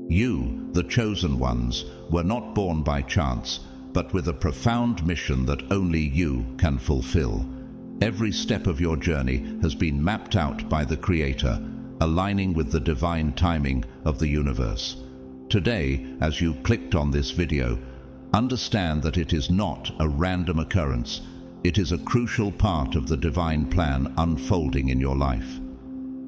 You, the chosen ones, were not born by chance, but with a profound mission that only you can fulfill. Every step of your journey has been mapped out by the Creator, aligning with the divine timing of the universe. Today, as you clicked on this video, understand that it is not a random occurrence. It is a crucial part of the divine plan unfolding in your life.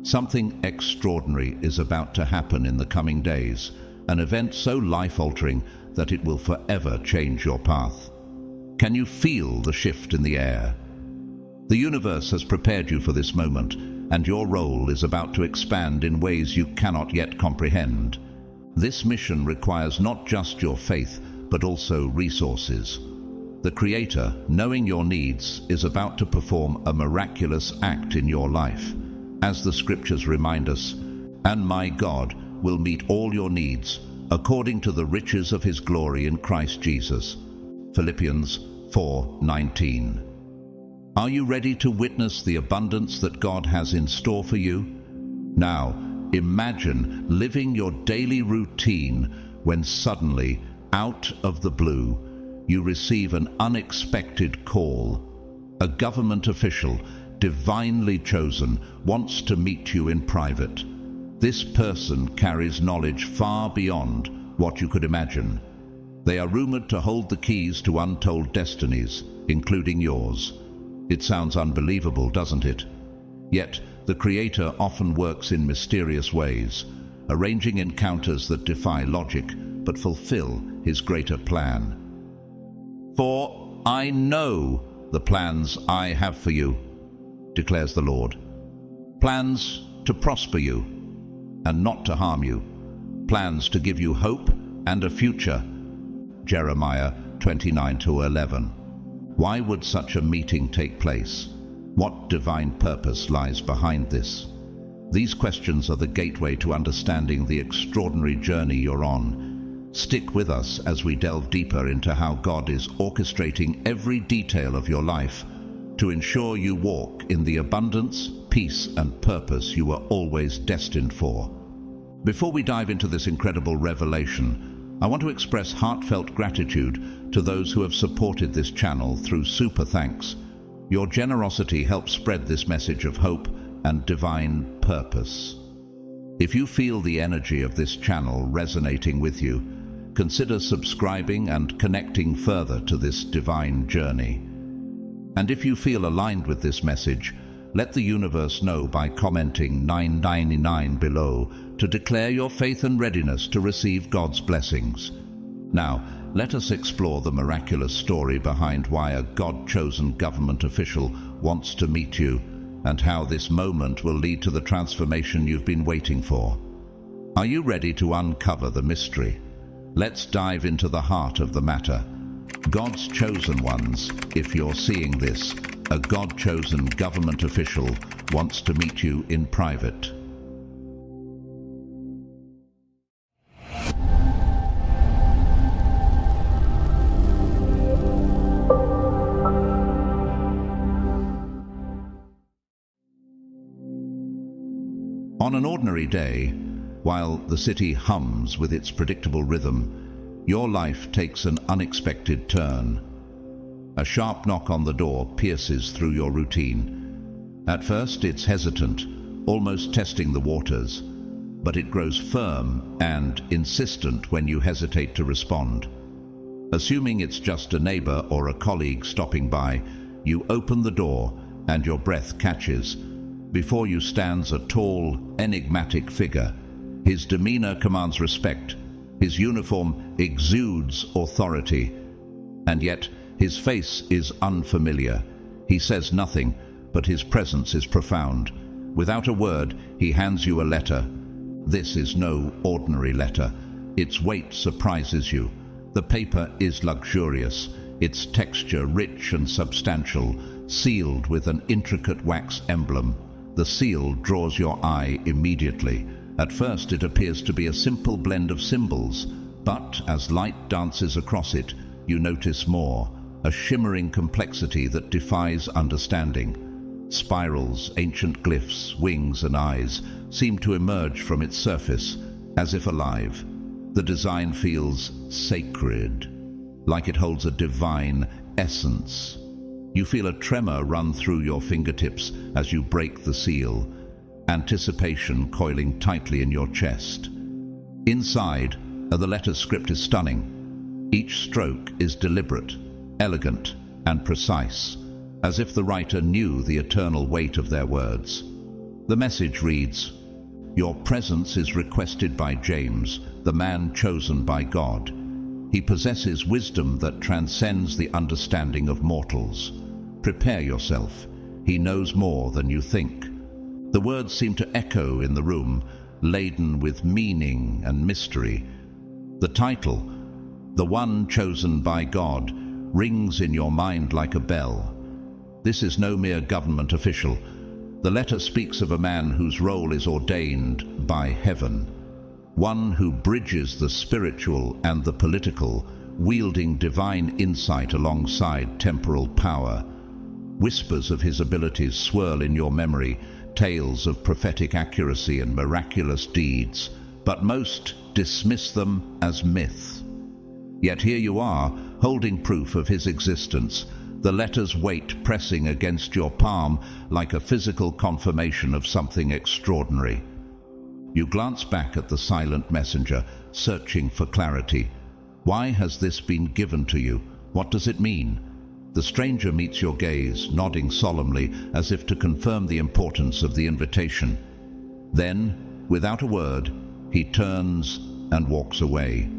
Something extraordinary is about to happen in the coming days, an event so life-altering that it will forever change your path. Can you feel the shift in the air? The universe has prepared you for this moment, and your role is about to expand in ways you cannot yet comprehend. This mission requires not just your faith, but also resources. The Creator, knowing your needs, is about to perform a miraculous act in your life. As the scriptures remind us, "And my God will meet all your needs according to the riches of his glory in Christ Jesus." Philippians 4:19. Are you ready to witness the abundance that God has in store for you? Now, imagine living your daily routine when suddenly, out of the blue, you receive an unexpected call. A government official, divinely chosen, wants to meet you in private. This person carries knowledge far beyond what you could imagine. They are rumored to hold the keys to untold destinies, including yours. It sounds unbelievable, doesn't it? Yet, the Creator often works in mysterious ways, arranging encounters that defy logic but fulfill his greater plan. "For I know the plans I have for you," declares the Lord. "Plans to prosper you and not to harm you. Plans to give you hope and a future." Jeremiah 29:11. Why would such a meeting take place? What divine purpose lies behind this? These questions are the gateway to understanding the extraordinary journey you're on. Stick with us as we delve deeper into how God is orchestrating every detail of your life to ensure you walk in the abundance, peace, and purpose you were always destined for. Before we dive into this incredible revelation, I want to express heartfelt gratitude to those who have supported this channel through super thanks. Your generosity helps spread this message of hope and divine purpose. If you feel the energy of this channel resonating with you, consider subscribing and connecting further to this divine journey. And if you feel aligned with this message, let the universe know by commenting 999 below to declare your faith and readiness to receive God's blessings. Now, let us explore the miraculous story behind why a God-chosen government official wants to meet you and how this moment will lead to the transformation you've been waiting for. Are you ready to uncover the mystery? Let's dive into the heart of the matter. God's chosen ones, if you're seeing this, a God-chosen government official wants to meet you in private. On an ordinary day, while the city hums with its predictable rhythm, your life takes an unexpected turn. A sharp knock on the door pierces through your routine. At first, it's hesitant, almost testing the waters, but it grows firm and insistent when you hesitate to respond. Assuming it's just a neighbor or a colleague stopping by, you open the door and your breath catches. Before you stands a tall, enigmatic figure. His demeanor commands respect. His uniform exudes authority. And yet, his face is unfamiliar. He says nothing, but his presence is profound. Without a word, he hands you a letter. This is no ordinary letter. Its weight surprises you. The paper is luxurious, its texture rich and substantial, sealed with an intricate wax emblem. The seal draws your eye immediately. At first it appears to be a simple blend of symbols, but as light dances across it, you notice more, a shimmering complexity that defies understanding. Spirals, ancient glyphs, wings and eyes seem to emerge from its surface, as if alive. The design feels sacred, like it holds a divine essence. You feel a tremor run through your fingertips as you break the seal, anticipation coiling tightly in your chest. Inside, the letter script is stunning. Each stroke is deliberate, elegant, and precise, as if the writer knew the eternal weight of their words. The message reads, "Your presence is requested by James, the man chosen by God. He possesses wisdom that transcends the understanding of mortals. Prepare yourself. He knows more than you think." The words seem to echo in the room, laden with meaning and mystery. The title, "The One Chosen by God," rings in your mind like a bell. This is no mere government official. The letter speaks of a man whose role is ordained by heaven, one who bridges the spiritual and the political, wielding divine insight alongside temporal power. Whispers of his abilities swirl in your memory, tales of prophetic accuracy and miraculous deeds, but most dismiss them as myth. Yet here you are, holding proof of his existence, the letter's weight pressing against your palm like a physical confirmation of something extraordinary. You glance back at the silent messenger, searching for clarity. Why has this been given to you? What does it mean? The stranger meets your gaze, nodding solemnly as if to confirm the importance of the invitation. Then, without a word, he turns and walks away.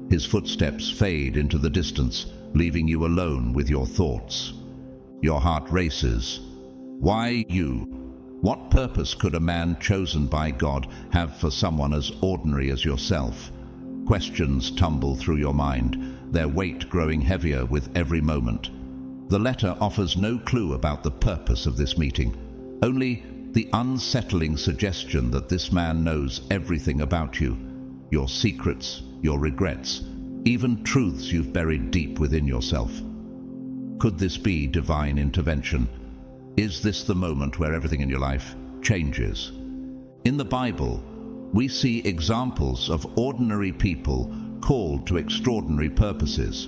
His footsteps fade into the distance, leaving you alone with your thoughts. Your heart races. Why you? What purpose could a man chosen by God have for someone as ordinary as yourself? Questions tumble through your mind, their weight growing heavier with every moment. The letter offers no clue about the purpose of this meeting, only the unsettling suggestion that this man knows everything about you, your secrets, your regrets, even truths you've buried deep within yourself. Could this be divine intervention? Is this the moment where everything in your life changes? In the Bible, we see examples of ordinary people called to extraordinary purposes.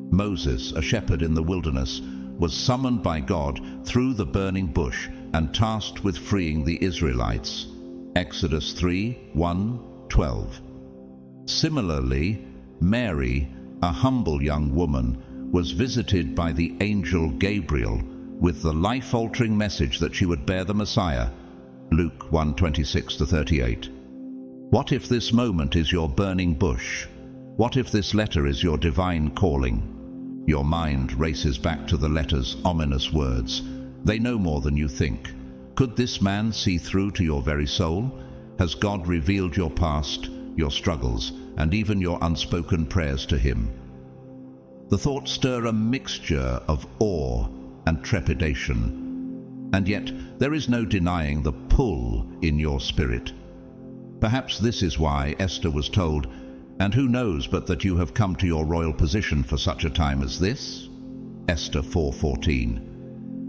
Moses, a shepherd in the wilderness, was summoned by God through the burning bush and tasked with freeing the Israelites. Exodus 3:1-12. Similarly, Mary, a humble young woman, was visited by the angel Gabriel with the life-altering message that she would bear the Messiah. Luke 1:26-38. What if this moment is your burning bush? What if this letter is your divine calling? Your mind races back to the letter's ominous words. They know more than you think. Could this man see through to your very soul? Has God revealed your past, your struggles, and even your unspoken prayers to him? The thoughts stir a mixture of awe and trepidation, and yet there is no denying the pull in your spirit. Perhaps this is why Esther was told, "And who knows but that you have come to your royal position for such a time as this?" Esther 4:14.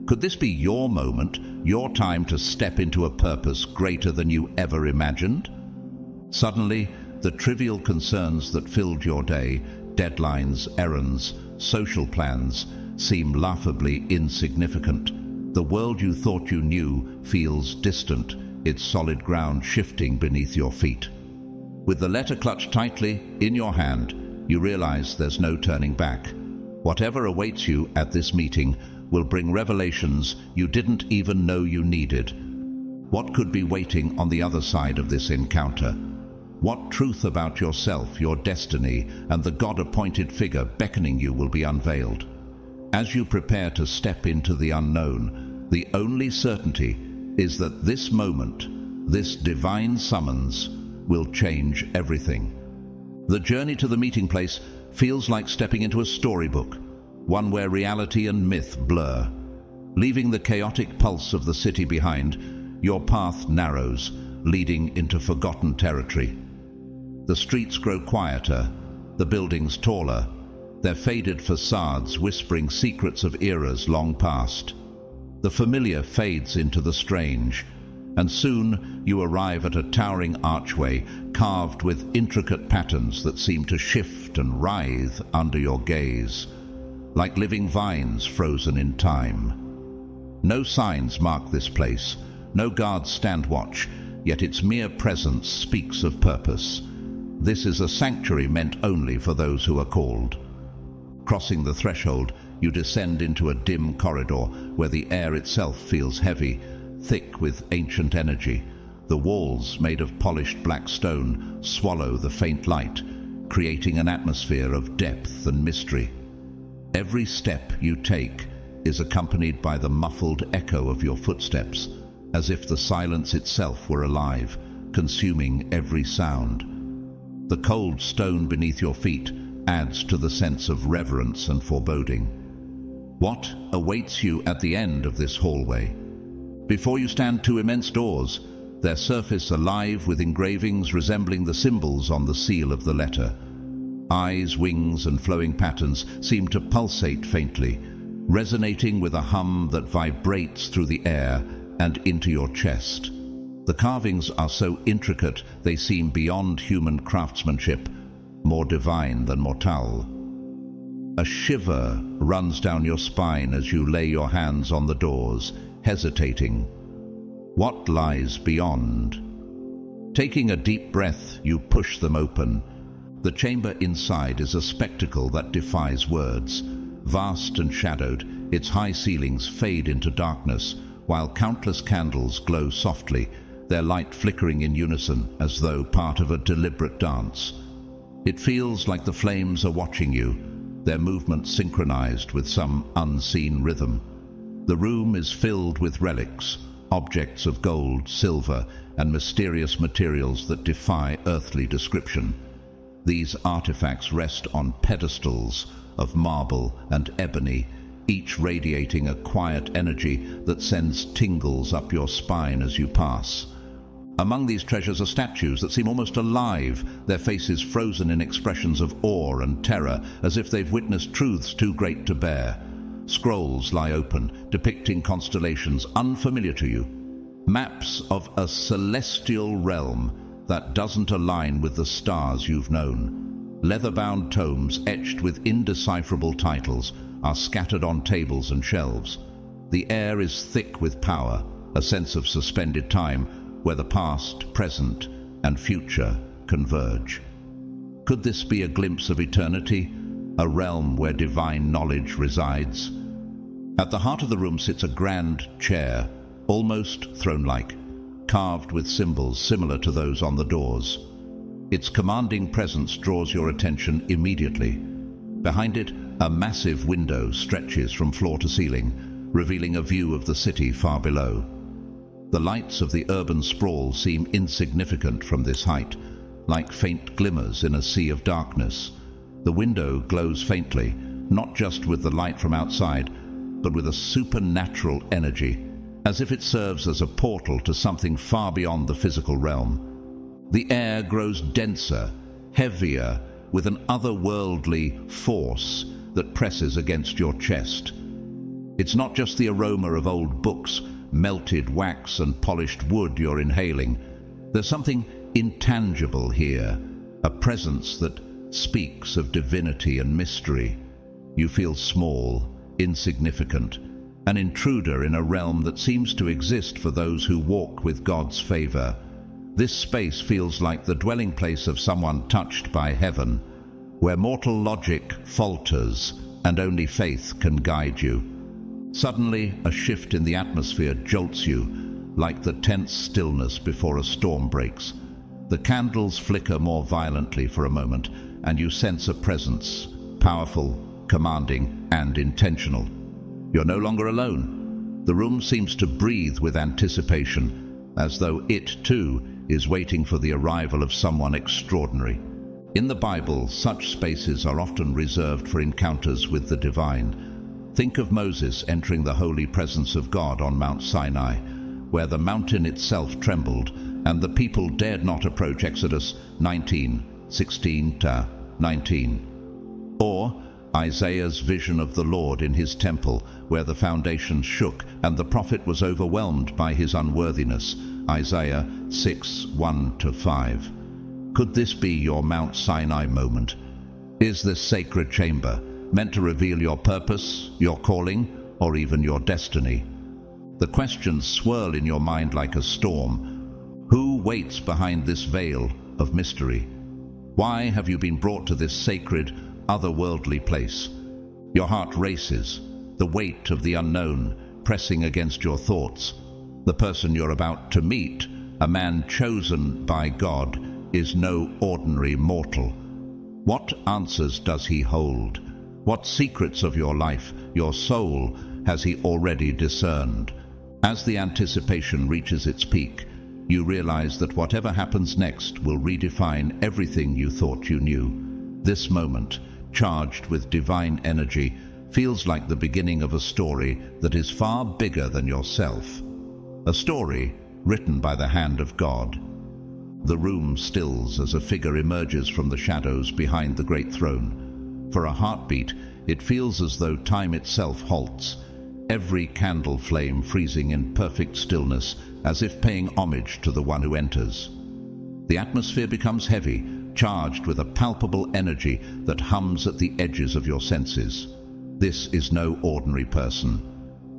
Could this be your moment, your time to step into a purpose greater than you ever imagined? Suddenly, the trivial concerns that filled your day, deadlines, errands, social plans, seem laughably insignificant. The world you thought you knew feels distant, its solid ground shifting beneath your feet. With the letter clutched tightly in your hand, you realize there's no turning back. Whatever awaits you at this meeting will bring revelations you didn't even know you needed. What could be waiting on the other side of this encounter? What truth about yourself, your destiny, and the God-appointed figure beckoning you will be unveiled? As you prepare to step into the unknown, the only certainty is that this moment, this divine summons, will change everything. The journey to the meeting place feels like stepping into a storybook, one where reality and myth blur. Leaving the chaotic pulse of the city behind, your path narrows, leading into forgotten territory. The streets grow quieter, the buildings taller, their faded facades whispering secrets of eras long past. The familiar fades into the strange, and soon you arrive at a towering archway carved with intricate patterns that seem to shift and writhe under your gaze, like living vines frozen in time. No signs mark this place, no guards stand watch, yet its mere presence speaks of purpose. This is a sanctuary meant only for those who are called. Crossing the threshold, you descend into a dim corridor where the air itself feels heavy, thick with ancient energy. The walls, made of polished black stone, swallow the faint light, creating an atmosphere of depth and mystery. Every step you take is accompanied by the muffled echo of your footsteps, as if the silence itself were alive, consuming every sound. The cold stone beneath your feet adds to the sense of reverence and foreboding. What awaits you at the end of this hallway? Before you stand two immense doors, their surface alive with engravings resembling the symbols on the seal of the letter. Eyes, wings, and flowing patterns seem to pulsate faintly, resonating with a hum that vibrates through the air and into your chest. The carvings are so intricate they seem beyond human craftsmanship, more divine than mortal. A shiver runs down your spine as you lay your hands on the doors, hesitating. What lies beyond? Taking a deep breath, you push them open. The chamber inside is a spectacle that defies words. Vast and shadowed, its high ceilings fade into darkness, while countless candles glow softly, their light flickering in unison as though part of a deliberate dance. It feels like the flames are watching you, their movements synchronized with some unseen rhythm. The room is filled with relics, objects of gold, silver, and mysterious materials that defy earthly description. These artifacts rest on pedestals of marble and ebony, each radiating a quiet energy that sends tingles up your spine as you pass. Among these treasures are statues that seem almost alive, their faces frozen in expressions of awe and terror, as if they've witnessed truths too great to bear. Scrolls lie open, depicting constellations unfamiliar to you. Maps of a celestial realm that doesn't align with the stars you've known. Leather-bound tomes etched with indecipherable titles are scattered on tables and shelves. The air is thick with power, a sense of suspended time where the past, present, and future converge. Could this be a glimpse of eternity, a realm where divine knowledge resides? At the heart of the room sits a grand chair, almost throne-like, carved with symbols similar to those on the doors. Its commanding presence draws your attention immediately. Behind it, a massive window stretches from floor to ceiling, revealing a view of the city far below. The lights of the urban sprawl seem insignificant from this height, like faint glimmers in a sea of darkness. The window glows faintly, not just with the light from outside, but with a supernatural energy, as if it serves as a portal to something far beyond the physical realm. The air grows denser, heavier, with an otherworldly force that presses against your chest. It's not just the aroma of old books, melted wax and polished wood you're inhaling. There's something intangible here, a presence that speaks of divinity and mystery. You feel small, insignificant, an intruder in a realm that seems to exist for those who walk with God's favor. This space feels like the dwelling place of someone touched by heaven, where mortal logic falters and only faith can guide you. Suddenly, a shift in the atmosphere jolts you, like the tense stillness before a storm breaks. The candles flicker more violently for a moment, and you sense a presence, powerful, commanding, and intentional. You're no longer alone. The room seems to breathe with anticipation, as though it, too, is waiting for the arrival of someone extraordinary. In the Bible, such spaces are often reserved for encounters with the divine. Think of Moses entering the holy presence of God on Mount Sinai, where the mountain itself trembled, and the people dared not approach. Exodus 19:16-19. Or Isaiah's vision of the Lord in his temple, where the foundations shook and the prophet was overwhelmed by his unworthiness. Isaiah 6:1-5. Could this be your Mount Sinai moment? Is this sacred chamber meant to reveal your purpose, your calling, or even your destiny? The questions swirl in your mind like a storm. Who waits behind this veil of mystery? Why have you been brought to this sacred, otherworldly place? Your heart races, the weight of the unknown pressing against your thoughts. The person you're about to meet, a man chosen by God, is no ordinary mortal. What answers does he hold? What secrets of your life, your soul, has he already discerned? As the anticipation reaches its peak, you realize that whatever happens next will redefine everything you thought you knew. This moment, charged with divine energy, feels like the beginning of a story that is far bigger than yourself. A story written by the hand of God. The room stills as a figure emerges from the shadows behind the great throne. For a heartbeat, it feels as though time itself halts, every candle flame freezing in perfect stillness, as if paying homage to the one who enters. The atmosphere becomes heavy, charged with a palpable energy that hums at the edges of your senses. This is no ordinary person.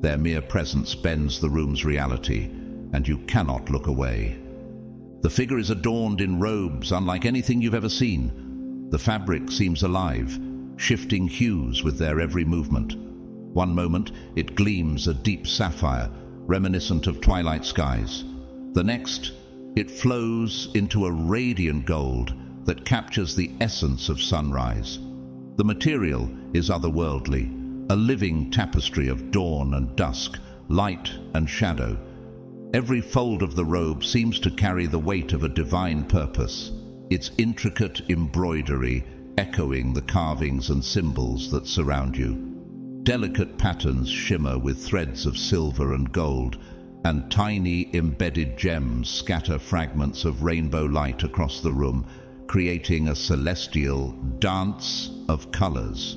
Their mere presence bends the room's reality, and you cannot look away. The figure is adorned in robes unlike anything you've ever seen. The fabric seems alive, shifting hues with their every movement. One moment, it gleams a deep sapphire, reminiscent of twilight skies. The next, it flows into a radiant gold that captures the essence of sunrise. The material is otherworldly, a living tapestry of dawn and dusk, light and shadow. Every fold of the robe seems to carry the weight of a divine purpose, its intricate embroidery echoing the carvings and symbols that surround you. Delicate patterns shimmer with threads of silver and gold, and tiny embedded gems scatter fragments of rainbow light across the room, creating a celestial dance of colors.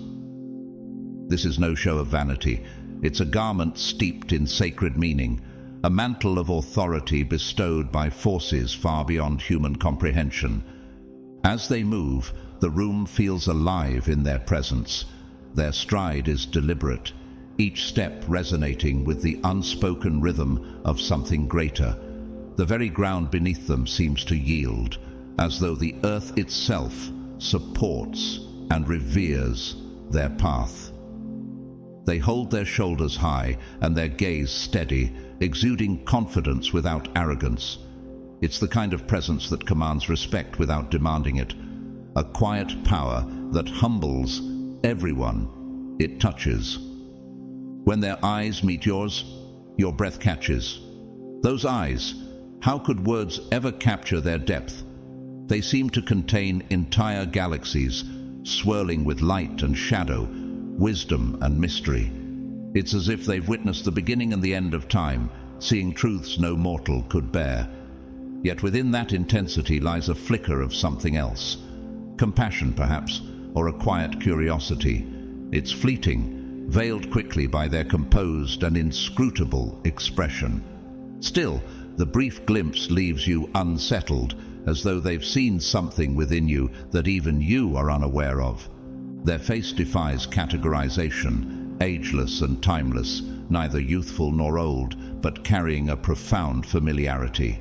This is no show of vanity. It's a garment steeped in sacred meaning, a mantle of authority bestowed by forces far beyond human comprehension. As they move, the room feels alive in their presence. Their stride is deliberate, each step resonating with the unspoken rhythm of something greater. The very ground beneath them seems to yield, as though the earth itself supports and reveres their path. They hold their shoulders high and their gaze steady, exuding confidence without arrogance. It's the kind of presence that commands respect without demanding it, a quiet power that humbles everyone it touches. When their eyes meet yours, your breath catches. Those eyes, how could words ever capture their depth? They seem to contain entire galaxies, swirling with light and shadow, wisdom and mystery. It's as if they've witnessed the beginning and the end of time, seeing truths no mortal could bear. Yet within that intensity lies a flicker of something else. Compassion, perhaps, or a quiet curiosity. It's fleeting, veiled quickly by their composed and inscrutable expression. Still, the brief glimpse leaves you unsettled, as though they've seen something within you that even you are unaware of. Their face defies categorization, ageless and timeless, neither youthful nor old, but carrying a profound familiarity.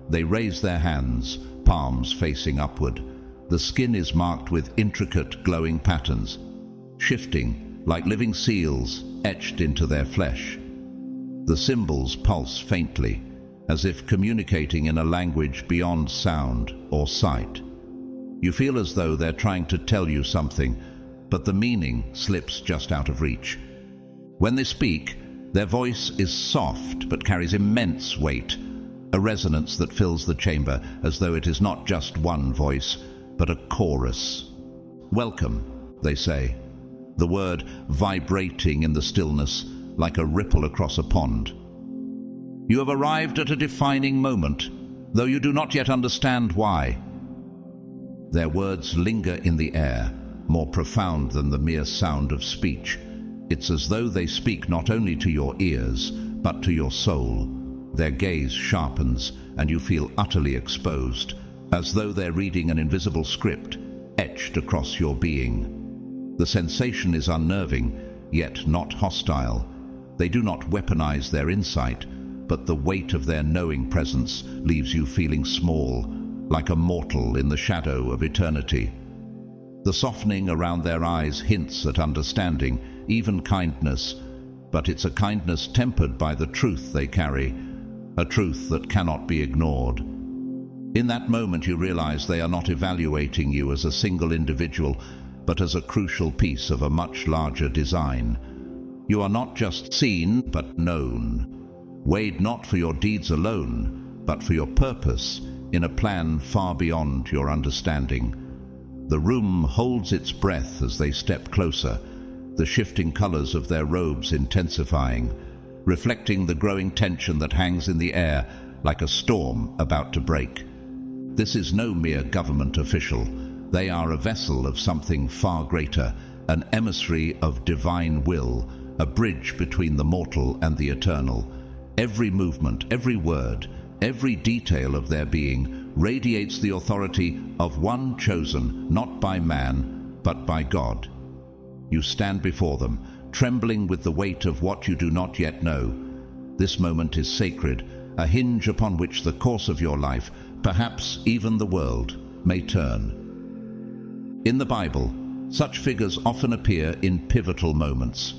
They raise their hands, palms facing upward. The skin is marked with intricate glowing patterns, shifting like living seals etched into their flesh. The symbols pulse faintly, as if communicating in a language beyond sound or sight. You feel as though they're trying to tell you something, but the meaning slips just out of reach. When they speak, their voice is soft but carries immense weight, a resonance that fills the chamber as though it is not just one voice, but a chorus. "Welcome," they say, the word vibrating in the stillness like a ripple across a pond. You have arrived at a defining moment, though you do not yet understand why. Their words linger in the air, more profound than the mere sound of speech. It's as though they speak not only to your ears, but to your soul, Their gaze sharpens, and you feel utterly exposed, as though they're reading an invisible script etched across your being. The sensation is unnerving, yet not hostile. They do not weaponize their insight, but the weight of their knowing presence leaves you feeling small, like a mortal in the shadow of eternity. The softening around their eyes hints at understanding, even kindness, but it's a kindness tempered by the truth they carry, a truth that cannot be ignored. In that moment you realize they are not evaluating you as a single individual, but as a crucial piece of a much larger design. You are not just seen, but known. Weighed not for your deeds alone, but for your purpose, in a plan far beyond your understanding. The room holds its breath as they step closer, the shifting colors of their robes intensifying, reflecting the growing tension that hangs in the air like a storm about to break. This is no mere government official. They are a vessel of something far greater, an emissary of divine will, a bridge between the mortal and the eternal. Every movement, every word, every detail of their being radiates the authority of one chosen, not by man, but by God. You stand before them, trembling with the weight of what you do not yet know. This moment is sacred, a hinge upon which the course of your life, perhaps even the world, may turn. In the Bible, such figures often appear in pivotal moments.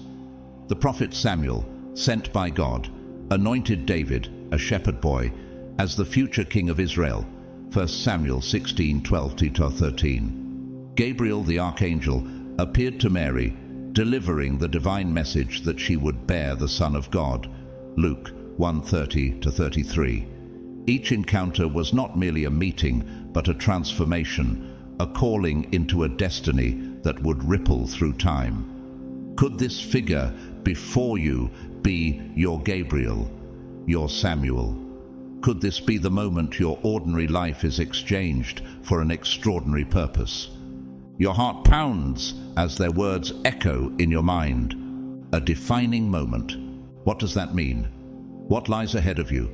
The prophet Samuel, sent by God, anointed David, a shepherd boy, as the future king of Israel, 1 Samuel 16:12-13. Gabriel the archangel appeared to Mary, delivering the divine message that she would bear the Son of God, Luke 1:30-33. Each encounter was not merely a meeting, but a transformation, a calling into a destiny that would ripple through time. Could this figure before you be your Gabriel, your Samuel? Could this be the moment your ordinary life is exchanged for an extraordinary purpose? Your heart pounds as their words echo in your mind. A defining moment. What does that mean? What lies ahead of you?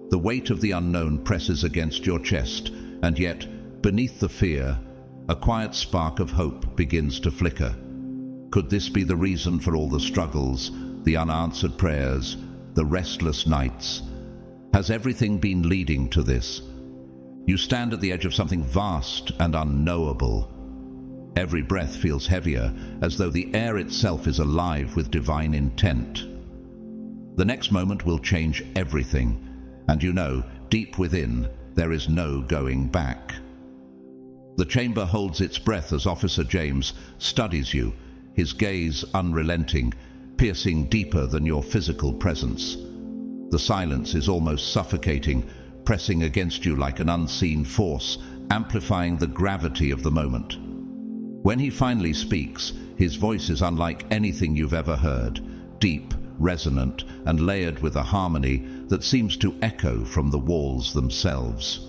The weight of the unknown presses against your chest, and yet, beneath the fear, a quiet spark of hope begins to flicker. Could this be the reason for all the struggles, the unanswered prayers, the restless nights? Has everything been leading to this? You stand at the edge of something vast and unknowable. Every breath feels heavier, as though the air itself is alive with divine intent. The next moment will change everything, and you know, deep within, there is no going back. The chamber holds its breath as Officer James studies you, his gaze unrelenting, piercing deeper than your physical presence. The silence is almost suffocating, pressing against you like an unseen force, amplifying the gravity of the moment. When he finally speaks, his voice is unlike anything you've ever heard, deep, resonant, and layered with a harmony that seems to echo from the walls themselves.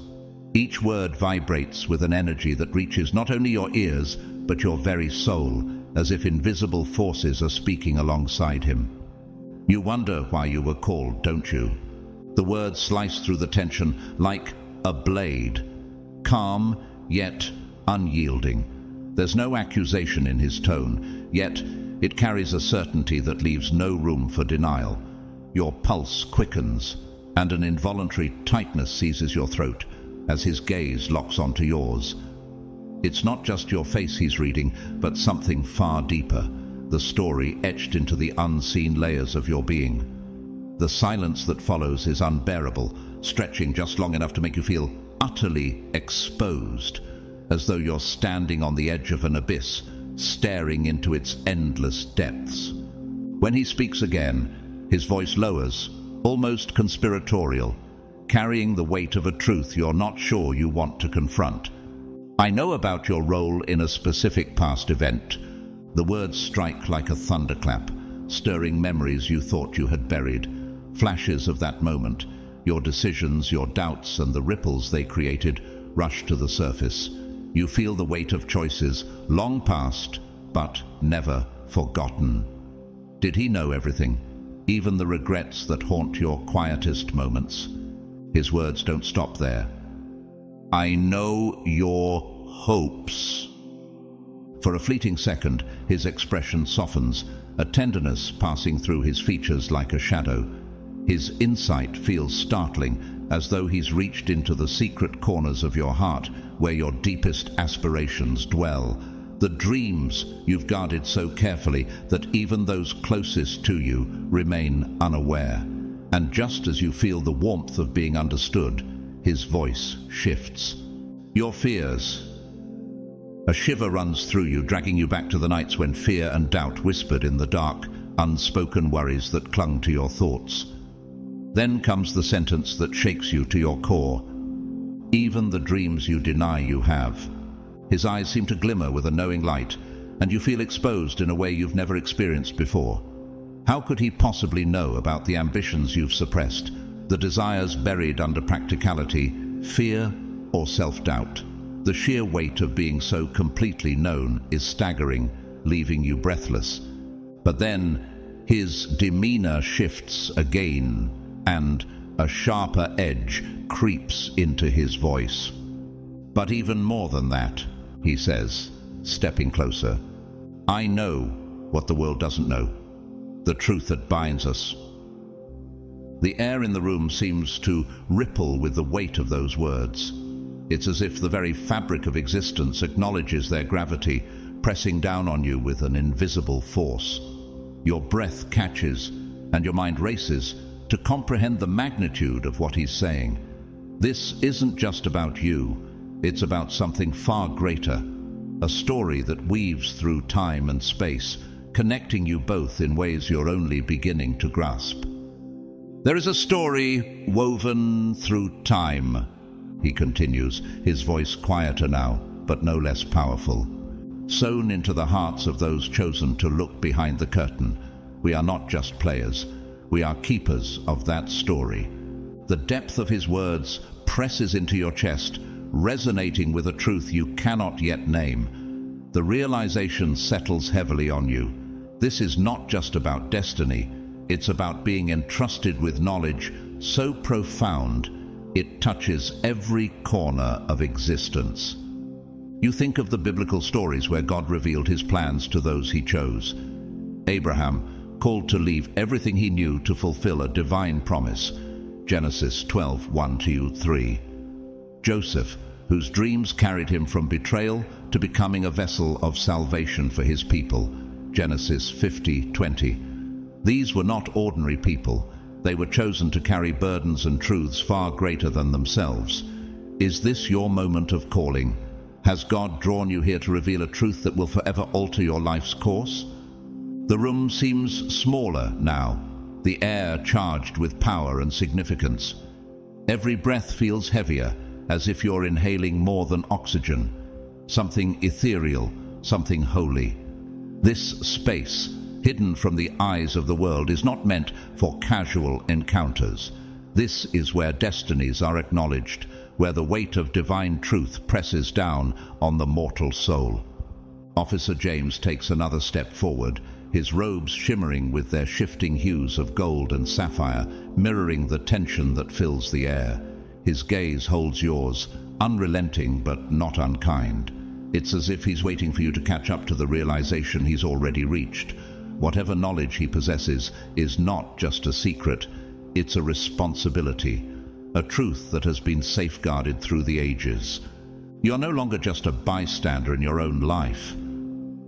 Each word vibrates with an energy that reaches not only your ears, but your very soul, as if invisible forces are speaking alongside him. You wonder why you were called, don't you? The words slice through the tension like a blade, calm yet unyielding. There's no accusation in his tone, yet it carries a certainty that leaves no room for denial. Your pulse quickens, and an involuntary tightness seizes your throat as his gaze locks onto yours. It's not just your face he's reading, but something far deeper, the story etched into the unseen layers of your being. The silence that follows is unbearable, stretching just long enough to make you feel utterly exposed, as though you're standing on the edge of an abyss, staring into its endless depths. When he speaks again, his voice lowers, almost conspiratorial, carrying the weight of a truth you're not sure you want to confront. I know about your role in a specific past event. The words strike like a thunderclap, stirring memories you thought you had buried, flashes of that moment. Your decisions, your doubts, and the ripples they created rush to the surface. You feel the weight of choices, long past, but never forgotten. Did he know everything? even the regrets that haunt your quietest moments. His words don't stop there. I know your hopes. For a fleeting second, his expression softens, a tenderness passing through his features like a shadow. His insight feels startling, as though he's reached into the secret corners of your heart, where your deepest aspirations dwell. The dreams you've guarded so carefully that even those closest to you remain unaware. And just as you feel the warmth of being understood, his voice shifts. Your fears. A shiver runs through you, dragging you back to the nights when fear and doubt whispered in the dark, unspoken worries that clung to your thoughts. Then comes the sentence that shakes you to your core. Even the dreams you deny you have. His eyes seem to glimmer with a knowing light, and you feel exposed in a way you've never experienced before. How could he possibly know about the ambitions you've suppressed, the desires buried under practicality, fear or self-doubt? The sheer weight of being so completely known is staggering, leaving you breathless. But then his demeanor shifts again, and a sharper edge creeps into his voice. But even more than that, he says, stepping closer, I know what the world doesn't know, the truth that binds us. The air in the room seems to ripple with the weight of those words. It's as if the very fabric of existence acknowledges their gravity, pressing down on you with an invisible force. Your breath catches, and your mind races to comprehend the magnitude of what he's saying. This isn't just about you. It's about something far greater, a story that weaves through time and space, connecting you both in ways you're only beginning to grasp. There is a story woven through time, he continues, his voice quieter now, but no less powerful. Sewn into the hearts of those chosen to look behind the curtain. We are not just players, we are keepers of that story. The depth of his words presses into your chest, resonating with a truth you cannot yet name. The realization settles heavily on you. This is not just about destiny, it's about being entrusted with knowledge so profound it touches every corner of existence. You think of the biblical stories where God revealed his plans to those he chose. Abraham, called to leave everything he knew to fulfill a divine promise. Genesis 12:1-3. Joseph, whose dreams carried him from betrayal to becoming a vessel of salvation for his people. Genesis 50:20. These were not ordinary people. They were chosen to carry burdens and truths far greater than themselves. Is this your moment of calling? Has God drawn you here to reveal a truth that will forever alter your life's course? The room seems smaller now, the air charged with power and significance. Every breath feels heavier, as if you're inhaling more than oxygen, something ethereal, something holy. This space, hidden from the eyes of the world, is not meant for casual encounters. This is where destinies are acknowledged, where the weight of divine truth presses down on the mortal soul. Officer James takes another step forward, his robes shimmering with their shifting hues of gold and sapphire, mirroring the tension that fills the air. His gaze holds yours, unrelenting but not unkind. It's as if he's waiting for you to catch up to the realization he's already reached. Whatever knowledge he possesses is not just a secret, it's a responsibility, a truth that has been safeguarded through the ages. You're no longer just a bystander in your own life.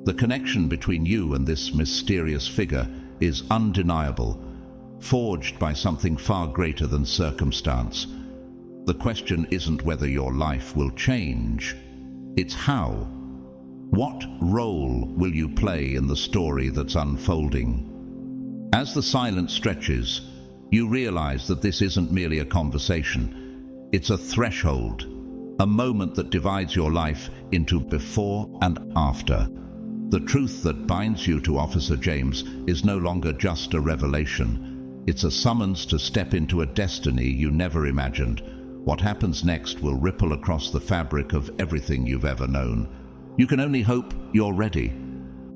The connection between you and this mysterious figure is undeniable, forged by something far greater than circumstance. The question isn't whether your life will change, it's how. What role will you play in the story that's unfolding? As the silence stretches, you realize that this isn't merely a conversation. It's a threshold, a moment that divides your life into before and after. The truth that binds you to Officer James is no longer just a revelation. It's a summons to step into a destiny you never imagined. What happens next will ripple across the fabric of everything you've ever known. You can only hope you're ready.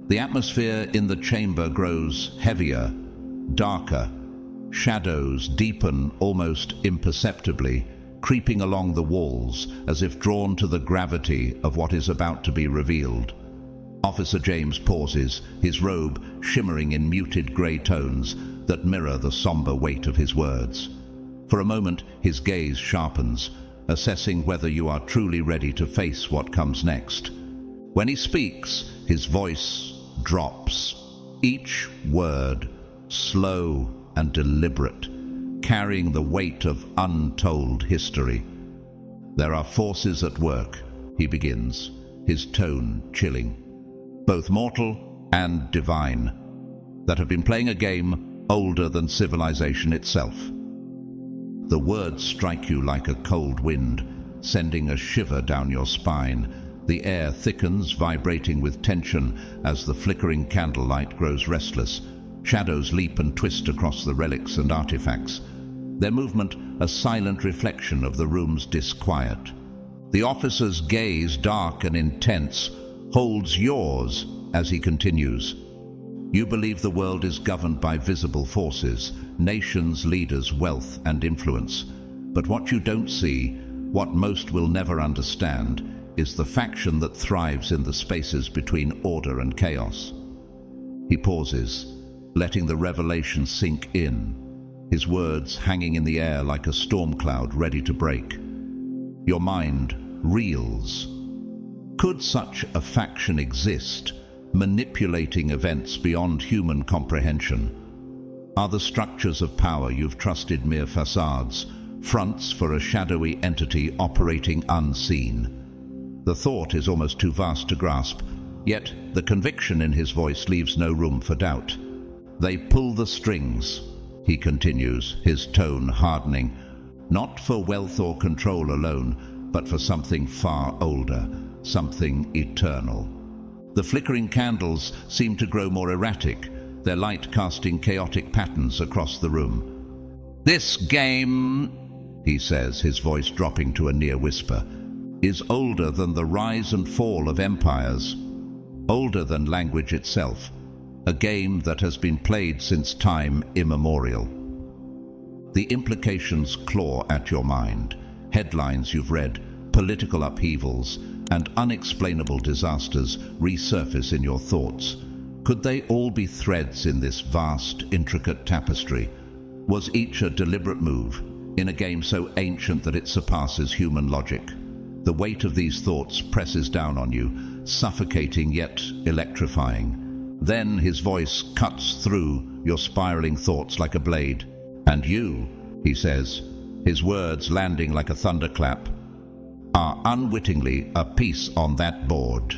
The atmosphere in the chamber grows heavier, darker. Shadows deepen almost imperceptibly, creeping along the walls as if drawn to the gravity of what is about to be revealed. Officer James pauses, his robe shimmering in muted grey tones that mirror the somber weight of his words. For a moment, his gaze sharpens, assessing whether you are truly ready to face what comes next. When he speaks, his voice drops, each word slow and deliberate, carrying the weight of untold history. "There are forces at work," he begins, his tone chilling, "both mortal and divine, that have been playing a game older than civilization itself." The words strike you like a cold wind, sending a shiver down your spine. The air thickens, vibrating with tension as the flickering candlelight grows restless. Shadows leap and twist across the relics and artifacts, their movement a silent reflection of the room's disquiet. The officer's gaze, dark and intense, holds yours as he continues. You believe the world is governed by visible forces, nations, leaders, wealth and influence. But what you don't see, what most will never understand, is the faction that thrives in the spaces between order and chaos. He pauses, letting the revelation sink in, his words hanging in the air like a storm cloud ready to break. Your mind reels. Could such a faction exist, manipulating events beyond human comprehension? Are the structures of power you've trusted mere facades, fronts for a shadowy entity operating unseen? The thought is almost too vast to grasp, yet the conviction in his voice leaves no room for doubt. "They pull the strings," he continues, his tone hardening, "not for wealth or control alone, but for something far older, something eternal." The flickering candles seem to grow more erratic, their light casting chaotic patterns across the room. "This game," he says, his voice dropping to a near whisper, "is older than the rise and fall of empires, older than language itself, a game that has been played since time immemorial." The implications claw at your mind. Headlines you've read, political upheavals, and unexplainable disasters resurface in your thoughts. Could they all be threads in this vast, intricate tapestry? Was each a deliberate move, in a game so ancient that it surpasses human logic? The weight of these thoughts presses down on you, suffocating yet electrifying. Then his voice cuts through your spiraling thoughts like a blade. "And you," he says, his words landing like a thunderclap, "are unwittingly a piece on that board."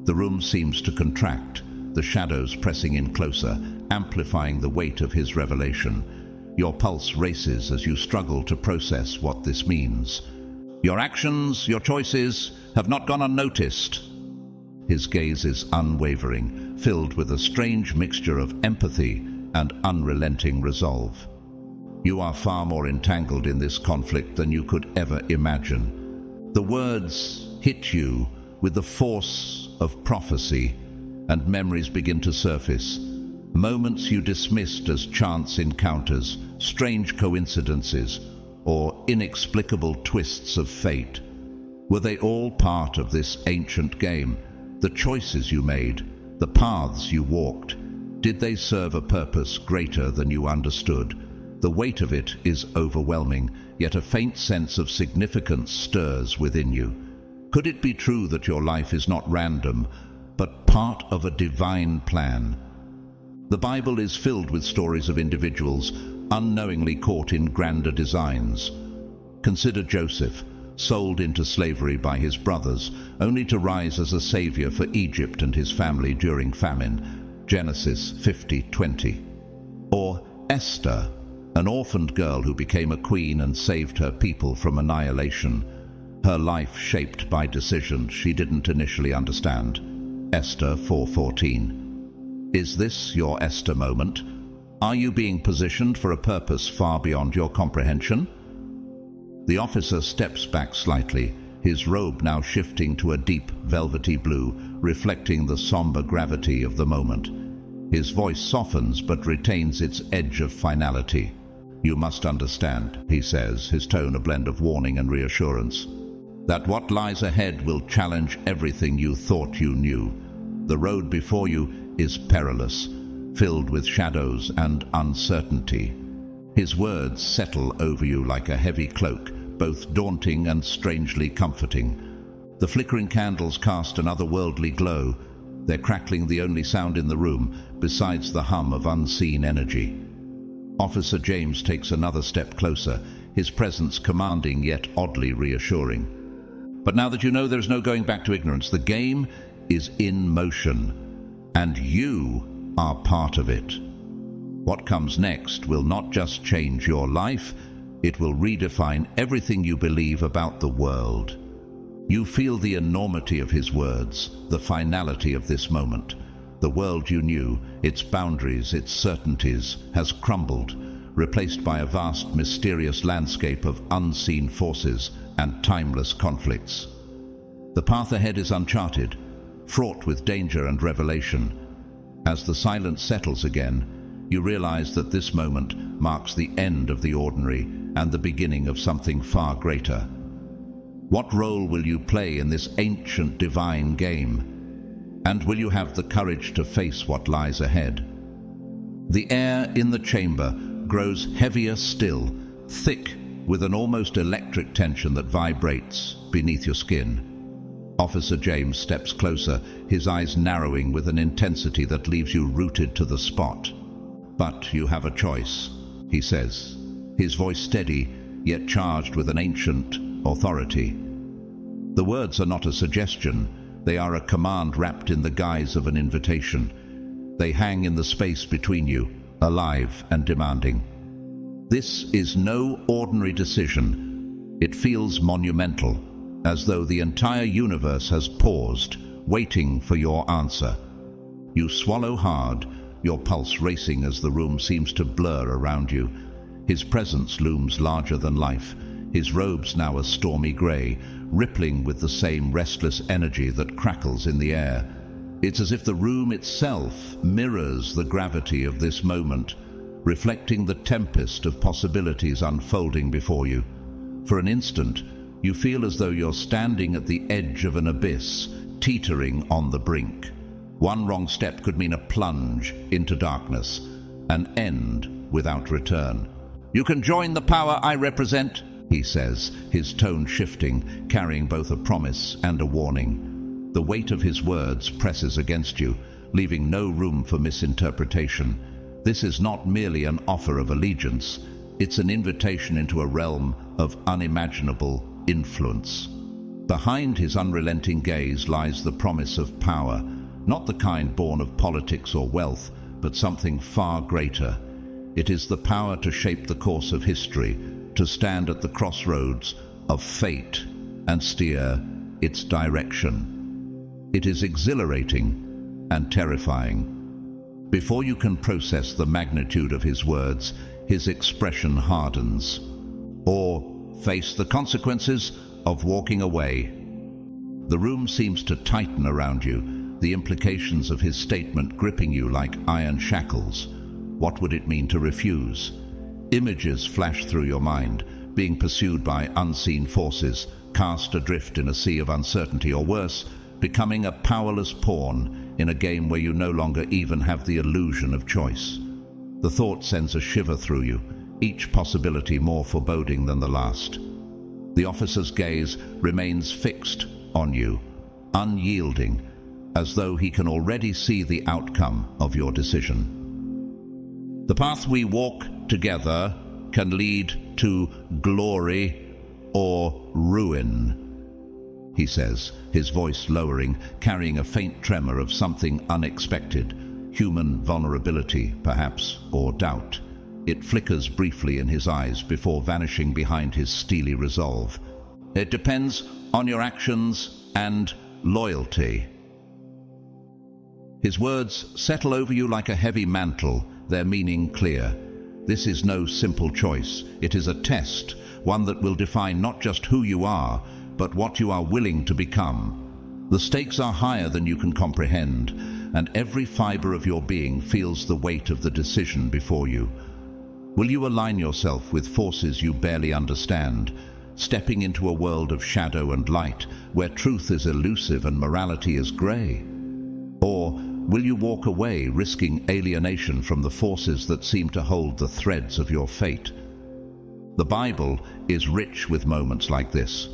The room seems to contract, the shadows pressing in closer, amplifying the weight of his revelation. Your pulse races as you struggle to process what this means. "Your actions, your choices, have not gone unnoticed." His gaze is unwavering, filled with a strange mixture of empathy and unrelenting resolve. "You are far more entangled in this conflict than you could ever imagine." The words hit you with the force of prophecy, and memories begin to surface. Moments you dismissed as chance encounters, strange coincidences, or inexplicable twists of fate. Were they all part of this ancient game? The choices you made, the paths you walked, did they serve a purpose greater than you understood? The weight of it is overwhelming, yet a faint sense of significance stirs within you. Could it be true that your life is not random, but part of a divine plan? The Bible is filled with stories of individuals unknowingly caught in grander designs. Consider Joseph, sold into slavery by his brothers, only to rise as a savior for Egypt and his family during famine. Genesis 50:20. Or Esther, an orphaned girl who became a queen and saved her people from annihilation. Her life shaped by decisions she didn't initially understand. Esther 4:14. Is this your Esther moment? Are you being positioned for a purpose far beyond your comprehension? The officer steps back slightly, his robe now shifting to a deep velvety blue, reflecting the somber gravity of the moment. His voice softens but retains its edge of finality. "You must understand," he says, his tone a blend of warning and reassurance, "that what lies ahead will challenge everything you thought you knew. The road before you is perilous, filled with shadows and uncertainty." His words settle over you like a heavy cloak, both daunting and strangely comforting. The flickering candles cast an otherworldly glow, their crackling the only sound in the room, besides the hum of unseen energy. Officer James takes another step closer, his presence commanding yet oddly reassuring. "But now that you know there's no going back to ignorance, the game is in motion, and you are part of it. What comes next will not just change your life, it will redefine everything you believe about the world." You feel the enormity of his words, the finality of this moment. The world you knew, its boundaries, its certainties, has crumbled, replaced by a vast, mysterious landscape of unseen forces and timeless conflicts. The path ahead is uncharted, fraught with danger and revelation. As the silence settles again, you realize that this moment marks the end of the ordinary and the beginning of something far greater. What role will you play in this ancient divine game? And will you have the courage to face what lies ahead? The air in the chamber grows heavier still, thick with an almost electric tension that vibrates beneath your skin. Officer James steps closer, his eyes narrowing with an intensity that leaves you rooted to the spot. "But you have a choice," he says, his voice steady, yet charged with an ancient authority. The words are not a suggestion, they are a command wrapped in the guise of an invitation. They hang in the space between you, alive and demanding. This is no ordinary decision. It feels monumental, as though the entire universe has paused, waiting for your answer. You swallow hard, your pulse racing as the room seems to blur around you. His presence looms larger than life, his robes now a stormy grey, rippling with the same restless energy that crackles in the air. It's as if the room itself mirrors the gravity of this moment, reflecting the tempest of possibilities unfolding before you. For an instant, you feel as though you're standing at the edge of an abyss, teetering on the brink. One wrong step could mean a plunge into darkness, an end without return. "You can join the power I represent," he says, his tone shifting, carrying both a promise and a warning. The weight of his words presses against you, leaving no room for misinterpretation. This is not merely an offer of allegiance, it's an invitation into a realm of unimaginable influence. Behind his unrelenting gaze lies the promise of power, not the kind born of politics or wealth, but something far greater. It is the power to shape the course of history, to stand at the crossroads of fate and steer its direction. It is exhilarating and terrifying. Before you can process the magnitude of his words, his expression hardens. Or face the consequences of walking away. The room seems to tighten around you, the implications of his statement gripping you like iron shackles. What would it mean to refuse? Images flash through your mind, being pursued by unseen forces, cast adrift in a sea of uncertainty, or worse, becoming a powerless pawn in a game where you no longer even have the illusion of choice. The thought sends a shiver through you, each possibility more foreboding than the last. The officer's gaze remains fixed on you, unyielding, as though he can already see the outcome of your decision. "The path we walk together can lead to glory or ruin," he says, his voice lowering, carrying a faint tremor of something unexpected, human vulnerability, perhaps, or doubt. It flickers briefly in his eyes before vanishing behind his steely resolve. "It depends on your actions and loyalty." His words settle over you like a heavy mantle, their meaning clear. This is no simple choice. It is a test, one that will define not just who you are, but what you are willing to become. The stakes are higher than you can comprehend. and every fiber of your being feels the weight of the decision before you. Will you align yourself with forces you barely understand, stepping into a world of shadow and light, where truth is elusive and morality is grey? Or will you walk away, risking alienation from the forces that seem to hold the threads of your fate? The Bible is rich with moments like this,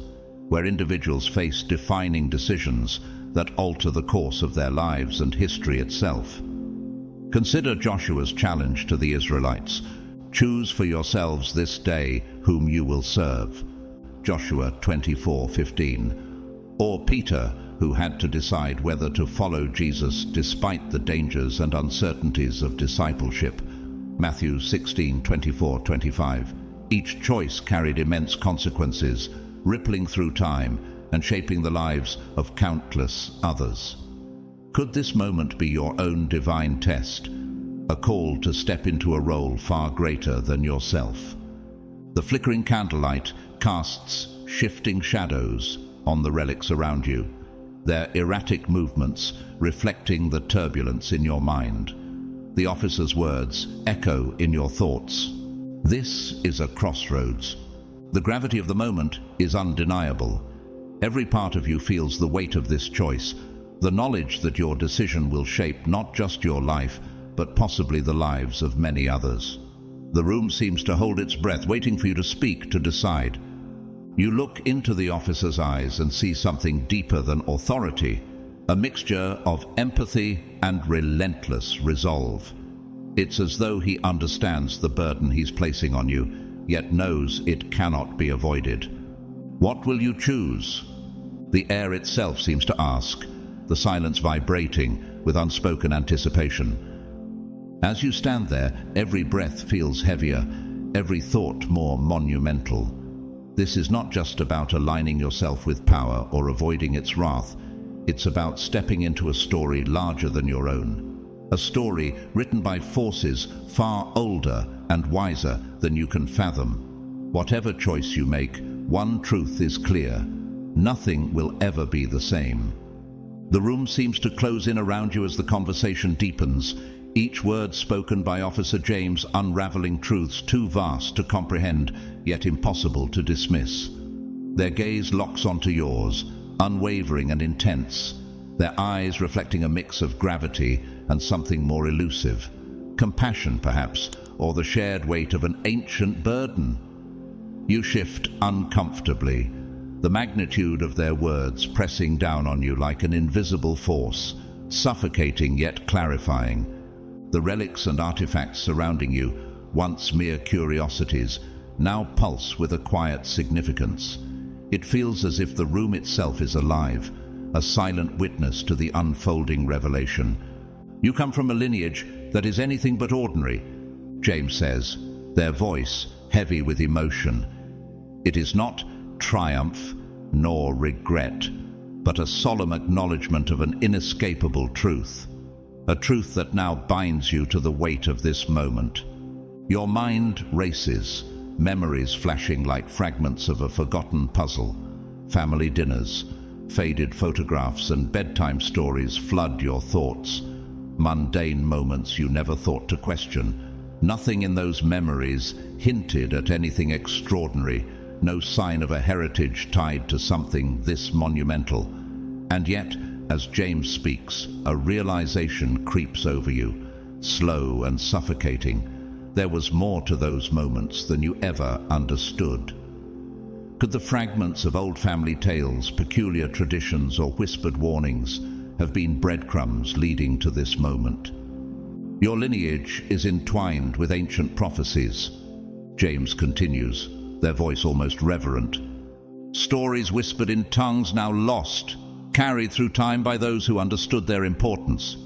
where individuals face defining decisions that alter the course of their lives and history itself. Consider Joshua's challenge to the Israelites: "Choose for yourselves this day whom you will serve." Joshua 24:15. Or Peter, who had to decide whether to follow Jesus despite the dangers and uncertainties of discipleship. Matthew 16:24-25. Each choice carried immense consequences, rippling through time and shaping the lives of countless others. Could this moment be your own divine test, a call to step into a role far greater than yourself? The flickering candlelight casts shifting shadows on the relics around you, their erratic movements reflecting the turbulence in your mind. The officer's words echo in your thoughts. This is a crossroads. The gravity of the moment is undeniable. Every part of you feels the weight of this choice, the knowledge that your decision will shape not just your life, but possibly the lives of many others. The room seems to hold its breath, waiting for you to speak, to decide. You look into the officer's eyes and see something deeper than authority, a mixture of empathy and relentless resolve. It's as though he understands the burden he's placing on you, yet knows it cannot be avoided. What will you choose? The air itself seems to ask, the silence vibrating with unspoken anticipation. As you stand there, every breath feels heavier, every thought more monumental. This is not just about aligning yourself with power or avoiding its wrath. It's about stepping into a story larger than your own. A story written by forces far older and wiser than you can fathom. Whatever choice you make, one truth is clear: nothing will ever be the same. The room seems to close in around you as the conversation deepens, each word spoken by Officer James unraveling truths too vast to comprehend, yet impossible to dismiss. Their gaze locks onto yours, unwavering and intense, their eyes reflecting a mix of gravity and something more elusive, compassion perhaps, or the shared weight of an ancient burden. You shift uncomfortably, the magnitude of their words pressing down on you like an invisible force, suffocating yet clarifying. The relics and artifacts surrounding you, once mere curiosities, now pulse with a quiet significance. It feels as if the room itself is alive, a silent witness to the unfolding revelation. You come from a lineage that is anything but ordinary, James says, their voice heavy with emotion. It is not triumph nor regret, but a solemn acknowledgement of an inescapable truth, a truth that now binds you to the weight of this moment. Your mind races, memories flashing like fragments of a forgotten puzzle. Family dinners, faded photographs and bedtime stories flood your thoughts. Mundane moments you never thought to question. Nothing in those memories hinted at anything extraordinary, no sign of a heritage tied to something this monumental. And yet, as James speaks, a realization creeps over you, slow and suffocating. There was more to those moments than you ever understood. Could the fragments of old family tales, peculiar traditions, or whispered warnings have been breadcrumbs leading to this moment? Your lineage is entwined with ancient prophecies, James continues, their voice almost reverent. Stories whispered in tongues now lost, carried through time by those who understood their importance.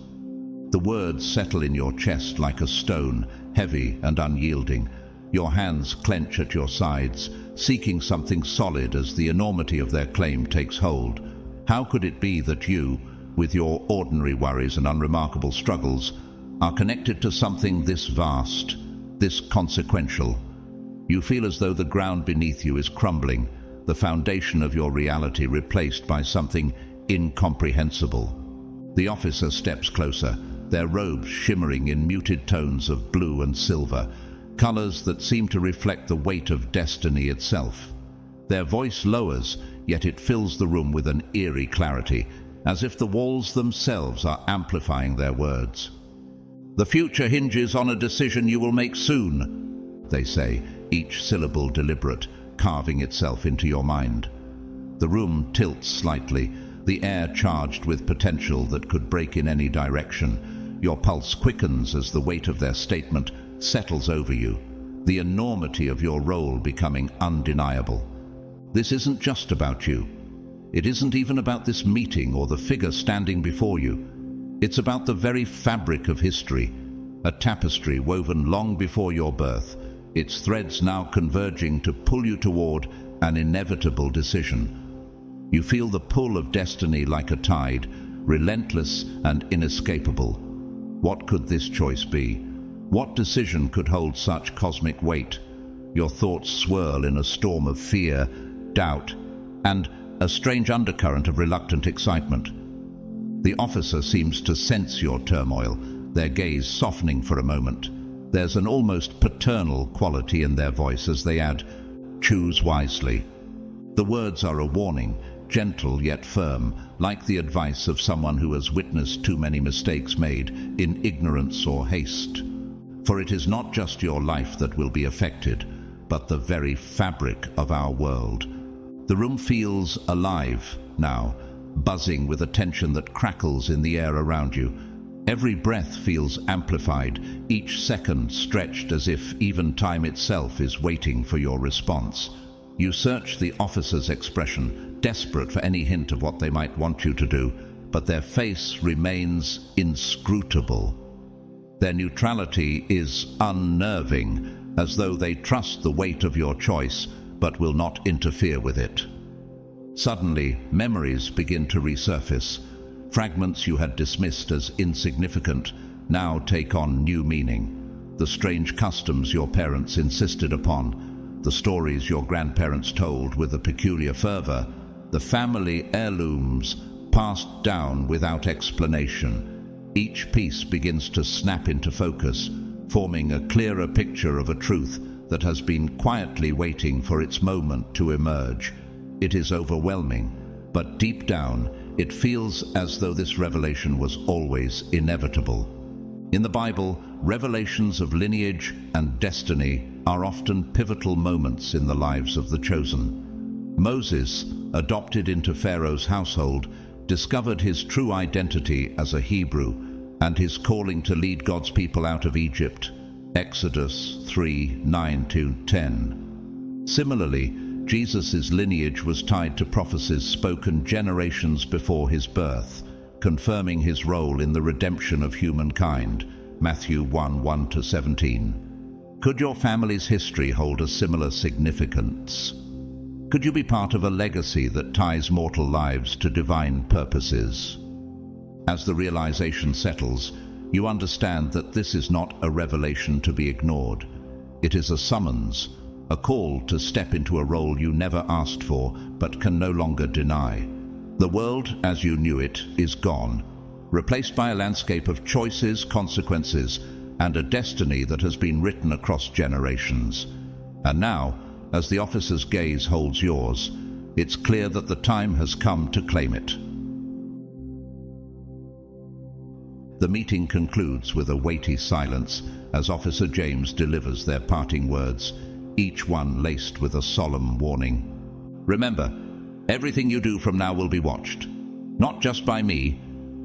The words settle in your chest like a stone, heavy and unyielding. Your hands clench at your sides, seeking something solid as the enormity of their claim takes hold. How could it be that you, with your ordinary worries and unremarkable struggles, are connected to something this vast, this consequential? You feel as though the ground beneath you is crumbling, the foundation of your reality replaced by something incomprehensible. The officer steps closer, their robes shimmering in muted tones of blue and silver, colors that seem to reflect the weight of destiny itself. Their voice lowers, yet it fills the room with an eerie clarity, as if the walls themselves are amplifying their words. "The future hinges on a decision you will make soon," they say, each syllable deliberate, carving itself into your mind. The room tilts slightly, the air charged with potential that could break in any direction. Your pulse quickens as the weight of their statement settles over you, the enormity of your role becoming undeniable. This isn't just about you. It isn't even about this meeting or the figure standing before you. It's about the very fabric of history, a tapestry woven long before your birth, its threads now converging to pull you toward an inevitable decision. You feel the pull of destiny like a tide, relentless and inescapable. What could this choice be? What decision could hold such cosmic weight? Your thoughts swirl in a storm of fear, doubt, and a strange undercurrent of reluctant excitement. The officer seems to sense your turmoil, their gaze softening for a moment. There's an almost paternal quality in their voice as they add, "Choose wisely." The words are a warning, gentle yet firm, like the advice of someone who has witnessed too many mistakes made in ignorance or haste. For it is not just your life that will be affected, but the very fabric of our world. The room feels alive now, buzzing with a tension that crackles in the air around you. Every breath feels amplified, each second stretched as if even time itself is waiting for your response. You search the officer's expression, desperate for any hint of what they might want you to do, but their face remains inscrutable. Their neutrality is unnerving, as though they trust the weight of your choice, but will not interfere with it. Suddenly, memories begin to resurface. Fragments you had dismissed as insignificant now take on new meaning. The strange customs your parents insisted upon, the stories your grandparents told with a peculiar fervor, the family heirlooms passed down without explanation. Each piece begins to snap into focus, forming a clearer picture of a truth that has been quietly waiting for its moment to emerge. It is overwhelming, but deep down, it feels as though this revelation was always inevitable. In the Bible, revelations of lineage and destiny are often pivotal moments in the lives of the chosen. Moses, adopted into Pharaoh's household, discovered his true identity as a Hebrew and his calling to lead God's people out of Egypt. Exodus 3:9-10. Similarly, Jesus' lineage was tied to prophecies spoken generations before his birth, confirming his role in the redemption of humankind. Matthew 1:1-17. Could your family's history hold a similar significance? Could you be part of a legacy that ties mortal lives to divine purposes? As the realization settles, you understand that this is not a revelation to be ignored. It is a summons, a call to step into a role you never asked for but can no longer deny. The world as you knew it is gone, replaced by a landscape of choices, consequences, and a destiny that has been written across generations. And now, as the officer's gaze holds yours, it's clear that the time has come to claim it. The meeting concludes with a weighty silence as Officer James delivers their parting words, each one laced with a solemn warning. Remember, everything you do from now will be watched, not just by me,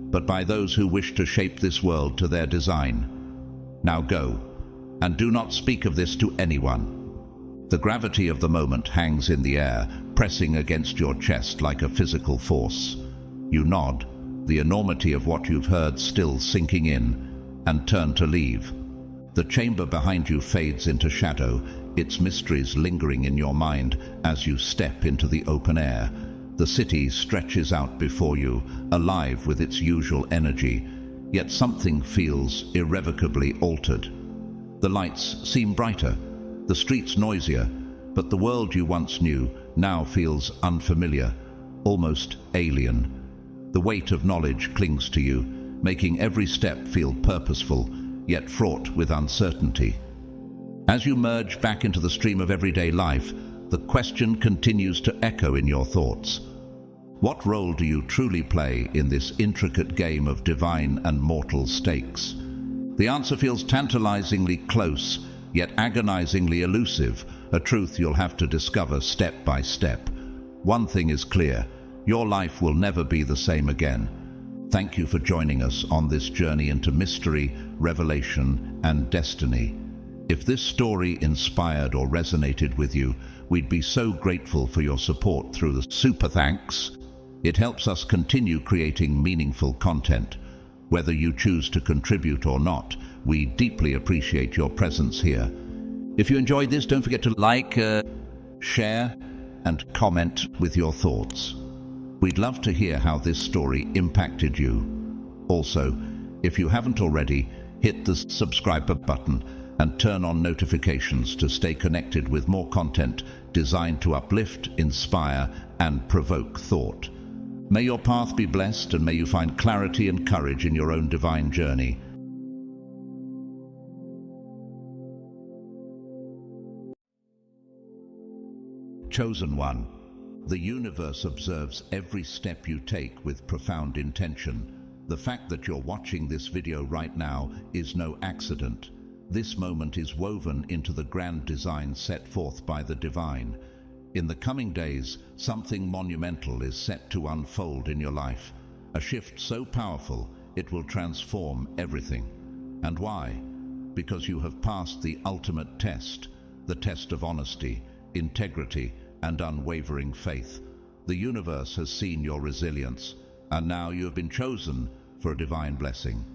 but by those who wish to shape this world to their design. Now go, and do not speak of this to anyone. The gravity of the moment hangs in the air, pressing against your chest like a physical force. You nod, the enormity of what you've heard still sinking in, and turn to leave. The chamber behind you fades into shadow, its mysteries lingering in your mind as you step into the open air. The city stretches out before you, alive with its usual energy, yet something feels irrevocably altered. The lights seem brighter, the streets noisier, but the world you once knew now feels unfamiliar, almost alien. The weight of knowledge clings to you, making every step feel purposeful, yet fraught with uncertainty. As you merge back into the stream of everyday life, the question continues to echo in your thoughts. What role do you truly play in this intricate game of divine and mortal stakes? The answer feels tantalizingly close, yet agonizingly elusive, a truth you'll have to discover step by step. One thing is clear: your life will never be the same again. Thank you for joining us on this journey into mystery, revelation, and destiny. If this story inspired or resonated with you, we'd be so grateful for your support through the super thanks. It helps us continue creating meaningful content. Whether you choose to contribute or not, we deeply appreciate your presence here. If you enjoyed this, don't forget to like, share, and comment with your thoughts. We'd love to hear how this story impacted you. Also, if you haven't already, hit the subscribe button and turn on notifications to stay connected with more content designed to uplift, inspire, and provoke thought. May your path be blessed, and may you find clarity and courage in your own divine journey. Chosen one. The universe observes every step you take with profound intention. The fact that you're watching this video right now is no accident. This moment is woven into the grand design set forth by the divine. In the coming days, something monumental is set to unfold in your life. A shift so powerful, it will transform everything. And why? Because you have passed the ultimate test, the test of honesty, integrity, and unwavering faith. The universe has seen your resilience, and now you have been chosen for a divine blessing.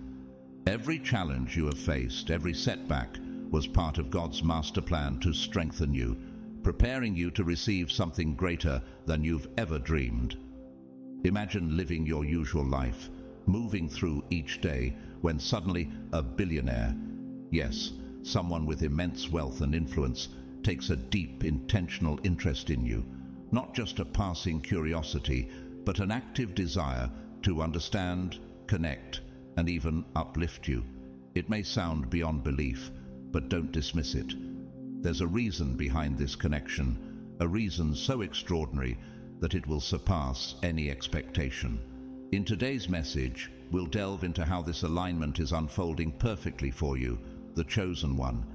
Every challenge you have faced, every setback, was part of God's master plan to strengthen you, preparing you to receive something greater than you've ever dreamed. Imagine living your usual life, moving through each day, when suddenly a billionaire, yes, someone with immense wealth and influence, takes a deep, intentional interest in you. Not just a passing curiosity, but an active desire to understand, connect, and even uplift you. It may sound beyond belief, but don't dismiss it. There's a reason behind this connection, a reason so extraordinary that it will surpass any expectation. In today's message, we'll delve into how this alignment is unfolding perfectly for you, the chosen one,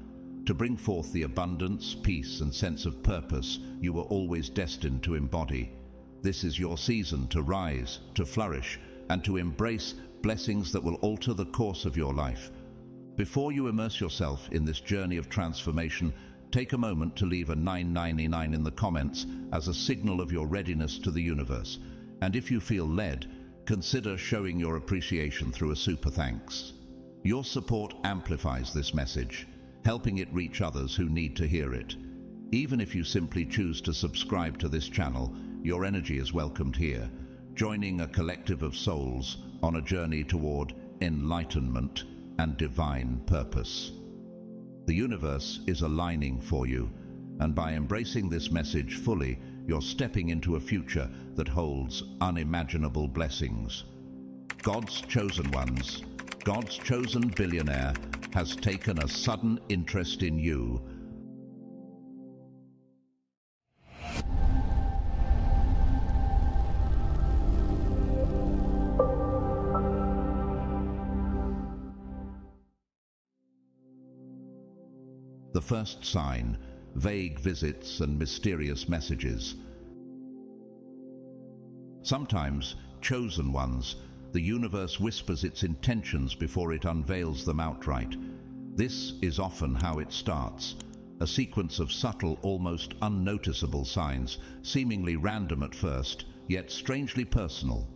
to bring forth the abundance, peace, and sense of purpose you were always destined to embody. This is your season to rise, to flourish, and to embrace blessings that will alter the course of your life. Before you immerse yourself in this journey of transformation, take a moment to leave a 999 in the comments as a signal of your readiness to the universe. And if you feel led, consider showing your appreciation through a super thanks. Your support amplifies this message, helping it reach others who need to hear it. Even if you simply choose to subscribe to this channel, your energy is welcomed here, joining a collective of souls on a journey toward enlightenment and divine purpose. The universe is aligning for you, and by embracing this message fully, you're stepping into a future that holds unimaginable blessings. God's chosen ones, God's chosen billionaire, has taken a sudden interest in you. The first sign: vague visits and mysterious messages. Sometimes, chosen ones, the universe whispers its intentions before it unveils them outright. This is often how it starts, a sequence of subtle, almost unnoticeable signs, seemingly random at first, yet strangely personal.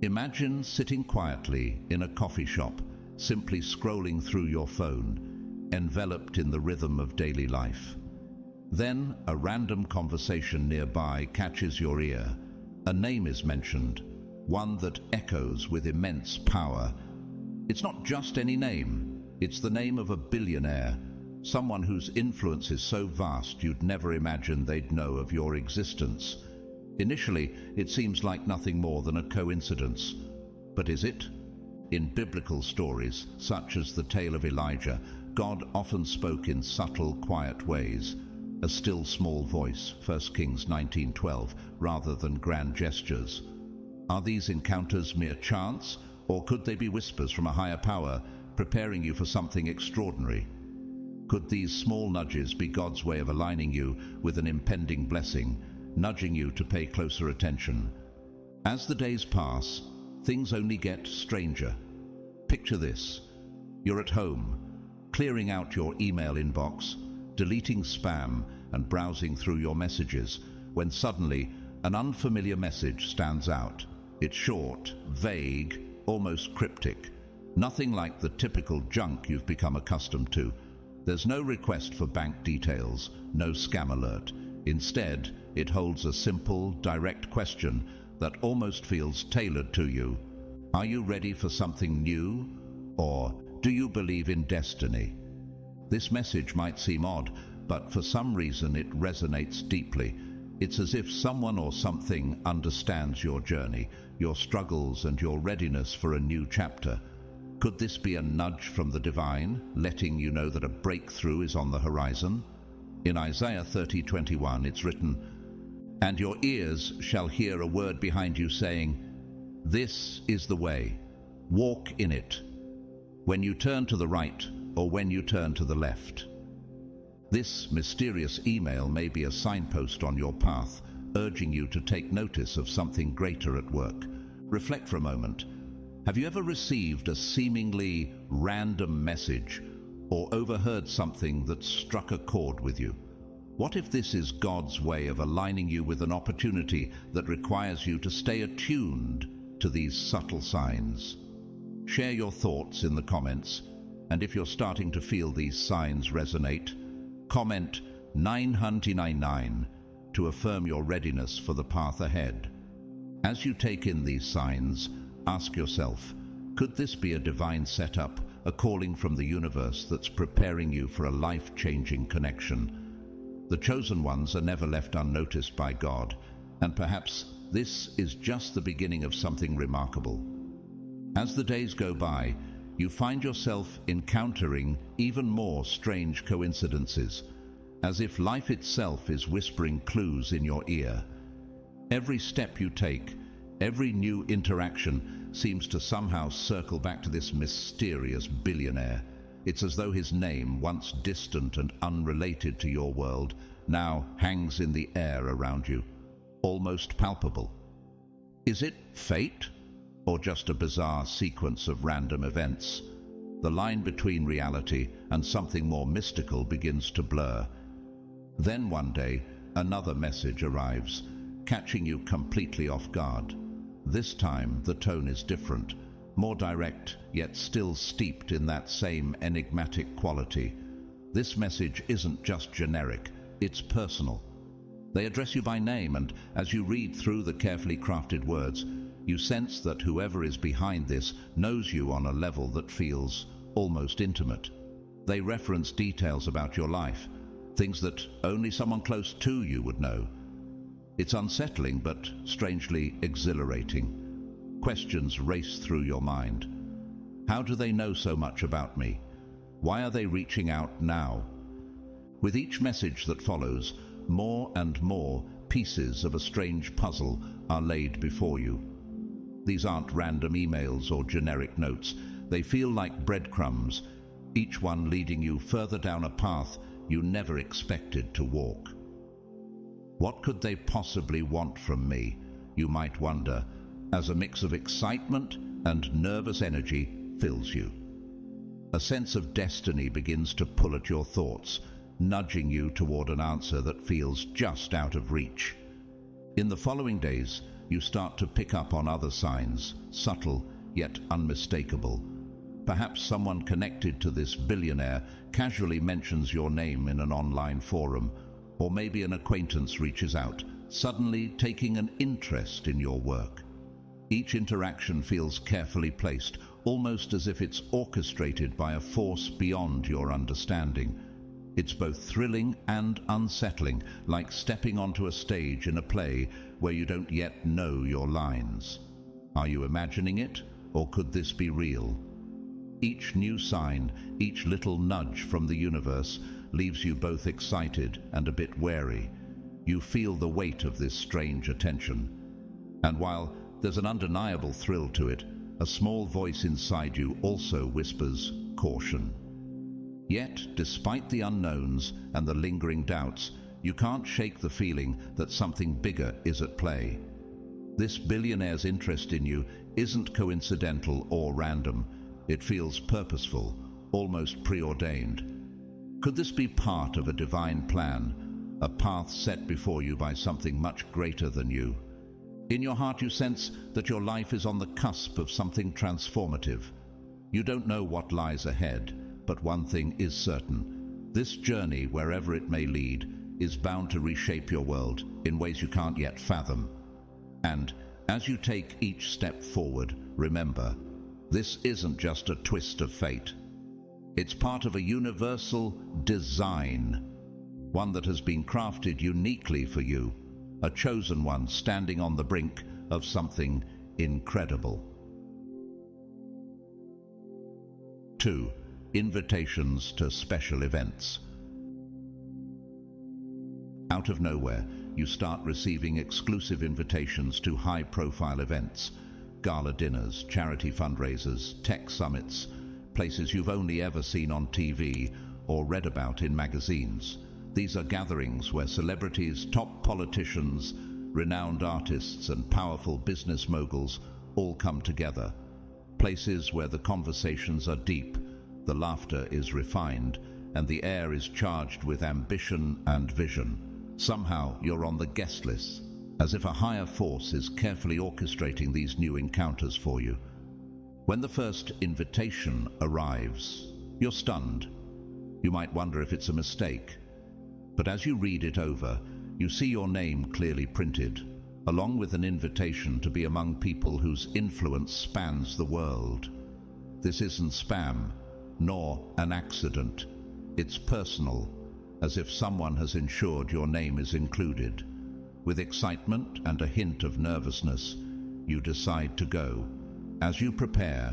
Imagine sitting quietly in a coffee shop, simply scrolling through your phone, enveloped in the rhythm of daily life. Then a random conversation nearby catches your ear. A name is mentioned, one that echoes with immense power. It's not just any name, it's the name of a billionaire, someone whose influence is so vast you'd never imagine they'd know of your existence. Initially, it seems like nothing more than a coincidence. But is it? In biblical stories, such as the tale of Elijah, God often spoke in subtle, quiet ways. A still small voice, 1 Kings 19:12, rather than grand gestures. Are these encounters mere chance, or could they be whispers from a higher power, preparing you for something extraordinary? Could these small nudges be God's way of aligning you with an impending blessing, nudging you to pay closer attention? As the days pass, things only get stranger. Picture this. You're at home, clearing out your email inbox, deleting spam and browsing through your messages, when suddenly an unfamiliar message stands out. It's short, vague, almost cryptic. Nothing like the typical junk you've become accustomed to. There's no request for bank details, no scam alert. Instead, it holds a simple, direct question that almost feels tailored to you. Are you ready for something new? Or do you believe in destiny? This message might seem odd, but for some reason it resonates deeply. It's as if someone or something understands your journey, your struggles, and your readiness for a new chapter. Could this be a nudge from the divine, letting you know that a breakthrough is on the horizon? In Isaiah 30:21, it's written, "And your ears shall hear a word behind you saying, 'This is the way, walk in it,' when you turn to the right or when you turn to the left." This mysterious email may be a signpost on your path, urging you to take notice of something greater at work. Reflect for a moment. Have you ever received a seemingly random message or overheard something that struck a chord with you? What if this is God's way of aligning you with an opportunity that requires you to stay attuned to these subtle signs? Share your thoughts in the comments, and if you're starting to feel these signs resonate, comment 999 to affirm your readiness for the path ahead. As you take in these signs, ask yourself, could this be a divine setup, a calling from the universe that's preparing you for a life-changing connection? The chosen ones are never left unnoticed by God, and perhaps this is just the beginning of something remarkable. As the days go by, you find yourself encountering even more strange coincidences, as if life itself is whispering clues in your ear. Every step you take, every new interaction seems to somehow circle back to this mysterious billionaire. It's as though his name, once distant and unrelated to your world, now hangs in the air around you, almost palpable. Is it fate, or just a bizarre sequence of random events? The line between reality and something more mystical begins to blur. Then one day, another message arrives, catching you completely off guard. This time, the tone is different, more direct, yet still steeped in that same enigmatic quality. This message isn't just generic, it's personal. They address you by name, and as you read through the carefully crafted words, you sense that whoever is behind this knows you on a level that feels almost intimate. They reference details about your life, things that only someone close to you would know. It's unsettling but strangely exhilarating. Questions race through your mind. How do they know so much about me? Why are they reaching out now? With each message that follows, more and more pieces of a strange puzzle are laid before you. These aren't random emails or generic notes. They feel like breadcrumbs, each one leading you further down a path you never expected to walk. What could they possibly want from me, you might wonder, as a mix of excitement and nervous energy fills you. A sense of destiny begins to pull at your thoughts, nudging you toward an answer that feels just out of reach. In the following days, you start to pick up on other signs, subtle yet unmistakable. Perhaps someone connected to this billionaire casually mentions your name in an online forum, or maybe an acquaintance reaches out, suddenly taking an interest in your work. Each interaction feels carefully placed, almost as if it's orchestrated by a force beyond your understanding. It's both thrilling and unsettling, like stepping onto a stage in a play where you don't yet know your lines. Are you imagining it, or could this be real? Each new sign, each little nudge from the universe leaves you both excited and a bit wary. You feel the weight of this strange attention. And while there's an undeniable thrill to it, a small voice inside you also whispers caution. Yet, despite the unknowns and the lingering doubts, you can't shake the feeling that something bigger is at play. This billionaire's interest in you isn't coincidental or random. It feels purposeful, almost preordained. Could this be part of a divine plan, a path set before you by something much greater than you? In your heart you sense that your life is on the cusp of something transformative. You don't know what lies ahead, but one thing is certain. This journey, wherever it may lead, is bound to reshape your world in ways you can't yet fathom. And as you take each step forward, remember, this isn't just a twist of fate. It's part of a universal design, one that has been crafted uniquely for you, a chosen one standing on the brink of something incredible. 2. Invitations to special events. Out of nowhere, you start receiving exclusive invitations to high-profile events, gala dinners, charity fundraisers, tech summits, places you've only ever seen on TV or read about in magazines. These are gatherings where celebrities, top politicians, renowned artists, and powerful business moguls all come together. Places where the conversations are deep, the laughter is refined, and the air is charged with ambition and vision. Somehow you're on the guest list, as if a higher force is carefully orchestrating these new encounters for you. When the first invitation arrives, you're stunned. You might wonder if it's a mistake. But as you read it over, you see your name clearly printed, along with an invitation to be among people whose influence spans the world. This isn't spam, nor an accident. It's personal, as if someone has ensured your name is included. With excitement and a hint of nervousness, you decide to go. As you prepare,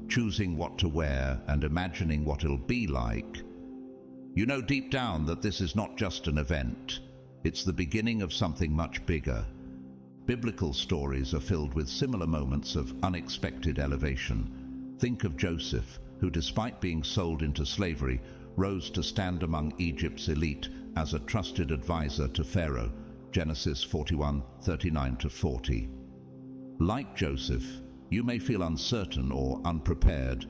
choosing what to wear and imagining what it'll be like, you know deep down that this is not just an event. It's the beginning of something much bigger. Biblical stories are filled with similar moments of unexpected elevation. Think of Joseph, who despite being sold into slavery, rose to stand among Egypt's elite as a trusted advisor to Pharaoh. Genesis 41:39-40. Like Joseph, you may feel uncertain or unprepared,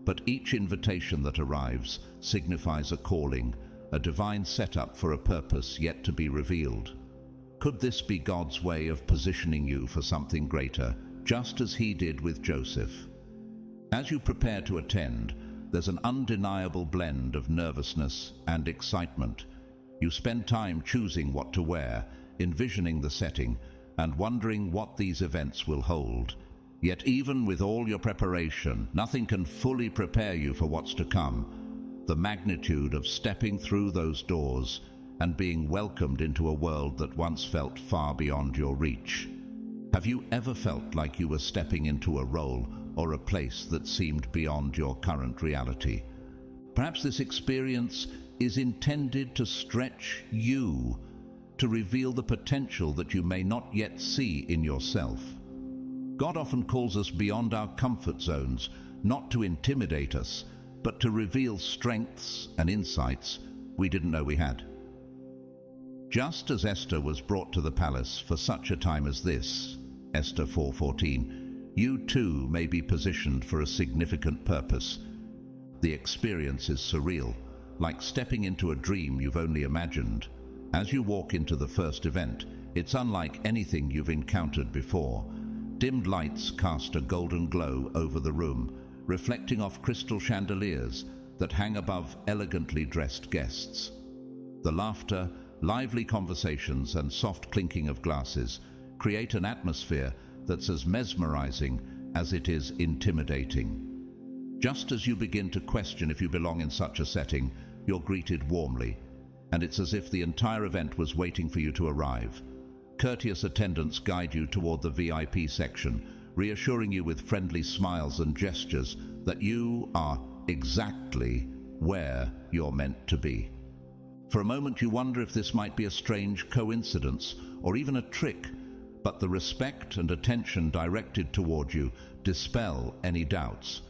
but each invitation that arrives signifies a calling, a divine setup for a purpose yet to be revealed. Could this be God's way of positioning you for something greater, just as He did with Joseph? As you prepare to attend, there's an undeniable blend of nervousness and excitement. You spend time choosing what to wear, envisioning the setting, and wondering what these events will hold. Yet even with all your preparation, nothing can fully prepare you for what's to come. The magnitude of stepping through those doors and being welcomed into a world that once felt far beyond your reach. Have you ever felt like you were stepping into a role or a place that seemed beyond your current reality? Perhaps this experience is intended to stretch you, to reveal the potential that you may not yet see in yourself. God often calls us beyond our comfort zones, not to intimidate us, but to reveal strengths and insights we didn't know we had. Just as Esther was brought to the palace for such a time as this, Esther 4:14, you too may be positioned for a significant purpose. The experience is surreal, like stepping into a dream you've only imagined. As you walk into the first event, it's unlike anything you've encountered before. Dimmed lights cast a golden glow over the room, reflecting off crystal chandeliers that hang above elegantly dressed guests. The laughter, lively conversations, and soft clinking of glasses create an atmosphere that's as mesmerizing as it is intimidating. Just as you begin to question if you belong in such a setting, you're greeted warmly, and it's as if the entire event was waiting for you to arrive. Courteous attendants guide you toward the VIP section, reassuring you with friendly smiles and gestures that you are exactly where you're meant to be. For a moment you wonder if this might be a strange coincidence or even a trick, but the respect and attention directed toward you dispel any doubts.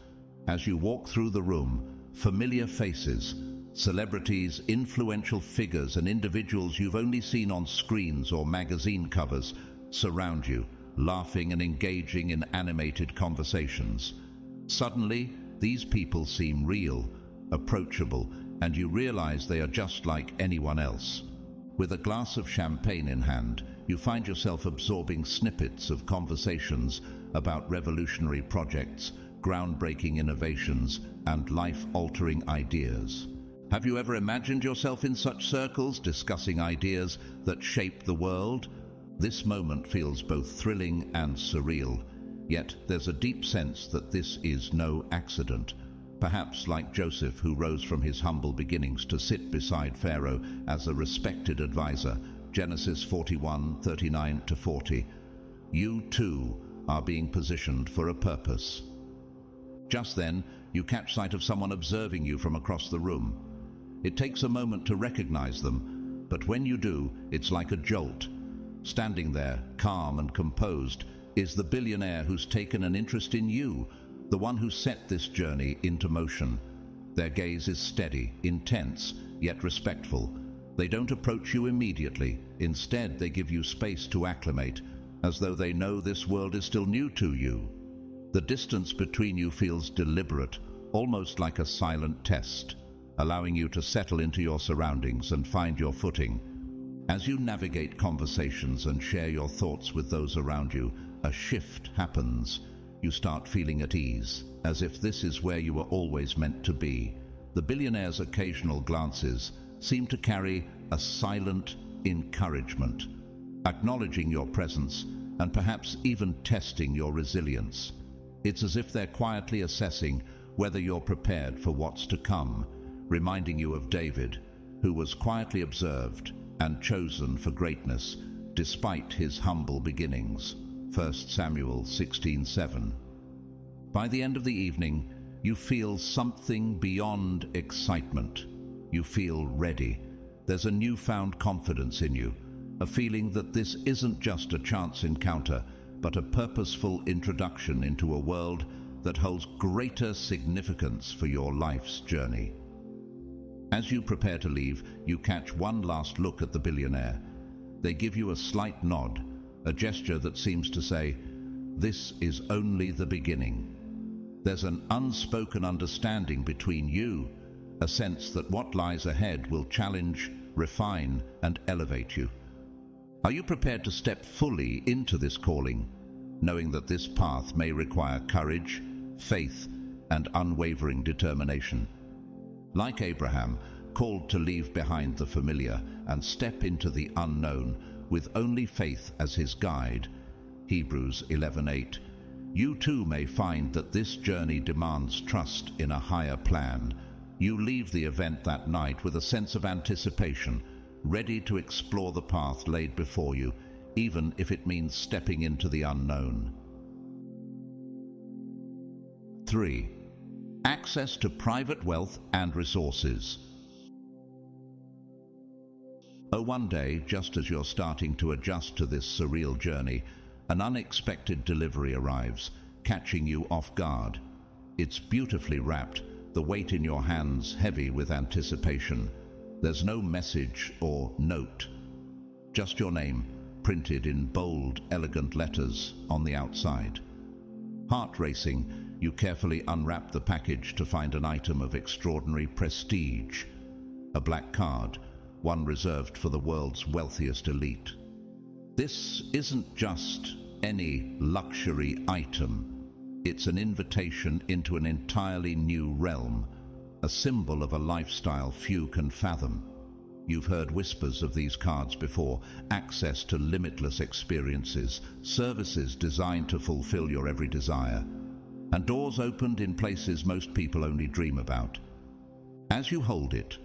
As you walk through the room, familiar faces, celebrities, influential figures, and individuals you've only seen on screens or magazine covers surround you, laughing and engaging in animated conversations. Suddenly, these people seem real, approachable, and you realize they are just like anyone else. With a glass of champagne in hand, you find yourself absorbing snippets of conversations about revolutionary projects, groundbreaking innovations, and life-altering ideas. Have you ever imagined yourself in such circles, discussing ideas that shape the world? This moment feels both thrilling and surreal, yet there's a deep sense that this is no accident. Perhaps like Joseph, who rose from his humble beginnings to sit beside Pharaoh as a respected advisor, Genesis 41:39-40, you too are being positioned for a purpose. Just then, you catch sight of someone observing you from across the room. It takes a moment to recognize them, but when you do, it's like a jolt. Standing there, calm and composed, is the billionaire who's taken an interest in you, the one who set this journey into motion. Their gaze is steady, intense, yet respectful. They don't approach you immediately. Instead, they give you space to acclimate, as though they know this world is still new to you. The distance between you feels deliberate, almost like a silent test, allowing you to settle into your surroundings and find your footing. As you navigate conversations and share your thoughts with those around you, a shift happens. You start feeling at ease, as if this is where you were always meant to be. The billionaire's occasional glances seem to carry a silent encouragement, acknowledging your presence and perhaps even testing your resilience. It's as if they're quietly assessing whether you're prepared for what's to come, reminding you of David, who was quietly observed and chosen for greatness despite his humble beginnings. 1 Samuel 16:7. By the end of the evening, you feel something beyond excitement. You feel ready. There's a newfound confidence in you, a feeling that this isn't just a chance encounter, but a purposeful introduction into a world that holds greater significance for your life's journey. As you prepare to leave, you catch one last look at the billionaire. They give you a slight nod, a gesture that seems to say, "This is only the beginning." There's an unspoken understanding between you, a sense that what lies ahead will challenge, refine, and elevate you. Are you prepared to step fully into this calling, knowing that this path may require courage, faith, and unwavering determination? Like Abraham, called to leave behind the familiar and step into the unknown with only faith as his guide, Hebrews 11:8, you too may find that this journey demands trust in a higher plan. You leave the event that night with a sense of anticipation, ready to explore the path laid before you, even if it means stepping into the unknown. 3. Access to private wealth and resources. One day, just as you're starting to adjust to this surreal journey, an unexpected delivery arrives, catching you off guard. It's beautifully wrapped, the weight in your hands heavy with anticipation. There's no message or note, just your name, printed in bold, elegant letters on the outside. Heart racing, you carefully unwrap the package to find an item of extraordinary prestige, a black card, one reserved for the world's wealthiest elite. This isn't just any luxury item. It's an invitation into an entirely new realm, a symbol of a lifestyle few can fathom. You've heard whispers of these cards before: access to limitless experiences, services designed to fulfill your every desire, and doors opened in places most people only dream about. As you hold it,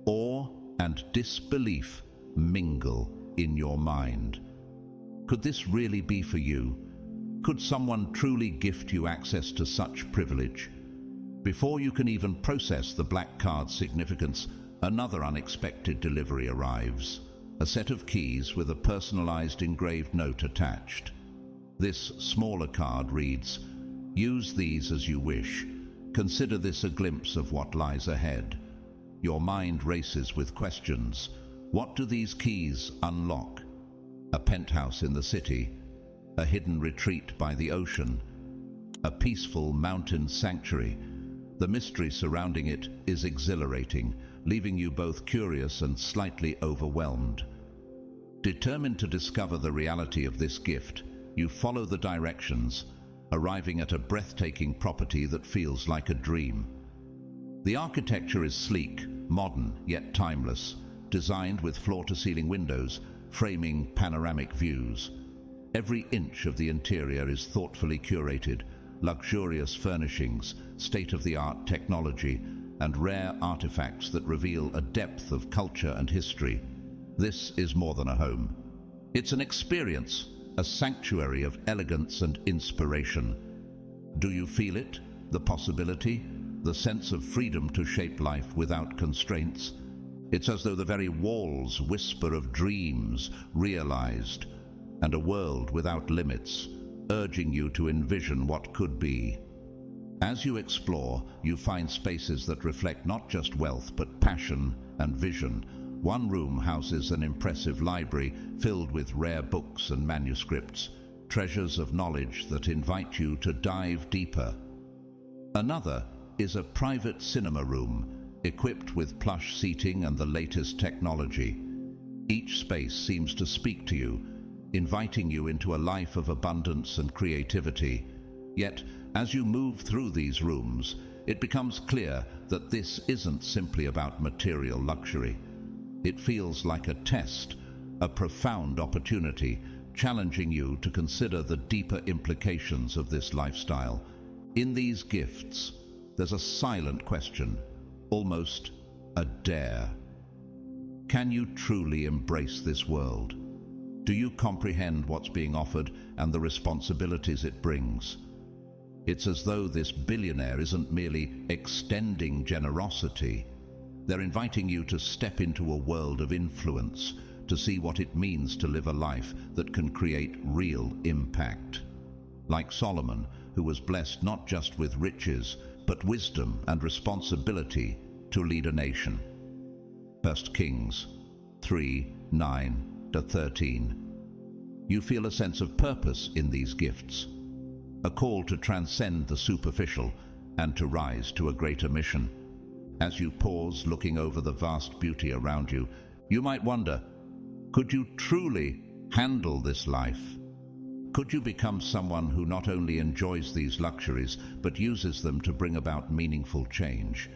Awe and disbelief mingle in your mind. Could this really be for you? Could someone truly gift you access to such privilege? Before you can even process the black card's significance, another unexpected delivery arrives. A set of keys with a personalized engraved note attached. This smaller card reads, "Use these as you wish. Consider this a glimpse of what lies ahead." Your mind races with questions. What do these keys unlock? A penthouse in the city, a hidden retreat by the ocean, a peaceful mountain sanctuary. The mystery surrounding it is exhilarating, leaving you both curious and slightly overwhelmed. Determined to discover the reality of this gift, you follow the directions, arriving at a breathtaking property that feels like a dream. The architecture is sleek, modern, yet timeless, designed with floor-to-ceiling windows, framing panoramic views. Every inch of the interior is thoughtfully curated, luxurious furnishings, state-of-the-art technology, and rare artifacts that reveal a depth of culture and history. This is more than a home. It's an experience, a sanctuary of elegance and inspiration. Do you feel it? The possibility? The sense of freedom to shape life without constraints? It's as though the very walls whisper of dreams realized, and a world without limits, urging you to envision what could be. As you explore, you find spaces that reflect not just wealth, but passion and vision. One room houses an impressive library filled with rare books and manuscripts, treasures of knowledge that invite you to dive deeper. Another is a private cinema room, equipped with plush seating and the latest technology. Each space seems to speak to you, inviting you into a life of abundance and creativity. Yet, as you move through these rooms, it becomes clear that this isn't simply about material luxury. It feels like a test, a profound opportunity, challenging you to consider the deeper implications of this lifestyle. In these gifts, there's a silent question, almost a dare. Can you truly embrace this world? Do you comprehend what's being offered and the responsibilities it brings? It's as though this billionaire isn't merely extending generosity. They're inviting you to step into a world of influence, to see what it means to live a life that can create real impact. Like Solomon, who was blessed not just with riches, but wisdom and responsibility to lead a nation. 1 Kings 3:9-13. You feel a sense of purpose in these gifts, a call to transcend the superficial and to rise to a greater mission. As you pause looking over the vast beauty around you, you might wonder, could you truly handle this life? Could you become someone who not only enjoys these luxuries, but uses them to bring about meaningful change?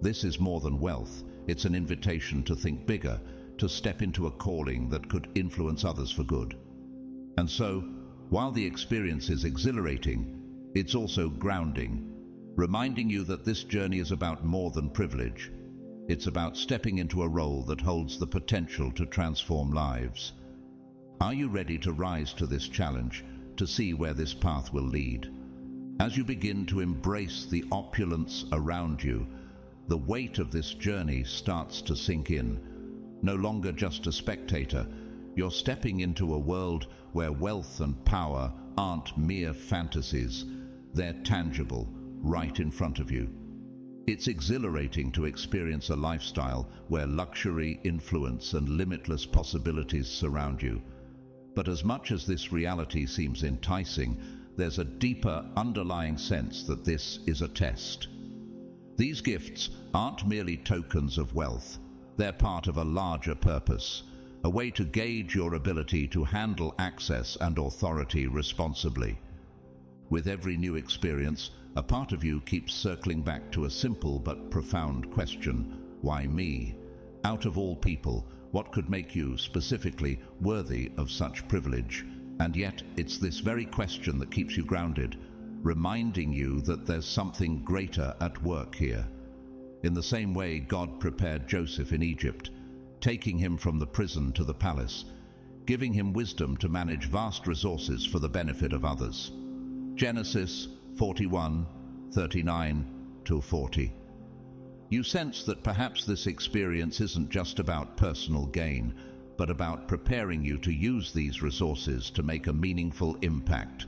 This is more than wealth. It's an invitation to think bigger, to step into a calling that could influence others for good. And so, while the experience is exhilarating, it's also grounding, reminding you that this journey is about more than privilege. It's about stepping into a role that holds the potential to transform lives. Are you ready to rise to this challenge, to see where this path will lead? As you begin to embrace the opulence around you, the weight of this journey starts to sink in. No longer just a spectator, you're stepping into a world where wealth and power aren't mere fantasies. They're tangible, right in front of you. It's exhilarating to experience a lifestyle where luxury, influence, and limitless possibilities surround you. But as much as this reality seems enticing, there's a deeper underlying sense that this is a test. These gifts aren't merely tokens of wealth. They're part of a larger purpose, a way to gauge your ability to handle access and authority responsibly. With every new experience, a part of you keeps circling back to a simple but profound question: why me? Out of all people, what could make you specifically worthy of such privilege? And yet, it's this very question that keeps you grounded, reminding you that there's something greater at work here. In the same way, God prepared Joseph in Egypt, taking him from the prison to the palace, giving him wisdom to manage vast resources for the benefit of others. Genesis 41:39-40. You sense that perhaps this experience isn't just about personal gain, but about preparing you to use these resources to make a meaningful impact.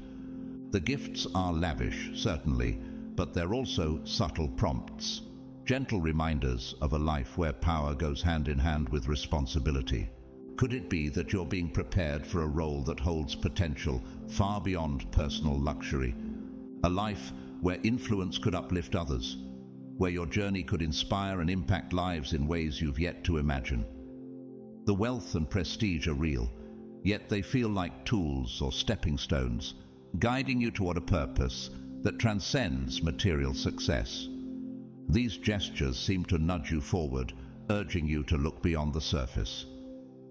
The gifts are lavish, certainly, but they're also subtle prompts, gentle reminders of a life where power goes hand in hand with responsibility. Could it be that you're being prepared for a role that holds potential far beyond personal luxury? A life where influence could uplift others, where your journey could inspire and impact lives in ways you've yet to imagine. The wealth and prestige are real, yet they feel like tools or stepping stones, guiding you toward a purpose that transcends material success. These gestures seem to nudge you forward, urging you to look beyond the surface.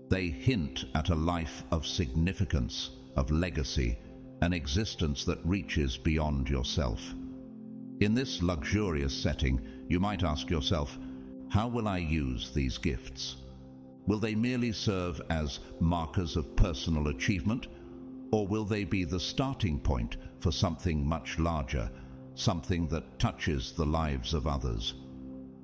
They hint at a life of significance, of legacy, an existence that reaches beyond yourself. In this luxurious setting, you might ask yourself, how will I use these gifts? Will they merely serve as markers of personal achievement, or will they be the starting point for something much larger, something that touches the lives of others?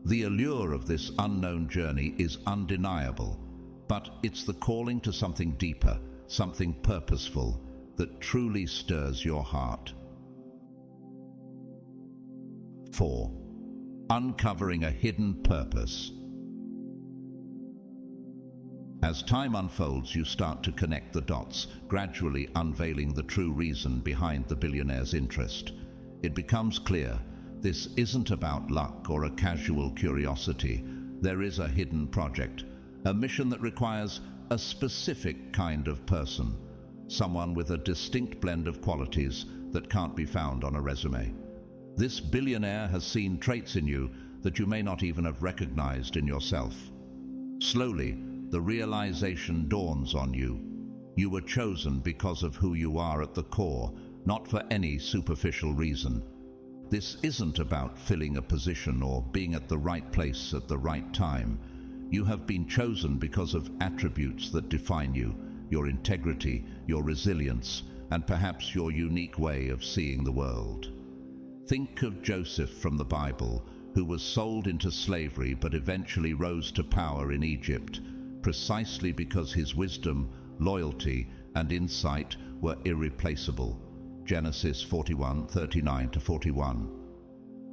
The allure of this unknown journey is undeniable, but it's the calling to something deeper, something purposeful, that truly stirs your heart. 4. Uncovering a hidden purpose. As time unfolds, you start to connect the dots, gradually unveiling the true reason behind the billionaire's interest. It becomes clear, this isn't about luck or a casual curiosity. There is a hidden project, a mission that requires a specific kind of person, someone with a distinct blend of qualities that can't be found on a resume. This billionaire has seen traits in you that you may not even have recognized in yourself. Slowly, the realization dawns on you. You were chosen because of who you are at the core, not for any superficial reason. This isn't about filling a position or being at the right place at the right time. You have been chosen because of attributes that define you, your integrity, your resilience, and perhaps your unique way of seeing the world. Think of Joseph from the Bible, who was sold into slavery but eventually rose to power in Egypt, precisely because his wisdom, loyalty, and insight were irreplaceable. Genesis 41:39-41.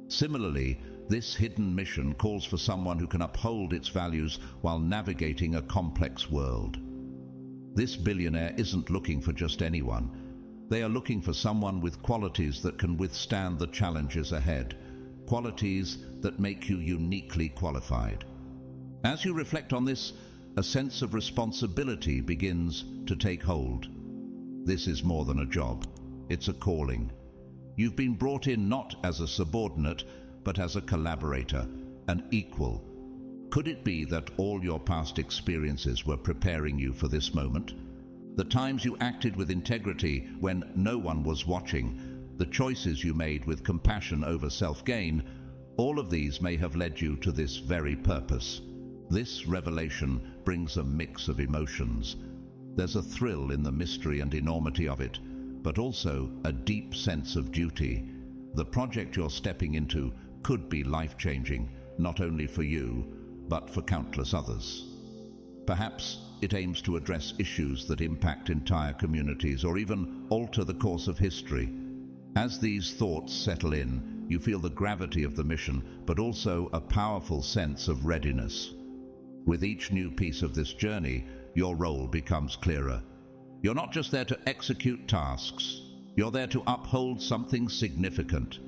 Similarly, this hidden mission calls for someone who can uphold its values while navigating a complex world. This billionaire isn't looking for just anyone. They are looking for someone with qualities that can withstand the challenges ahead, qualities that make you uniquely qualified. As you reflect on this, a sense of responsibility begins to take hold. This is more than a job. It's a calling. You've been brought in not as a subordinate, but as a collaborator, an equal. Could it be that all your past experiences were preparing you for this moment? The times you acted with integrity when no one was watching, the choices you made with compassion over self-gain, all of these may have led you to this very purpose. This revelation brings a mix of emotions. There's a thrill in the mystery and enormity of it, but also a deep sense of duty. The project you're stepping into could be life-changing, not only for you, but for countless others. Perhaps it aims to address issues that impact entire communities or even alter the course of history. As these thoughts settle in, you feel the gravity of the mission, but also a powerful sense of readiness. With each new piece of this journey, your role becomes clearer. You're not just there to execute tasks. You're there to uphold something significant,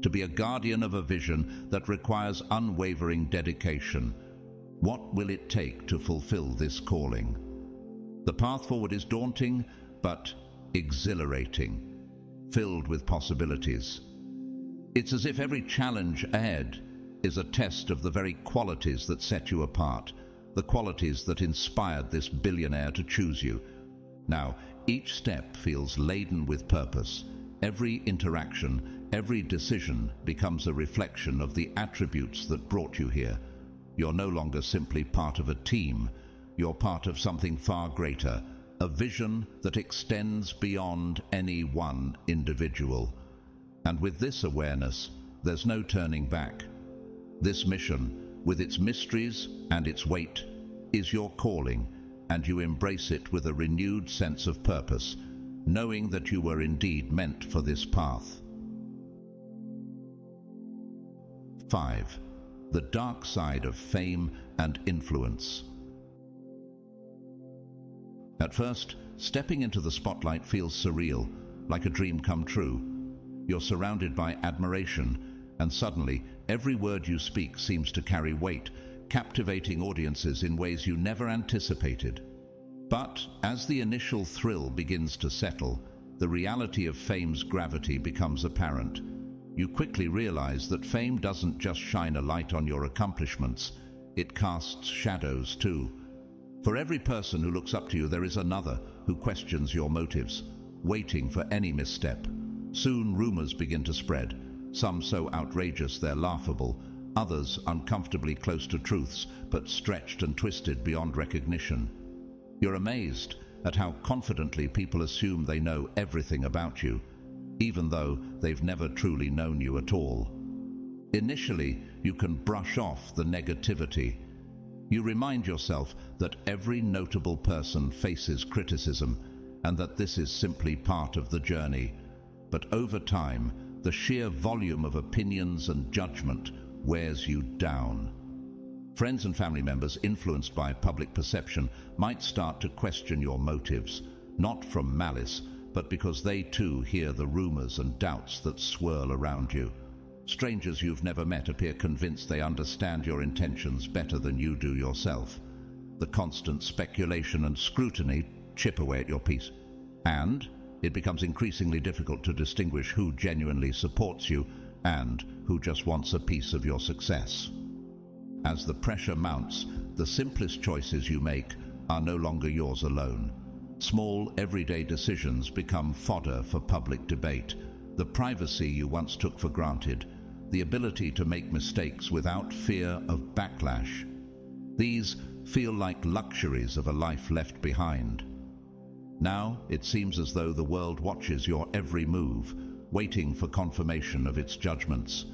to be a guardian of a vision that requires unwavering dedication. What will it take to fulfill this calling? The path forward is daunting, but exhilarating, filled with possibilities. It's as if every challenge ahead is a test of the very qualities that set you apart, the qualities that inspired this billionaire to choose you. Now, each step feels laden with purpose, every interaction every decision becomes a reflection of the attributes that brought you here. You're no longer simply part of a team. You're part of something far greater, a vision that extends beyond any one individual. And with this awareness, there's no turning back. This mission, with its mysteries and its weight, is your calling, and you embrace it with a renewed sense of purpose, knowing that you were indeed meant for this path. 5. The dark side of fame and influence. At first, stepping into the spotlight feels surreal, like a dream come true. You're surrounded by admiration, and suddenly every word you speak seems to carry weight, captivating audiences in ways you never anticipated. But as the initial thrill begins to settle, the reality of fame's gravity becomes apparent. You quickly realize that fame doesn't just shine a light on your accomplishments, it casts shadows too. For every person who looks up to you, there is another who questions your motives, waiting for any misstep. Soon rumors begin to spread, some so outrageous they're laughable, others uncomfortably close to truths, but stretched and twisted beyond recognition. You're amazed at how confidently people assume they know everything about you, even though they've never truly known you at all. Initially, you can brush off the negativity. You remind yourself that every notable person faces criticism and that this is simply part of the journey. But over time, the sheer volume of opinions and judgment wears you down. Friends and family members influenced by public perception might start to question your motives, not from malice, but because they too hear the rumors and doubts that swirl around you. Strangers you've never met appear convinced they understand your intentions better than you do yourself. The constant speculation and scrutiny chip away at your peace, and it becomes increasingly difficult to distinguish who genuinely supports you and who just wants a piece of your success. As the pressure mounts, the simplest choices you make are no longer yours alone. Small, everyday decisions become fodder for public debate. The privacy you once took for granted, the ability to make mistakes without fear of backlash. These feel like luxuries of a life left behind. Now it seems as though the world watches your every move, waiting for confirmation of its judgments.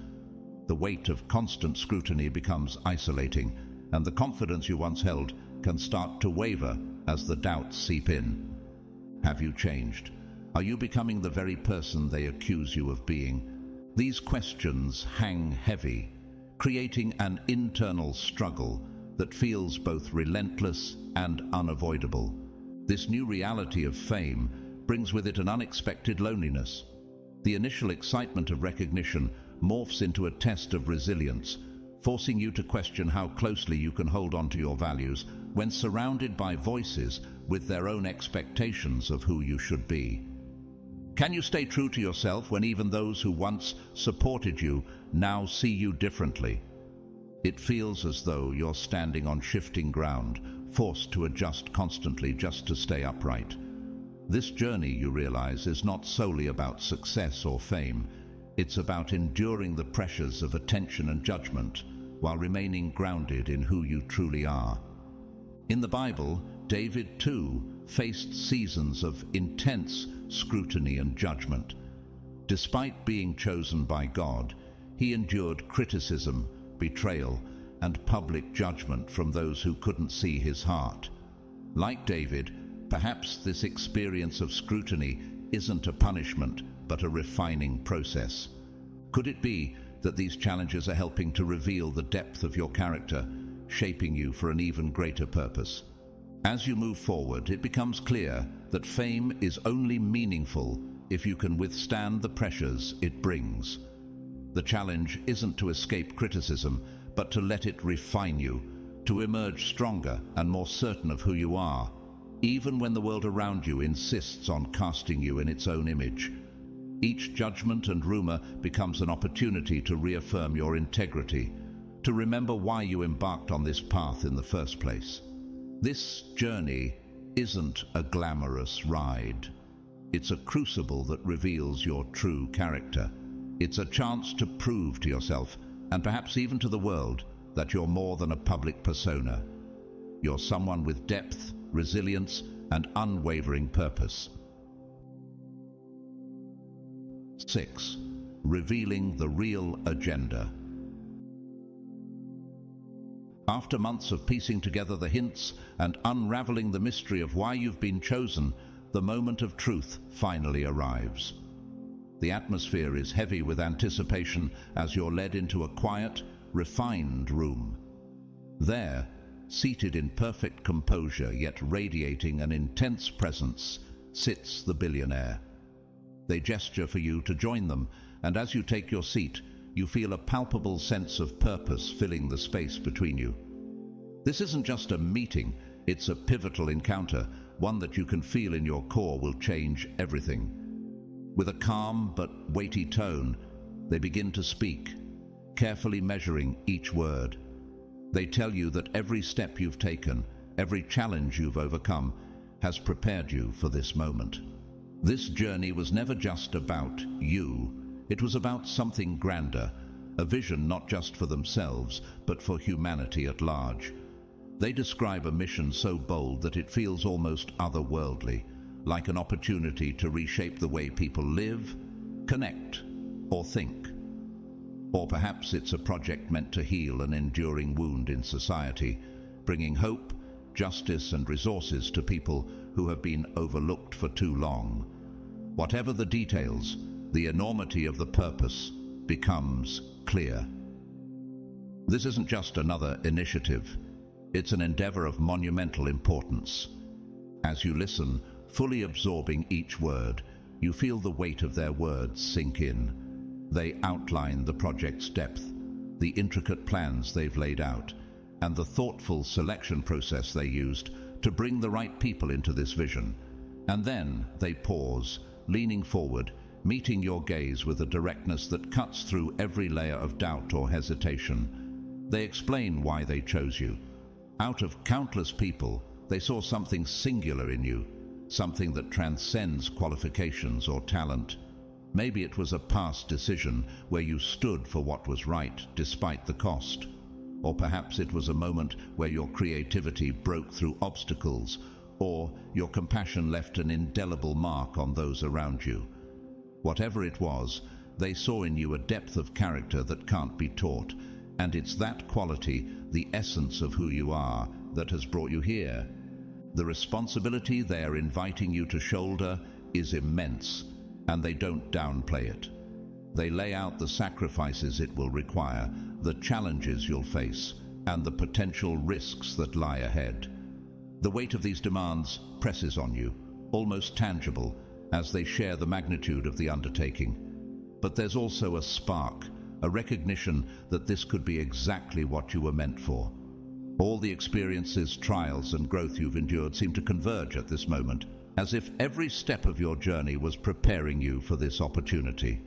The weight of constant scrutiny becomes isolating, and the confidence you once held can start to waver as the doubts seep in. Have you changed? Are you becoming the very person they accuse you of being? These questions hang heavy, creating an internal struggle that feels both relentless and unavoidable. This new reality of fame brings with it an unexpected loneliness. The initial excitement of recognition morphs into a test of resilience, forcing you to question how closely you can hold on to your values when surrounded by voices with their own expectations of who you should be. Can you stay true to yourself when even those who once supported you now see you differently? It feels as though you're standing on shifting ground, forced to adjust constantly just to stay upright. This journey, you realize, is not solely about success or fame. It's about enduring the pressures of attention and judgment while remaining grounded in who you truly are. In the Bible, David too faced seasons of intense scrutiny and judgment. Despite being chosen by God, he endured criticism, betrayal, and public judgment from those who couldn't see his heart. Like David, perhaps this experience of scrutiny isn't a punishment, but a refining process. Could it be that these challenges are helping to reveal the depth of your character, shaping you for an even greater purpose? As you move forward, it becomes clear that fame is only meaningful if you can withstand the pressures it brings. The challenge isn't to escape criticism, but to let it refine you, to emerge stronger and more certain of who you are, even when the world around you insists on casting you in its own image. Each judgment and rumor becomes an opportunity to reaffirm your integrity, to remember why you embarked on this path in the first place. This journey isn't a glamorous ride. It's a crucible that reveals your true character. It's a chance to prove to yourself, and perhaps even to the world, that you're more than a public persona. You're someone with depth, resilience, and unwavering purpose. 6. Revealing the real agenda. After months of piecing together the hints and unraveling the mystery of why you've been chosen, the moment of truth finally arrives. The atmosphere is heavy with anticipation as you're led into a quiet, refined room. There, seated in perfect composure yet radiating an intense presence, sits the billionaire. They gesture for you to join them, and as you take your seat, you feel a palpable sense of purpose filling the space between you. This isn't just a meeting, it's a pivotal encounter, one that you can feel in your core will change everything. With a calm but weighty tone, they begin to speak, carefully measuring each word. They tell you that every step you've taken, every challenge you've overcome, has prepared you for this moment. This journey was never just about you. It was about something grander, a vision not just for themselves, but for humanity at large. They describe a mission so bold that it feels almost otherworldly, like an opportunity to reshape the way people live, connect, or think. Or perhaps it's a project meant to heal an enduring wound in society, bringing hope, justice, and resources to people who have been overlooked for too long. Whatever the details, the enormity of the purpose becomes clear. This isn't just another initiative. It's an endeavor of monumental importance. As you listen, fully absorbing each word, you feel the weight of their words sink in. They outline the project's depth, the intricate plans they've laid out, and the thoughtful selection process they used to bring the right people into this vision. And then they pause, leaning forward, meeting your gaze with a directness that cuts through every layer of doubt or hesitation. They explain why they chose you. Out of countless people, they saw something singular in you, something that transcends qualifications or talent. Maybe it was a past decision where you stood for what was right despite the cost. Or perhaps it was a moment where your creativity broke through obstacles, or your compassion left an indelible mark on those around you. Whatever it was, they saw in you a depth of character that can't be taught, and it's that quality, the essence of who you are, that has brought you here. The responsibility they are inviting you to shoulder is immense, and they don't downplay it. They lay out the sacrifices it will require, the challenges you'll face, and the potential risks that lie ahead. The weight of these demands presses on you, almost tangible, as they share the magnitude of the undertaking. But there's also a spark, a recognition that this could be exactly what you were meant for. All the experiences, trials, and growth you've endured seem to converge at this moment, as if every step of your journey was preparing you for this opportunity.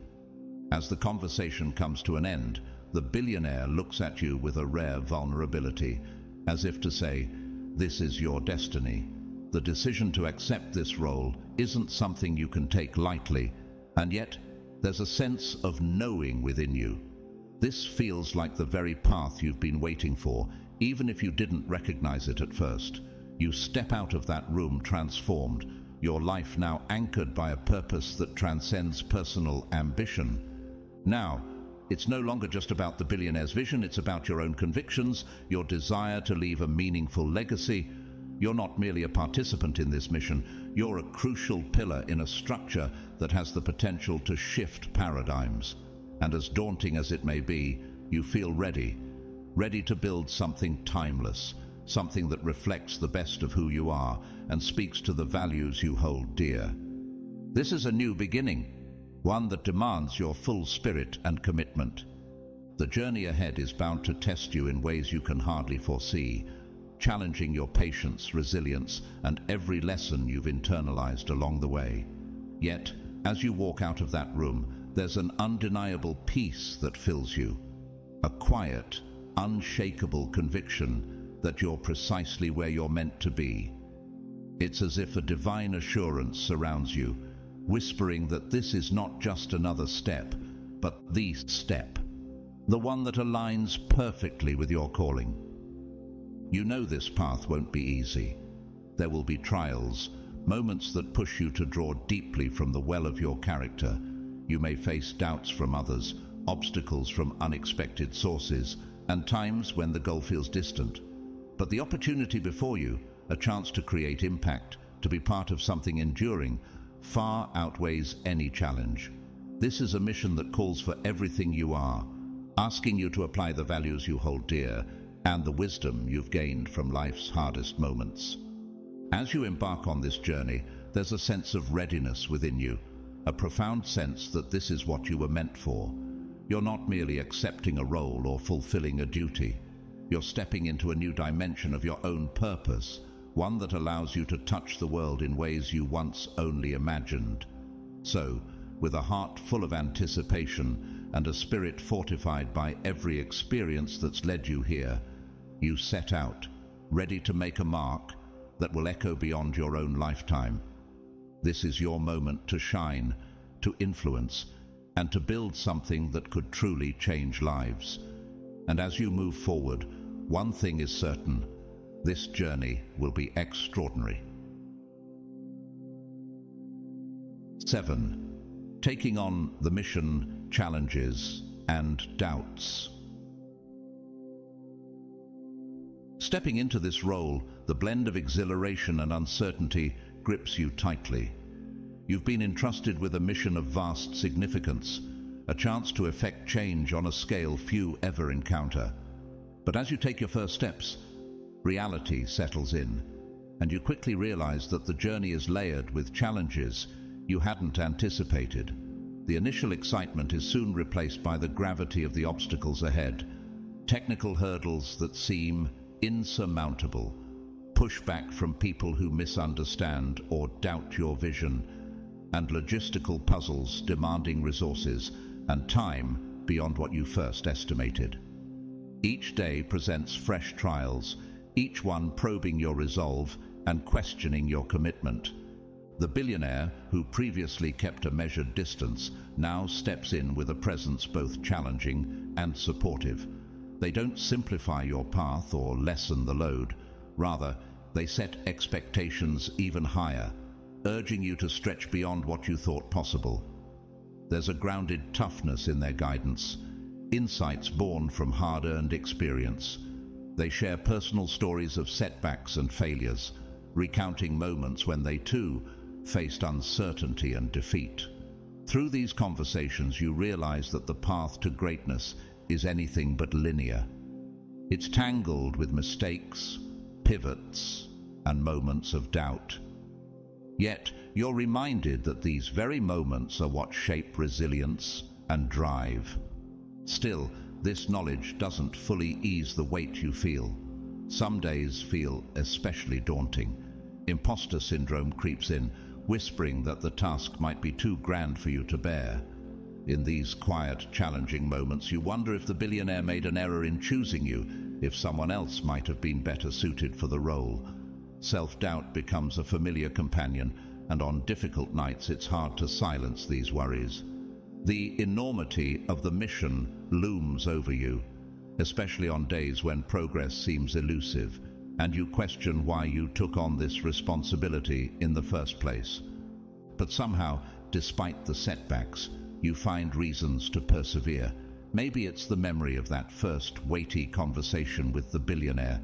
As the conversation comes to an end, the billionaire looks at you with a rare vulnerability, as if to say, "This is your destiny." The decision to accept this role isn't something you can take lightly, and yet there's a sense of knowing within you. This feels like the very path you've been waiting for, even if you didn't recognize it at first. You step out of that room transformed, your life now anchored by a purpose that transcends personal ambition. Now, it's no longer just about the billionaire's vision, it's about your own convictions, your desire to leave a meaningful legacy. You're not merely a participant in this mission, you're a crucial pillar in a structure that has the potential to shift paradigms. And as daunting as it may be, you feel ready to build something timeless, something that reflects the best of who you are and speaks to the values you hold dear. This is a new beginning, one that demands your full spirit and commitment. The journey ahead is bound to test you in ways you can hardly foresee, challenging your patience, resilience, and every lesson you've internalized along the way. Yet, as you walk out of that room, there's an undeniable peace that fills you, a quiet, unshakable conviction that you're precisely where you're meant to be. It's as if a divine assurance surrounds you, whispering that this is not just another step, but the step, the one that aligns perfectly with your calling. You know this path won't be easy. There will be trials, moments that push you to draw deeply from the well of your character. You may face doubts from others, obstacles from unexpected sources, and times when the goal feels distant. But the opportunity before you, a chance to create impact, to be part of something enduring, far outweighs any challenge. This is a mission that calls for everything you are, asking you to apply the values you hold dear and the wisdom you've gained from life's hardest moments. As you embark on this journey, there's a sense of readiness within you, a profound sense that this is what you were meant for. You're not merely accepting a role or fulfilling a duty. You're stepping into a new dimension of your own purpose, one that allows you to touch the world in ways you once only imagined. So, with a heart full of anticipation and a spirit fortified by every experience that's led you here, you set out, ready to make a mark that will echo beyond your own lifetime. This is your moment to shine, to influence, and to build something that could truly change lives. And as you move forward, one thing is certain: this journey will be extraordinary. 7. Taking on the mission, challenges, and doubts. Stepping into this role, the blend of exhilaration and uncertainty grips you tightly. You've been entrusted with a mission of vast significance, a chance to effect change on a scale few ever encounter. But as you take your first steps, reality settles in, and you quickly realize that the journey is layered with challenges you hadn't anticipated. The initial excitement is soon replaced by the gravity of the obstacles ahead. Technical hurdles that seem insurmountable, pushback from people who misunderstand or doubt your vision, and logistical puzzles demanding resources and time beyond what you first estimated. Each day presents fresh trials, each one probing your resolve and questioning your commitment. The billionaire, who previously kept a measured distance, now steps in with a presence both challenging and supportive. They don't simplify your path or lessen the load. Rather, they set expectations even higher, urging you to stretch beyond what you thought possible. There's a grounded toughness in their guidance, insights born from hard-earned experience. They share personal stories of setbacks and failures, recounting moments when they too faced uncertainty and defeat. Through these conversations, you realize that the path to greatness is anything but linear. It's tangled with mistakes, pivots, and moments of doubt. Yet, you're reminded that these very moments are what shape resilience and drive. Still, this knowledge doesn't fully ease the weight you feel. Some days feel especially daunting. Imposter syndrome creeps in, whispering that the task might be too grand for you to bear. In these quiet, challenging moments, you wonder if the billionaire made an error in choosing you, if someone else might have been better suited for the role. Self-doubt becomes a familiar companion, and on difficult nights it's hard to silence these worries. The enormity of the mission looms over you, especially on days when progress seems elusive, and you question why you took on this responsibility in the first place. But somehow, despite the setbacks, you find reasons to persevere. Maybe it's the memory of that first weighty conversation with the billionaire,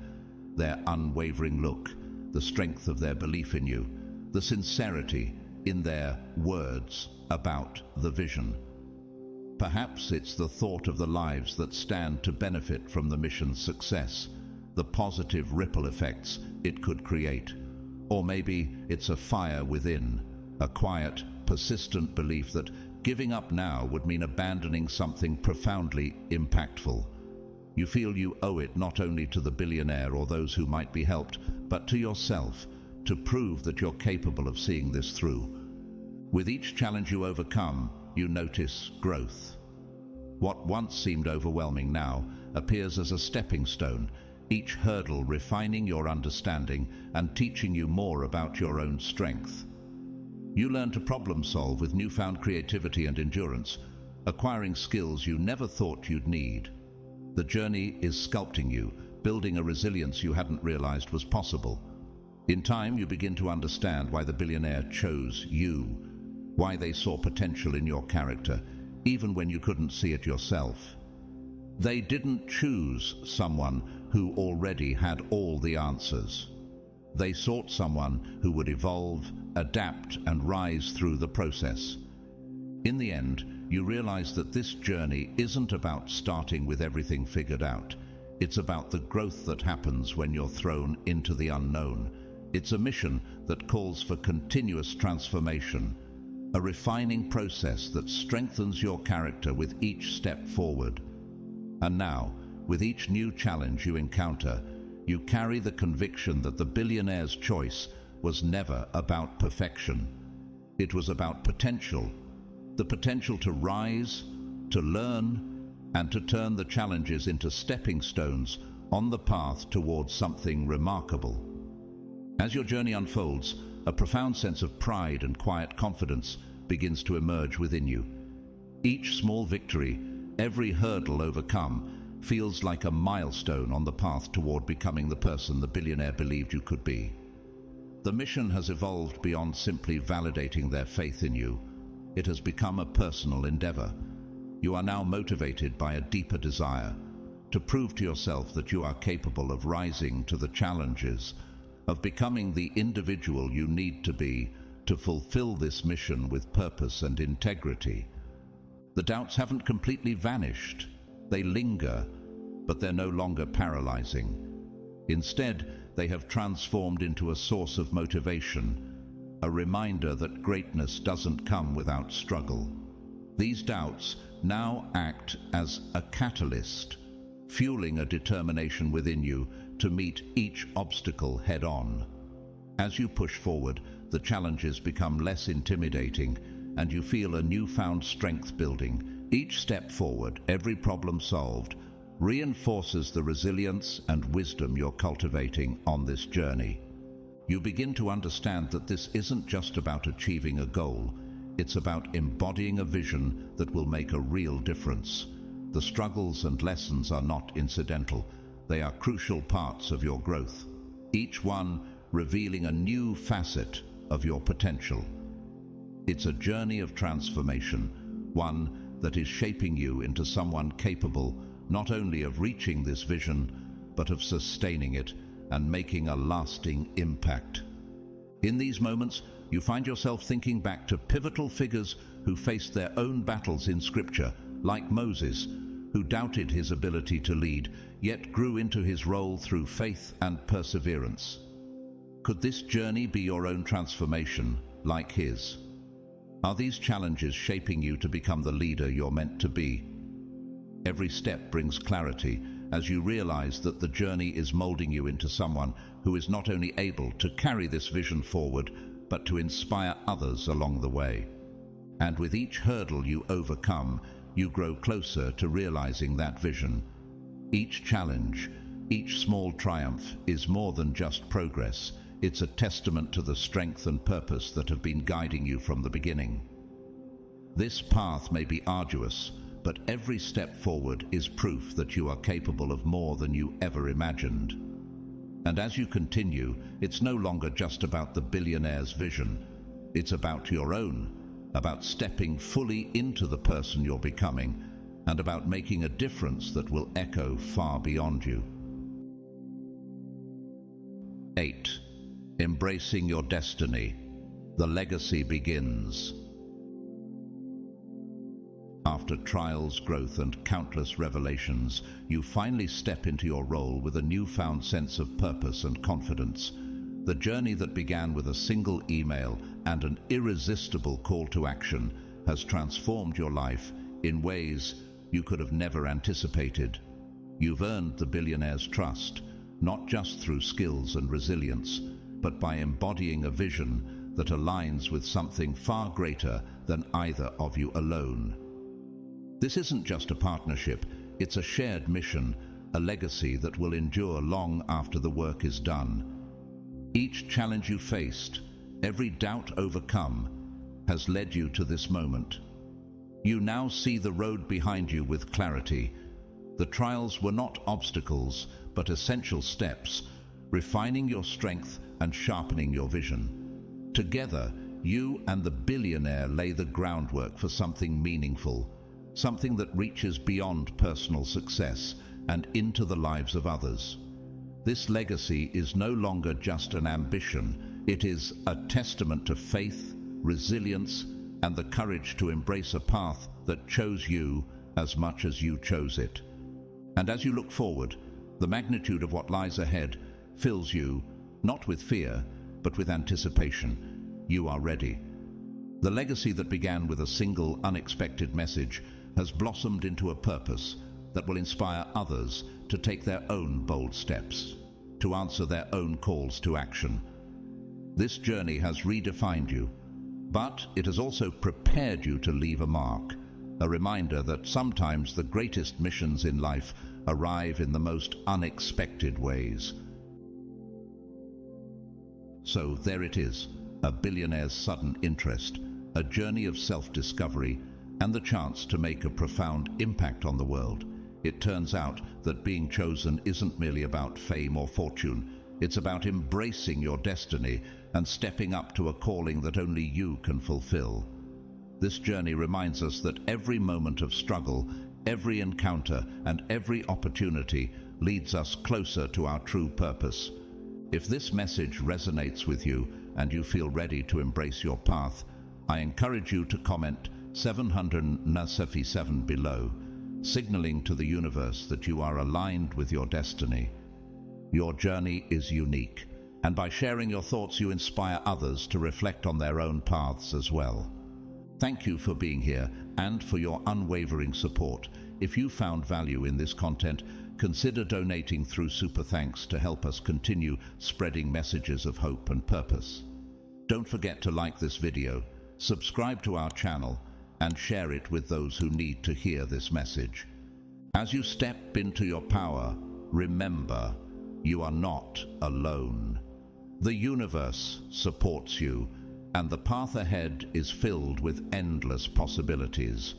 their unwavering look, the strength of their belief in you, the sincerity in their words about the vision. Perhaps it's the thought of the lives that stand to benefit from the mission's success, the positive ripple effects it could create. Or maybe it's a fire within, a quiet, persistent belief that giving up now would mean abandoning something profoundly impactful. You feel you owe it not only to the billionaire or those who might be helped, but to yourself, to prove that you're capable of seeing this through. With each challenge you overcome, you notice growth. What once seemed overwhelming now appears as a stepping stone, each hurdle refining your understanding and teaching you more about your own strength. You learn to problem solve with newfound creativity and endurance, acquiring skills you never thought you'd need. The journey is sculpting you, building a resilience you hadn't realized was possible. In time, you begin to understand why the billionaire chose you, why they saw potential in your character, even when you couldn't see it yourself. They didn't choose someone who already had all the answers. They sought someone who would evolve, adapt, and rise through the process. In the end, you realize that this journey isn't about starting with everything figured out. It's about the growth that happens when you're thrown into the unknown. It's a mission that calls for continuous transformation, a refining process that strengthens your character with each step forward. And now, with each new challenge you encounter, you carry the conviction that the billionaire's choice was never about perfection. It was about potential, the potential to rise, to learn, and to turn the challenges into stepping stones on the path towards something remarkable. As your journey unfolds, a profound sense of pride and quiet confidence begins to emerge within you. Each small victory, every hurdle overcome, feels like a milestone on the path toward becoming the person the billionaire believed you could be. The mission has evolved beyond simply validating their faith in you. It has become a personal endeavor. You are now motivated by a deeper desire to prove to yourself that you are capable of rising to the challenges, of becoming the individual you need to be to fulfill this mission with purpose and integrity. The doubts haven't completely vanished. They linger, but they're no longer paralyzing. Instead, they have transformed into a source of motivation, a reminder that greatness doesn't come without struggle. These doubts now act as a catalyst, fueling a determination within you to meet each obstacle head-on. As you push forward, the challenges become less intimidating, and you feel a newfound strength building. Each step forward, every problem solved, reinforces the resilience and wisdom you're cultivating on this journey. You begin to understand that this isn't just about achieving a goal, it's about embodying a vision that will make a real difference. The struggles and lessons are not incidental, they are crucial parts of your growth, each one revealing a new facet of your potential. It's a journey of transformation, one that is shaping you into someone capable not only of reaching this vision, but of sustaining it and making a lasting impact. In these moments, you find yourself thinking back to pivotal figures who faced their own battles in Scripture, like Moses, who doubted his ability to lead, yet grew into his role through faith and perseverance. Could this journey be your own transformation, like his? Are these challenges shaping you to become the leader you're meant to be? Every step brings clarity as you realize that the journey is molding you into someone who is not only able to carry this vision forward, but to inspire others along the way. And with each hurdle you overcome, you grow closer to realizing that vision. Each challenge, each small triumph is more than just progress. It's a testament to the strength and purpose that have been guiding you from the beginning. This path may be arduous, but every step forward is proof that you are capable of more than you ever imagined. And as you continue, it's no longer just about the billionaire's vision. It's about your own, about stepping fully into the person you're becoming, and about making a difference that will echo far beyond you. 8. Embracing your destiny. The legacy begins. After trials, growth, and countless revelations, you finally step into your role with a newfound sense of purpose and confidence. The journey that began with a single email and an irresistible call to action has transformed your life in ways you could have never anticipated. You've earned the billionaire's trust, not just through skills and resilience, but by embodying a vision that aligns with something far greater than either of you alone. This isn't just a partnership, it's a shared mission, a legacy that will endure long after the work is done. Each challenge you faced, every doubt overcome, has led you to this moment. You now see the road behind you with clarity. The trials were not obstacles, but essential steps, refining your strength and sharpening your vision. Together, you and the billionaire lay the groundwork for something meaningful, something that reaches beyond personal success and into the lives of others. This legacy is no longer just an ambition. It is a testament to faith, resilience, and the courage to embrace a path that chose you as much as you chose it. And as you look forward, the magnitude of what lies ahead fills you, not with fear, but with anticipation. You are ready. The legacy that began with a single unexpected message has blossomed into a purpose that will inspire others to take their own bold steps, to answer their own calls to action. This journey has redefined you, but it has also prepared you to leave a mark, a reminder that sometimes the greatest missions in life arrive in the most unexpected ways. So there it is, a billionaire's sudden interest, a journey of self-discovery, and the chance to make a profound impact on the world. It turns out that being chosen isn't merely about fame or fortune. It's about embracing your destiny and stepping up to a calling that only you can fulfill. This journey reminds us that every moment of struggle, every encounter, and every opportunity leads us closer to our true purpose. If this message resonates with you and you feel ready to embrace your path, I encourage you to comment 797 below, signaling to the universe that you are aligned with your destiny. Your journey is unique, and by sharing your thoughts, you inspire others to reflect on their own paths as well. Thank you for being here and for your unwavering support. If you found value in this content, consider donating through Super Thanks to help us continue spreading messages of hope and purpose. Don't forget to like this video, subscribe to our channel, and share it with those who need to hear this message. As you step into your power, remember, you are not alone. The universe supports you, and the path ahead is filled with endless possibilities.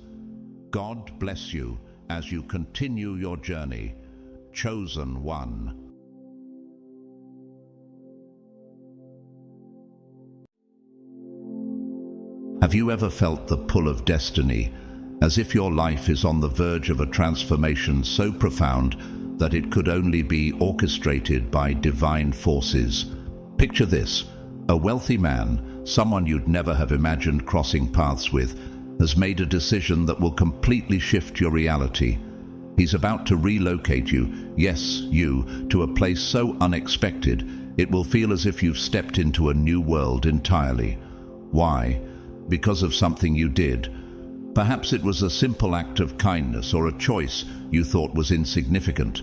God bless you as you continue your journey. Chosen one. Have you ever felt the pull of destiny, as if your life is on the verge of a transformation so profound that it could only be orchestrated by divine forces? Picture this: a wealthy man, someone you'd never have imagined crossing paths with, has made a decision that will completely shift your reality. He's about to relocate you, yes, you, to a place so unexpected, it will feel as if you've stepped into a new world entirely. Why? Because of something you did. Perhaps it was a simple act of kindness or a choice you thought was insignificant.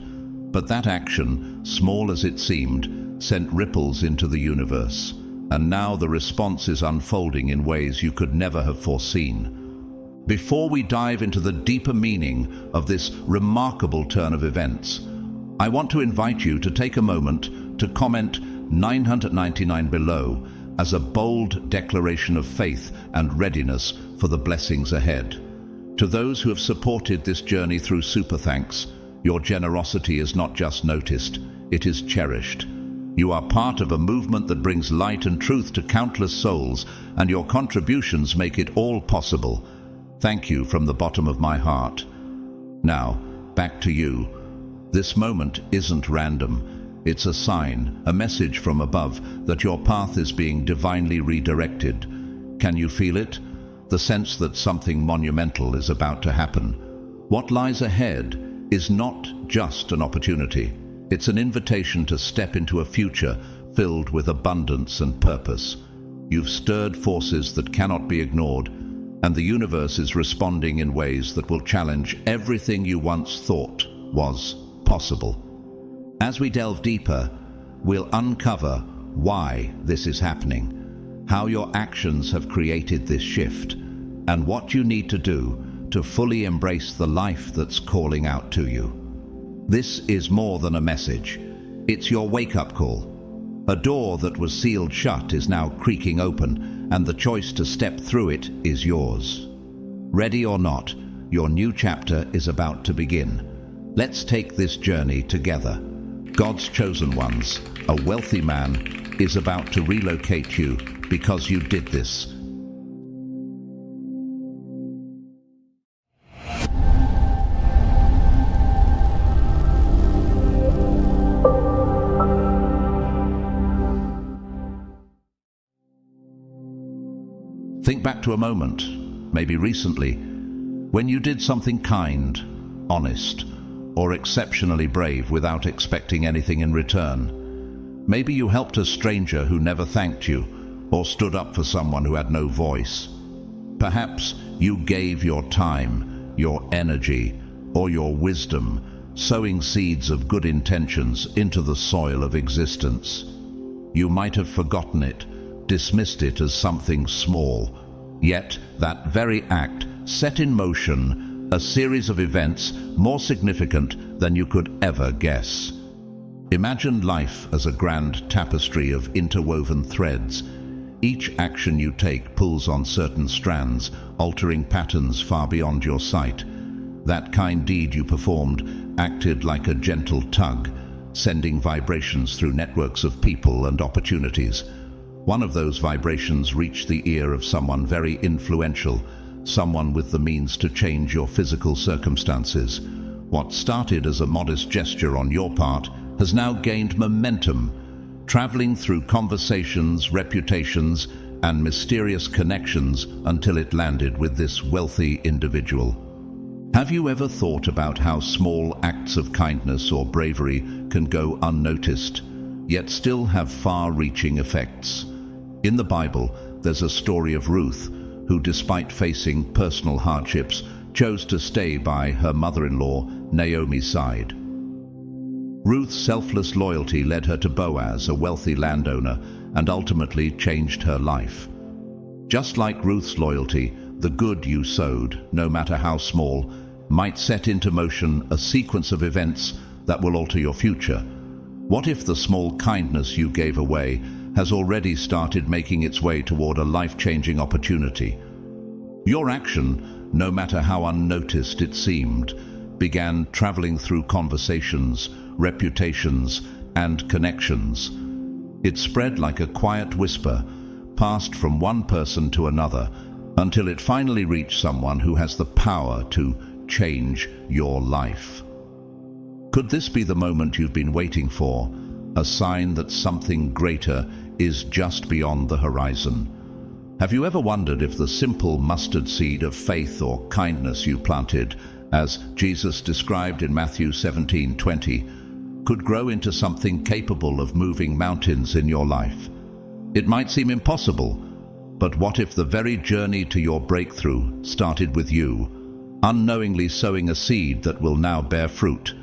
But that action, small as it seemed, sent ripples into the universe. And now the response is unfolding in ways you could never have foreseen. Before we dive into the deeper meaning of this remarkable turn of events, I want to invite you to take a moment to comment 999 below as a bold declaration of faith and readiness for the blessings ahead. To those who have supported this journey through Super Thanks, your generosity is not just noticed, it is cherished. You are part of a movement that brings light and truth to countless souls, and your contributions make it all possible. Thank you from the bottom of my heart. Now, back to you. This moment isn't random. It's a sign, a message from above that your path is being divinely redirected. Can you feel it? The sense that something monumental is about to happen. What lies ahead is not just an opportunity. It's an invitation to step into a future filled with abundance and purpose. You've stirred forces that cannot be ignored, and the universe is responding in ways that will challenge everything you once thought was possible. As we delve deeper, we'll uncover why this is happening, how your actions have created this shift, and what you need to do to fully embrace the life that's calling out to you. This is more than a message. It's your wake-up call. A door that was sealed shut is now creaking open, and the choice to step through it is yours. Ready or not, your new chapter is about to begin. Let's take this journey together. God's chosen ones, a wealthy man, is about to relocate you because you did this. Think back to a moment, maybe recently, when you did something kind, honest, or exceptionally brave without expecting anything in return. Maybe you helped a stranger who never thanked you, or stood up for someone who had no voice. Perhaps you gave your time, your energy, or your wisdom, sowing seeds of good intentions into the soil of existence. You might have forgotten it, dismissed it as something small. Yet that very act set in motion a series of events more significant than you could ever guess. Imagine life as a grand tapestry of interwoven threads. Each action you take pulls on certain strands, altering patterns far beyond your sight. That kind deed you performed acted like a gentle tug, sending vibrations through networks of people and opportunities. One of those vibrations reached the ear of someone very influential, someone with the means to change your physical circumstances. What started as a modest gesture on your part has now gained momentum, traveling through conversations, reputations, and mysterious connections until it landed with this wealthy individual. Have you ever thought about how small acts of kindness or bravery can go unnoticed, yet still have far-reaching effects? In the Bible, there's a story of Ruth, who, despite facing personal hardships, chose to stay by her mother-in-law, Naomi's side. Ruth's selfless loyalty led her to Boaz, a wealthy landowner, and ultimately changed her life. Just like Ruth's loyalty, the good you sowed, no matter how small, might set into motion a sequence of events that will alter your future. What if the small kindness you gave away has already started making its way toward a life-changing opportunity? Your action, no matter how unnoticed it seemed, began traveling through conversations, reputations, and connections. It spread like a quiet whisper, passed from one person to another, until it finally reached someone who has the power to change your life. Could this be the moment you've been waiting for? A sign that something greater is just beyond the horizon. Have you ever wondered if the simple mustard seed of faith or kindness you planted, as Jesus described in Matthew 17:20, could grow into something capable of moving mountains in your life? It might seem impossible, but what if the very journey to your breakthrough started with you, unknowingly sowing a seed that will now bear fruit?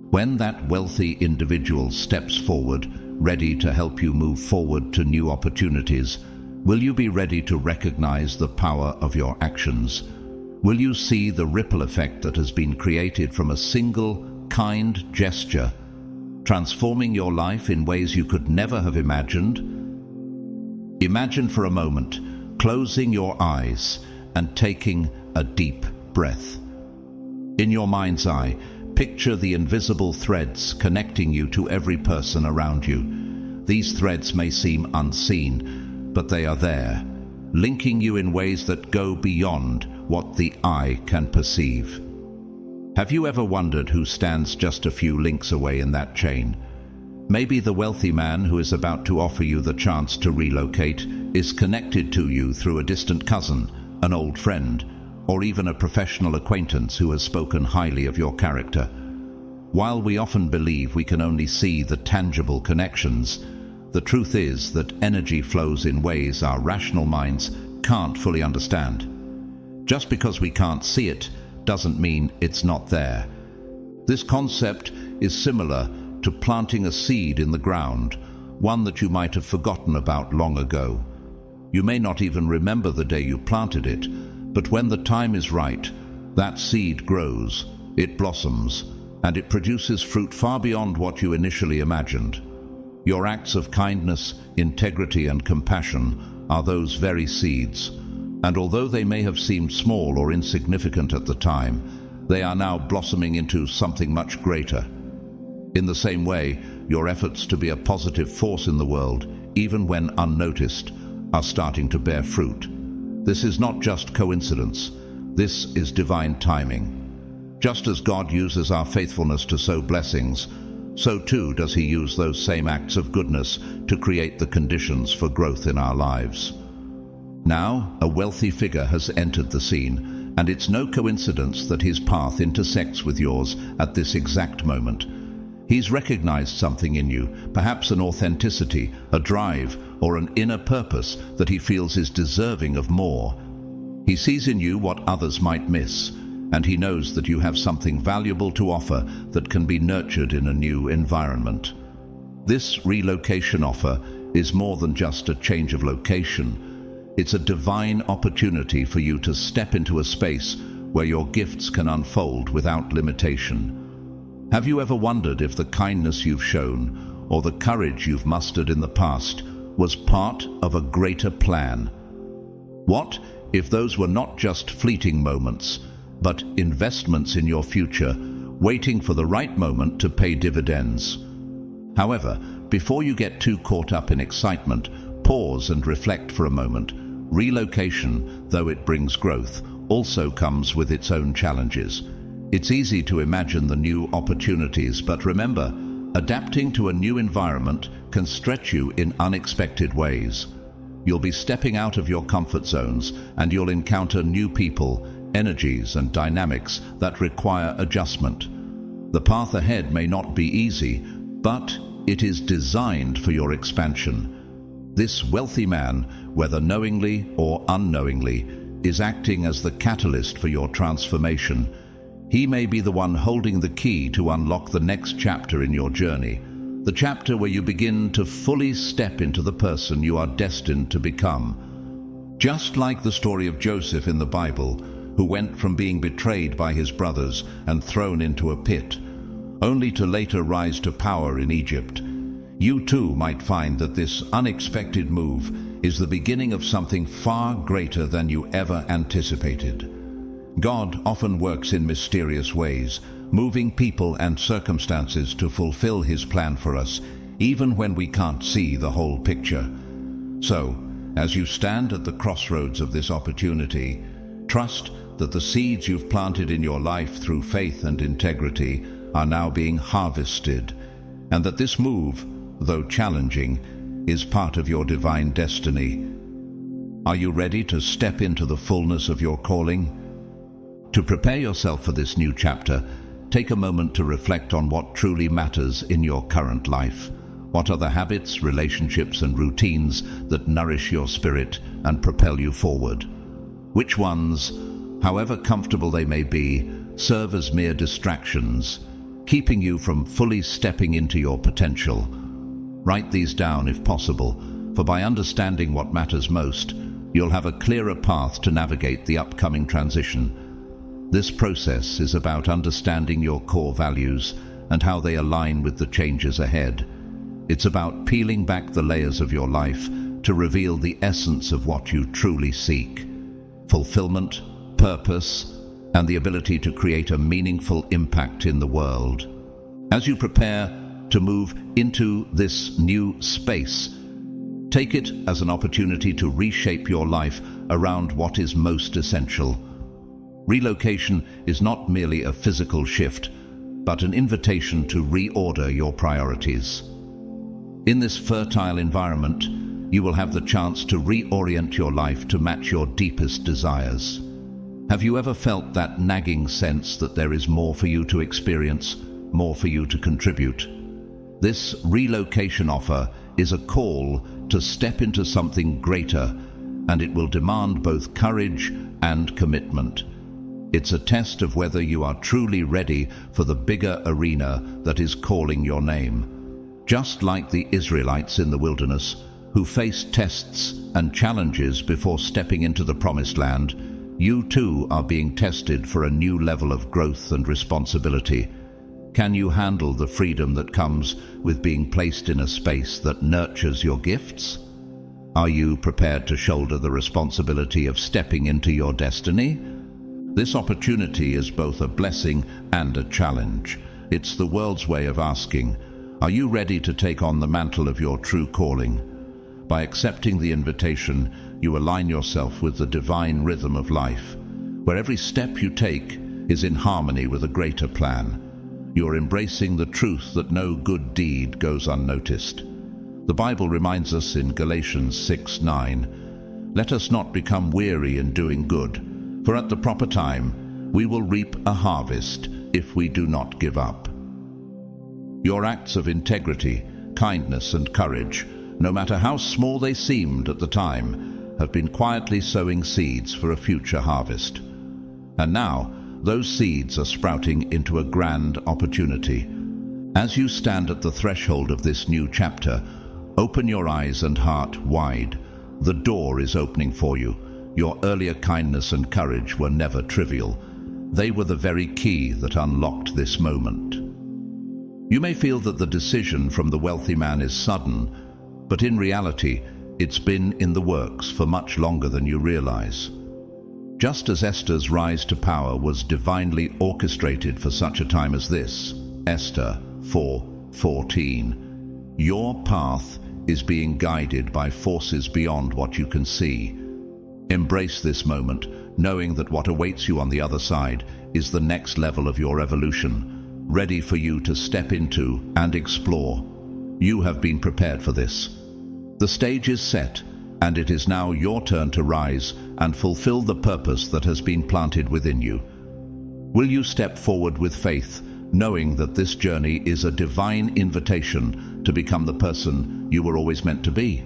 When that wealthy individual steps forward, ready to help you move forward to new opportunities, will you be ready to recognize the power of your actions? Will you see the ripple effect that has been created from a single, kind gesture, transforming your life in ways you could never have imagined? Imagine for a moment, closing your eyes and taking a deep breath. In your mind's eye, picture the invisible threads connecting you to every person around you. These threads may seem unseen, but they are there, linking you in ways that go beyond what the eye can perceive. Have you ever wondered who stands just a few links away in that chain? Maybe the wealthy man who is about to offer you the chance to relocate is connected to you through a distant cousin, an old friend, or even a professional acquaintance who has spoken highly of your character. While we often believe we can only see the tangible connections, the truth is that energy flows in ways our rational minds can't fully understand. Just because we can't see it doesn't mean it's not there. This concept is similar to planting a seed in the ground, one that you might have forgotten about long ago. You may not even remember the day you planted it, but when the time is right, that seed grows, it blossoms, and it produces fruit far beyond what you initially imagined. Your acts of kindness, integrity, and compassion are those very seeds. And although they may have seemed small or insignificant at the time, they are now blossoming into something much greater. In the same way, your efforts to be a positive force in the world, even when unnoticed, are starting to bear fruit. This is not just coincidence. This is divine timing. Just as God uses our faithfulness to sow blessings, so too does He use those same acts of goodness to create the conditions for growth in our lives. Now, a wealthy figure has entered the scene, and it's no coincidence that his path intersects with yours at this exact moment. He's recognized something in you, perhaps an authenticity, a drive, or an inner purpose that he feels is deserving of more. He sees in you what others might miss, and he knows that you have something valuable to offer that can be nurtured in a new environment. This relocation offer is more than just a change of location. It's a divine opportunity for you to step into a space where your gifts can unfold without limitation. Have you ever wondered if the kindness you've shown or the courage you've mustered in the past was part of a greater plan? What if those were not just fleeting moments, but investments in your future, waiting for the right moment to pay dividends? However, before you get too caught up in excitement, pause and reflect for a moment. Relocation, though it brings growth, also comes with its own challenges. It's easy to imagine the new opportunities, but remember, adapting to a new environment can stretch you in unexpected ways. You'll be stepping out of your comfort zones, and you'll encounter new people, energies, and dynamics that require adjustment. The path ahead may not be easy, but it is designed for your expansion. This wealthy man, whether knowingly or unknowingly, is acting as the catalyst for your transformation. He may be the one holding the key to unlock the next chapter in your journey, the chapter where you begin to fully step into the person you are destined to become. Just like the story of Joseph in the Bible, who went from being betrayed by his brothers and thrown into a pit, only to later rise to power in Egypt, you too might find that this unexpected move is the beginning of something far greater than you ever anticipated. God often works in mysterious ways, moving people and circumstances to fulfill His plan for us, even when we can't see the whole picture. So, as you stand at the crossroads of this opportunity, trust that the seeds you've planted in your life through faith and integrity are now being harvested, and that this move, though challenging, is part of your divine destiny. Are you ready to step into the fullness of your calling? To prepare yourself for this new chapter, take a moment to reflect on what truly matters in your current life. What are the habits, relationships, and routines that nourish your spirit and propel you forward? Which ones, however comfortable they may be, serve as mere distractions, keeping you from fully stepping into your potential? Write these down if possible, for by understanding what matters most, you'll have a clearer path to navigate the upcoming transition. This process is about understanding your core values and how they align with the changes ahead. It's about peeling back the layers of your life to reveal the essence of what you truly seek: fulfillment, purpose, and the ability to create a meaningful impact in the world. As you prepare to move into this new space, take it as an opportunity to reshape your life around what is most essential. Relocation is not merely a physical shift, but an invitation to reorder your priorities. In this fertile environment, you will have the chance to reorient your life to match your deepest desires. Have you ever felt that nagging sense that there is more for you to experience, more for you to contribute? This relocation offer is a call to step into something greater, and it will demand both courage and commitment. It's a test of whether you are truly ready for the bigger arena that is calling your name. Just like the Israelites in the wilderness, who faced tests and challenges before stepping into the promised land, you too are being tested for a new level of growth and responsibility. Can you handle the freedom that comes with being placed in a space that nurtures your gifts? Are you prepared to shoulder the responsibility of stepping into your destiny? This opportunity is both a blessing and a challenge. It's the world's way of asking, are you ready to take on the mantle of your true calling? By accepting the invitation, you align yourself with the divine rhythm of life, where every step you take is in harmony with a greater plan. You're embracing the truth that no good deed goes unnoticed. The Bible reminds us in Galatians 6:9, "Let us not become weary in doing good, for at the proper time we will reap a harvest if we do not give up." Your acts of integrity, kindness, and courage, no matter how small they seemed at the time, have been quietly sowing seeds for a future harvest. And now, those seeds are sprouting into a grand opportunity. As you stand at the threshold of this new chapter, open your eyes and heart wide. The door is opening for you. Your earlier kindness and courage were never trivial. They were the very key that unlocked this moment. You may feel that the decision from the wealthy man is sudden, but in reality, it's been in the works for much longer than you realize. Just as Esther's rise to power was divinely orchestrated for such a time as this, Esther 4:14, your path is being guided by forces beyond what you can see. Embrace this moment, knowing that what awaits you on the other side is the next level of your evolution, ready for you to step into and explore. You have been prepared for this. The stage is set, and it is now your turn to rise and fulfill the purpose that has been planted within you. Will you step forward with faith, knowing that this journey is a divine invitation to become the person you were always meant to be?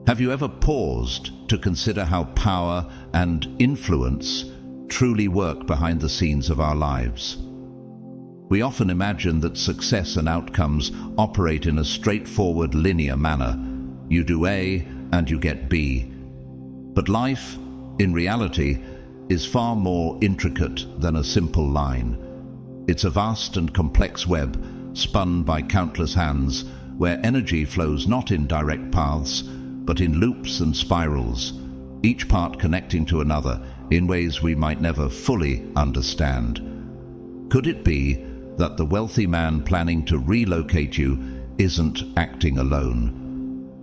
Have you ever paused to consider how power and influence truly work behind the scenes of our lives? We often imagine that success and outcomes operate in a straightforward, linear manner. You do A and you get B. But life, in reality, is far more intricate than a simple line. It's a vast and complex web, spun by countless hands, where energy flows not in direct paths, but in loops and spirals, each part connecting to another in ways we might never fully understand. Could it be that the wealthy man planning to relocate you isn't acting alone?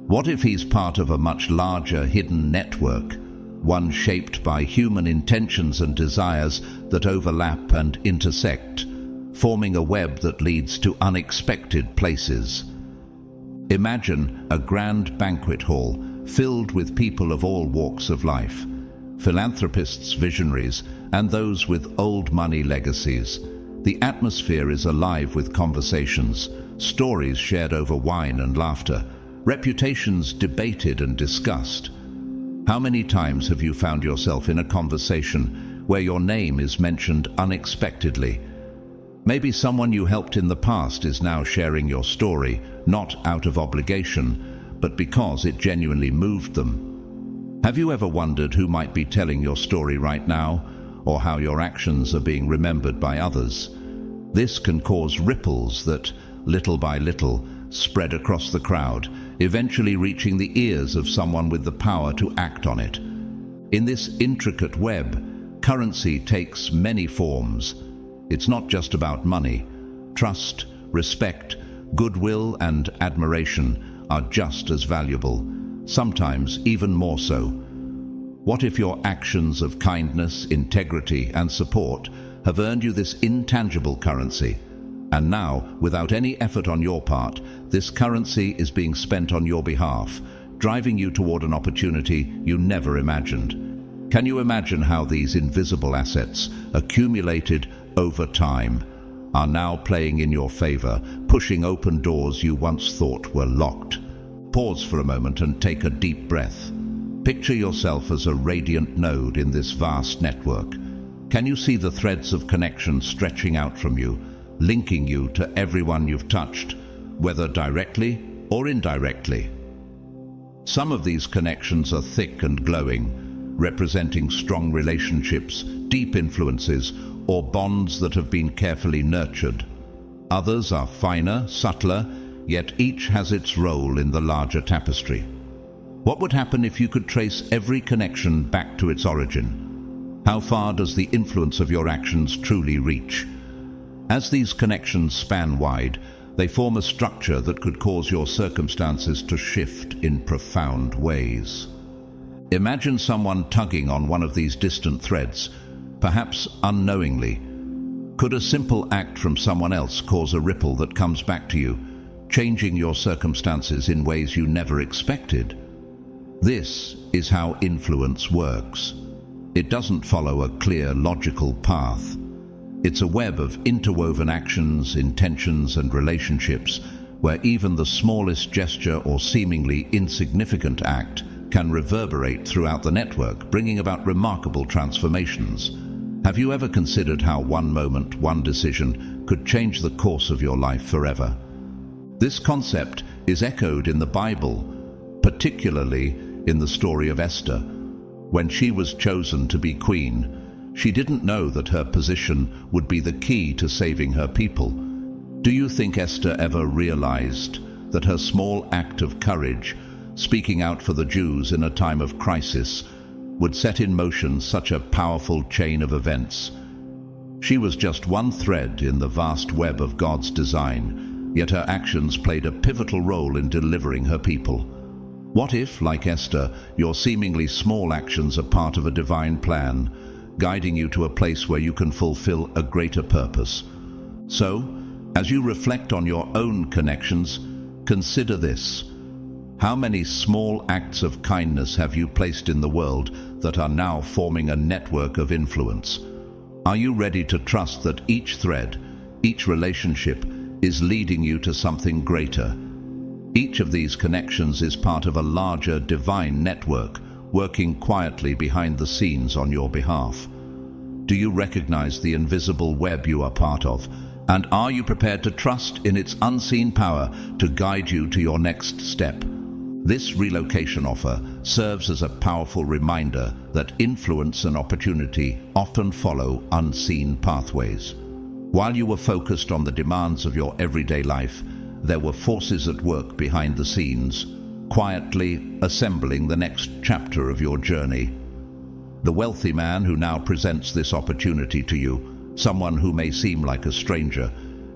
What if he's part of a much larger hidden network, one shaped by human intentions and desires that overlap and intersect, forming a web that leads to unexpected places? Imagine a grand banquet hall filled with people of all walks of life, philanthropists, visionaries, and those with old money legacies. The atmosphere is alive with conversations, stories shared over wine and laughter, reputations debated and discussed. How many times have you found yourself in a conversation where your name is mentioned unexpectedly? Maybe someone you helped in the past is now sharing your story, not out of obligation, but because it genuinely moved them. Have you ever wondered who might be telling your story right now, or how your actions are being remembered by others? This can cause ripples that, little by little, spread across the crowd, eventually reaching the ears of someone with the power to act on it. In this intricate web, currency takes many forms. It's not just about money. Trust, respect, goodwill, and admiration are just as valuable, sometimes even more so. What if your actions of kindness, integrity, and support have earned you this intangible currency? And now, without any effort on your part, this currency is being spent on your behalf, driving you toward an opportunity you never imagined. Can you imagine how these invisible assets, accumulated over time, are now playing in your favor, pushing open doors you once thought were locked? Pause for a moment and take a deep breath. Picture yourself as a radiant node in this vast network. Can you see the threads of connection stretching out from you, linking you to everyone you've touched, whether directly or indirectly? Some of these connections are thick and glowing, representing strong relationships, deep influences, or bonds that have been carefully nurtured. Others are finer, subtler, yet each has its role in the larger tapestry. What would happen if you could trace every connection back to its origin? How far does the influence of your actions truly reach? As these connections span wide, they form a structure that could cause your circumstances to shift in profound ways. Imagine someone tugging on one of these distant threads, perhaps unknowingly. Could a simple act from someone else cause a ripple that comes back to you, changing your circumstances in ways you never expected? This is how influence works. It doesn't follow a clear, logical path. It's a web of interwoven actions, intentions, and relationships where even the smallest gesture or seemingly insignificant act can reverberate throughout the network, bringing about remarkable transformations. Have you ever considered how one moment, one decision could change the course of your life forever? This concept is echoed in the Bible, particularly in the story of Esther. When she was chosen to be queen, she didn't know that her position would be the key to saving her people. Do you think Esther ever realized that her small act of courage, speaking out for the Jews in a time of crisis, would set in motion such a powerful chain of events? She was just one thread in the vast web of God's design, yet her actions played a pivotal role in delivering her people. What if, like Esther, your seemingly small actions are part of a divine plan, guiding you to a place where you can fulfill a greater purpose? So, as you reflect on your own connections, consider this. How many small acts of kindness have you placed in the world that are now forming a network of influence? Are you ready to trust that each thread, each relationship, is leading you to something greater? Each of these connections is part of a larger divine network, working quietly behind the scenes on your behalf. Do you recognize the invisible web you are part of? And are you prepared to trust in its unseen power to guide you to your next step? This relocation offer serves as a powerful reminder that influence and opportunity often follow unseen pathways. While you were focused on the demands of your everyday life, there were forces at work behind the scenes, quietly assembling the next chapter of your journey. The wealthy man who now presents this opportunity to you, someone who may seem like a stranger,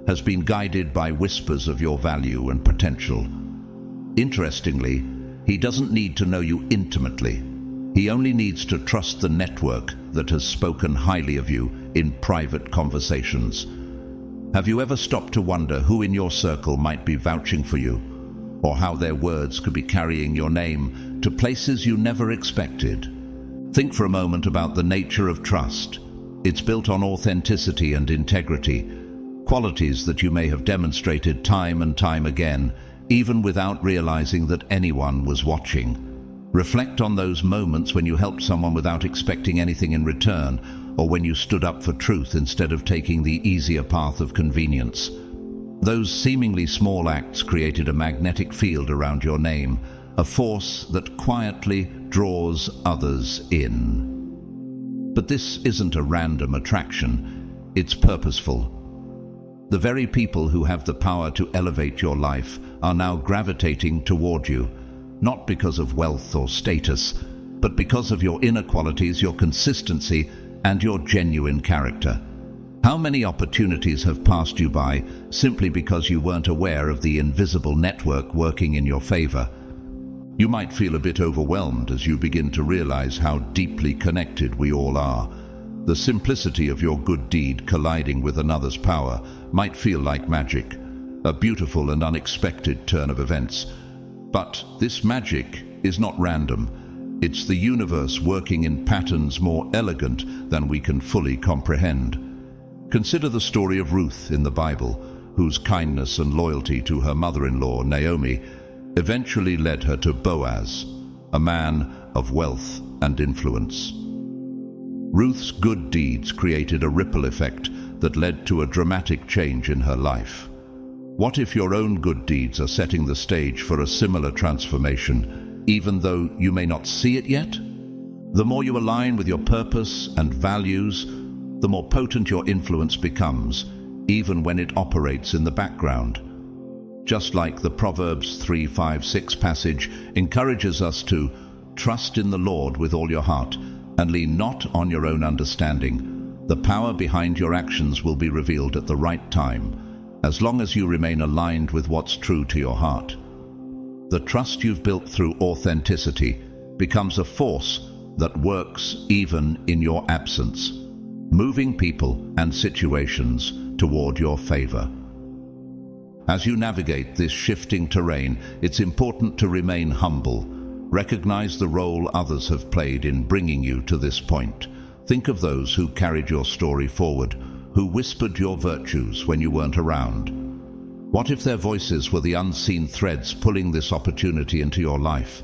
has been guided by whispers of your value and potential. Interestingly, he doesn't need to know you intimately. He only needs to trust the network that has spoken highly of you in private conversations. Have you ever stopped to wonder who in your circle might be vouching for you, or how their words could be carrying your name to places you never expected? Think for a moment about the nature of trust. It's built on authenticity and integrity, qualities that you may have demonstrated time and time again, even without realizing that anyone was watching. Reflect on those moments when you helped someone without expecting anything in return, or when you stood up for truth instead of taking the easier path of convenience. Those seemingly small acts created a magnetic field around your name, a force that quietly draws others in. But this isn't a random attraction, it's purposeful. The very people who have the power to elevate your life are now gravitating toward you, not because of wealth or status, but because of your inner qualities, your consistency, and your genuine character. How many opportunities have passed you by simply because you weren't aware of the invisible network working in your favor? You might feel a bit overwhelmed as you begin to realize how deeply connected we all are. The simplicity of your good deed colliding with another's power might feel like magic, a beautiful and unexpected turn of events. But this magic is not random. It's the universe working in patterns more elegant than we can fully comprehend. Consider the story of Ruth in the Bible, whose kindness and loyalty to her mother-in-law, Naomi, eventually led her to Boaz, a man of wealth and influence. Ruth's good deeds created a ripple effect that led to a dramatic change in her life. What if your own good deeds are setting the stage for a similar transformation, even though you may not see it yet? The more you align with your purpose and values, the more potent your influence becomes, even when it operates in the background. Just like the Proverbs 3:5-6 passage encourages us to trust in the Lord with all your heart and lean not on your own understanding, the power behind your actions will be revealed at the right time, as long as you remain aligned with what's true to your heart. The trust you've built through authenticity becomes a force that works even in your absence, moving people and situations toward your favor. As you navigate this shifting terrain, it's important to remain humble. Recognize the role others have played in bringing you to this point. Think of those who carried your story forward, who whispered your virtues when you weren't around. What if their voices were the unseen threads pulling this opportunity into your life?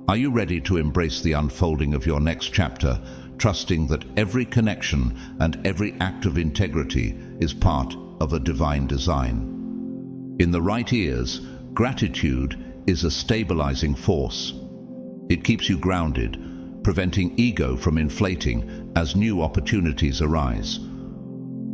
Are you ready to embrace the unfolding of your next chapter, trusting that every connection and every act of integrity is part of a divine design? In the right ears, gratitude is a stabilizing force. It keeps you grounded, preventing ego from inflating as new opportunities arise.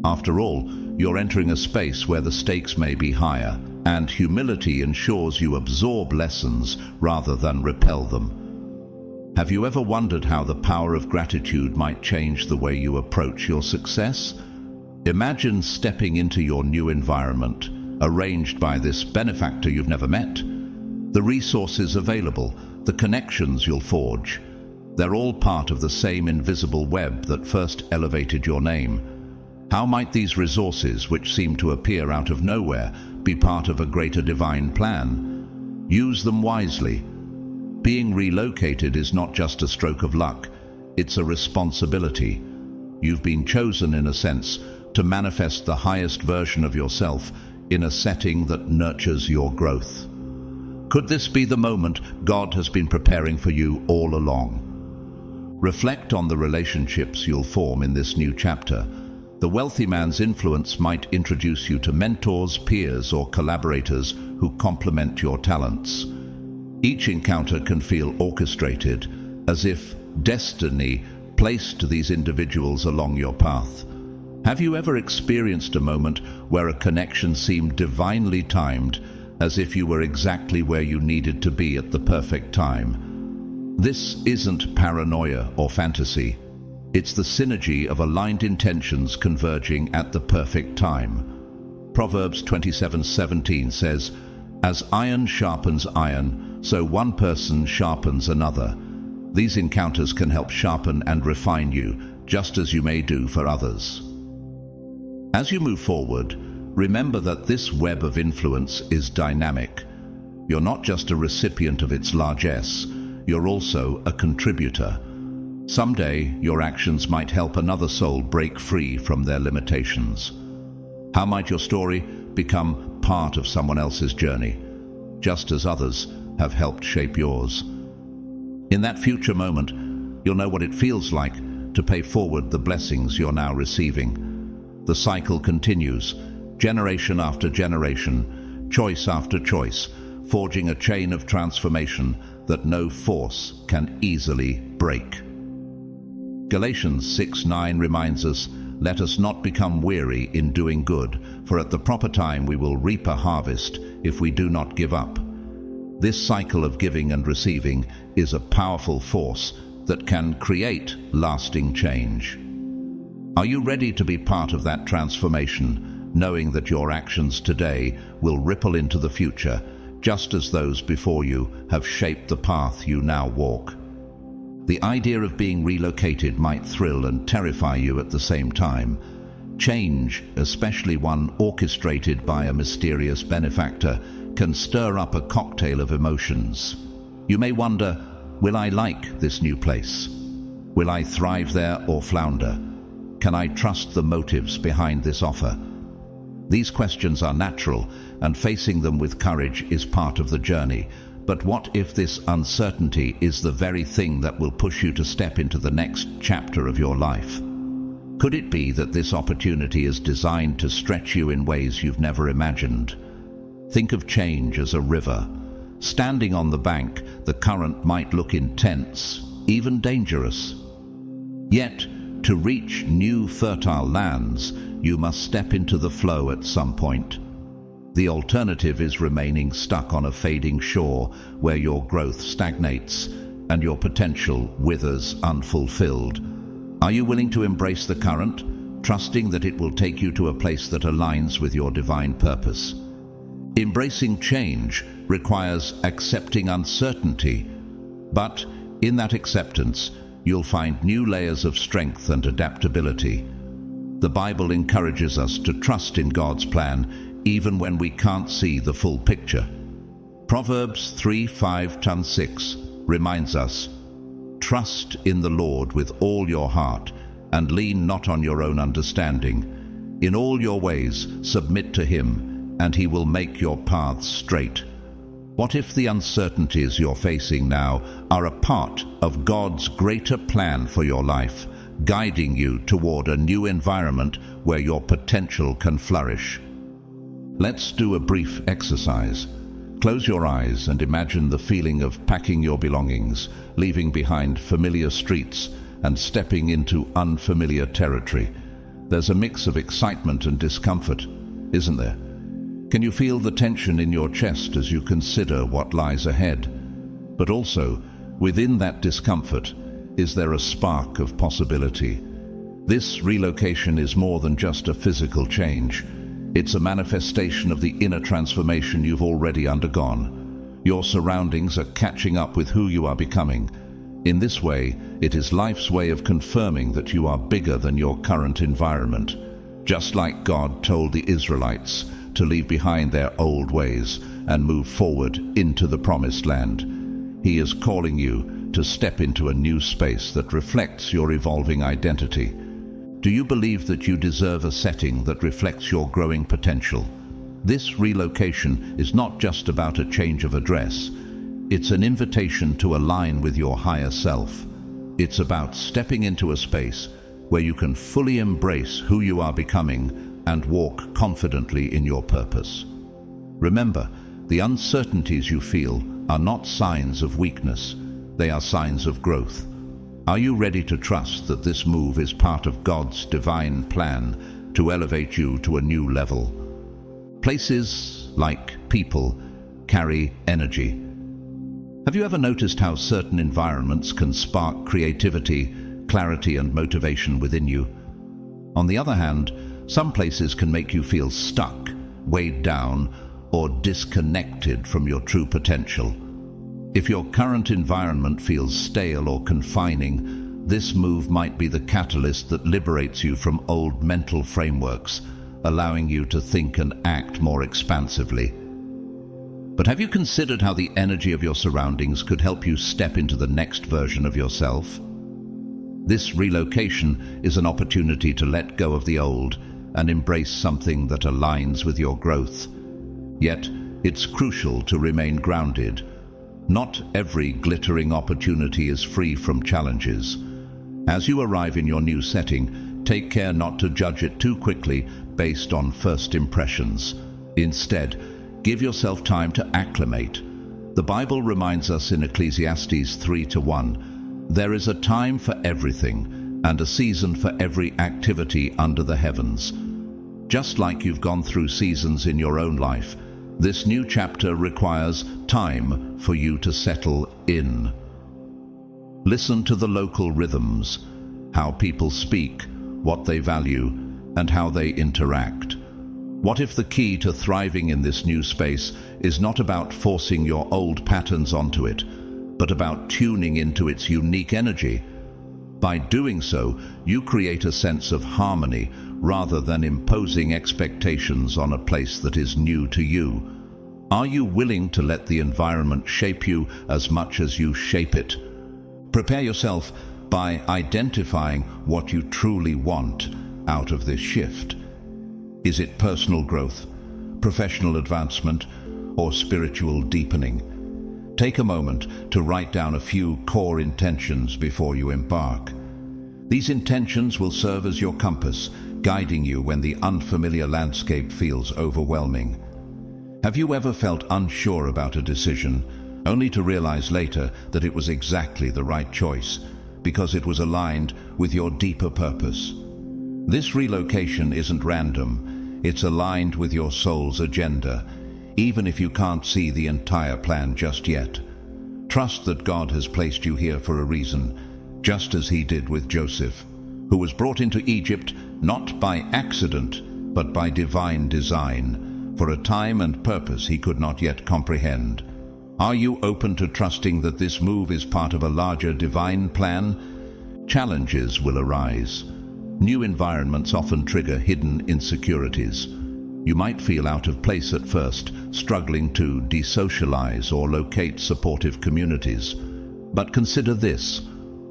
After all, you're entering a space where the stakes may be higher, and humility ensures you absorb lessons rather than repel them. Have you ever wondered how the power of gratitude might change the way you approach your success? Imagine stepping into your new environment, arranged by this benefactor you've never met. The resources available, the connections you'll forge, they're all part of the same invisible web that first elevated your name. How might these resources, which seem to appear out of nowhere, be part of a greater divine plan? Use them wisely. Being relocated is not just a stroke of luck, it's a responsibility. You've been chosen, in a sense, to manifest the highest version of yourself in a setting that nurtures your growth. Could this be the moment God has been preparing for you all along? Reflect on the relationships you'll form in this new chapter. The wealthy man's influence might introduce you to mentors, peers, or collaborators who complement your talents. Each encounter can feel orchestrated, as if destiny placed these individuals along your path. Have you ever experienced a moment where a connection seemed divinely timed, as if you were exactly where you needed to be at the perfect time? This isn't paranoia or fantasy. It's the synergy of aligned intentions converging at the perfect time. Proverbs 27:17 says, "As iron sharpens iron, so one person sharpens another." These encounters can help sharpen and refine you, just as you may do for others. As you move forward, remember that this web of influence is dynamic. You're not just a recipient of its largesse, you're also a contributor. Someday, your actions might help another soul break free from their limitations. How might your story become part of someone else's journey, just as others have helped shape yours? In that future moment, you'll know what it feels like to pay forward the blessings you're now receiving. The cycle continues, generation after generation, choice after choice, forging a chain of transformation that no force can easily break. Galatians 6:9 reminds us, "Let us not become weary in doing good, for at the proper time we will reap a harvest if we do not give up." This cycle of giving and receiving is a powerful force that can create lasting change. Are you ready to be part of that transformation, knowing that your actions today will ripple into the future, just as those before you have shaped the path you now walk? The idea of being relocated might thrill and terrify you at the same time. Change, especially one orchestrated by a mysterious benefactor, can stir up a cocktail of emotions. You may wonder, will I like this new place? Will I thrive there or flounder? Can I trust the motives behind this offer? These questions are natural, and facing them with courage is part of the journey. But what if this uncertainty is the very thing that will push you to step into the next chapter of your life? Could it be that this opportunity is designed to stretch you in ways you've never imagined? Think of change as a river. Standing on the bank, the current might look intense, even dangerous. Yet, to reach new fertile lands, you must step into the flow at some point. The alternative is remaining stuck on a fading shore where your growth stagnates and your potential withers unfulfilled. Are you willing to embrace the current, trusting that it will take you to a place that aligns with your divine purpose? Embracing change requires accepting uncertainty, but in that acceptance, you'll find new layers of strength and adaptability. The Bible encourages us to trust in God's plan even when we can't see the full picture. Proverbs 3:5-6 reminds us, "Trust in the Lord with all your heart, and lean not on your own understanding. In all your ways submit to Him, and He will make your paths straight." What if the uncertainties you're facing now are a part of God's greater plan for your life, guiding you toward a new environment where your potential can flourish? Let's do a brief exercise. Close your eyes and imagine the feeling of packing your belongings, leaving behind familiar streets and stepping into unfamiliar territory. There's a mix of excitement and discomfort, isn't there? Can you feel the tension in your chest as you consider what lies ahead? But also, within that discomfort, is there a spark of possibility? This relocation is more than just a physical change. It's a manifestation of the inner transformation you've already undergone. Your surroundings are catching up with who you are becoming. In this way, it is life's way of confirming that you are bigger than your current environment. Just like God told the Israelites to leave behind their old ways and move forward into the promised land, He is calling you to step into a new space that reflects your evolving identity. Do you believe that you deserve a setting that reflects your growing potential? This relocation is not just about a change of address. It's an invitation to align with your higher self. It's about stepping into a space where you can fully embrace who you are becoming and walk confidently in your purpose. Remember, the uncertainties you feel are not signs of weakness. They are signs of growth. Are you ready to trust that this move is part of God's divine plan to elevate you to a new level? Places, like people, carry energy. Have you ever noticed how certain environments can spark creativity, clarity, and motivation within you? On the other hand, some places can make you feel stuck, weighed down, or disconnected from your true potential. If your current environment feels stale or confining, this move might be the catalyst that liberates you from old mental frameworks, allowing you to think and act more expansively. But have you considered how the energy of your surroundings could help you step into the next version of yourself? This relocation is an opportunity to let go of the old and embrace something that aligns with your growth. Yet, it's crucial to remain grounded. Not every glittering opportunity is free from challenges. As you arrive in your new setting, take care not to judge it too quickly based on first impressions. Instead, give yourself time to acclimate. The Bible reminds us in Ecclesiastes 3:1, "There is a time for everything, and a season for every activity under the heavens." Just like you've gone through seasons in your own life, this new chapter requires time for you to settle in. Listen to the local rhythms, how people speak, what they value, and how they interact. What if the key to thriving in this new space is not about forcing your old patterns onto it, but about tuning into its unique energy? By doing so, you create a sense of harmony rather than imposing expectations on a place that is new to you. Are you willing to let the environment shape you as much as you shape it? Prepare yourself by identifying what you truly want out of this shift. Is it personal growth, professional advancement, or spiritual deepening? Take a moment to write down a few core intentions before you embark. These intentions will serve as your compass, guiding you when the unfamiliar landscape feels overwhelming. Have you ever felt unsure about a decision, only to realize later that it was exactly the right choice, because it was aligned with your deeper purpose? This relocation isn't random. It's aligned with your soul's agenda, even if you can't see the entire plan just yet. Trust that God has placed you here for a reason, just as he did with Joseph, who was brought into Egypt not by accident, but by divine design, for a time and purpose he could not yet comprehend. Are you open to trusting that this move is part of a larger divine plan? Challenges will arise. New environments often trigger hidden insecurities. You might feel out of place at first, struggling to desocialize or locate supportive communities. But consider this: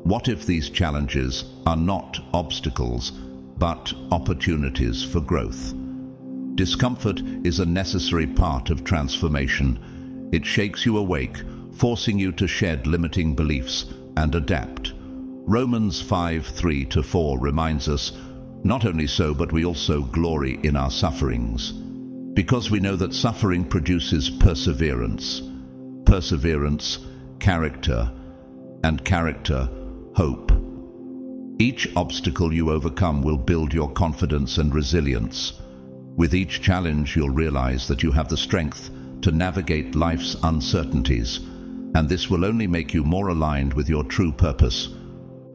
what if these challenges are not obstacles, but opportunities for growth? Discomfort is a necessary part of transformation. It shakes you awake, forcing you to shed limiting beliefs and adapt. Romans 5:3-4 reminds us, "Not only so, but we also glory in our sufferings, because we know that suffering produces perseverance, perseverance, character, and character, hope." Each obstacle you overcome will build your confidence and resilience. With each challenge, you'll realize that you have the strength to navigate life's uncertainties, and this will only make you more aligned with your true purpose.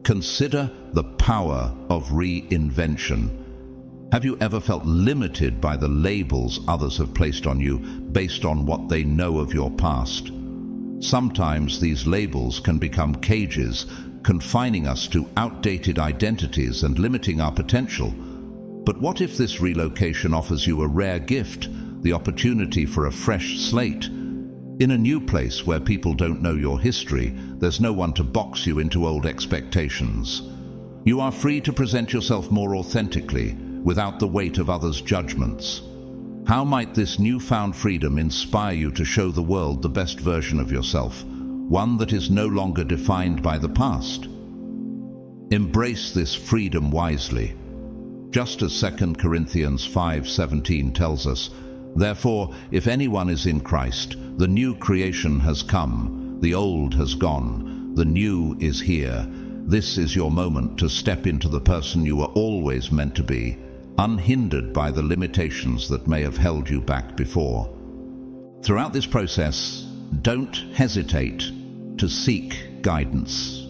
Consider the power of reinvention. Have you ever felt limited by the labels others have placed on you based on what they know of your past? Sometimes these labels can become cages, confining us to outdated identities and limiting our potential. But what if this relocation offers you a rare gift, the opportunity for a fresh slate? In a new place where people don't know your history, there's no one to box you into old expectations. You are free to present yourself more authentically, without the weight of others' judgments. How might this newfound freedom inspire you to show the world the best version of yourself, one that is no longer defined by the past? Embrace this freedom wisely. Just as 2 Corinthians 5:17 tells us, "Therefore, if anyone is in Christ, the new creation has come, the old has gone, the new is here." This is your moment to step into the person you were always meant to be, unhindered by the limitations that may have held you back before. Throughout this process, don't hesitate to seek guidance,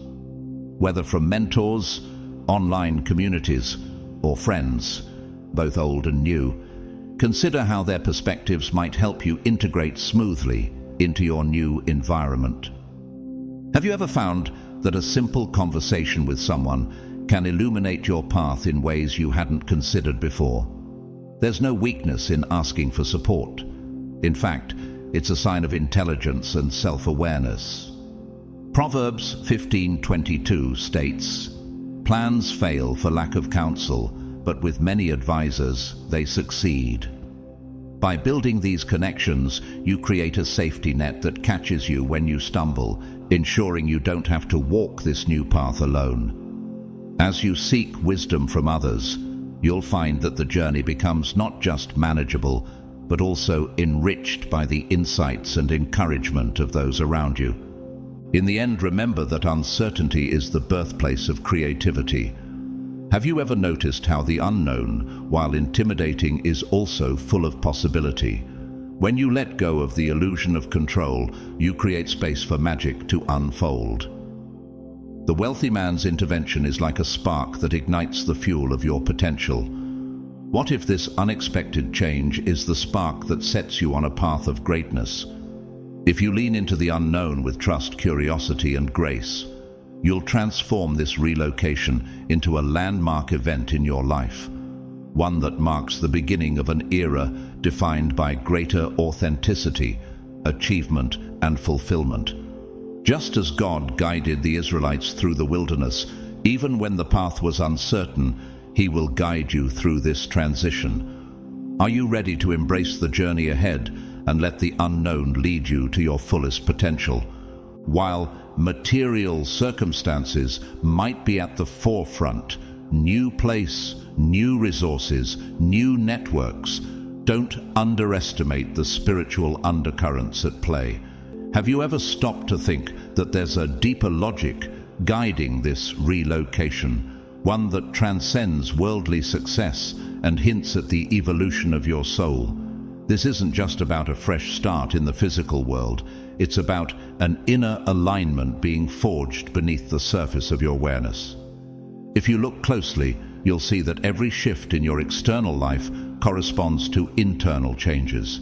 whether from mentors, online communities, or friends, both old and new. Consider how their perspectives might help you integrate smoothly into your new environment. Have you ever found that a simple conversation with someone can illuminate your path in ways you hadn't considered before? There's no weakness in asking for support. In fact, it's a sign of intelligence and self-awareness. Proverbs 15:22 states, "Plans fail for lack of counsel, but with many advisors they succeed." By building these connections, you create a safety net that catches you when you stumble, ensuring you don't have to walk this new path alone. As you seek wisdom from others, you'll find that the journey becomes not just manageable, but also enriched by the insights and encouragement of those around you. In the end, remember that uncertainty is the birthplace of creativity. Have you ever noticed how the unknown, while intimidating, is also full of possibility? When you let go of the illusion of control, you create space for magic to unfold. The wealthy man's intervention is like a spark that ignites the fuel of your potential. What if this unexpected change is the spark that sets you on a path of greatness? If you lean into the unknown with trust, curiosity, and grace, you'll transform this relocation into a landmark event in your life, one that marks the beginning of an era defined by greater authenticity, achievement, and fulfillment. Just as God guided the Israelites through the wilderness, even when the path was uncertain, He will guide you through this transition. Are you ready to embrace the journey ahead and let the unknown lead you to your fullest potential? While material circumstances might be at the forefront, new place, new resources, new networks, don't underestimate the spiritual undercurrents at play. Have you ever stopped to think that there's a deeper logic guiding this relocation, one that transcends worldly success and hints at the evolution of your soul. This isn't just about a fresh start in the physical world. It's about an inner alignment being forged beneath the surface of your awareness. If you look closely, you'll see that every shift in your external life corresponds to internal changes,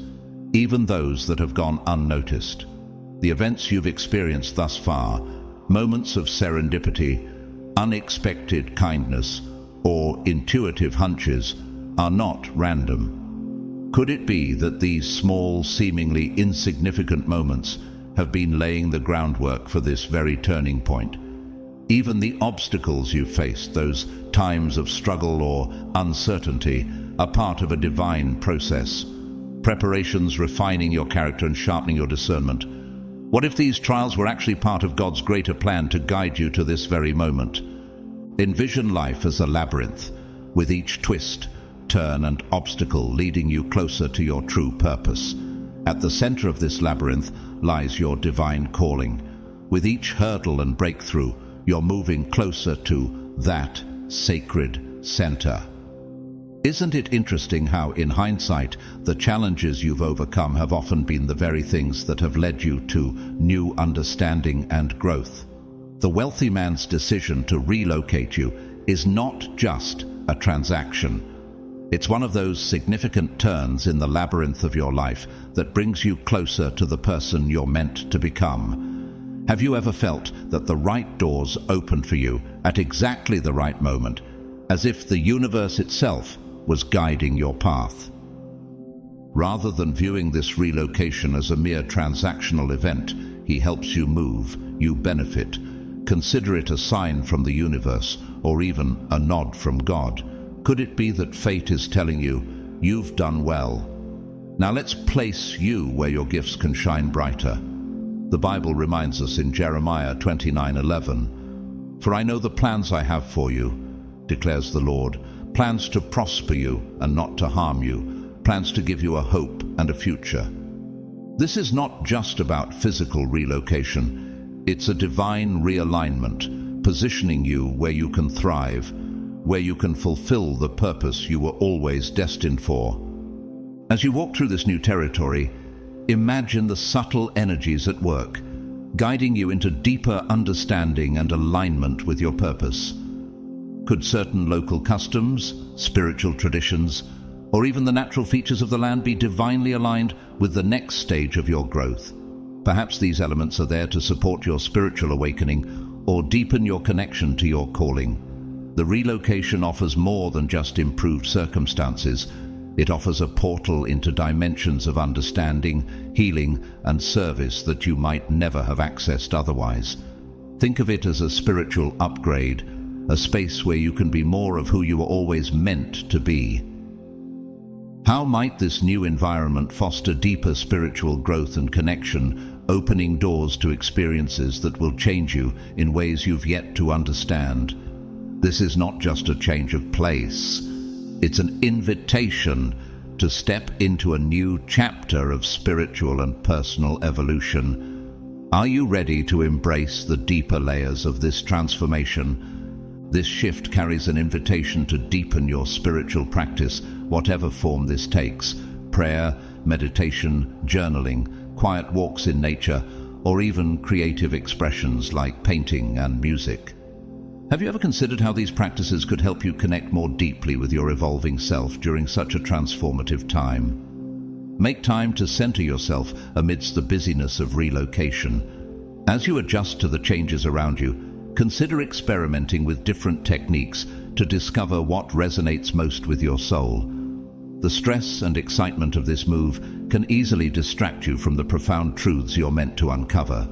even those that have gone unnoticed. The events you've experienced thus far, moments of serendipity, unexpected kindness, or intuitive hunches, are not random. Could it be that these small, seemingly insignificant moments have been laying the groundwork for this very turning point? Even the obstacles you've faced, those times of struggle or uncertainty, are part of a divine process. Preparations refining your character and sharpening your discernment. What if these trials were actually part of God's greater plan to guide you to this very moment? Envision life as a labyrinth, with each twist, turn, and obstacle leading you closer to your true purpose. At the center of this labyrinth lies your divine calling. With each hurdle and breakthrough, you're moving closer to that sacred center. Isn't it interesting how, in hindsight, the challenges you've overcome have often been the very things that have led you to new understanding and growth? The wealthy man's decision to relocate you is not just a transaction. It's one of those significant turns in the labyrinth of your life that brings you closer to the person you're meant to become. Have you ever felt that the right doors opened for you at exactly the right moment, as if the universe itself was guiding your path? Rather than viewing this relocation as a mere transactional event, He helps you move, you benefit. Consider it a sign from the universe, or even a nod from God. Could it be that fate is telling you, you've done well? Now let's place you where your gifts can shine brighter. The Bible reminds us in Jeremiah 29:11, "For I know the plans I have for you, declares the Lord, plans to prosper you and not to harm you, plans to give you a hope and a future." This is not just about physical relocation. It's a divine realignment, positioning you where you can thrive, where you can fulfill the purpose you were always destined for. As you walk through this new territory, imagine the subtle energies at work, guiding you into deeper understanding and alignment with your purpose. Could certain local customs, spiritual traditions, or even the natural features of the land be divinely aligned with the next stage of your growth? Perhaps these elements are there to support your spiritual awakening or deepen your connection to your calling. The relocation offers more than just improved circumstances. It offers a portal into dimensions of understanding, healing, and service that you might never have accessed otherwise. Think of it as a spiritual upgrade, a space where you can be more of who you were always meant to be. How might this new environment foster deeper spiritual growth and connection, opening doors to experiences that will change you in ways you've yet to understand? This is not just a change of place. It's an invitation to step into a new chapter of spiritual and personal evolution. Are you ready to embrace the deeper layers of this transformation? This shift carries an invitation to deepen your spiritual practice, whatever form this takes: prayer, meditation, journaling, quiet walks in nature, or even creative expressions like painting and music. Have you ever considered how these practices could help you connect more deeply with your evolving self during such a transformative time? Make time to center yourself amidst the busyness of relocation. As you adjust to the changes around you, consider experimenting with different techniques to discover what resonates most with your soul. The stress and excitement of this move can easily distract you from the profound truths you're meant to uncover.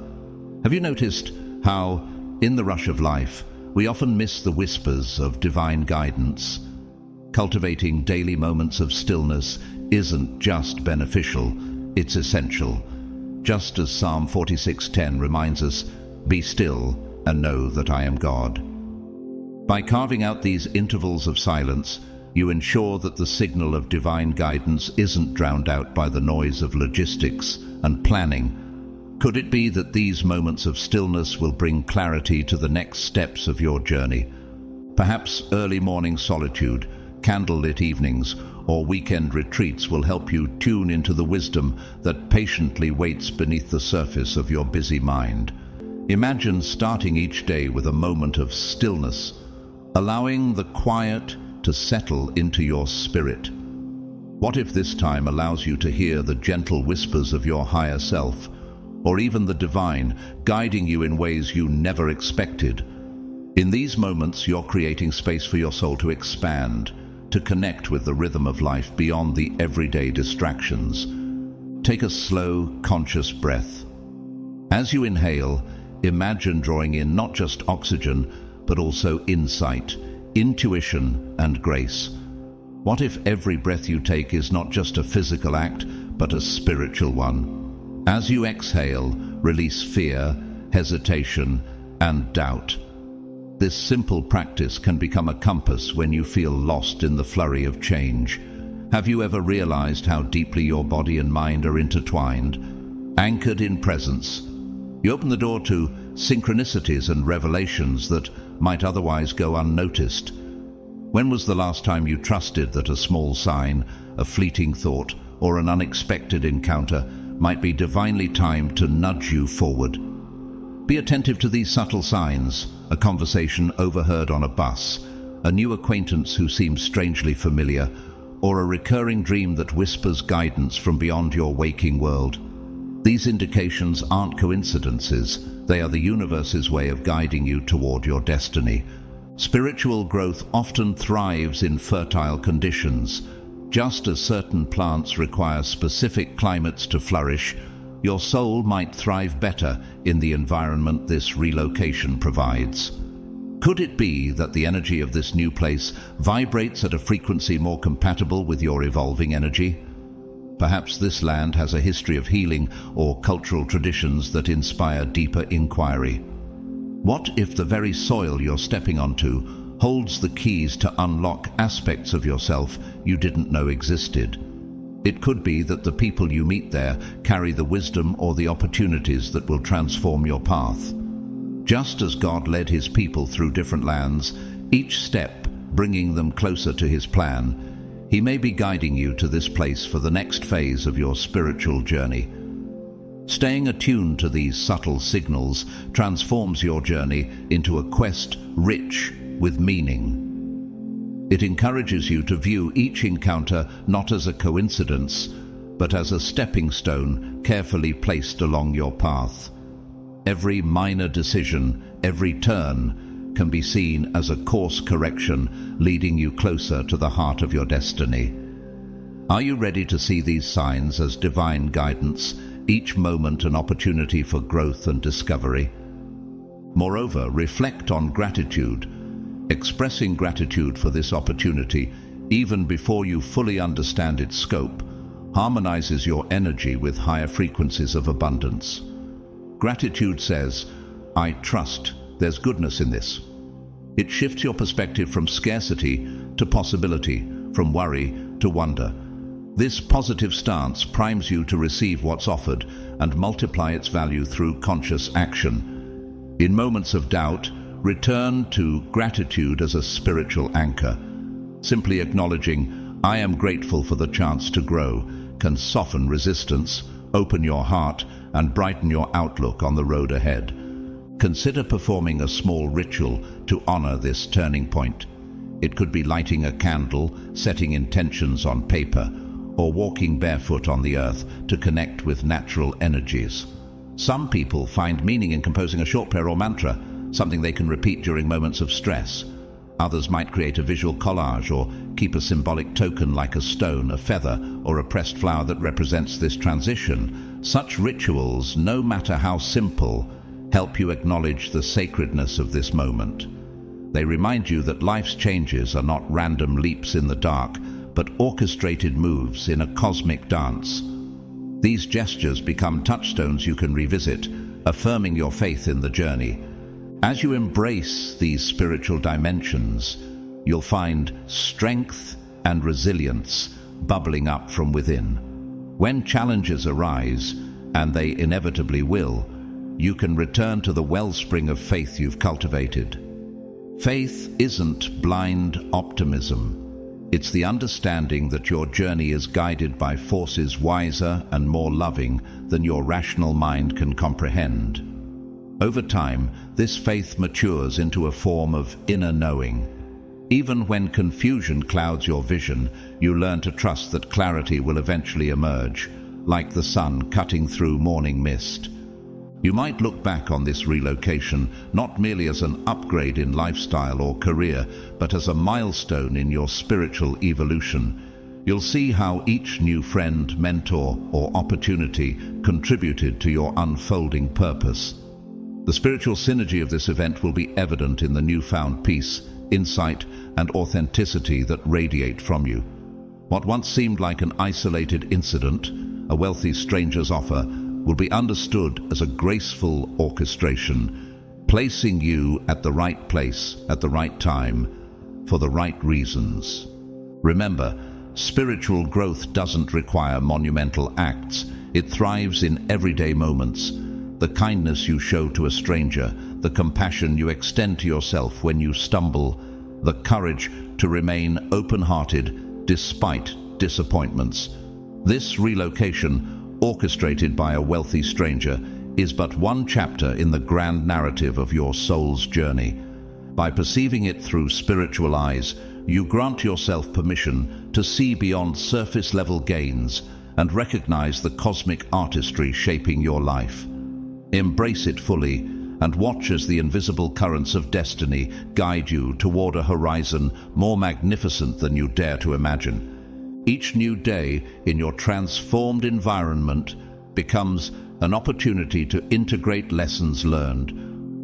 Have you noticed how, in the rush of life, we often miss the whispers of divine guidance? Cultivating daily moments of stillness isn't just beneficial, it's essential. Just as Psalm 46:10 reminds us, "Be still and know that I am God." By carving out these intervals of silence, you ensure that the signal of divine guidance isn't drowned out by the noise of logistics and planning. Could it be that these moments of stillness will bring clarity to the next steps of your journey? Perhaps early morning solitude, candlelit evenings, or weekend retreats will help you tune into the wisdom that patiently waits beneath the surface of your busy mind. Imagine starting each day with a moment of stillness, allowing the quiet to settle into your spirit. What if this time allows you to hear the gentle whispers of your higher self, or even the divine guiding you in ways you never expected? In these moments, you're creating space for your soul to expand, to connect with the rhythm of life beyond the everyday distractions. Take a slow, conscious breath. As you inhale, imagine drawing in not just oxygen, but also insight, intuition, and grace. What if every breath you take is not just a physical act, but a spiritual one? As you exhale, release fear, hesitation, and doubt. This simple practice can become a compass when you feel lost in the flurry of change. Have you ever realized how deeply your body and mind are intertwined? Anchored in presence, you open the door to synchronicities and revelations that might otherwise go unnoticed. When was the last time you trusted that a small sign, a fleeting thought, or an unexpected encounter might be divinely timed to nudge you forward? Be attentive to these subtle signs: a conversation overheard on a bus, a new acquaintance who seems strangely familiar, or a recurring dream that whispers guidance from beyond your waking world. These indications aren't coincidences. They are the universe's way of guiding you toward your destiny. Spiritual growth often thrives in fertile conditions. Just as certain plants require specific climates to flourish, your soul might thrive better in the environment this relocation provides. Could it be that the energy of this new place vibrates at a frequency more compatible with your evolving energy? Perhaps this land has a history of healing or cultural traditions that inspire deeper inquiry. What if the very soil you're stepping onto holds the keys to unlock aspects of yourself you didn't know existed? It could be that the people you meet there carry the wisdom or the opportunities that will transform your path. Just as God led his people through different lands, each step bringing them closer to his plan, he may be guiding you to this place for the next phase of your spiritual journey. Staying attuned to these subtle signals transforms your journey into a quest rich with meaning. It encourages you to view each encounter not as a coincidence, but as a stepping stone carefully placed along your path. Every minor decision, every turn, can be seen as a course correction leading you closer to the heart of your destiny. Are you ready to see these signs as divine guidance, each moment an opportunity for growth and discovery? Moreover, reflect on gratitude. Expressing gratitude for this opportunity, even before you fully understand its scope, harmonizes your energy with higher frequencies of abundance. Gratitude says, "I trust there's goodness in this." It shifts your perspective from scarcity to possibility, from worry to wonder. This positive stance primes you to receive what's offered and multiply its value through conscious action. In moments of doubt, return to gratitude as a spiritual anchor. Simply acknowledging, "I am grateful for the chance to grow," can soften resistance, open your heart, and brighten your outlook on the road ahead. Consider performing a small ritual to honor this turning point. It could be lighting a candle, setting intentions on paper, or walking barefoot on the earth to connect with natural energies. Some people find meaning in composing a short prayer or mantra, something they can repeat during moments of stress. Others might create a visual collage or keep a symbolic token like a stone, a feather, or a pressed flower that represents this transition. Such rituals, no matter how simple, help you acknowledge the sacredness of this moment. They remind you that life's changes are not random leaps in the dark, but orchestrated moves in a cosmic dance. These gestures become touchstones you can revisit, affirming your faith in the journey. As you embrace these spiritual dimensions, you'll find strength and resilience bubbling up from within. When challenges arise, and they inevitably will, you can return to the wellspring of faith you've cultivated. Faith isn't blind optimism. It's the understanding that your journey is guided by forces wiser and more loving than your rational mind can comprehend. Over time, this faith matures into a form of inner knowing. Even when confusion clouds your vision, you learn to trust that clarity will eventually emerge, like the sun cutting through morning mist. You might look back on this relocation not merely as an upgrade in lifestyle or career, but as a milestone in your spiritual evolution. You'll see how each new friend, mentor, or opportunity contributed to your unfolding purpose. The spiritual synergy of this event will be evident in the newfound peace, insight, and authenticity that radiate from you. What once seemed like an isolated incident, a wealthy stranger's offer, will be understood as a graceful orchestration, placing you at the right place at the right time for the right reasons. Remember, spiritual growth doesn't require monumental acts. It thrives in everyday moments. The kindness you show to a stranger, the compassion you extend to yourself when you stumble, the courage to remain open-hearted despite disappointments. This relocation, orchestrated by a wealthy stranger, is but one chapter in the grand narrative of your soul's journey. By perceiving it through spiritual eyes, you grant yourself permission to see beyond surface-level gains and recognize the cosmic artistry shaping your life. Embrace it fully and watch as the invisible currents of destiny guide you toward a horizon more magnificent than you dare to imagine. Each new day in your transformed environment becomes an opportunity to integrate lessons learned,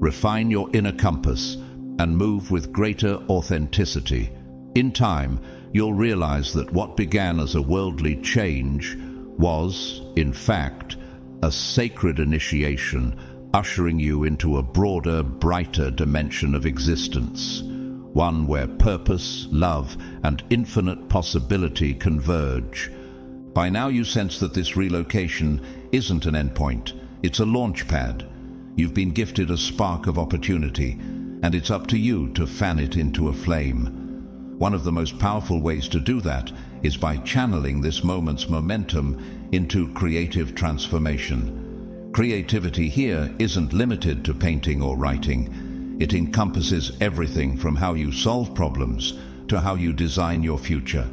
refine your inner compass, and move with greater authenticity. In time, you'll realize that what began as a worldly change was, in fact, a sacred initiation, ushering you into a broader, brighter dimension of existence. One where purpose, love, and infinite possibility converge. By now you sense that this relocation isn't an endpoint, it's a launch pad. You've been gifted a spark of opportunity, and it's up to you to fan it into a flame. One of the most powerful ways to do that is by channeling this moment's momentum into creative transformation. Creativity here isn't limited to painting or writing. It encompasses everything from how you solve problems to how you design your future.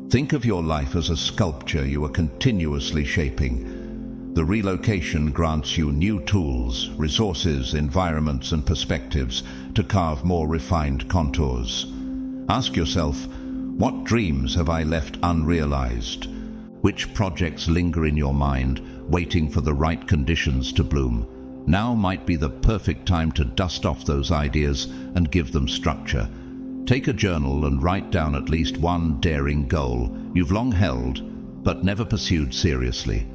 Think of your life as a sculpture you are continuously shaping. The relocation grants you new tools, resources, environments, and perspectives to carve more refined contours. Ask yourself, what dreams have I left unrealized? Which projects linger in your mind, waiting for the right conditions to bloom? Now might be the perfect time to dust off those ideas and give them structure. Take a journal and write down at least one daring goal you've long held but never pursued seriously.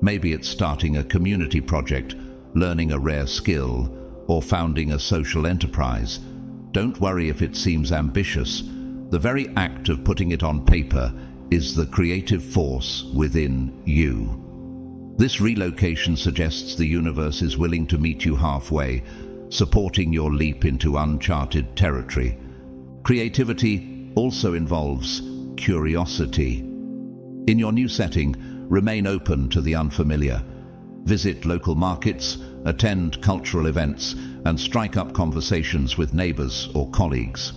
Maybe it's starting a community project, learning a rare skill, or founding a social enterprise. Don't worry if it seems ambitious. The very act of putting it on paper is the creative force within you. This relocation suggests the universe is willing to meet you halfway, supporting your leap into uncharted territory. Creativity also involves curiosity. In your new setting, remain open to the unfamiliar. Visit local markets, attend cultural events, and strike up conversations with neighbors or colleagues.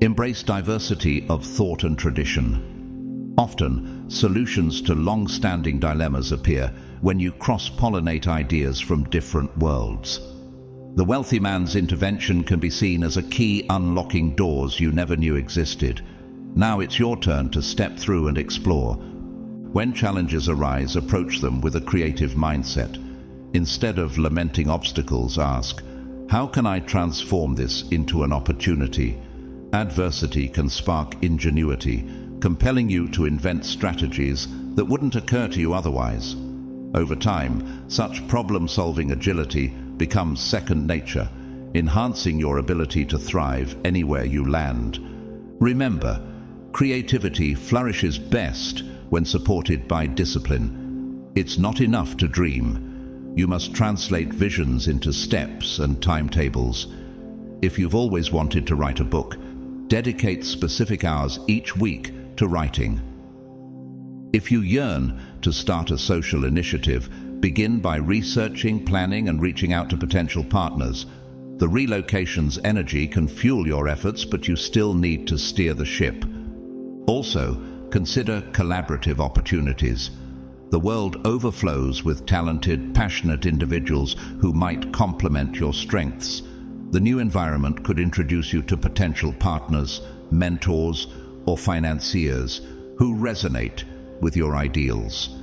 Embrace diversity of thought and tradition. Often, solutions to long-standing dilemmas appear when you cross-pollinate ideas from different worlds. The wealthy man's intervention can be seen as a key unlocking doors you never knew existed. Now it's your turn to step through and explore. When challenges arise, approach them with a creative mindset. Instead of lamenting obstacles, ask, how can I transform this into an opportunity? Adversity can spark ingenuity, compelling you to invent strategies that wouldn't occur to you otherwise. Over time, such problem-solving agility becomes second nature, enhancing your ability to thrive anywhere you land. Remember, creativity flourishes best when supported by discipline. It's not enough to dream. You must translate visions into steps and timetables. If you've always wanted to write a book, Dedicate specific hours each week to writing. If you yearn to start a social initiative, begin by researching, planning, and reaching out to potential partners. The relocation's energy can fuel your efforts, but you still need to steer the ship. Also, consider collaborative opportunities. The world overflows with talented, passionate individuals who might complement your strengths. The new environment could introduce you to potential partners, mentors, or financiers who resonate with your ideals.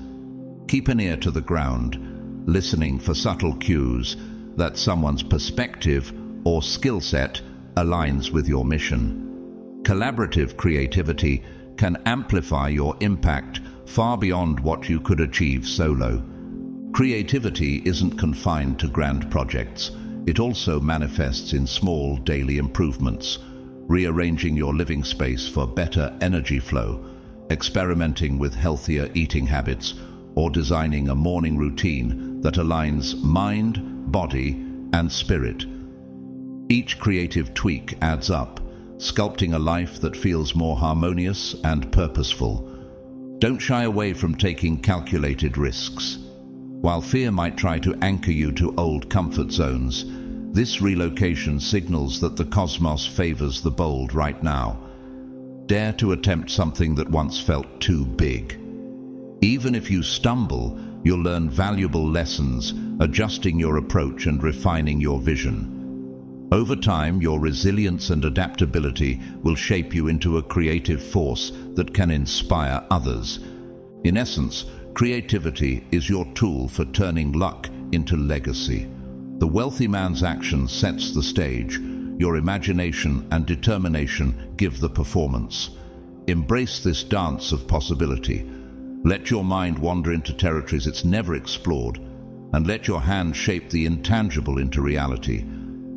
Keep an ear to the ground, listening for subtle cues that someone's perspective or skill set aligns with your mission. Collaborative creativity can amplify your impact far beyond what you could achieve solo. Creativity isn't confined to grand projects. It also manifests in small daily improvements, rearranging your living space for better energy flow, experimenting with healthier eating habits, or designing a morning routine that aligns mind, body, and spirit. Each creative tweak adds up, sculpting a life that feels more harmonious and purposeful. Don't shy away from taking calculated risks. While fear might try to anchor you to old comfort zones, this relocation signals that the cosmos favors the bold right now. Dare to attempt something that once felt too big. Even if you stumble, you'll learn valuable lessons, adjusting your approach and refining your vision. Over time, your resilience and adaptability will shape you into a creative force that can inspire others. In essence, creativity is your tool for turning luck into legacy. The wealthy man's action sets the stage. Your imagination and determination give the performance. Embrace this dance of possibility. Let your mind wander into territories it's never explored, and let your hand shape the intangible into reality.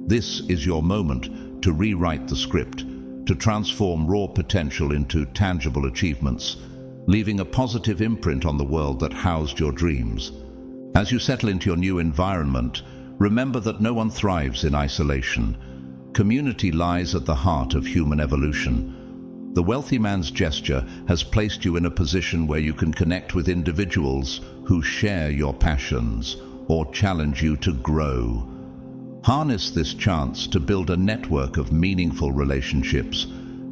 This is your moment to rewrite the script, to transform raw potential into tangible achievements, leaving a positive imprint on the world that housed your dreams. As you settle into your new environment, remember that no one thrives in isolation. Community lies at the heart of human evolution. The wealthy man's gesture has placed you in a position where you can connect with individuals who share your passions or challenge you to grow. Harness this chance to build a network of meaningful relationships.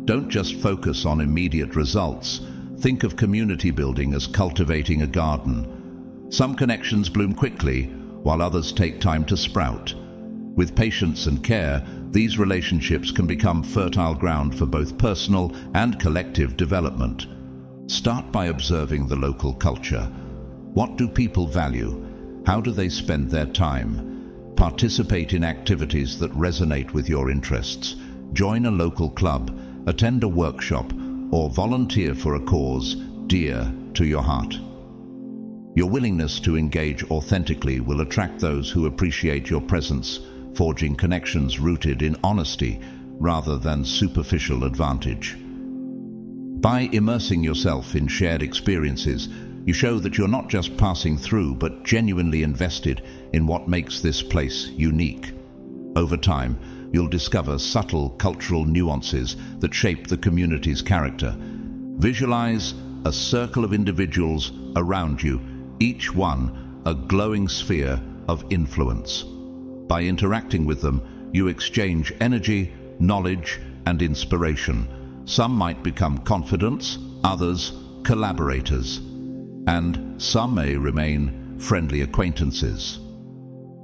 Don't just focus on immediate results. Think of community building as cultivating a garden. Some connections bloom quickly, while others take time to sprout. With patience and care, these relationships can become fertile ground for both personal and collective development. Start by observing the local culture. What do people value? How do they spend their time? Participate in activities that resonate with your interests. Join a local club, attend a workshop, or volunteer for a cause dear to your heart. Your willingness to engage authentically will attract those who appreciate your presence, forging connections rooted in honesty rather than superficial advantage. By immersing yourself in shared experiences, you show that you're not just passing through, but genuinely invested in what makes this place unique. Over time, you'll discover subtle cultural nuances that shape the community's character. Visualize a circle of individuals around you, each one a glowing sphere of influence. By interacting with them, you exchange energy, knowledge, and inspiration. Some might become confidants, others collaborators, and some may remain friendly acquaintances.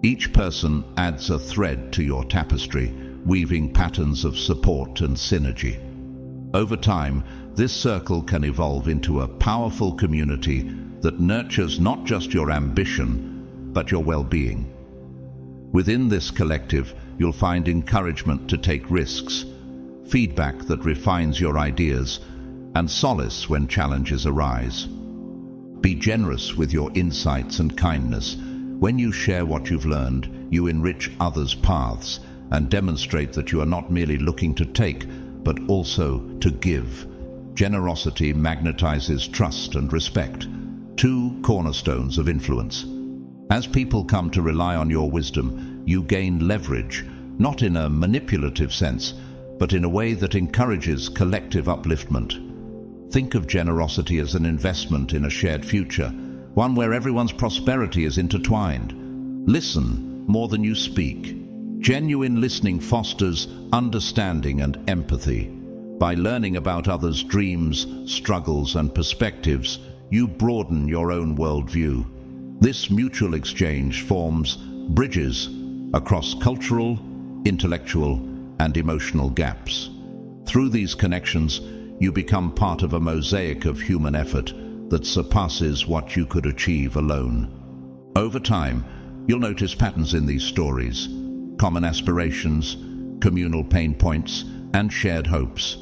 Each person adds a thread to your tapestry, weaving patterns of support and synergy. Over time, this circle can evolve into a powerful community that nurtures not just your ambition, but your well-being. Within this collective, you'll find encouragement to take risks, feedback that refines your ideas, and solace when challenges arise. Be generous with your insights and kindness. When you share what you've learned, you enrich others' paths and demonstrate that you are not merely looking to take, but also to give. Generosity magnetizes trust and respect, two cornerstones of influence. As people come to rely on your wisdom, you gain leverage, not in a manipulative sense, but in a way that encourages collective upliftment. Think of generosity as an investment in a shared future, one where everyone's prosperity is intertwined. Listen more than you speak. Genuine listening fosters understanding and empathy. By learning about others' dreams, struggles, and perspectives, you broaden your own worldview. This mutual exchange forms bridges across cultural, intellectual, and emotional gaps. Through these connections, you become part of a mosaic of human effort that surpasses what you could achieve alone. Over time, you'll notice patterns in these stories: common aspirations, communal pain points, and shared hopes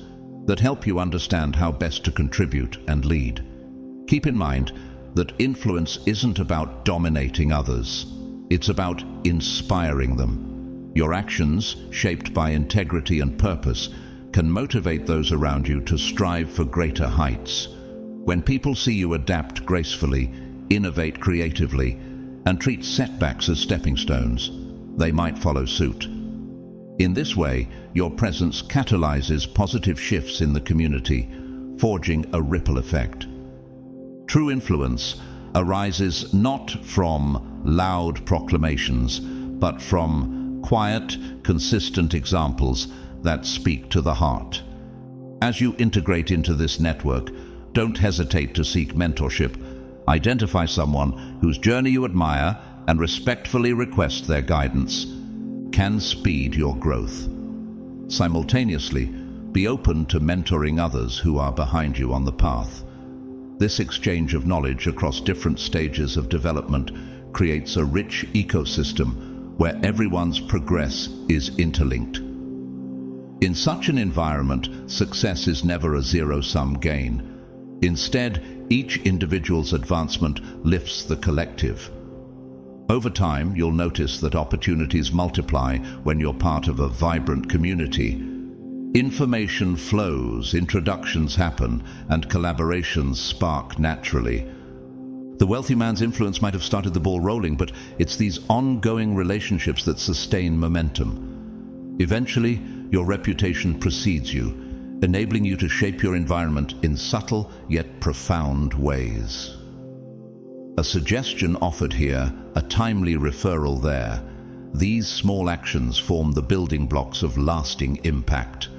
that help you understand how best to contribute and lead. Keep in mind that influence isn't about dominating others. It's about inspiring them. Your actions, shaped by integrity and purpose, can motivate those around you to strive for greater heights. When people see you adapt gracefully, innovate creatively, and treat setbacks as stepping stones, they might follow suit. In this way, your presence catalyzes positive shifts in the community, forging a ripple effect. True influence arises not from loud proclamations, but from quiet, consistent examples that speak to the heart. As you integrate into this network, don't hesitate to seek mentorship. Identify someone whose journey you admire and respectfully request their guidance. Can speed your growth. Simultaneously, be open to mentoring others who are behind you on the path. This exchange of knowledge across different stages of development creates a rich ecosystem where everyone's progress is interlinked. In such an environment, success is never a zero-sum gain. Instead, each individual's advancement lifts the collective. Over time, you'll notice that opportunities multiply when you're part of a vibrant community. Information flows, introductions happen, and collaborations spark naturally. The wealthy man's influence might have started the ball rolling, but it's these ongoing relationships that sustain momentum. Eventually, your reputation precedes you, enabling you to shape your environment in subtle yet profound ways. A suggestion offered here, a timely referral there. These small actions form the building blocks of lasting impact.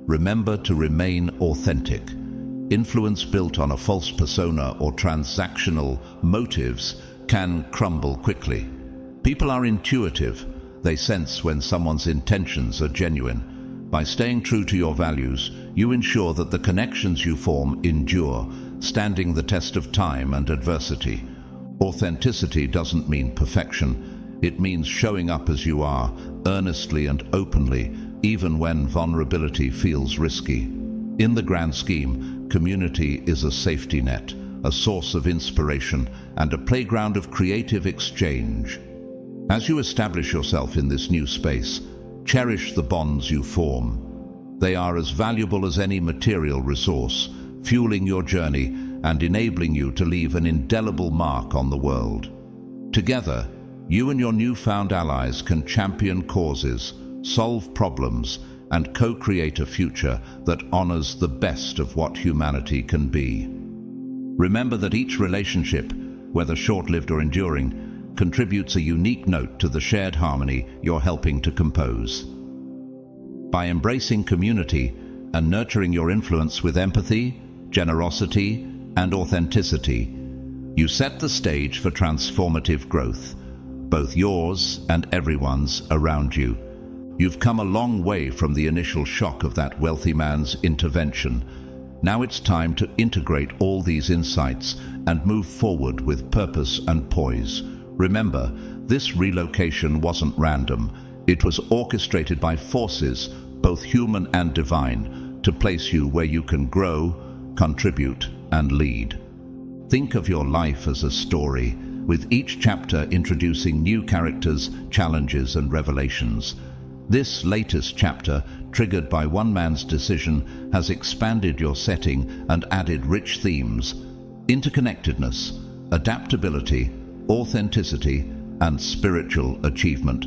Remember to remain authentic. Influence built on a false persona or transactional motives can crumble quickly. People are intuitive. They sense when someone's intentions are genuine. By staying true to your values, you ensure that the connections you form endure, standing the test of time and adversity. Authenticity doesn't mean perfection. It means showing up as you are, earnestly and openly, even when vulnerability feels risky. In the grand scheme, community is a safety net, a source of inspiration, and a playground of creative exchange. As you establish yourself in this new space, cherish the bonds you form. They are as valuable as any material resource, fueling your journey and enabling you to leave an indelible mark on the world. Together, you and your newfound allies can champion causes, solve problems, and co-create a future that honors the best of what humanity can be. Remember that each relationship, whether short-lived or enduring, contributes a unique note to the shared harmony you're helping to compose. By embracing community and nurturing your influence with empathy, generosity, and authenticity, you set the stage for transformative growth, both yours and everyone's around you. You've come a long way from the initial shock of that wealthy man's intervention. Now it's time to integrate all these insights and move forward with purpose and poise. Remember, this relocation wasn't random. It was orchestrated by forces, both human and divine, to place you where you can grow, contribute, and lead. Think of your life as a story, with each chapter introducing new characters, challenges, and revelations. This latest chapter, triggered by one man's decision, has expanded your setting and added rich themes: interconnectedness, adaptability, authenticity, and spiritual achievement.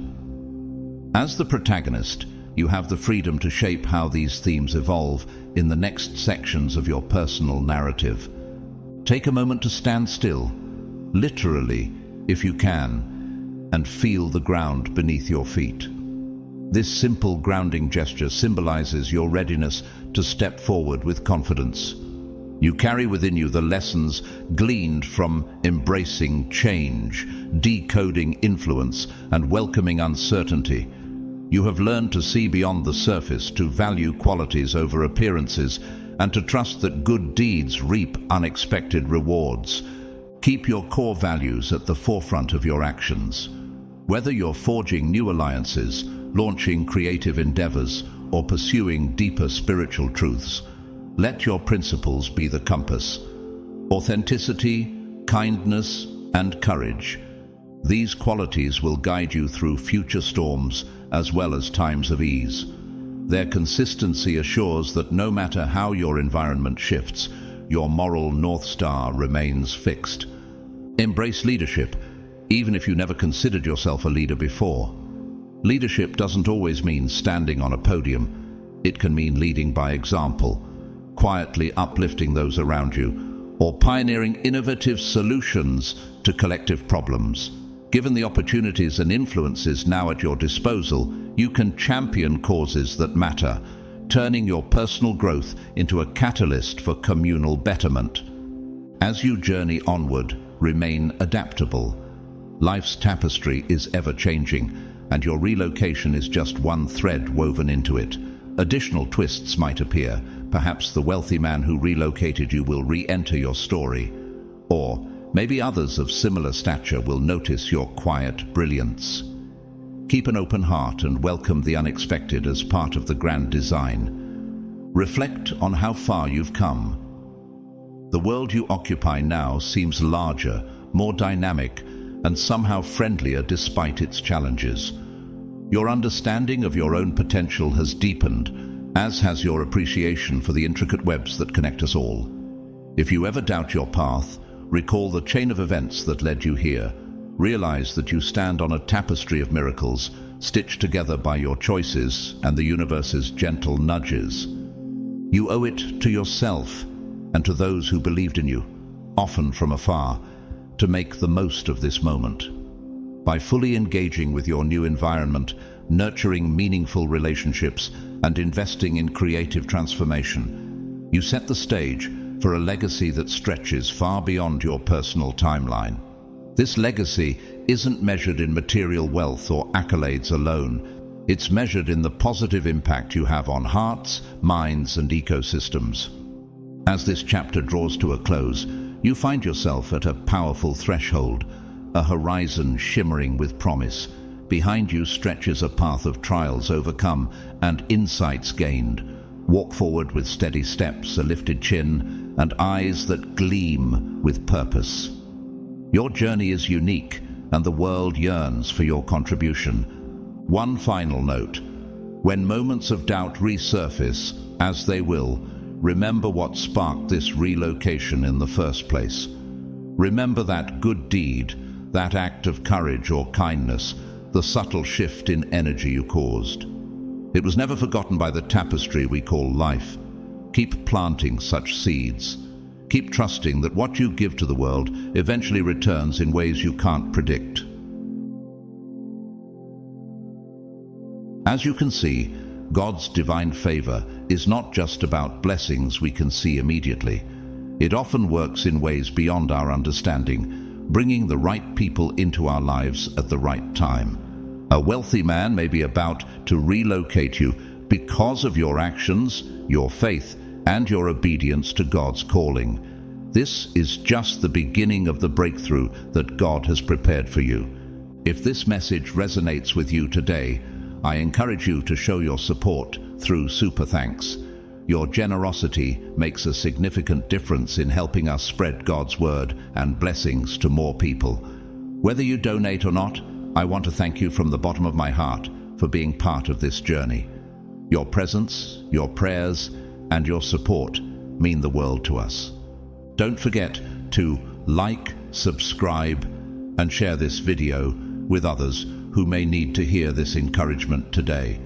As the protagonist, you have the freedom to shape how these themes evolve in the next sections of your personal narrative. Take a moment to stand still, literally, if you can, and feel the ground beneath your feet. This simple grounding gesture symbolizes your readiness to step forward with confidence. You carry within you the lessons gleaned from embracing change, decoding influence, and welcoming uncertainty. You have learned to see beyond the surface, to value qualities over appearances, and to trust that good deeds reap unexpected rewards. Keep your core values at the forefront of your actions. Whether you're forging new alliances, launching creative endeavors, or pursuing deeper spiritual truths, let your principles be the compass. Authenticity, kindness, and courage. These qualities will guide you through future storms as well as times of ease. Their consistency assures that no matter how your environment shifts, your moral North Star remains fixed. Embrace leadership, even if you never considered yourself a leader before. Leadership doesn't always mean standing on a podium. It can mean leading by example, quietly uplifting those around you, or pioneering innovative solutions to collective problems. Given the opportunities and influences now at your disposal, you can champion causes that matter, turning your personal growth into a catalyst for communal betterment. As you journey onward, remain adaptable. Life's tapestry is ever-changing, and your relocation is just one thread woven into it. Additional twists might appear. Perhaps the wealthy man who relocated you will re-enter your story. Or maybe others of similar stature will notice your quiet brilliance. Keep an open heart and welcome the unexpected as part of the grand design. Reflect on how far you've come. The world you occupy now seems larger, more dynamic, and somehow friendlier despite its challenges. Your understanding of your own potential has deepened, as has your appreciation for the intricate webs that connect us all. If you ever doubt your path, recall the chain of events that led you here. Realize that you stand on a tapestry of miracles, stitched together by your choices and the universe's gentle nudges. You owe it to yourself and to those who believed in you, often from afar, to make the most of this moment. By fully engaging with your new environment, nurturing meaningful relationships, and investing in creative transformation, you set the stage for a legacy that stretches far beyond your personal timeline. This legacy isn't measured in material wealth or accolades alone. It's measured in the positive impact you have on hearts, minds, and ecosystems. As this chapter draws to a close, you find yourself at a powerful threshold, a horizon shimmering with promise. Behind you stretches a path of trials overcome and insights gained. Walk forward with steady steps, a lifted chin, and eyes that gleam with purpose. Your journey is unique, and the world yearns for your contribution. One final note: when moments of doubt resurface, as they will, remember what sparked this relocation in the first place. Remember that good deed, that act of courage or kindness, the subtle shift in energy you caused. It was never forgotten by the tapestry we call life. Keep planting such seeds. Keep trusting that what you give to the world eventually returns in ways you can't predict. As you can see, God's divine favor is not just about blessings we can see immediately. It often works in ways beyond our understanding, bringing the right people into our lives at the right time. A wealthy man may be about to relocate you because of your actions, your faith, and your obedience to God's calling. This is just the beginning of the breakthrough that God has prepared for you. If this message resonates with you today, I encourage you to show your support through Super Thanks. Your generosity makes a significant difference in helping us spread God's word and blessings to more people. Whether you donate or not, I want to thank you from the bottom of my heart for being part of this journey. Your presence, your prayers, and your support mean the world to us. Don't forget to like, subscribe, and share this video with others who may need to hear this encouragement today.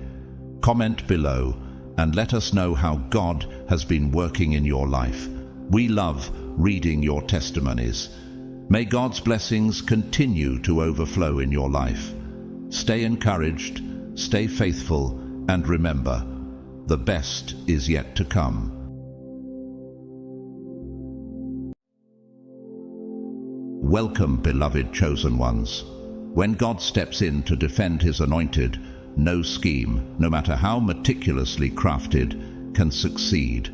Comment below and let us know how God has been working in your life. We love reading your testimonies. May God's blessings continue to overflow in your life. Stay encouraged, stay faithful, and remember, the best is yet to come. Welcome, beloved chosen ones. When God steps in to defend his anointed, no scheme, no matter how meticulously crafted, can succeed.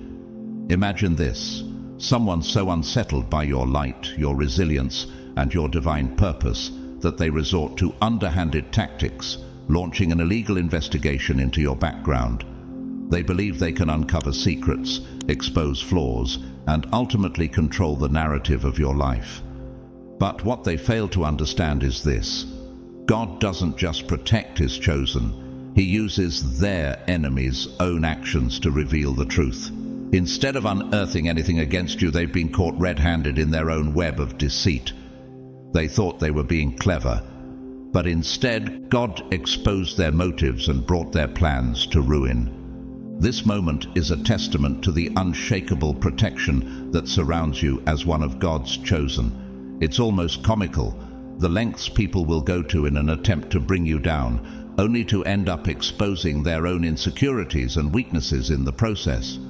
Imagine this: someone so unsettled by your light, your resilience, and your divine purpose that they resort to underhanded tactics, launching an illegal investigation into your background. They believe they can uncover secrets, expose flaws, and ultimately control the narrative of your life. But what they fail to understand is this: God doesn't just protect his chosen, he uses their enemies' own actions to reveal the truth. Instead of unearthing anything against you, they've been caught red-handed in their own web of deceit. They thought they were being clever, but instead God exposed their motives and brought their plans to ruin. This moment is a testament to the unshakable protection that surrounds you as one of God's chosen. It's almost comical, the lengths people will go to in an attempt to bring you down, only to end up exposing their own insecurities and weaknesses in the process.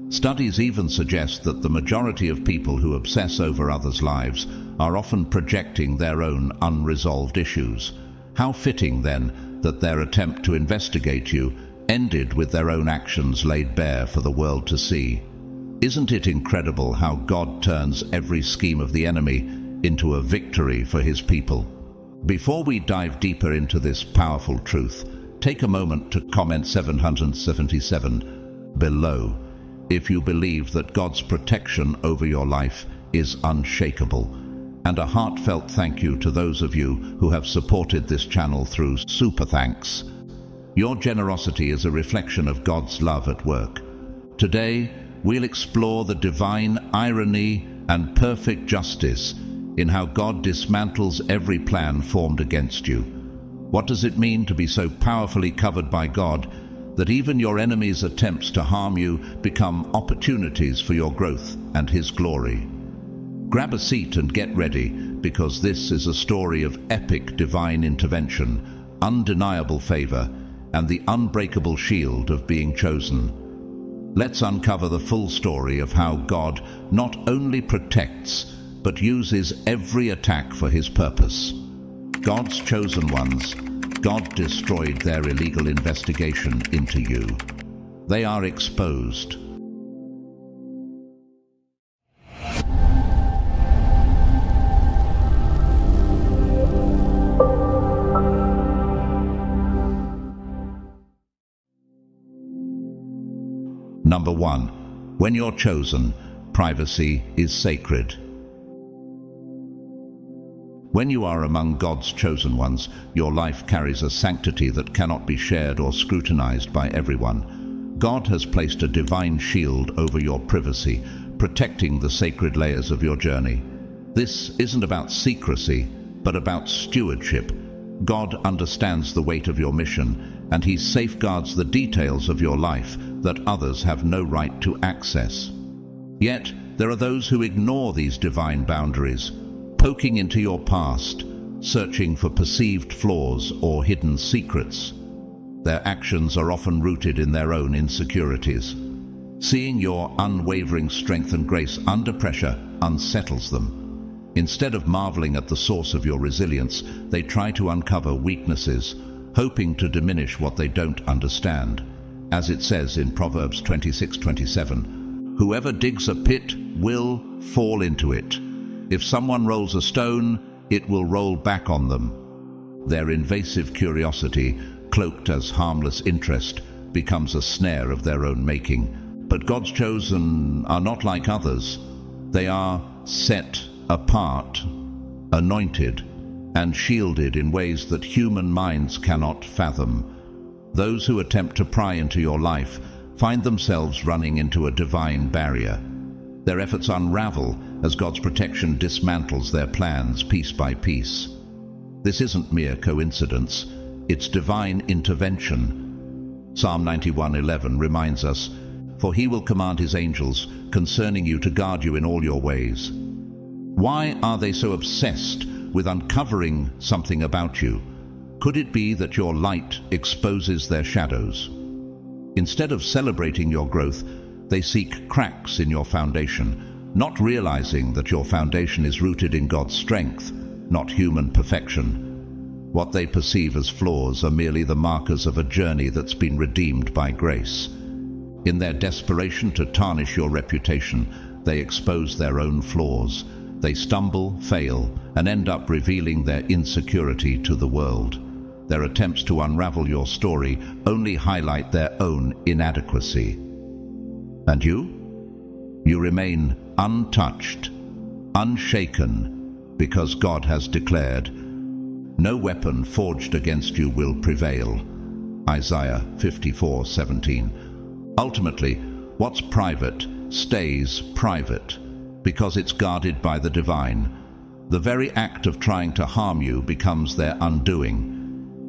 Studies even suggest that the majority of people who obsess over others' lives are often projecting their own unresolved issues. How fitting, then, that their attempt to investigate you ended with their own actions laid bare for the world to see. Isn't it incredible how God turns every scheme of the enemy into a victory for his people? Before we dive deeper into this powerful truth, take a moment to comment 777 below if you believe that God's protection over your life is unshakable. And a heartfelt thank you to those of you who have supported this channel through Super Thanks. Your generosity is a reflection of God's love at work. Today, we'll explore the divine irony and perfect justice in how God dismantles every plan formed against you. What does it mean to be so powerfully covered by God that even your enemies' attempts to harm you become opportunities for your growth and his glory? Grab a seat and get ready, because this is a story of epic divine intervention, undeniable favor, and the unbreakable shield of being chosen. Let's uncover the full story of how God not only protects, but uses every attack for his purpose. God's chosen ones, God destroyed their illegal investigation into you. They are exposed. Number 1. When you're chosen, privacy is sacred. When you are among God's chosen ones, your life carries a sanctity that cannot be shared or scrutinized by everyone. God has placed a divine shield over your privacy, protecting the sacred layers of your journey. This isn't about secrecy, but about stewardship. God understands the weight of your mission, and he safeguards the details of your life that others have no right to access. Yet, there are those who ignore these divine boundaries, poking into your past, searching for perceived flaws or hidden secrets. Their actions are often rooted in their own insecurities. Seeing your unwavering strength and grace under pressure unsettles them. Instead of marveling at the source of your resilience, they try to uncover weaknesses, hoping to diminish what they don't understand. As it says in Proverbs 26:27, "Whoever digs a pit will fall into it. If someone rolls a stone, it will roll back on them." Their invasive curiosity, cloaked as harmless interest, becomes a snare of their own making. But God's chosen are not like others. They are set apart, anointed, and shielded in ways that human minds cannot fathom. Those who attempt to pry into your life find themselves running into a divine barrier. Their efforts unravel as God's protection dismantles their plans piece by piece. This isn't mere coincidence, it's divine intervention. Psalm 91:11 reminds us, "For he will command his angels concerning you to guard you in all your ways." Why are they so obsessed with uncovering something about you? Could it be that your light exposes their shadows? Instead of celebrating your growth, they seek cracks in your foundation, not realizing that your foundation is rooted in God's strength, not human perfection. What they perceive as flaws are merely the markers of a journey that's been redeemed by grace. In their desperation to tarnish your reputation, they expose their own flaws. They stumble, fail, and end up revealing their insecurity to the world. Their attempts to unravel your story only highlight their own inadequacy. And you? You remain untouched, unshaken, because God has declared, "No weapon forged against you will prevail." Isaiah 54:17. Ultimately, what's private stays private, because it's guarded by the divine. The very act of trying to harm you becomes their undoing.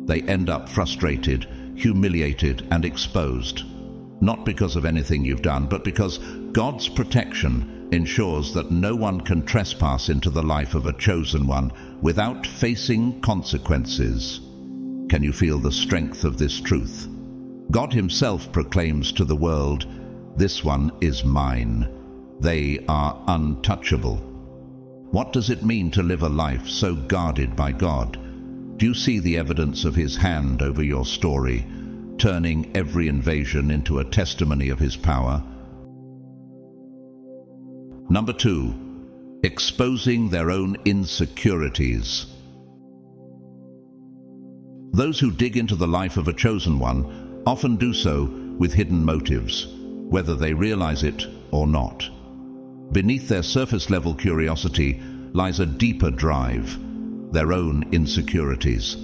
They end up frustrated, humiliated, and exposed, not because of anything you've done, but because God's protection ensures that no one can trespass into the life of a chosen one without facing consequences. Can you feel the strength of this truth? God himself proclaims to the world, "This one is mine. They are untouchable." What does it mean to live a life so guarded by God? Do you see the evidence of his hand over your story, turning every invasion into a testimony of his power? Number 2, exposing their own insecurities. Those who dig into the life of a chosen one often do so with hidden motives, whether they realize it or not. Beneath their surface-level curiosity lies a deeper drive, their own insecurities.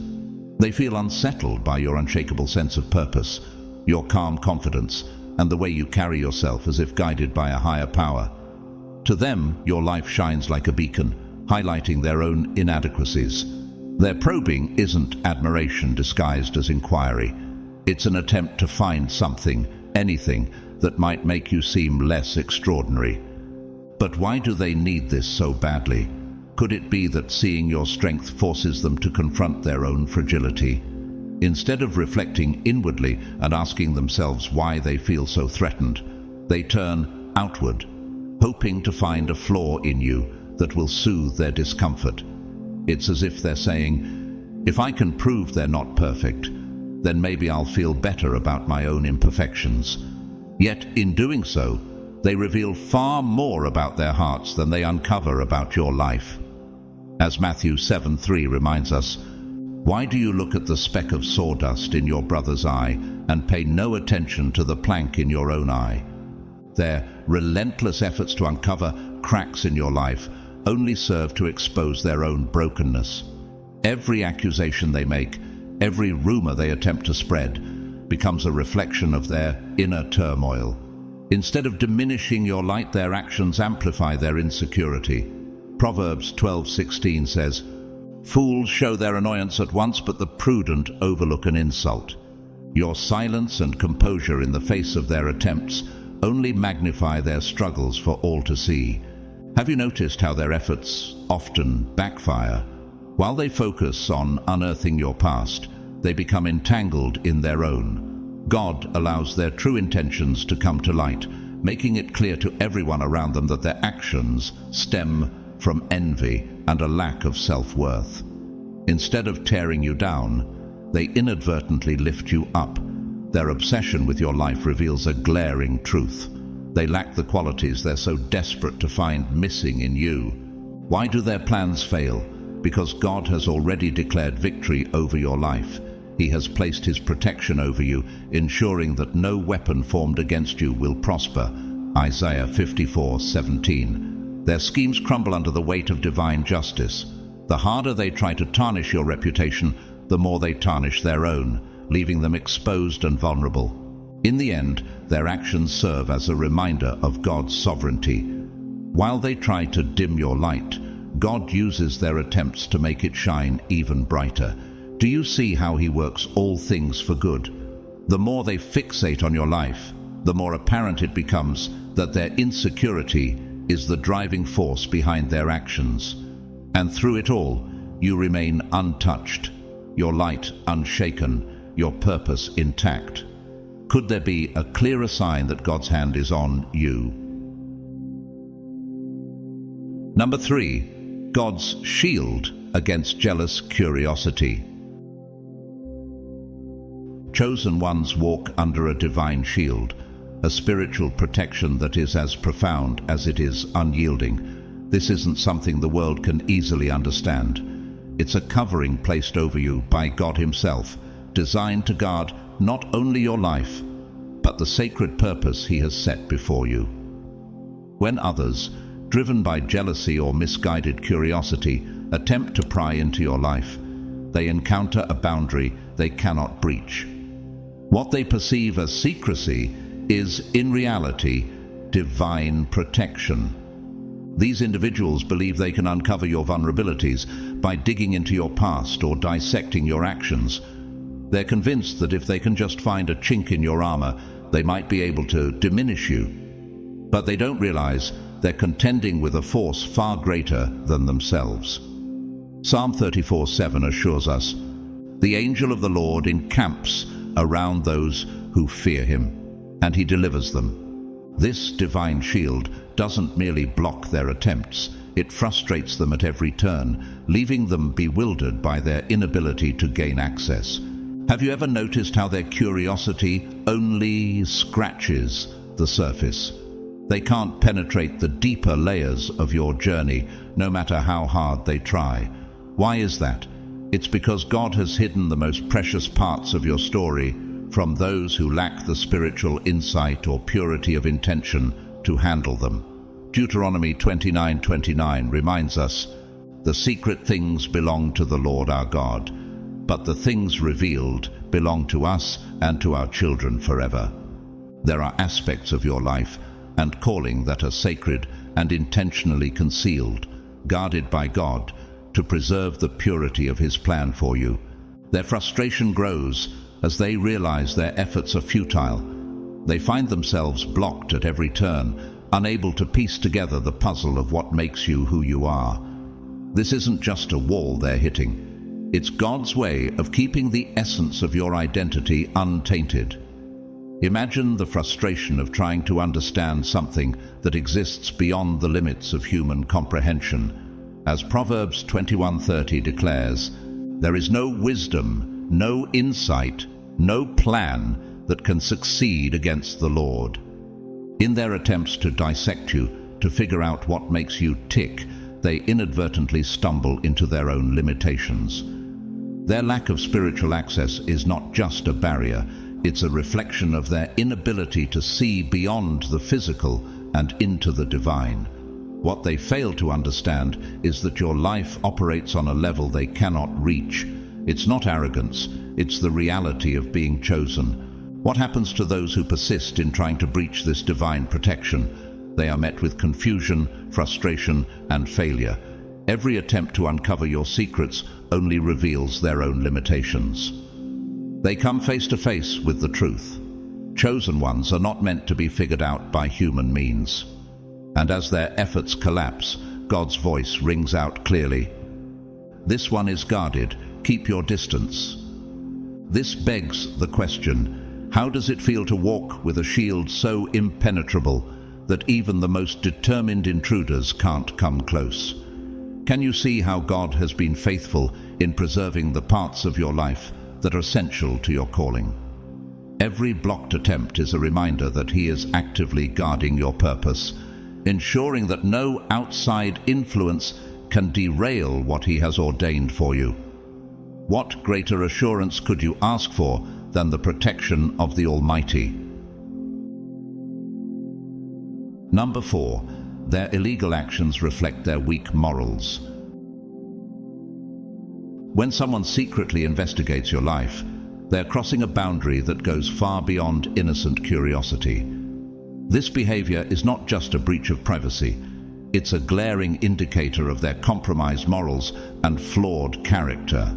They feel unsettled by your unshakable sense of purpose, your calm confidence, and the way you carry yourself as if guided by a higher power. To them, your life shines like a beacon, highlighting their own inadequacies. Their probing isn't admiration disguised as inquiry. It's an attempt to find something, anything, that might make you seem less extraordinary. But why do they need this so badly? Could it be that seeing your strength forces them to confront their own fragility? Instead of reflecting inwardly and asking themselves why they feel so threatened, they turn outward, hoping to find a flaw in you that will soothe their discomfort. It's as if they're saying, "If I can prove they're not perfect, then maybe I'll feel better about my own imperfections." Yet in doing so, they reveal far more about their hearts than they uncover about your life. As Matthew 7:3 reminds us, "Why do you look at the speck of sawdust in your brother's eye and pay no attention to the plank in your own eye?" Their relentless efforts to uncover cracks in your life only serve to expose their own brokenness. Every accusation they make, every rumor they attempt to spread, becomes a reflection of their inner turmoil. Instead of diminishing your light, their actions amplify their insecurity. Proverbs 12:16 says, "Fools show their annoyance at once, but the prudent overlook an insult." Your silence and composure in the face of their attempts only magnify their struggles for all to see. Have you noticed how their efforts often backfire? While they focus on unearthing your past, they become entangled in their own. God allows their true intentions to come to light, making it clear to everyone around them that their actions stem from envy and a lack of self-worth. Instead of tearing you down, they inadvertently lift you up. Their obsession with your life reveals a glaring truth. They lack the qualities they're so desperate to find missing in you. Why do their plans fail? Because God has already declared victory over your life. He has placed his protection over you, ensuring that no weapon formed against you will prosper. Isaiah 54:17. Their schemes crumble under the weight of divine justice. The harder they try to tarnish your reputation, the more they tarnish their own, leaving them exposed and vulnerable. In the end, their actions serve as a reminder of God's sovereignty. While they try to dim your light, God uses their attempts to make it shine even brighter. Do you see how he works all things for good? The more they fixate on your life, the more apparent it becomes that their insecurity is the driving force behind their actions. And through it all, you remain untouched, your light unshaken, your purpose intact. Could there be a clearer sign that God's hand is on you? Number 3, God's shield against jealous curiosity. Chosen ones walk under a divine shield, a spiritual protection that is as profound as it is unyielding. This isn't something the world can easily understand. It's a covering placed over you by God Himself, designed to guard not only your life, but the sacred purpose He has set before you. When others, driven by jealousy or misguided curiosity, attempt to pry into your life, they encounter a boundary they cannot breach. What they perceive as secrecy is, in reality, divine protection. These individuals believe they can uncover your vulnerabilities by digging into your past or dissecting your actions. They're convinced that if they can just find a chink in your armor, they might be able to diminish you. But they don't realize they're contending with a force far greater than themselves. Psalm 34:7 assures us, "The angel of the Lord encamps around those who fear Him, and He delivers them." This divine shield doesn't merely block their attempts, it frustrates them at every turn, leaving them bewildered by their inability to gain access. Have you ever noticed how their curiosity only scratches the surface? They can't penetrate the deeper layers of your journey, no matter how hard they try. Why is that? It's because God has hidden the most precious parts of your story from those who lack the spiritual insight or purity of intention to handle them. Deuteronomy 29:29 reminds us, "The secret things belong to the Lord our God, but the things revealed belong to us and to our children forever." There are aspects of your life and calling that are sacred and intentionally concealed, guarded by God to preserve the purity of His plan for you. Their frustration grows as they realize their efforts are futile. They find themselves blocked at every turn, unable to piece together the puzzle of what makes you who you are. This isn't just a wall they're hitting. It's God's way of keeping the essence of your identity untainted. Imagine the frustration of trying to understand something that exists beyond the limits of human comprehension. As Proverbs 21:30 declares, "There is no wisdom, no insight, no plan that can succeed against the Lord." In their attempts to dissect you, to figure out what makes you tick, they inadvertently stumble into their own limitations. Their lack of spiritual access is not just a barrier, it's a reflection of their inability to see beyond the physical and into the divine. What they fail to understand is that your life operates on a level they cannot reach. It's not arrogance, it's the reality of being chosen. What happens to those who persist in trying to breach this divine protection? They are met with confusion, frustration, and failure. Every attempt to uncover your secrets only reveals their own limitations. They come face to face with the truth. Chosen ones are not meant to be figured out by human means. And as their efforts collapse, God's voice rings out clearly. "This one is guarded, keep your distance." This begs the question, how does it feel to walk with a shield so impenetrable that even the most determined intruders can't come close? Can you see how God has been faithful in preserving the parts of your life that are essential to your calling? Every blocked attempt is a reminder that He is actively guarding your purpose, ensuring that no outside influence can derail what He has ordained for you. What greater assurance could you ask for than the protection of the Almighty? Number 4, their illegal actions reflect their weak morals. When someone secretly investigates your life, they're crossing a boundary that goes far beyond innocent curiosity. This behavior is not just a breach of privacy, it's a glaring indicator of their compromised morals and flawed character.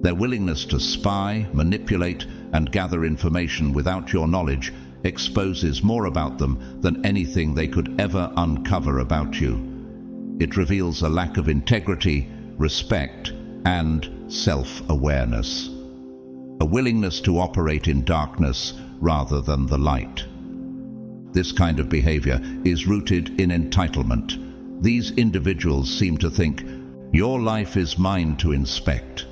Their willingness to spy, manipulate, and gather information without your knowledge exposes more about them than anything they could ever uncover about you. It reveals a lack of integrity, respect, and self-awareness. A willingness to operate in darkness rather than the light. This kind of behavior is rooted in entitlement. These individuals seem to think, "Your life is mine to inspect."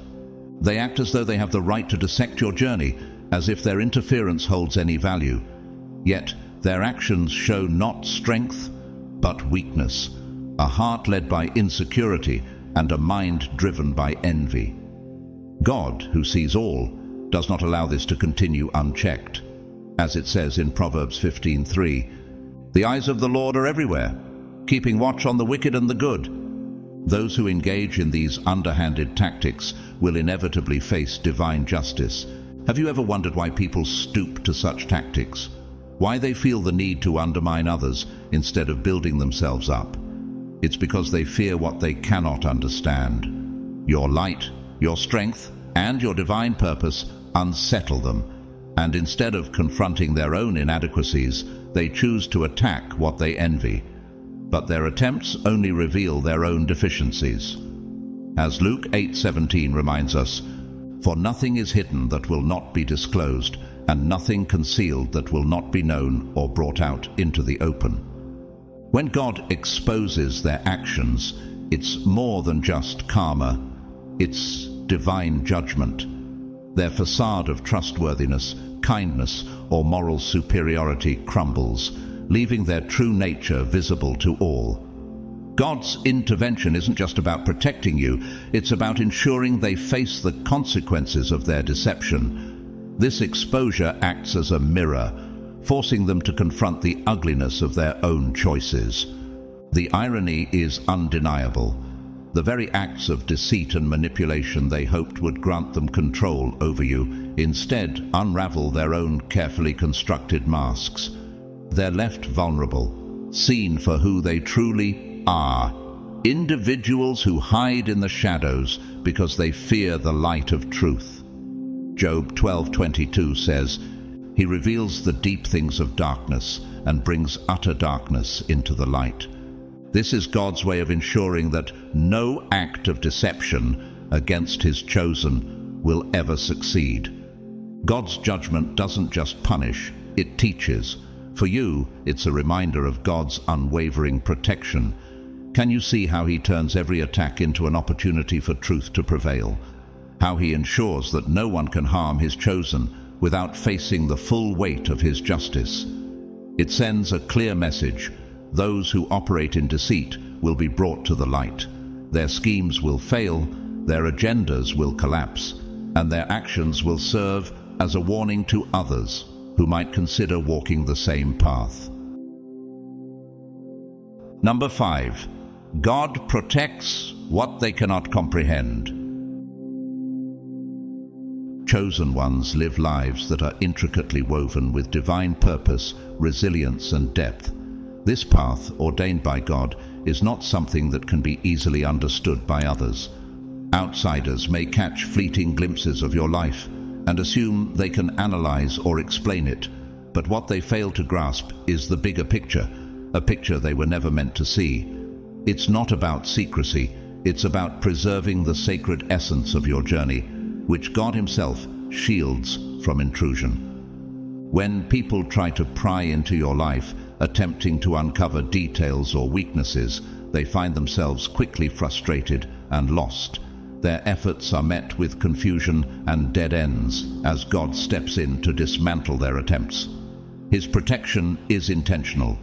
They act as though they have the right to dissect your journey, as if their interference holds any value. Yet their actions show not strength, but weakness, a heart led by insecurity and a mind driven by envy. God, who sees all, does not allow this to continue unchecked. As it says in Proverbs 15:3, "The eyes of the Lord are everywhere, keeping watch on the wicked and the good." Those who engage in these underhanded tactics will inevitably face divine justice. Have you ever wondered why people stoop to such tactics? Why they feel the need to undermine others instead of building themselves up? It's because they fear what they cannot understand. Your light, your strength, and your divine purpose unsettle them, and instead of confronting their own inadequacies, they choose to attack what they envy. But their attempts only reveal their own deficiencies. As Luke 8:17 reminds us, "For nothing is hidden that will not be disclosed, and nothing concealed that will not be known or brought out into the open." When God exposes their actions, it's more than just karma, it's divine judgment. Their facade of trustworthiness, kindness, or moral superiority crumbles, leaving their true nature visible to all. God's intervention isn't just about protecting you, it's about ensuring they face the consequences of their deception. This exposure acts as a mirror, forcing them to confront the ugliness of their own choices. The irony is undeniable. The very acts of deceit and manipulation they hoped would grant them control over you instead unravel their own carefully constructed masks. They're left vulnerable, seen for who they truly are. Individuals who hide in the shadows because they fear the light of truth. Job 12:22 says, "He reveals the deep things of darkness and brings utter darkness into the light." This is God's way of ensuring that no act of deception against His chosen will ever succeed. God's judgment doesn't just punish, it teaches. For you, it's a reminder of God's unwavering protection. Can you see how He turns every attack into an opportunity for truth to prevail? How He ensures that no one can harm His chosen without facing the full weight of His justice? It sends a clear message. Those who operate in deceit will be brought to the light. Their schemes will fail, their agendas will collapse, and their actions will serve as a warning to others who might consider walking the same path. Number 5. God protects what they cannot comprehend. Chosen ones live lives that are intricately woven with divine purpose, resilience, and depth. This path, ordained by God, is not something that can be easily understood by others. Outsiders may catch fleeting glimpses of your life and assume they can analyze or explain it, but what they fail to grasp is the bigger picture, a picture they were never meant to see. It's not about secrecy, it's about preserving the sacred essence of your journey, which God Himself shields from intrusion. When people try to pry into your life, attempting to uncover details or weaknesses, they find themselves quickly frustrated and lost. Their efforts are met with confusion and dead ends as God steps in to dismantle their attempts. His protection is intentional.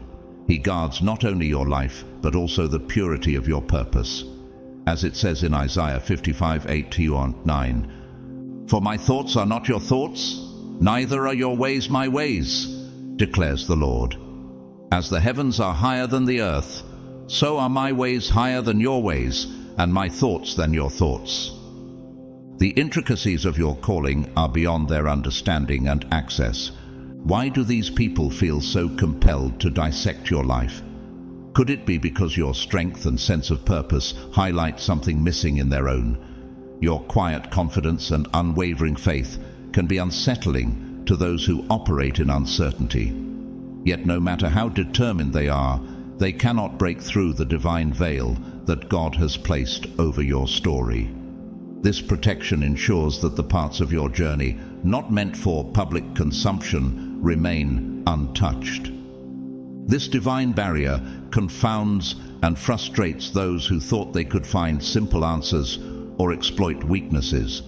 He guards not only your life, but also the purity of your purpose. As it says in Isaiah 55:8-9, "For my thoughts are not your thoughts, neither are your ways my ways, declares the Lord. As the heavens are higher than the earth, so are my ways higher than your ways, and my thoughts than your thoughts." The intricacies of your calling are beyond their understanding and access. Why do these people feel so compelled to dissect your life? Could it be because your strength and sense of purpose highlight something missing in their own? Your quiet confidence and unwavering faith can be unsettling to those who operate in uncertainty. Yet no matter how determined they are, they cannot break through the divine veil that God has placed over your story. This protection ensures that the parts of your journey not meant for public consumption remain untouched. This divine barrier confounds and frustrates those who thought they could find simple answers or exploit weaknesses.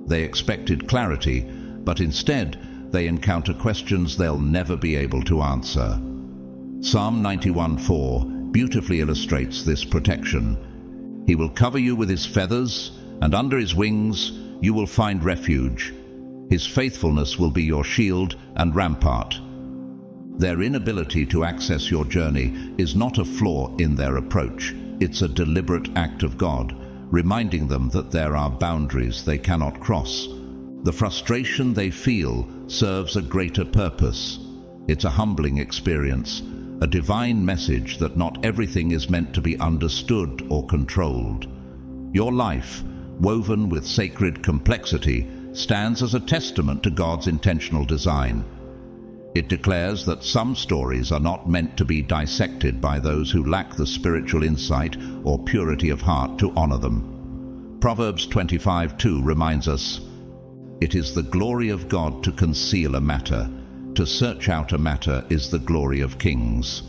They expected clarity, but instead they encounter questions they'll never be able to answer. Psalm 91:4 beautifully illustrates this protection. He will cover you with his feathers, and under his wings you will find refuge. His faithfulness will be your shield and rampart. Their inability to access your journey is not a flaw in their approach. It's a deliberate act of God, reminding them that there are boundaries they cannot cross. The frustration they feel serves a greater purpose. It's a humbling experience, a divine message that not everything is meant to be understood or controlled. Your life, woven with sacred complexity, stands as a testament to God's intentional design. It declares that some stories are not meant to be dissected by those who lack the spiritual insight or purity of heart to honor them. Proverbs 25:2 reminds us, "It is the glory of God to conceal a matter. To search out a matter is the glory of kings."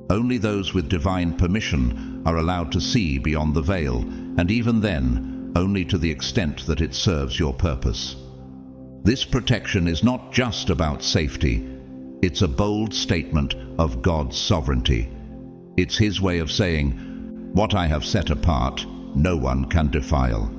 Only those with divine permission are allowed to see beyond the veil, and even then, only to the extent that it serves your purpose. This protection is not just about safety. It's a bold statement of God's sovereignty. It's his way of saying, "What I have set apart, no one can defile."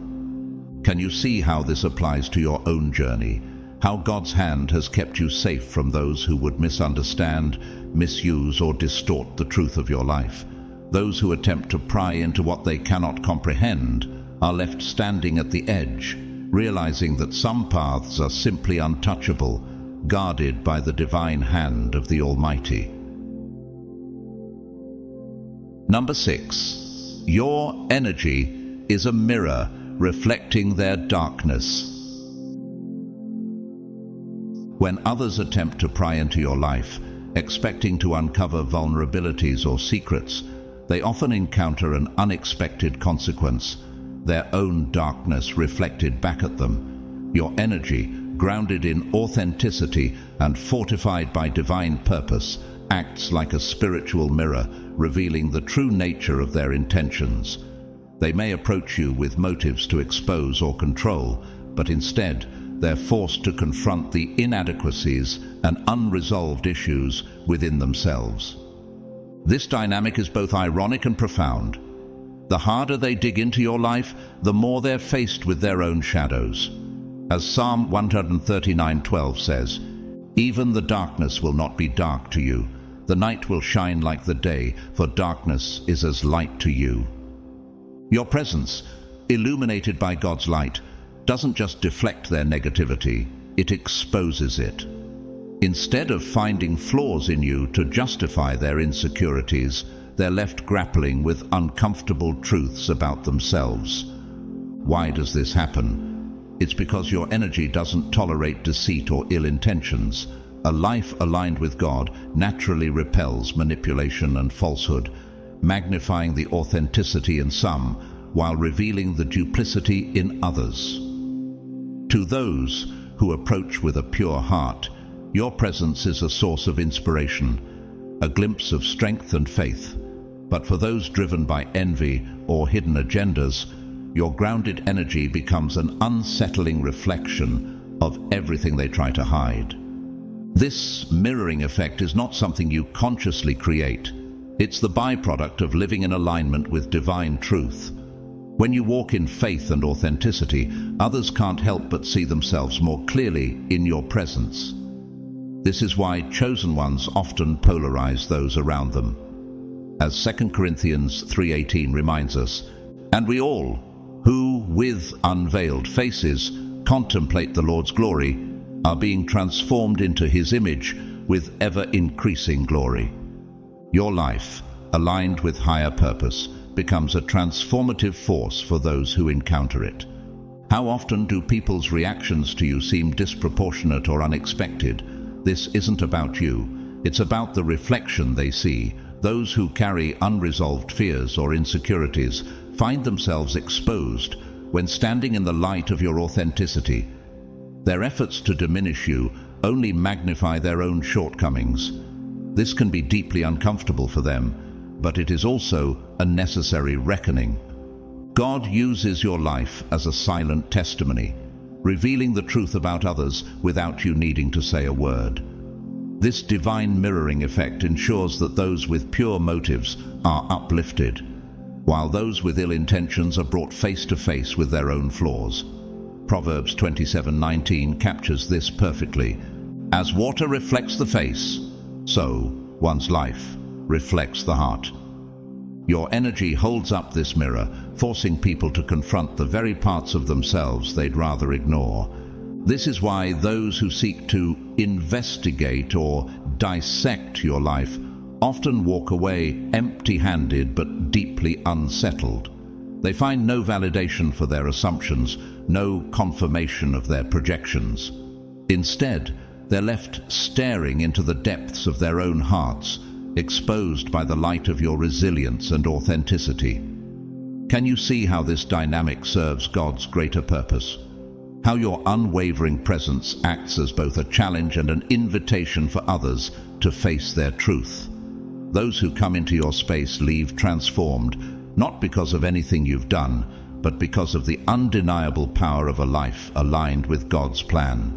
Can you see how this applies to your own journey? How God's hand has kept you safe from those who would misunderstand, misuse, or distort the truth of your life? Those who attempt to pry into what they cannot comprehend are left standing at the edge, realizing that some paths are simply untouchable, guarded by the divine hand of the Almighty. Number 6. Your energy is a mirror reflecting their darkness. When others attempt to pry into your life, expecting to uncover vulnerabilities or secrets, they often encounter an unexpected consequence, their own darkness reflected back at them. Your energy, grounded in authenticity and fortified by divine purpose, acts like a spiritual mirror, revealing the true nature of their intentions. They may approach you with motives to expose or control, but instead, they're forced to confront the inadequacies and unresolved issues within themselves. This dynamic is both ironic and profound. The harder they dig into your life, the more they're faced with their own shadows. As Psalm 139:12 says, "Even the darkness will not be dark to you. The night will shine like the day, for darkness is as light to you." Your presence, illuminated by God's light, doesn't just deflect their negativity, it exposes it. Instead of finding flaws in you to justify their insecurities, they're left grappling with uncomfortable truths about themselves. Why does this happen? It's because your energy doesn't tolerate deceit or ill intentions. A life aligned with God naturally repels manipulation and falsehood, magnifying the authenticity in some while revealing the duplicity in others. To those who approach with a pure heart, your presence is a source of inspiration, a glimpse of strength and faith. But for those driven by envy or hidden agendas, your grounded energy becomes an unsettling reflection of everything they try to hide. This mirroring effect is not something you consciously create. It's the byproduct of living in alignment with divine truth. When you walk in faith and authenticity, others can't help but see themselves more clearly in your presence. This is why chosen ones often polarize those around them. As 2 Corinthians 3:18 reminds us, "And we all, who with unveiled faces contemplate the Lord's glory, are being transformed into his image with ever-increasing glory." Your life, aligned with higher purpose, becomes a transformative force for those who encounter it. How often do people's reactions to you seem disproportionate or unexpected? This isn't about you. It's about the reflection they see. Those who carry unresolved fears or insecurities find themselves exposed when standing in the light of your authenticity. Their efforts to diminish you only magnify their own shortcomings. This can be deeply uncomfortable for them, but it is also a necessary reckoning. God uses your life as a silent testimony, revealing the truth about others without you needing to say a word. This divine mirroring effect ensures that those with pure motives are uplifted, while those with ill intentions are brought face to face with their own flaws. Proverbs 27:19 captures this perfectly. As water reflects the face, so one's life reflects the heart. Your energy holds up this mirror, forcing people to confront the very parts of themselves they'd rather ignore. This is why those who seek to investigate or dissect your life often walk away empty-handed but deeply unsettled. They find no validation for their assumptions, no confirmation of their projections. Instead, they're left staring into the depths of their own hearts, exposed by the light of your resilience and authenticity. Can you see how this dynamic serves God's greater purpose? How your unwavering presence acts as both a challenge and an invitation for others to face their truth. Those who come into your space leave transformed, not because of anything you've done, but because of the undeniable power of a life aligned with God's plan.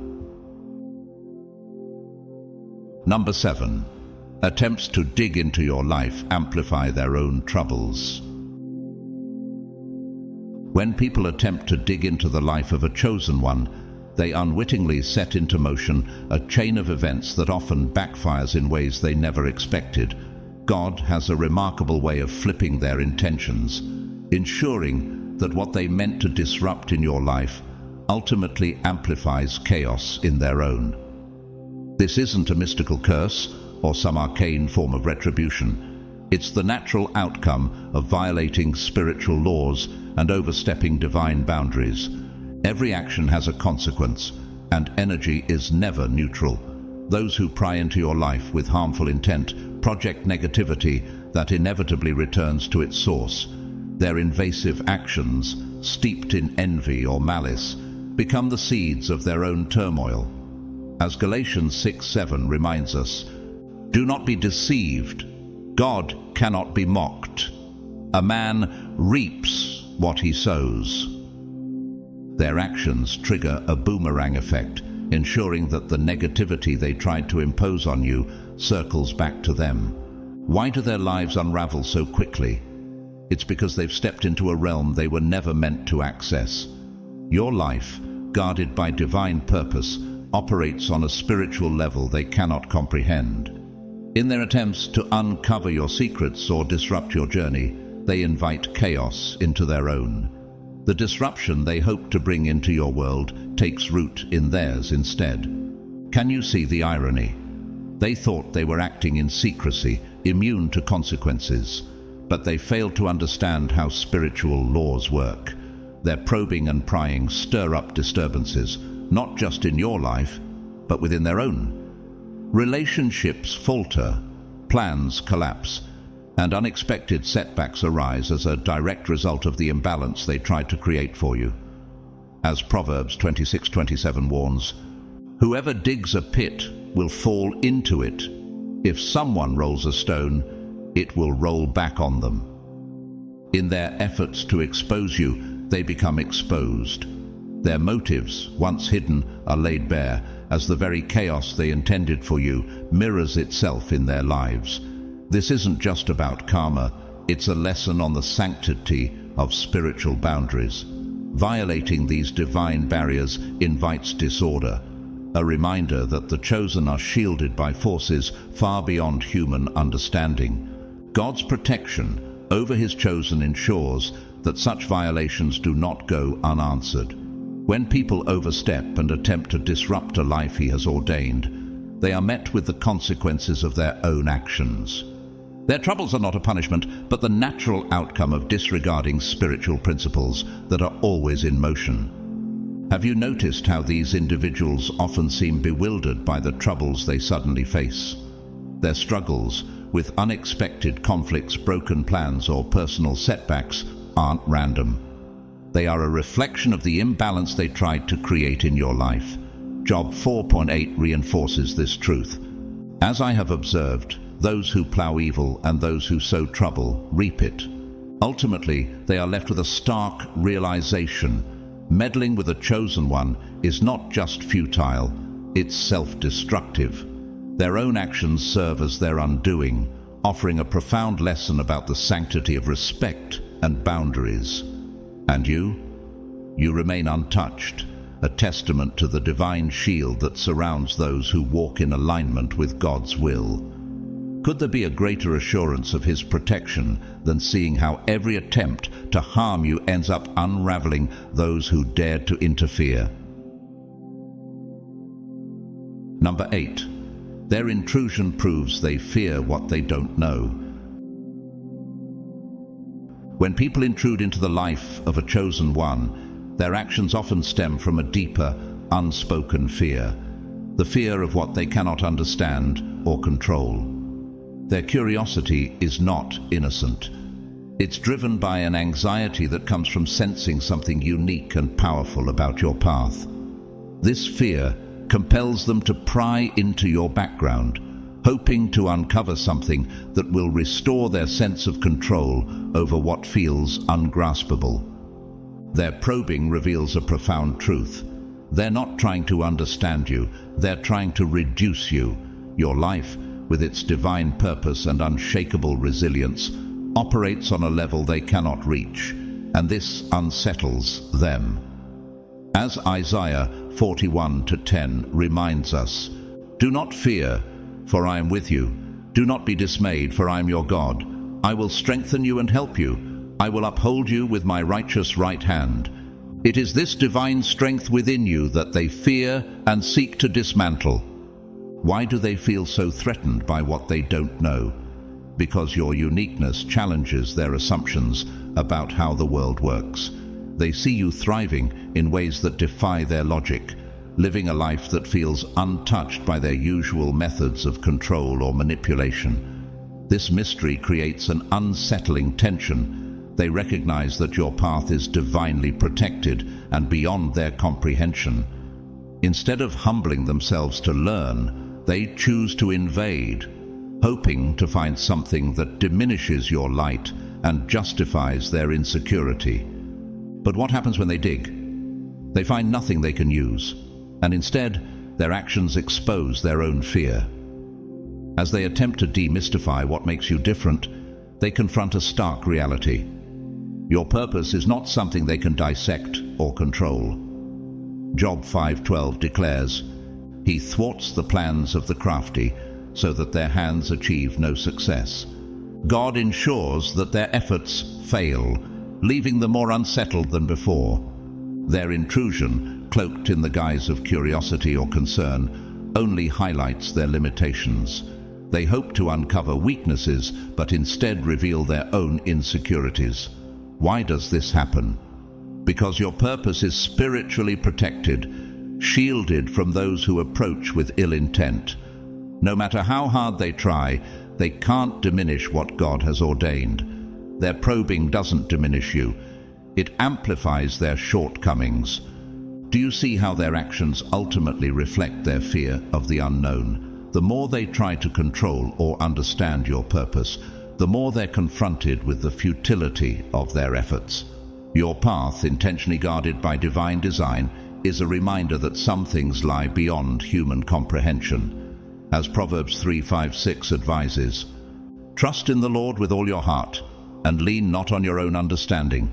Number 7. Attempts to dig into your life amplify their own troubles. When people attempt to dig into the life of a chosen one, they unwittingly set into motion a chain of events that often backfires in ways they never expected. God has a remarkable way of flipping their intentions, ensuring that what they meant to disrupt in your life ultimately amplifies chaos in their own. This isn't a mystical curse or some arcane form of retribution. It's the natural outcome of violating spiritual laws and overstepping divine boundaries. Every action has a consequence, and energy is never neutral. Those who pry into your life with harmful intent project negativity that inevitably returns to its source. Their invasive actions, steeped in envy or malice, become the seeds of their own turmoil. As Galatians 6:7 reminds us, "Do not be deceived. God cannot be mocked. A man reaps what he sows." Their actions trigger a boomerang effect, ensuring that the negativity they tried to impose on you circles back to them. Why do their lives unravel so quickly? It's because they've stepped into a realm they were never meant to access. Your life, guarded by divine purpose, operates on a spiritual level they cannot comprehend. In their attempts to uncover your secrets or disrupt your journey, they invite chaos into their own. The disruption they hope to bring into your world takes root in theirs instead. Can you see the irony? They thought they were acting in secrecy, immune to consequences, but they failed to understand how spiritual laws work. Their probing and prying stir up disturbances, not just in your life, but within their own. Relationships falter, plans collapse, and unexpected setbacks arise as a direct result of the imbalance they tried to create for you. As Proverbs 26:27 warns, "Whoever digs a pit will fall into it. If someone rolls a stone, it will roll back on them." In their efforts to expose you, they become exposed. Their motives, once hidden, are laid bare, as the very chaos they intended for you mirrors itself in their lives. This isn't just about karma, it's a lesson on the sanctity of spiritual boundaries. Violating these divine barriers invites disorder, a reminder that the chosen are shielded by forces far beyond human understanding. God's protection over his chosen ensures that such violations do not go unanswered. When people overstep and attempt to disrupt a life he has ordained, they are met with the consequences of their own actions. Their troubles are not a punishment, but the natural outcome of disregarding spiritual principles that are always in motion. Have you noticed how these individuals often seem bewildered by the troubles they suddenly face? Their struggles with unexpected conflicts, broken plans, or personal setbacks aren't random. They are a reflection of the imbalance they tried to create in your life. Job 4.8 reinforces this truth. As I have observed, those who plow evil and those who sow trouble reap it. Ultimately, they are left with a stark realization. Meddling with a chosen one is not just futile, it's self-destructive. Their own actions serve as their undoing, offering a profound lesson about the sanctity of respect and boundaries. And you remain untouched, a testament to the divine shield that surrounds those who walk in alignment with God's will. Could there be a greater assurance of His protection than seeing how every attempt to harm you ends up unraveling those who dared to interfere? Number 8. Their intrusion proves they fear what they don't know. When people intrude into the life of a chosen one, their actions often stem from a deeper, unspoken fear, the fear of what they cannot understand or control. Their curiosity is not innocent. It's driven by an anxiety that comes from sensing something unique and powerful about your path. This fear compels them to pry into your background, hoping to uncover something that will restore their sense of control over what feels ungraspable. Their probing reveals a profound truth. They're not trying to understand you, they're trying to reduce you. Your life, with its divine purpose and unshakable resilience, operates on a level they cannot reach, and this unsettles them. As Isaiah 41:10 reminds us, "Do not fear, for I am with you. Do not be dismayed, for I am your God. I will strengthen you and help you. I will uphold you with my righteous right hand." It is this divine strength within you that they fear and seek to dismantle. Why do they feel so threatened by what they don't know? Because your uniqueness challenges their assumptions about how the world works. They see you thriving in ways that defy their logic, living a life that feels untouched by their usual methods of control or manipulation. This mystery creates an unsettling tension. They recognize that your path is divinely protected and beyond their comprehension. Instead of humbling themselves to learn, they choose to invade, hoping to find something that diminishes your light and justifies their insecurity. But what happens when they dig? They find nothing they can use, and instead, their actions expose their own fear. As they attempt to demystify what makes you different, they confront a stark reality. Your purpose is not something they can dissect or control. Job 5:12 declares, "He thwarts the plans of the crafty, so that their hands achieve no success." God ensures that their efforts fail, leaving them more unsettled than before. Their intrusion, cloaked in the guise of curiosity or concern, only highlights their limitations. They hope to uncover weaknesses, but instead reveal their own insecurities. Why does this happen? Because your purpose is spiritually protected, shielded from those who approach with ill intent. No matter how hard they try, they can't diminish what God has ordained. Their probing doesn't diminish you. It amplifies their shortcomings. Do you see how their actions ultimately reflect their fear of the unknown? The more they try to control or understand your purpose, the more they're confronted with the futility of their efforts. Your path, intentionally guarded by divine design, is a reminder that some things lie beyond human comprehension. As Proverbs 3:5-6 advises, "Trust in the Lord with all your heart, and lean not on your own understanding.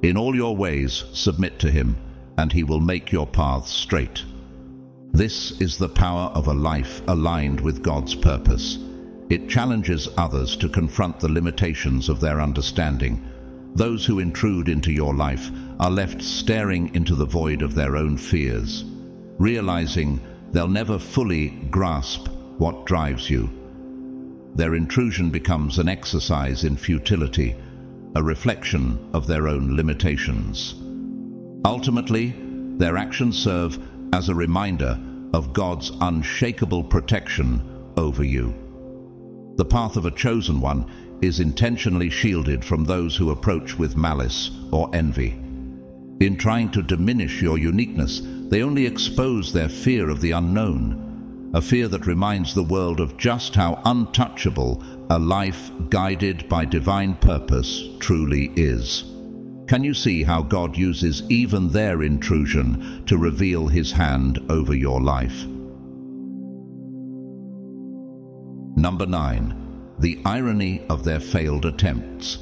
In all your ways submit to Him, and He will make your paths straight." This is the power of a life aligned with God's purpose. It challenges others to confront the limitations of their understanding. Those who intrude into your life are left staring into the void of their own fears, realizing they'll never fully grasp what drives you. Their intrusion becomes an exercise in futility, a reflection of their own limitations. Ultimately, Their actions serve as a reminder of God's unshakable protection over you. The path of a chosen one is intentionally shielded from those who approach with malice or envy. In trying to diminish your uniqueness, they only expose their fear of the unknown, a fear that reminds the world of just how untouchable a life guided by divine purpose truly is. Can you see how God uses even their intrusion to reveal His hand over your life? Number 9. The irony of their failed attempts.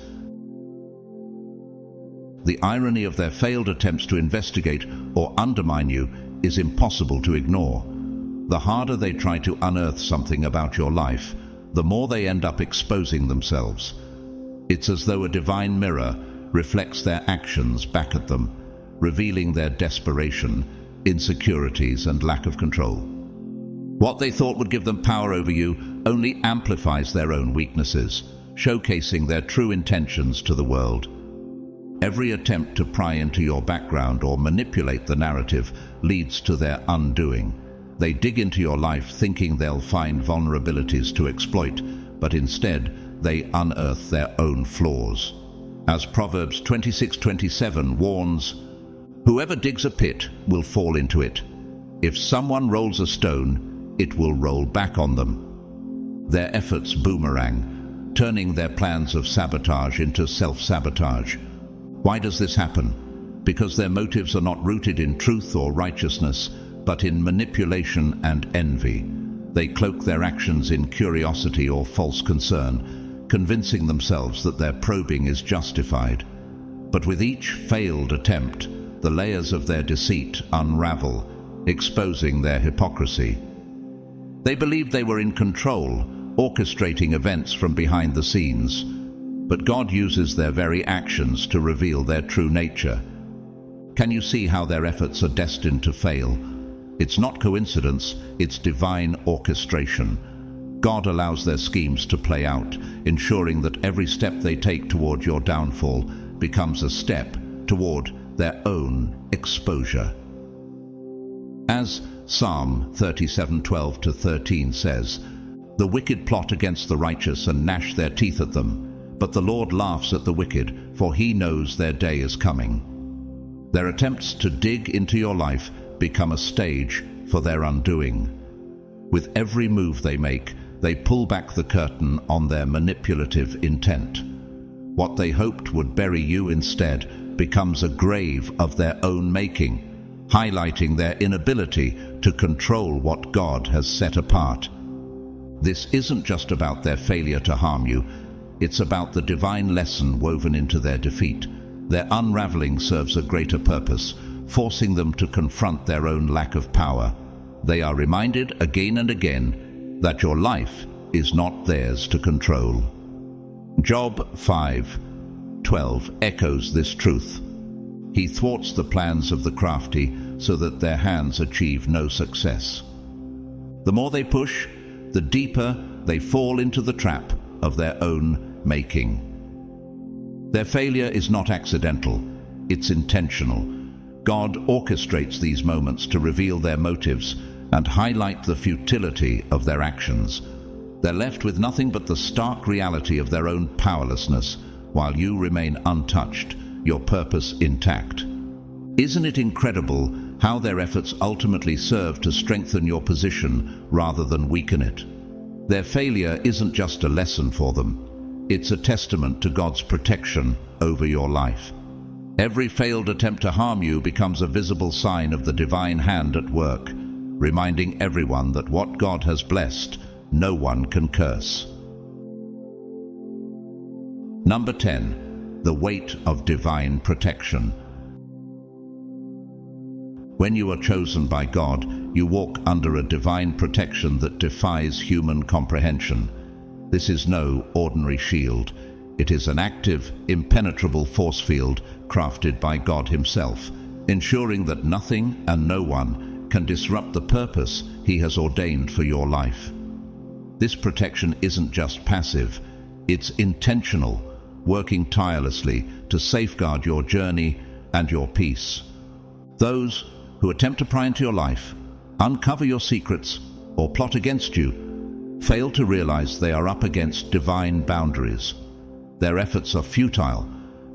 The irony of their failed attempts to investigate or undermine you is impossible to ignore. The harder they try to unearth something about your life, the more they end up exposing themselves. It's as though a divine mirror reflects their actions back at them, revealing their desperation, insecurities, and lack of control. What they thought would give them power over you only amplifies their own weaknesses, showcasing their true intentions to the world. Every attempt to pry into your background or manipulate the narrative leads to their undoing. They dig into your life thinking they'll find vulnerabilities to exploit, but instead they unearth their own flaws. As Proverbs 26:27 warns, "Whoever digs a pit will fall into it. If someone rolls a stone, it will roll back on them." Their efforts boomerang, turning their plans of sabotage into self-sabotage. Why does this happen? Because their motives are not rooted in truth or righteousness, but in manipulation and envy. They cloak their actions in curiosity or false concern, convincing themselves that their probing is justified. But with each failed attempt, the layers of their deceit unravel, exposing their hypocrisy. They believed they were in control, orchestrating events from behind the scenes. But God uses their very actions to reveal their true nature. Can you see how their efforts are destined to fail? It's not coincidence, it's divine orchestration. God allows their schemes to play out, ensuring that every step they take toward your downfall becomes a step toward their own exposure. As Psalm 37:12-13 says, "The wicked plot against the righteous and gnash their teeth at them, but the Lord laughs at the wicked, for He knows their day is coming." Their attempts to dig into your life become a stage for their undoing. With every move they make, they pull back the curtain on their manipulative intent. What they hoped would bury you instead becomes a grave of their own making, highlighting their inability to control what God has set apart. This isn't just about their failure to harm you, it's about the divine lesson woven into their defeat. Their unraveling serves a greater purpose, forcing them to confront their own lack of power. They are reminded again and again that your life is not theirs to control. Job 5:12 echoes this truth. He thwarts the plans of the crafty so that their hands achieve no success. The more they push, the deeper they fall into the trap of their own making. Their failure is not accidental, it's intentional. God orchestrates these moments to reveal their motives and highlight the futility of their actions. They're left with nothing but the stark reality of their own powerlessness, while you remain untouched, your purpose intact. Isn't it incredible how their efforts ultimately serve to strengthen your position rather than weaken it? Their failure isn't just a lesson for them, it's a testament to God's protection over your life. Every failed attempt to harm you becomes a visible sign of the divine hand at work, reminding everyone that what God has blessed, no one can curse. Number 10. The weight of divine protection. When you are chosen by God, you walk under a divine protection that defies human comprehension. This is no ordinary shield. It is an active, impenetrable force field crafted by God Himself, ensuring that nothing and no one can disrupt the purpose He has ordained for your life. This protection isn't just passive, it's intentional, working tirelessly to safeguard your journey and your peace. Those who attempt to pry into your life, uncover your secrets, or plot against you, fail to realize they are up against divine boundaries. Their efforts are futile,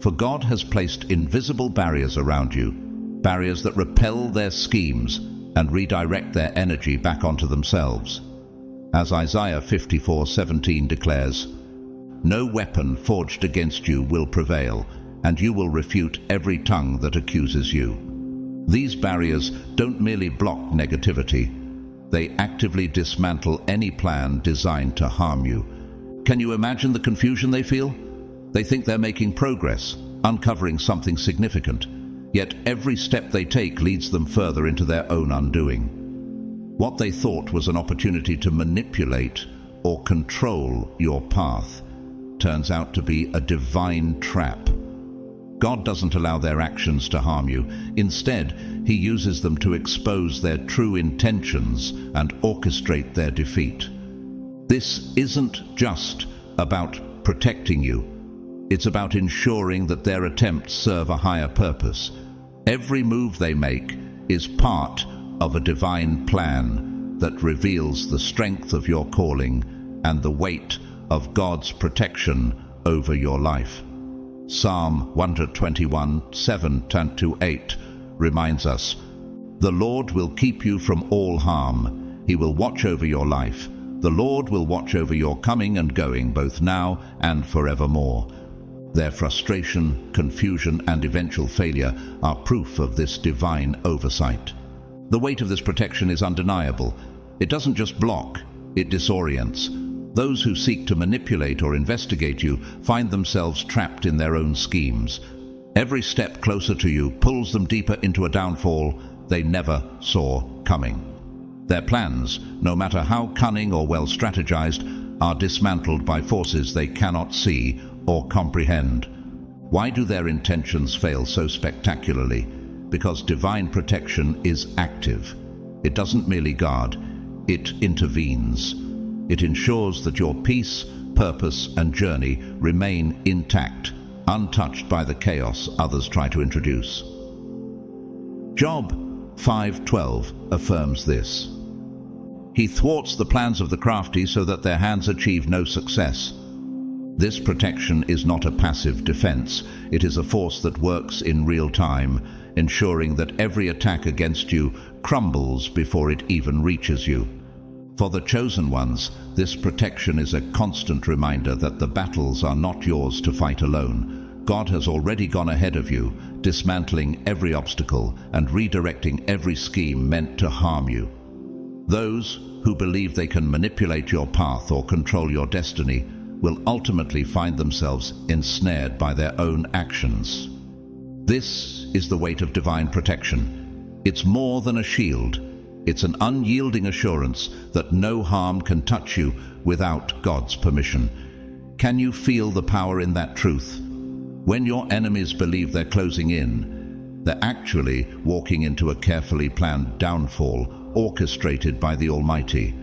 for God has placed invisible barriers around you, barriers that repel their schemes and redirect their energy back onto themselves. As Isaiah 54:17 declares, "No weapon forged against you will prevail, and you will refute every tongue that accuses you." These barriers don't merely block negativity, they actively dismantle any plan designed to harm you. Can you imagine the confusion they feel? They think they're making progress, uncovering something significant, yet every step they take leads them further into their own undoing. What they thought was an opportunity to manipulate or control your path turns out to be a divine trap. God doesn't allow their actions to harm you. Instead, He uses them to expose their true intentions and orchestrate their defeat. This isn't just about protecting you. It's about ensuring that their attempts serve a higher purpose. Every move they make is part of a divine plan that reveals the strength of your calling and the weight of God's protection over your life. Psalm 121:7-8 reminds us, "The Lord will keep you from all harm. He will watch over your life. The Lord will watch over your coming and going, both now and forevermore." Their frustration, confusion, and eventual failure are proof of this divine oversight. The weight of this protection is undeniable. It doesn't just block, it disorients. Those who seek to manipulate or investigate you find themselves trapped in their own schemes. Every step closer to you pulls them deeper into a downfall they never saw coming. Their plans, no matter how cunning or well strategized, are dismantled by forces they cannot see or comprehend. Why do their intentions fail so spectacularly? Because divine protection is active. It doesn't merely guard, it intervenes. It ensures that your peace, purpose, and journey remain intact, untouched by the chaos others try to introduce. Job 5:12 affirms this. "He thwarts the plans of the crafty so that their hands achieve no success." This protection is not a passive defense. It is a force that works in real time, ensuring that every attack against you crumbles before it even reaches you. For the chosen ones, this protection is a constant reminder that the battles are not yours to fight alone. God has already gone ahead of you, dismantling every obstacle and redirecting every scheme meant to harm you. Those who believe they can manipulate your path or control your destiny will ultimately find themselves ensnared by their own actions. This is the weight of divine protection. It's more than a shield. It's an unyielding assurance that no harm can touch you without God's permission. Can you feel the power in that truth? When your enemies believe they're closing in, they're actually walking into a carefully planned downfall orchestrated by the Almighty.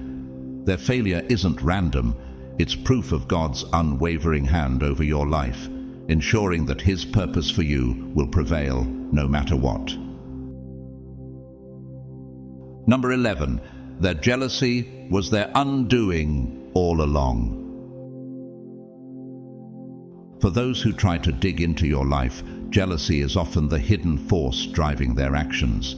Their failure isn't random. It's proof of God's unwavering hand over your life, ensuring that His purpose for you will prevail no matter what. Number 11, their jealousy was their undoing all along. For those who try to dig into your life, jealousy is often the hidden force driving their actions.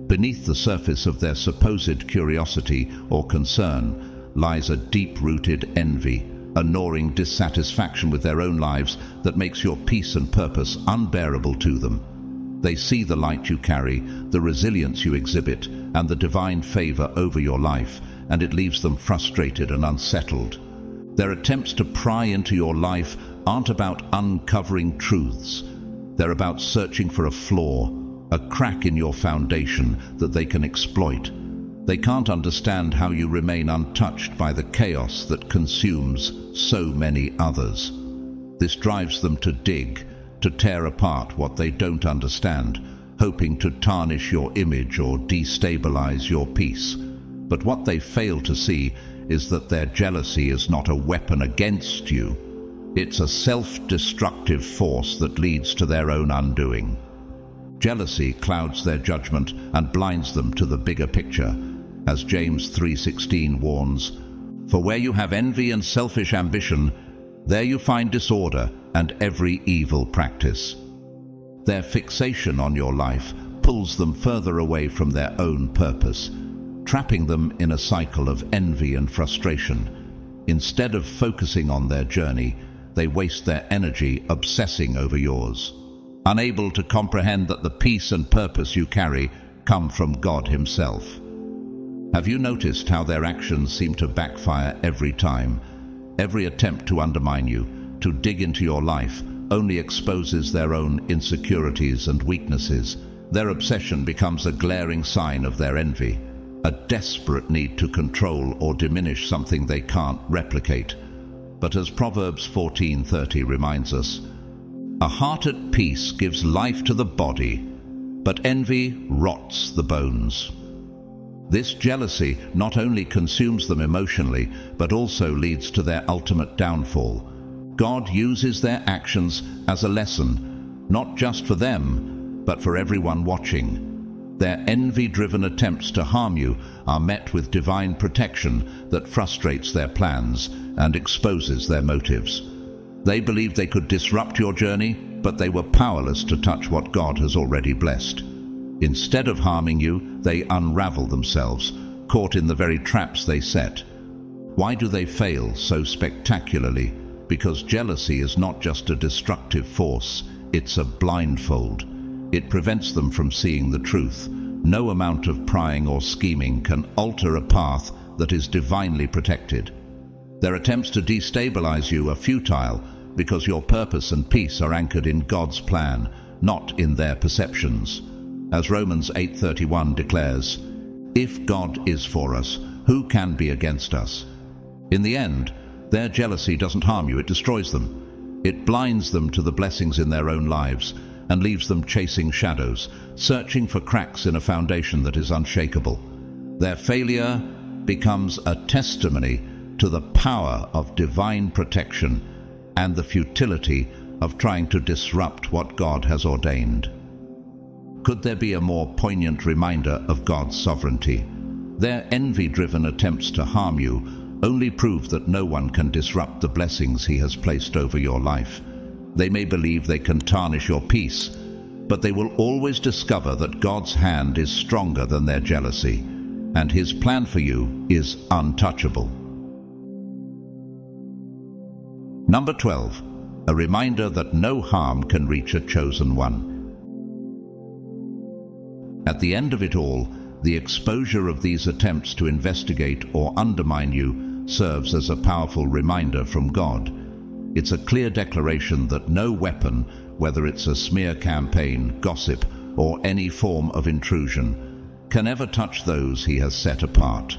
Beneath the surface of their supposed curiosity or concern lies a deep-rooted envy, a gnawing dissatisfaction with their own lives that makes your peace and purpose unbearable to them. They see the light you carry, the resilience you exhibit, and the divine favor over your life, and it leaves them frustrated and unsettled. Their attempts to pry into your life aren't about uncovering truths. They're about searching for a flaw, a crack in your foundation that they can exploit. They can't understand how you remain untouched by the chaos that consumes so many others. This drives them to dig, to tear apart what they don't understand, hoping to tarnish your image or destabilize your peace. But what they fail to see is that their jealousy is not a weapon against you. It's a self-destructive force that leads to their own undoing. Jealousy clouds their judgment and blinds them to the bigger picture, as James 3:16 warns, "For where you have envy and selfish ambition, there you find disorder and every evil practice." Their fixation on your life pulls them further away from their own purpose, trapping them in a cycle of envy and frustration. Instead of focusing on their journey, they waste their energy obsessing over yours, unable to comprehend that the peace and purpose you carry come from God Himself. Have you noticed how their actions seem to backfire every time? Every attempt to undermine you, to dig into your life, only exposes their own insecurities and weaknesses. Their obsession becomes a glaring sign of their envy, a desperate need to control or diminish something they can't replicate. But as Proverbs 14:30 reminds us, "A heart at peace gives life to the body, but envy rots the bones." This jealousy not only consumes them emotionally, but also leads to their ultimate downfall. God uses their actions as a lesson, not just for them, but for everyone watching. Their envy-driven attempts to harm you are met with divine protection that frustrates their plans and exposes their motives. They believed they could disrupt your journey, but they were powerless to touch what God has already blessed. Instead of harming you, they unravel themselves, caught in the very traps they set. Why do they fail so spectacularly? Because jealousy is not just a destructive force, it's a blindfold. It prevents them from seeing the truth. No amount of prying or scheming can alter a path that is divinely protected. Their attempts to destabilize you are futile because your purpose and peace are anchored in God's plan, not in their perceptions. As Romans 8:31 declares, "If God is for us, who can be against us?" In the end, their jealousy doesn't harm you, it destroys them. It blinds them to the blessings in their own lives and leaves them chasing shadows, searching for cracks in a foundation that is unshakable. Their failure becomes a testimony to the power of divine protection and the futility of trying to disrupt what God has ordained. Could there be a more poignant reminder of God's sovereignty? Their envy-driven attempts to harm you only prove that no one can disrupt the blessings He has placed over your life. They may believe they can tarnish your peace, but they will always discover that God's hand is stronger than their jealousy, and His plan for you is untouchable. Number 12, a reminder that no harm can reach a chosen one. At the end of it all, the exposure of these attempts to investigate or undermine you serves as a powerful reminder from God. It's a clear declaration that no weapon, whether it's a smear campaign, gossip, or any form of intrusion, can ever touch those He has set apart.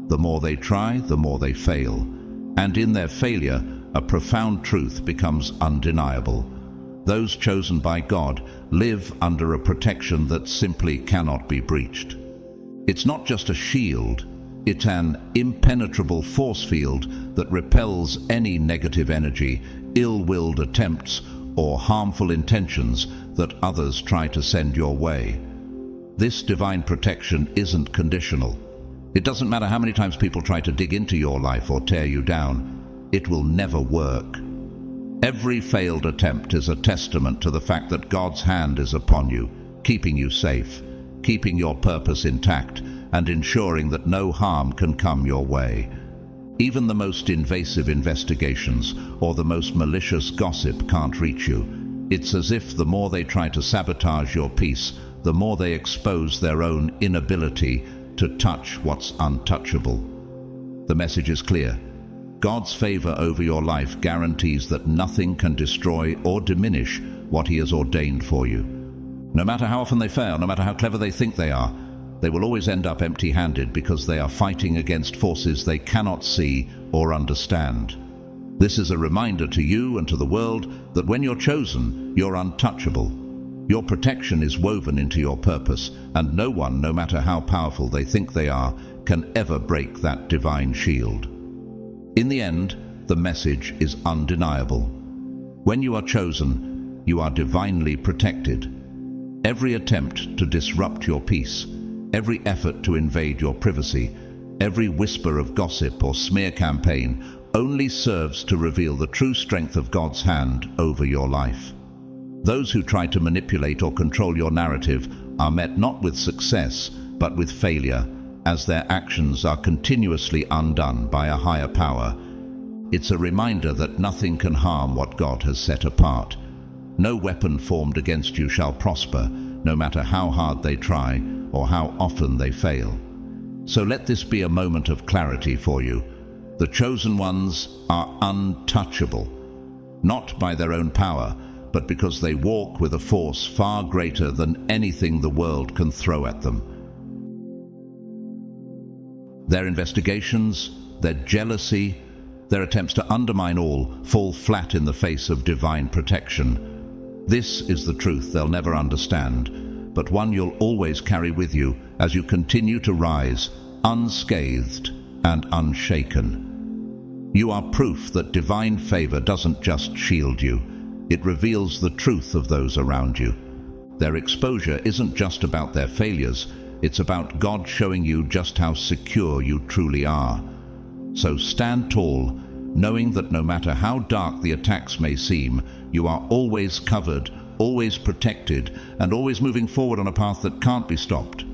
The more they try, the more they fail. And in their failure, a profound truth becomes undeniable. Those chosen by God live under a protection that simply cannot be breached. It's not just a shield, it's an impenetrable force field that repels any negative energy, ill-willed attempts, or harmful intentions that others try to send your way. This divine protection isn't conditional. It doesn't matter how many times people try to dig into your life or tear you down, it will never work. Every failed attempt is a testament to the fact that God's hand is upon you, keeping you safe, keeping your purpose intact, and ensuring that no harm can come your way. Even the most invasive investigations or the most malicious gossip can't reach you. It's as if the more they try to sabotage your peace, the more they expose their own inability to touch what's untouchable. The message is clear. God's favor over your life guarantees that nothing can destroy or diminish what He has ordained for you. No matter how often they fail, no matter how clever they think they are, they will always end up empty-handed because they are fighting against forces they cannot see or understand. This is a reminder to you and to the world that when you're chosen, you're untouchable. Your protection is woven into your purpose, and no one, no matter how powerful they think they are, can ever break that divine shield. In the end, the message is undeniable. When you are chosen, you are divinely protected. Every attempt to disrupt your peace, every effort to invade your privacy, every whisper of gossip or smear campaign only serves to reveal the true strength of God's hand over your life. Those who try to manipulate or control your narrative are met not with success, but with failure, as their actions are continuously undone by a higher power. It's a reminder that nothing can harm what God has set apart. No weapon formed against you shall prosper, no matter how hard they try or how often they fail. So let this be a moment of clarity for you. The chosen ones are untouchable, not by their own power, but because they walk with a force far greater than anything the world can throw at them. Their investigations, their jealousy, their attempts to undermine all fall flat in the face of divine protection. This is the truth they'll never understand, but one you'll always carry with you as you continue to rise, unscathed and unshaken. You are proof that divine favor doesn't just shield you, it reveals the truth of those around you. Their exposure isn't just about their failures, it's about God showing you just how secure you truly are. So stand tall, knowing that no matter how dark the attacks may seem, you are always covered, always protected, and always moving forward on a path that can't be stopped.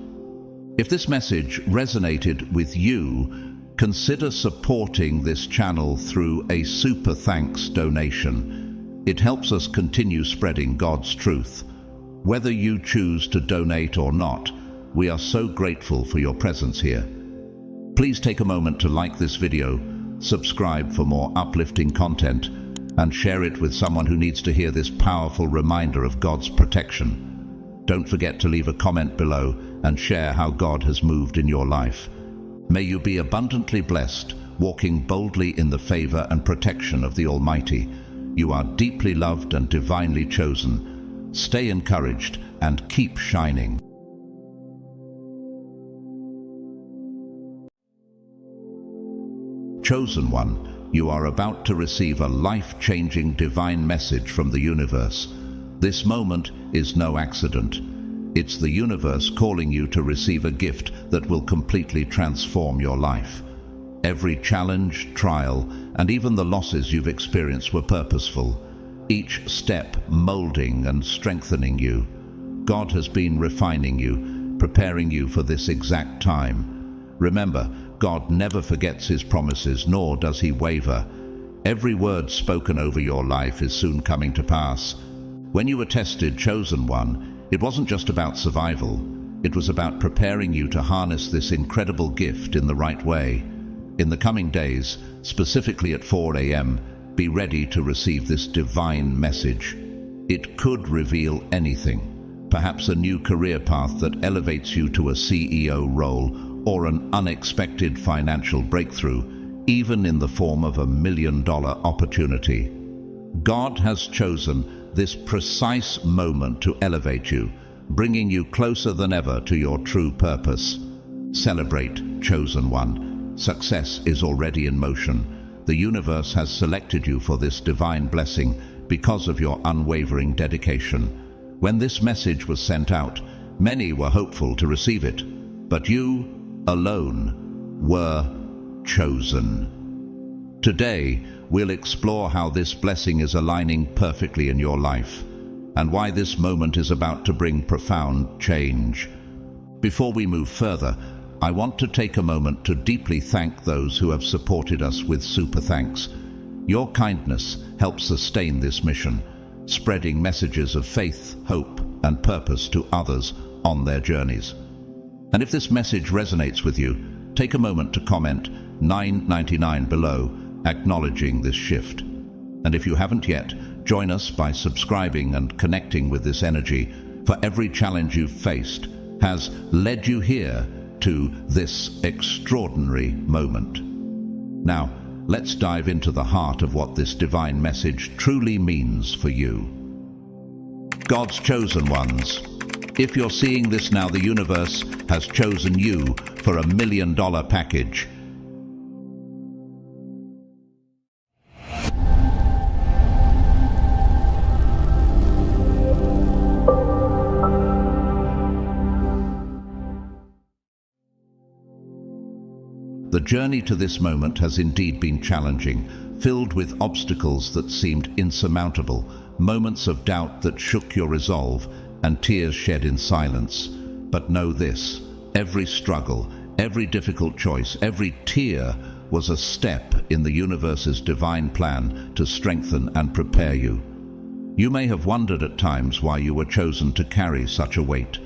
If this message resonated with you, consider supporting this channel through a super thanks donation. It helps us continue spreading God's truth. Whether you choose to donate or not, we are so grateful for your presence here. Please take a moment to like this video, subscribe for more uplifting content, and share it with someone who needs to hear this powerful reminder of God's protection. Don't forget to leave a comment below and share how God has moved in your life. May you be abundantly blessed, walking boldly in the favor and protection of the Almighty. You are deeply loved and divinely chosen. Stay encouraged and keep shining. Chosen one, you are about to receive a life-changing divine message from the universe. This moment is no accident. It's the universe calling you to receive a gift that will completely transform your life. Every challenge, trial, and even the losses you've experienced were purposeful, each step molding and strengthening you. God has been refining you, preparing you for this exact time. Remember, God never forgets his promises, nor does he waver. Every word spoken over your life is soon coming to pass. When you were tested, chosen one, it wasn't just about survival. It was about preparing you to harness this incredible gift in the right way. In the coming days, specifically at 4 a.m., be ready to receive this divine message. It could reveal anything, perhaps a new career path that elevates you to a CEO role, or an unexpected financial breakthrough, even in the form of $1 million opportunity. God has chosen this precise moment to elevate you, bringing you closer than ever to your true purpose. Celebrate, chosen one. Success is already in motion. The universe has selected you for this divine blessing because of your unwavering dedication. When this message was sent out, many were hopeful to receive it, but you alone were chosen. Today, we'll explore how this blessing is aligning perfectly in your life, and why this moment is about to bring profound change. Before we move further, I want to take a moment to deeply thank those who have supported us with super thanks. Your kindness helps sustain this mission, spreading messages of faith, hope, and purpose to others on their journeys. And if this message resonates with you, take a moment to comment $9.99 below, acknowledging this shift. And if you haven't yet, join us by subscribing and connecting with this energy, for every challenge you've faced has led you here to this extraordinary moment. Now, let's dive into the heart of what this divine message truly means for you. God's chosen ones. If you're seeing this now, the universe has chosen you for $1 million package. The journey to this moment has indeed been challenging, filled with obstacles that seemed insurmountable, moments of doubt that shook your resolve, and tears shed in silence. But know this: every struggle, every difficult choice, every tear was a step in the universe's divine plan to strengthen and prepare you. You may have wondered at times why you were chosen to carry such a weight.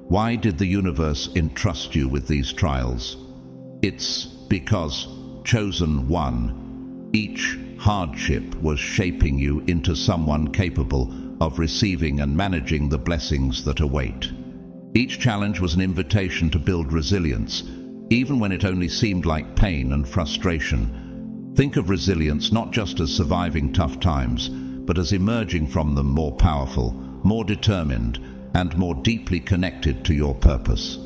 Why did the universe entrust you with these trials? It's because, chosen one, each hardship was shaping you into someone capable of receiving and managing the blessings that await. Each challenge was an invitation to build resilience, even when it only seemed like pain and frustration. Think of resilience not just as surviving tough times, but as emerging from them more powerful, more determined, and more deeply connected to your purpose.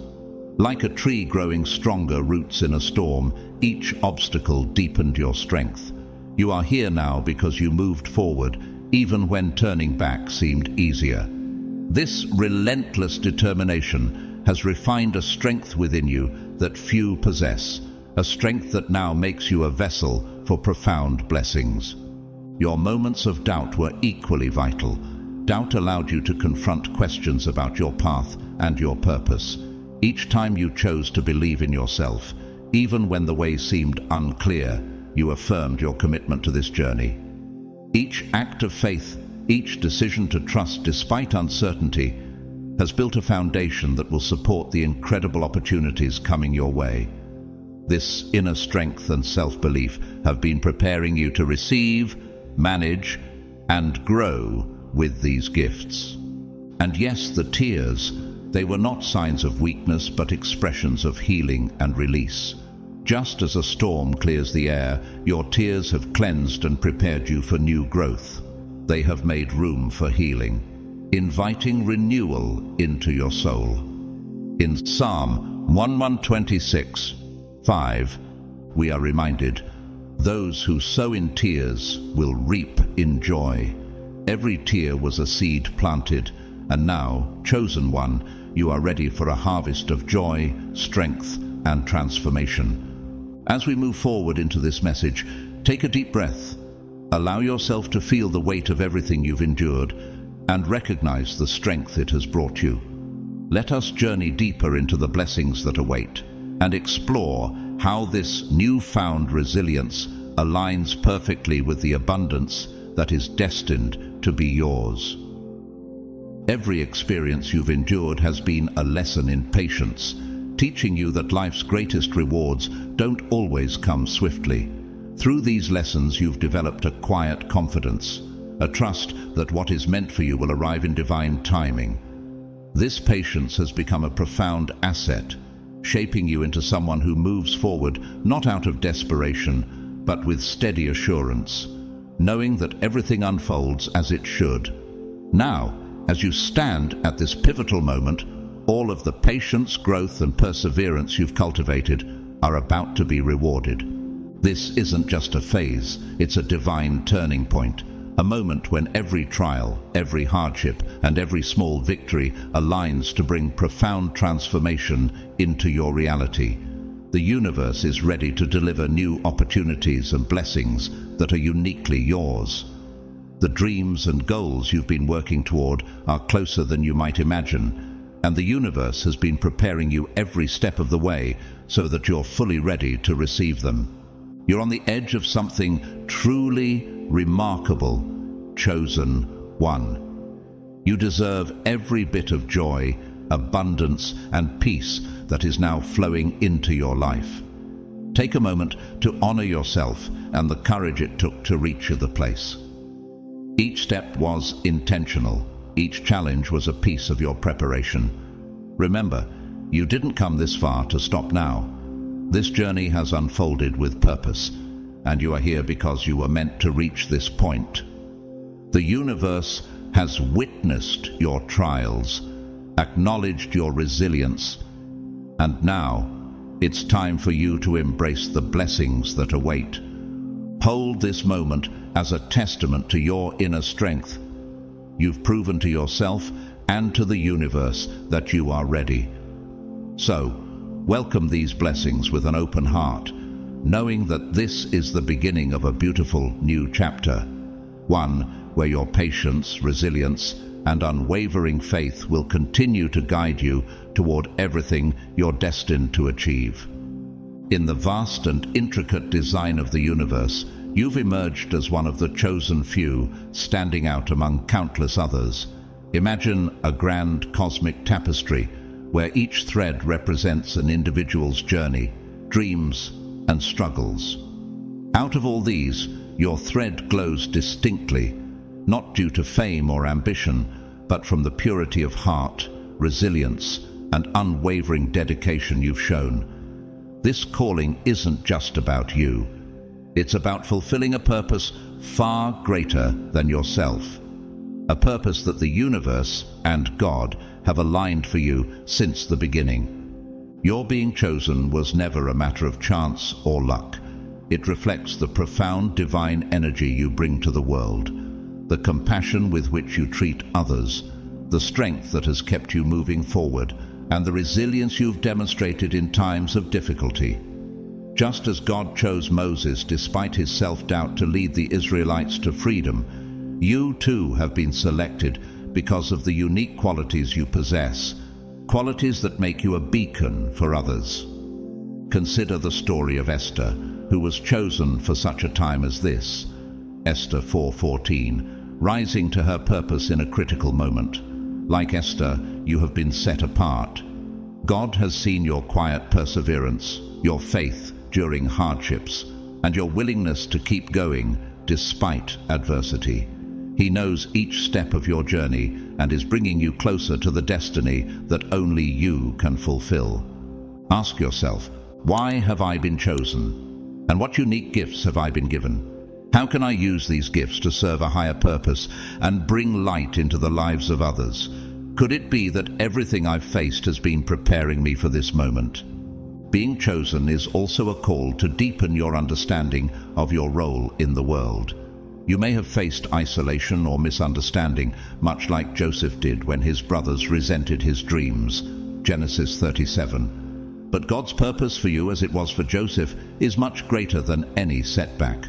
Like a tree growing stronger roots in a storm, each obstacle deepened your strength. You are here now because you moved forward, even when turning back seemed easier. This relentless determination has refined a strength within you that few possess, a strength that now makes you a vessel for profound blessings. Your moments of doubt were equally vital. Doubt allowed you to confront questions about your path and your purpose. Each time you chose to believe in yourself, even when the way seemed unclear, you affirmed your commitment to this journey. Each act of faith, each decision to trust despite uncertainty, has built a foundation that will support the incredible opportunities coming your way. This inner strength and self-belief have been preparing you to receive, manage, and grow with these gifts. And yes, the tears, they were not signs of weakness but expressions of healing and release. Just as a storm clears the air, your tears have cleansed and prepared you for new growth. They have made room for healing, inviting renewal into your soul. In Psalm 126:5, we are reminded, "Those who sow in tears will reap in joy." Every tear was a seed planted, and now, chosen one, you are ready for a harvest of joy, strength, and transformation. As we move forward into this message, take a deep breath. Allow yourself to feel the weight of everything you've endured and recognize the strength it has brought you. Let us journey deeper into the blessings that await and explore how this newfound resilience aligns perfectly with the abundance that is destined to be yours. Every experience you've endured has been a lesson in patience, teaching you that life's greatest rewards don't always come swiftly. Through these lessons, you've developed a quiet confidence, a trust that what is meant for you will arrive in divine timing. This patience has become a profound asset, shaping you into someone who moves forward not out of desperation, but with steady assurance, knowing that everything unfolds as it should. Now, as you stand at this pivotal moment, all of the patience, growth, and perseverance you've cultivated are about to be rewarded. This isn't just a phase, it's a divine turning point, a moment when every trial, every hardship, and every small victory aligns to bring profound transformation into your reality. The universe is ready to deliver new opportunities and blessings that are uniquely yours. The dreams and goals you've been working toward are closer than you might imagine, and the universe has been preparing you every step of the way so that you're fully ready to receive them. You're on the edge of something truly remarkable, chosen one. You deserve every bit of joy, abundance, and peace that is now flowing into your life. Take a moment to honor yourself and the courage it took to reach the place. Each step was intentional. Each challenge was a piece of your preparation. Remember, you didn't come this far to stop now. This journey has unfolded with purpose, and you are here because you were meant to reach this point. The universe has witnessed your trials, acknowledged your resilience, and now it's time for you to embrace the blessings that await. Hold this moment as a testament to your inner strength. You've proven to yourself and to the universe that you are ready. So, welcome these blessings with an open heart, knowing that this is the beginning of a beautiful new chapter, one where your patience, resilience, and unwavering faith will continue to guide you toward everything you're destined to achieve. In the vast and intricate design of the universe, you've emerged as one of the chosen few, standing out among countless others. Imagine a grand cosmic tapestry where each thread represents an individual's journey, dreams, and struggles. Out of all these, your thread glows distinctly, not due to fame or ambition, but from the purity of heart, resilience, and unwavering dedication you've shown. This calling isn't just about you. It's about fulfilling a purpose far greater than yourself. A purpose that the universe and God have aligned for you since the beginning. Your being chosen was never a matter of chance or luck. It reflects the profound divine energy you bring to the world, the compassion with which you treat others, the strength that has kept you moving forward, and the resilience you've demonstrated in times of difficulty. Just as God chose Moses despite his self-doubt to lead the Israelites to freedom, you too have been selected because of the unique qualities you possess, qualities that make you a beacon for others. Consider the story of Esther, who was chosen for such a time as this. Esther 4:14, rising to her purpose in a critical moment. Like Esther, you have been set apart. God has seen your quiet perseverance, your faith during hardships, and your willingness to keep going despite adversity. He knows each step of your journey and is bringing you closer to the destiny that only you can fulfill. Ask yourself, why have I been chosen? And what unique gifts have I been given? How can I use these gifts to serve a higher purpose and bring light into the lives of others? Could it be that everything I've faced has been preparing me for this moment? Being chosen is also a call to deepen your understanding of your role in the world. You may have faced isolation or misunderstanding, much like Joseph did when his brothers resented his dreams. Genesis 37. But God's purpose for you, as it was for Joseph, is much greater than any setback.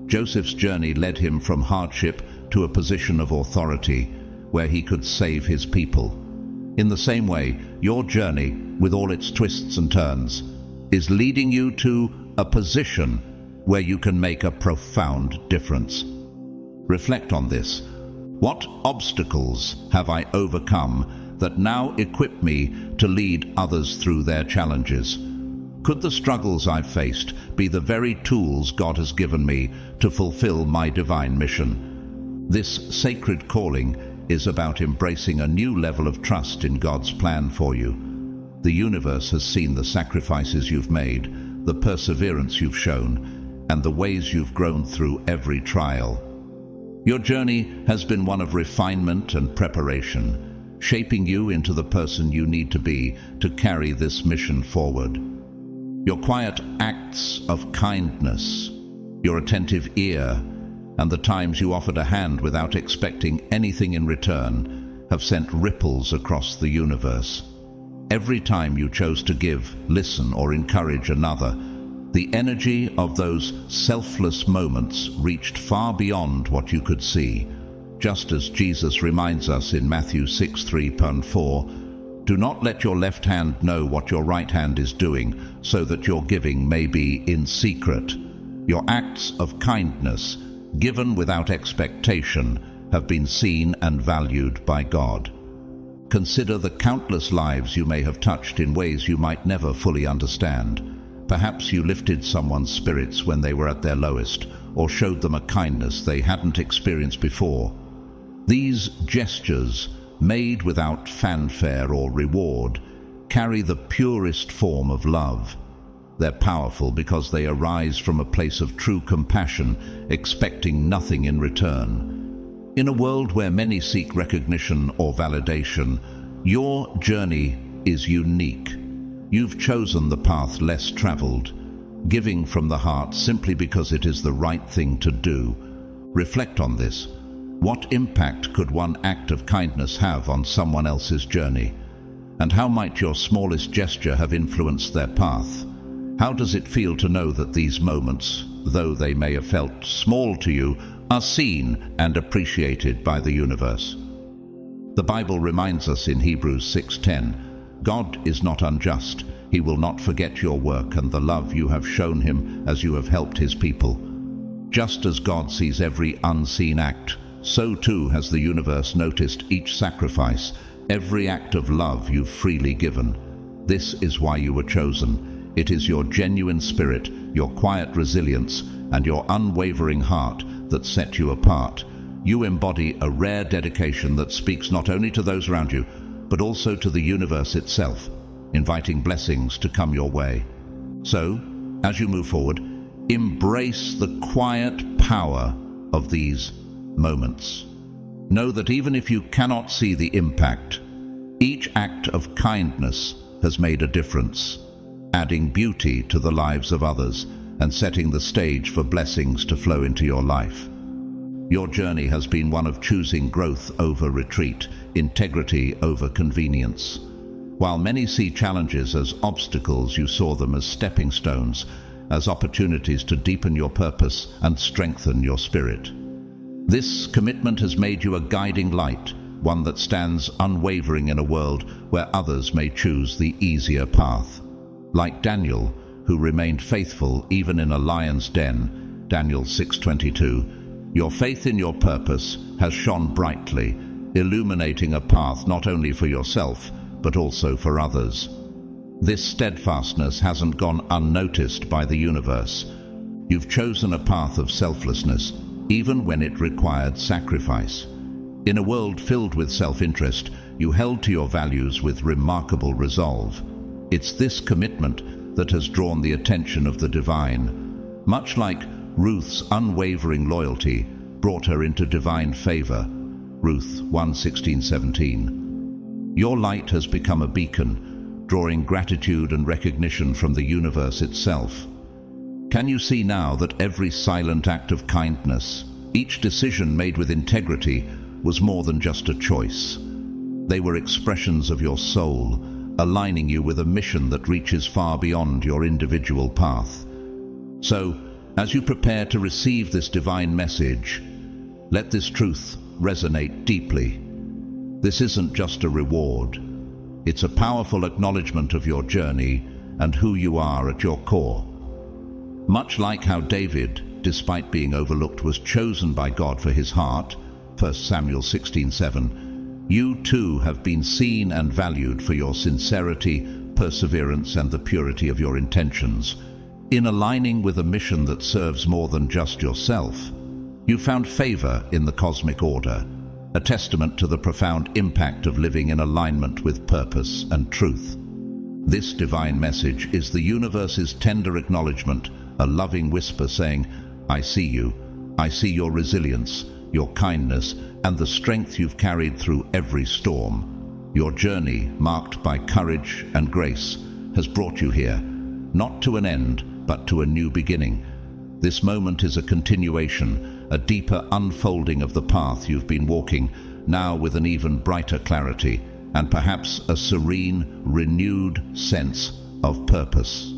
Joseph's journey led him from hardship to a position of authority, where he could save his people. In the same way, your journey, with all its twists and turns, is leading you to a position where you can make a profound difference. Reflect on this. What obstacles have I overcome that now equip me to lead others through their challenges? Could the struggles I've faced be the very tools God has given me to fulfill my divine mission? This sacred calling is about embracing a new level of trust in God's plan for you. The universe has seen the sacrifices you've made, the perseverance you've shown, and the ways you've grown through every trial. Your journey has been one of refinement and preparation, shaping you into the person you need to be to carry this mission forward. Your quiet acts of kindness, your attentive ear, and the times you offered a hand without expecting anything in return have sent ripples across the universe. Every time you chose to give, listen, or encourage another, the energy of those selfless moments reached far beyond what you could see. Just as Jesus reminds us in Matthew 6:3-4, "Do not let your left hand know what your right hand is doing, so that your giving may be in secret." Your acts of kindness, given without expectation, have been seen and valued by God. Consider the countless lives you may have touched in ways you might never fully understand. Perhaps you lifted someone's spirits when they were at their lowest, or showed them a kindness they hadn't experienced before. These gestures, made without fanfare or reward, carry the purest form of love. They're powerful because they arise from a place of true compassion, expecting nothing in return. In a world where many seek recognition or validation, your journey is unique. You've chosen the path less traveled, giving from the heart simply because it is the right thing to do. Reflect on this. What impact could one act of kindness have on someone else's journey? And how might your smallest gesture have influenced their path? How does it feel to know that these moments, though they may have felt small to you, are seen and appreciated by the universe? The Bible reminds us in Hebrews 6:10, God is not unjust. He will not forget your work and the love you have shown him as you have helped his people. Just as God sees every unseen act, so too has the universe noticed each sacrifice, every act of love you've freely given. This is why you were chosen. It is your genuine spirit, your quiet resilience, and your unwavering heart that set you apart. You embody a rare dedication that speaks not only to those around you, but also to the universe itself, inviting blessings to come your way. So, as you move forward, embrace the quiet power of these moments. Know that even if you cannot see the impact, each act of kindness has made a difference, adding beauty to the lives of others and setting the stage for blessings to flow into your life. Your journey has been one of choosing growth over retreat, integrity over convenience. While many see challenges as obstacles, you saw them as stepping stones, as opportunities to deepen your purpose and strengthen your spirit. This commitment has made you a guiding light, one that stands unwavering in a world where others may choose the easier path. Like Daniel, who remained faithful even in a lion's den, Daniel 6:22, your faith in your purpose has shone brightly, illuminating a path not only for yourself, but also for others. This steadfastness hasn't gone unnoticed by the universe. You've chosen a path of selflessness, even when it required sacrifice. In a world filled with self-interest, you held to your values with remarkable resolve. It's this commitment that has drawn the attention of the divine. Much like Ruth's unwavering loyalty brought her into divine favor, Ruth 1:16-17. Your light has become a beacon, drawing gratitude and recognition from the universe itself. Can you see now that every silent act of kindness, each decision made with integrity, was more than just a choice? They were expressions of your soul, aligning you with a mission that reaches far beyond your individual path. So, as you prepare to receive this divine message, let this truth resonate deeply. This isn't just a reward. It's a powerful acknowledgement of your journey and who you are at your core. Much like how David, despite being overlooked, was chosen by God for his heart, 1 Samuel 16:7, you too have been seen and valued for your sincerity, perseverance, and the purity of your intentions. In aligning with a mission that serves more than just yourself, you found favor in the cosmic order, a testament to the profound impact of living in alignment with purpose and truth. This divine message is the universe's tender acknowledgement, a loving whisper saying, I see you, I see your resilience, your kindness, and the strength you've carried through every storm. Your journey, marked by courage and grace, has brought you here, not to an end, but to a new beginning. This moment is a continuation, a deeper unfolding of the path you've been walking, now with an even brighter clarity, and perhaps a serene, renewed sense of purpose.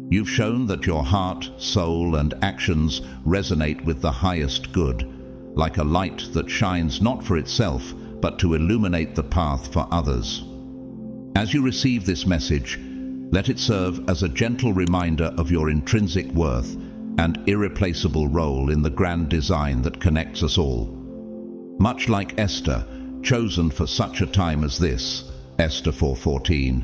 You've shown that your heart, soul, and actions resonate with the highest good, like a light that shines not for itself, but to illuminate the path for others. As you receive this message, let it serve as a gentle reminder of your intrinsic worth and irreplaceable role in the grand design that connects us all. Much like Esther, chosen for such a time as this, Esther 4:14,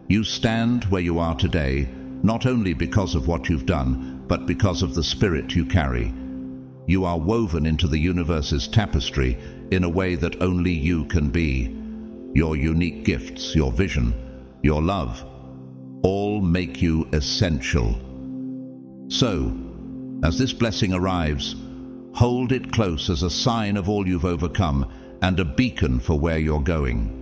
you stand where you are today, not only because of what you've done, but because of the spirit you carry. You are woven into the universe's tapestry in a way that only you can be. Your unique gifts, your vision, your love, all make you essential. So, as this blessing arrives, hold it close as a sign of all you've overcome and a beacon for where you're going.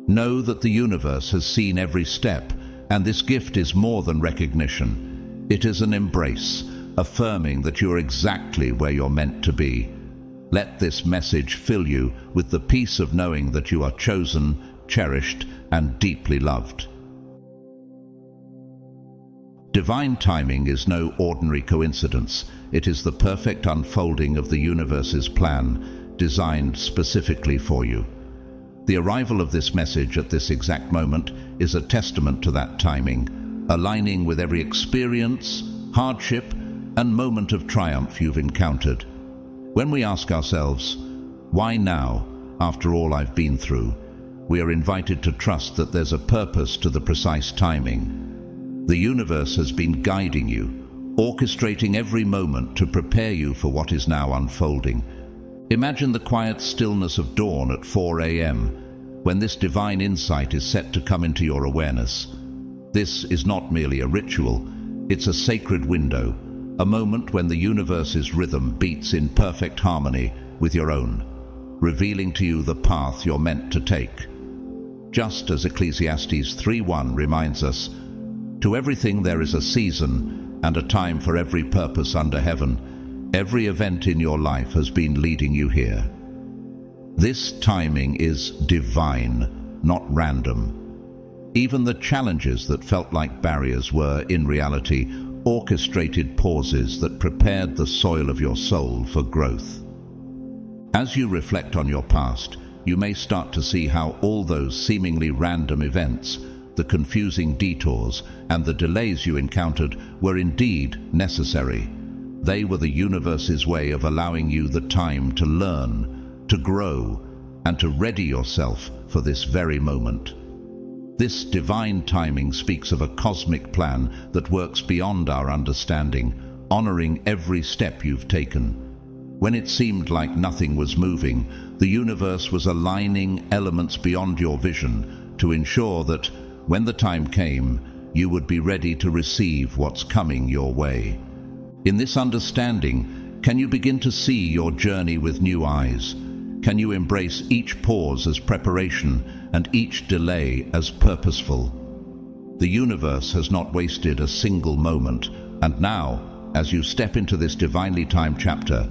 Know that the universe has seen every step, and this gift is more than recognition. It is an embrace, affirming that you're exactly where you're meant to be. Let this message fill you with the peace of knowing that you are chosen, cherished, and deeply loved. Divine timing is no ordinary coincidence. It is the perfect unfolding of the universe's plan, designed specifically for you. The arrival of this message at this exact moment is a testament to that timing, aligning with every experience, hardship, and moment of triumph you've encountered. When we ask ourselves, why now, after all I've been through, we are invited to trust that there's a purpose to the precise timing. The universe has been guiding you, orchestrating every moment to prepare you for what is now unfolding. Imagine the quiet stillness of dawn at 4 a.m., when this divine insight is set to come into your awareness. This is not merely a ritual, it's a sacred window, a moment when the universe's rhythm beats in perfect harmony with your own, revealing to you the path you're meant to take. Just as Ecclesiastes 3:1 reminds us, to everything there is a season and a time for every purpose under heaven. Every event in your life has been leading you here. This timing is divine, not random. Even the challenges that felt like barriers were, in reality, orchestrated pauses that prepared the soil of your soul for growth. As you reflect on your past, you may start to see how all those seemingly random events, the confusing detours, and the delays you encountered were indeed necessary. They were the universe's way of allowing you the time to learn, to grow, and to ready yourself for this very moment. This divine timing speaks of a cosmic plan that works beyond our understanding, honoring every step you've taken. When it seemed like nothing was moving, the universe was aligning elements beyond your vision to ensure that, when the time came, you would be ready to receive what's coming your way. In this understanding, can you begin to see your journey with new eyes? Can you embrace each pause as preparation and each delay as purposeful? The universe has not wasted a single moment, and now, as you step into this divinely timed chapter,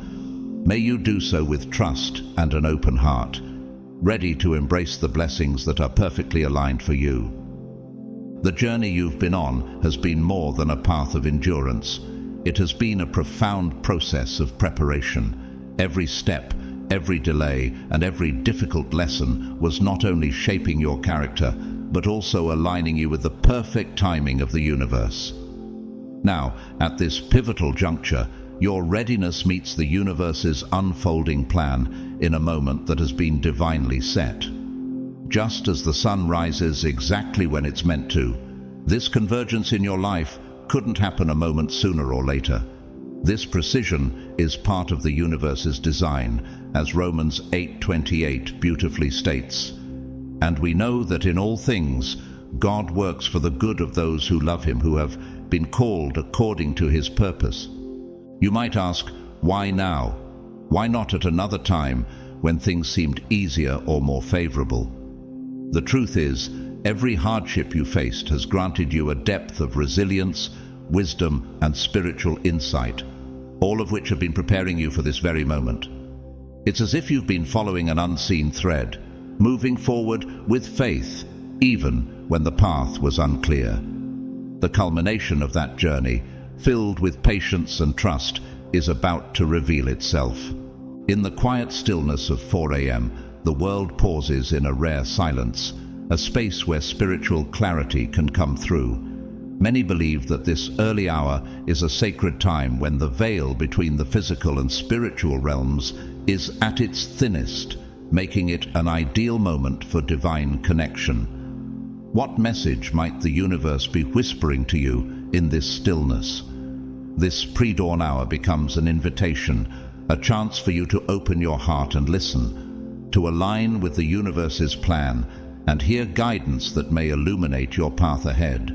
may you do so with trust and an open heart, ready to embrace the blessings that are perfectly aligned for you. The journey you've been on has been more than a path of endurance. It has been a profound process of preparation. Every step, every delay, and every difficult lesson was not only shaping your character, but also aligning you with the perfect timing of the universe. Now, at this pivotal juncture, your readiness meets the universe's unfolding plan in a moment that has been divinely set. Just as the sun rises exactly when it's meant to, this convergence in your life couldn't happen a moment sooner or later. This precision is part of the universe's design, as Romans 8:28 beautifully states. And we know that in all things, God works for the good of those who love him, who have been called according to his purpose. You might ask, why now? Why not at another time when things seemed easier or more favorable? The truth is, every hardship you faced has granted you a depth of resilience, wisdom, and spiritual insight, all of which have been preparing you for this very moment. It's as if you've been following an unseen thread, moving forward with faith, even when the path was unclear. The culmination of that journey, filled with patience and trust, is about to reveal itself. In the quiet stillness of 4 a.m., the world pauses in a rare silence, a space where spiritual clarity can come through. Many believe that this early hour is a sacred time when the veil between the physical and spiritual realms is at its thinnest, making it an ideal moment for divine connection. What message might the universe be whispering to you in this stillness? This pre-dawn hour becomes an invitation, a chance for you to open your heart and listen, to align with the universe's plan and hear guidance that may illuminate your path ahead.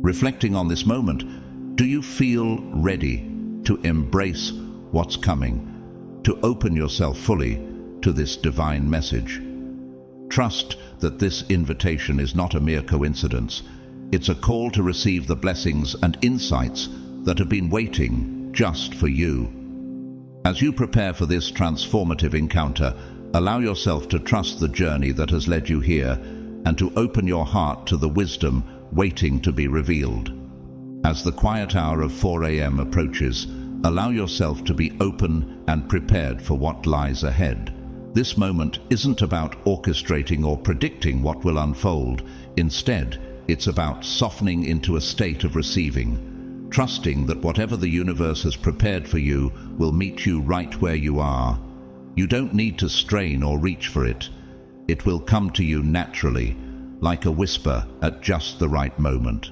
Reflecting on this moment, do you feel ready to embrace what's coming, to open yourself fully to this divine message? Trust that this invitation is not a mere coincidence. It's a call to receive the blessings and insights that have been waiting just for you. As you prepare for this transformative encounter, allow yourself to trust the journey that has led you here and to open your heart to the wisdom waiting to be revealed. As the quiet hour of 4 a.m. approaches, allow yourself to be open and prepared for what lies ahead. This moment isn't about orchestrating or predicting what will unfold. Instead, it's about softening into a state of receiving, trusting that whatever the universe has prepared for you will meet you right where you are. You don't need to strain or reach for it. It will come to you naturally, like a whisper at just the right moment.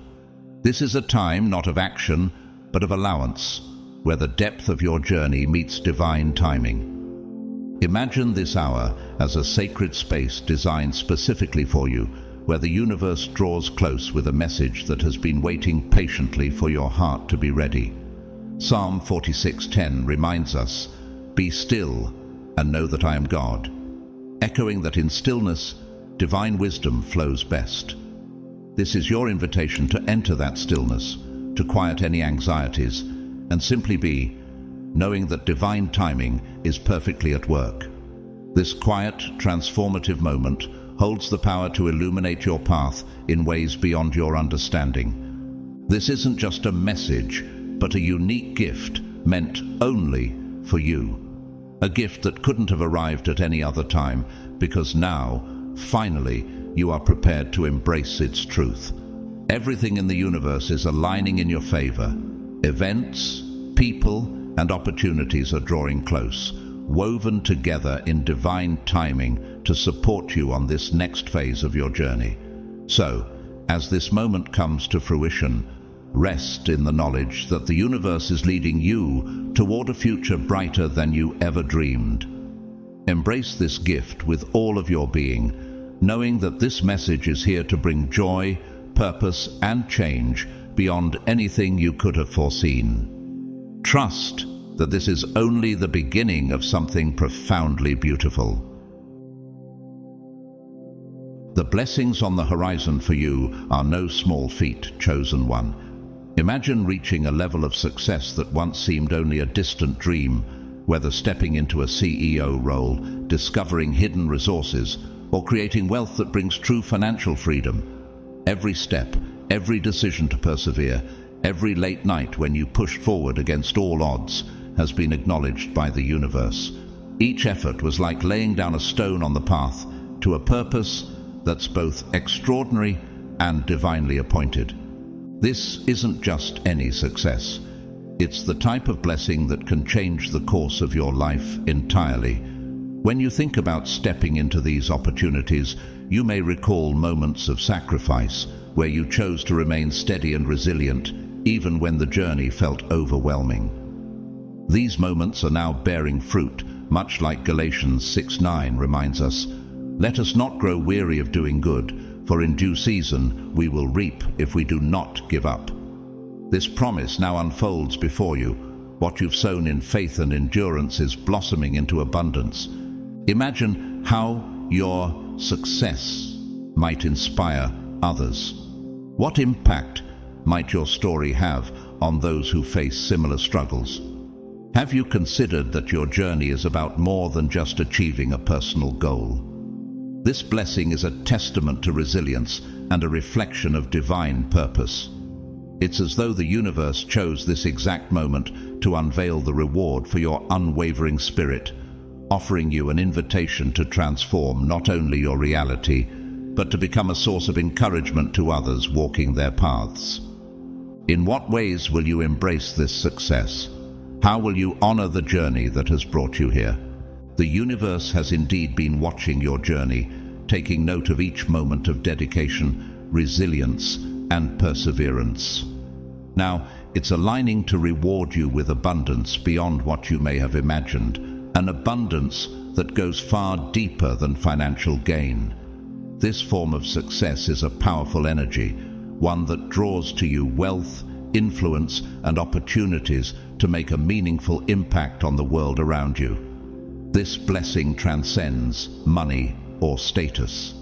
This is a time not of action, but of allowance, where the depth of your journey meets divine timing. Imagine this hour as a sacred space designed specifically for you, where the universe draws close with a message that has been waiting patiently for your heart to be ready. Psalm 46:10 reminds us, "Be still and know that I am God," echoing that in stillness, divine wisdom flows best. This is your invitation to enter that stillness, to quiet any anxieties, and simply be, knowing that divine timing is perfectly at work. This quiet, transformative moment holds the power to illuminate your path in ways beyond your understanding. This isn't just a message, but a unique gift meant only for you. A gift that couldn't have arrived at any other time, because now, finally, you are prepared to embrace its truth. Everything in the universe is aligning in your favor. Events, people, and opportunities are drawing close, woven together in divine timing to support you on this next phase of your journey. So, as this moment comes to fruition, rest in the knowledge that the universe is leading you toward a future brighter than you ever dreamed. Embrace this gift with all of your being, knowing that this message is here to bring joy, purpose, and change beyond anything you could have foreseen. Trust that this is only the beginning of something profoundly beautiful. The blessings on the horizon for you are no small feat, chosen one. Imagine reaching a level of success that once seemed only a distant dream, whether stepping into a CEO role, discovering hidden resources, or creating wealth that brings true financial freedom. Every step, every decision to persevere, every late night when you pushed forward against all odds has been acknowledged by the universe. Each effort was like laying down a stone on the path to a purpose that's both extraordinary and divinely appointed. This isn't just any success. It's the type of blessing that can change the course of your life entirely. When you think about stepping into these opportunities, you may recall moments of sacrifice where you chose to remain steady and resilient, even when the journey felt overwhelming. These moments are now bearing fruit, much like Galatians 6:9 reminds us, "Let us not grow weary of doing good, for in due season we will reap if we do not give up." This promise now unfolds before you. What you've sown in faith and endurance is blossoming into abundance. Imagine how your success might inspire others. What impact might your story have on those who face similar struggles? Have you considered that your journey is about more than just achieving a personal goal? This blessing is a testament to resilience and a reflection of divine purpose. It's as though the universe chose this exact moment to unveil the reward for your unwavering spirit, offering you an invitation to transform not only your reality, but to become a source of encouragement to others walking their paths. In what ways will you embrace this success? How will you honor the journey that has brought you here? The universe has indeed been watching your journey, taking note of each moment of dedication, resilience, and perseverance. Now, it's aligning to reward you with abundance beyond what you may have imagined, an abundance that goes far deeper than financial gain. This form of success is a powerful energy, one that draws to you wealth, influence, and opportunities to make a meaningful impact on the world around you. This blessing transcends money or status.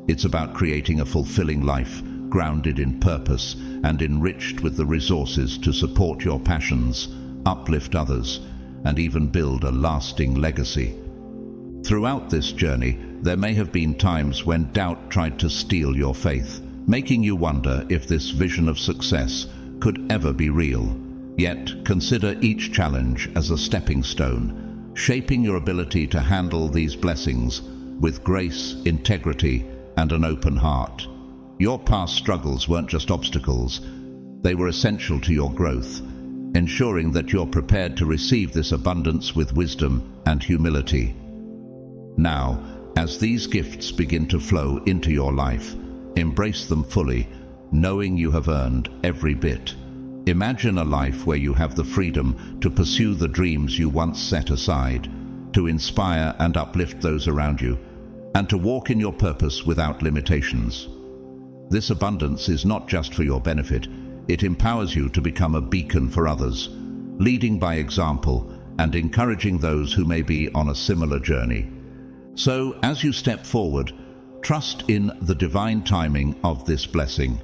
It's about creating a fulfilling life, grounded in purpose and enriched with the resources to support your passions, uplift others, and even build a lasting legacy. Throughout this journey, there may have been times when doubt tried to steal your faith, making you wonder if this vision of success could ever be real. Yet consider each challenge as a stepping stone, shaping your ability to handle these blessings with grace, integrity, and an open heart. Your past struggles weren't just obstacles, they were essential to your growth, ensuring that you're prepared to receive this abundance with wisdom and humility. Now, as these gifts begin to flow into your life, embrace them fully, knowing you have earned every bit. Imagine a life where you have the freedom to pursue the dreams you once set aside, to inspire and uplift those around you, and to walk in your purpose without limitations. This abundance is not just for your benefit, it empowers you to become a beacon for others, leading by example and encouraging those who may be on a similar journey. So, as you step forward, trust in the divine timing of this blessing.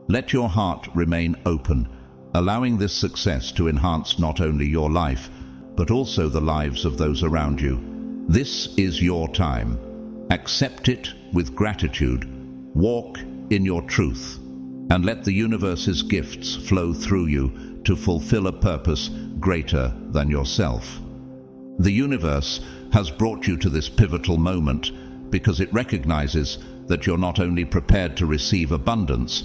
Let your heart remain open, allowing this success to enhance not only your life, but also the lives of those around you. This is your time. Accept it with gratitude. Walk in your truth, and let the universe's gifts flow through you to fulfill a purpose greater than yourself. The universe has brought you to this pivotal moment because it recognizes that you're not only prepared to receive abundance,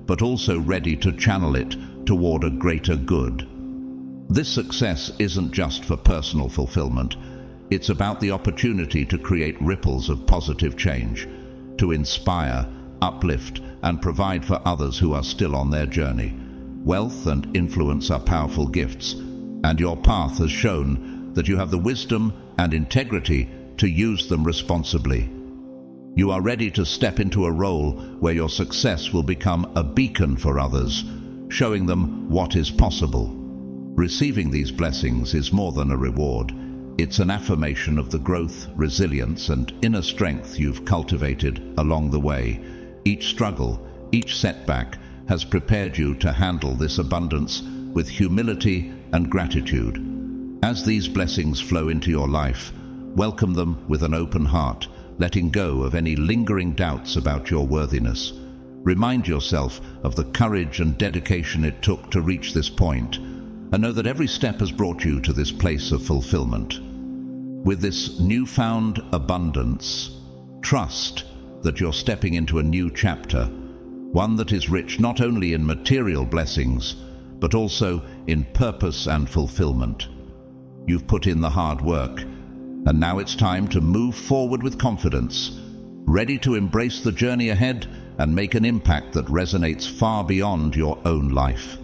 but also ready to channel it toward a greater good. This success isn't just for personal fulfillment. It's about the opportunity to create ripples of positive change, to inspire, uplift, and provide for others who are still on their journey. Wealth and influence are powerful gifts, and your path has shown that you have the wisdom and integrity to use them responsibly. You are ready to step into a role where your success will become a beacon for others, showing them what is possible. Receiving these blessings is more than a reward. It's an affirmation of the growth, resilience, and inner strength you've cultivated along the way. Each struggle, each setback has prepared you to handle this abundance with humility and gratitude. As these blessings flow into your life, welcome them with an open heart, letting go of any lingering doubts about your worthiness. Remind yourself of the courage and dedication it took to reach this point, and know that every step has brought you to this place of fulfillment. With this newfound abundance, trust that you're stepping into a new chapter, one that is rich not only in material blessings, but also in purpose and fulfillment. You've put in the hard work, and now it's time to move forward with confidence, ready to embrace the journey ahead and make an impact that resonates far beyond your own life.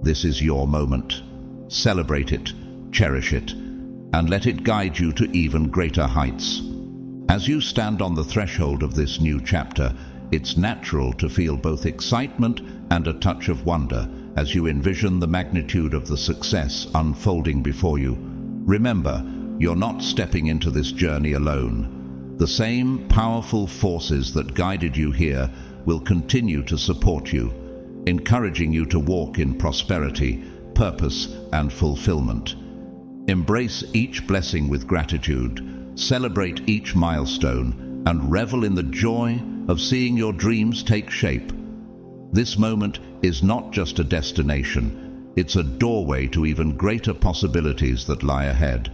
This is your moment. Celebrate it, cherish it, and let it guide you to even greater heights. As you stand on the threshold of this new chapter, it's natural to feel both excitement and a touch of wonder as you envision the magnitude of the success unfolding before you. Remember, you're not stepping into this journey alone. The same powerful forces that guided you here will continue to support you, encouraging you to walk in prosperity, purpose, and fulfillment. Embrace each blessing with gratitude, celebrate each milestone, and revel in the joy of seeing your dreams take shape. This moment is not just a destination, it's a doorway to even greater possibilities that lie ahead.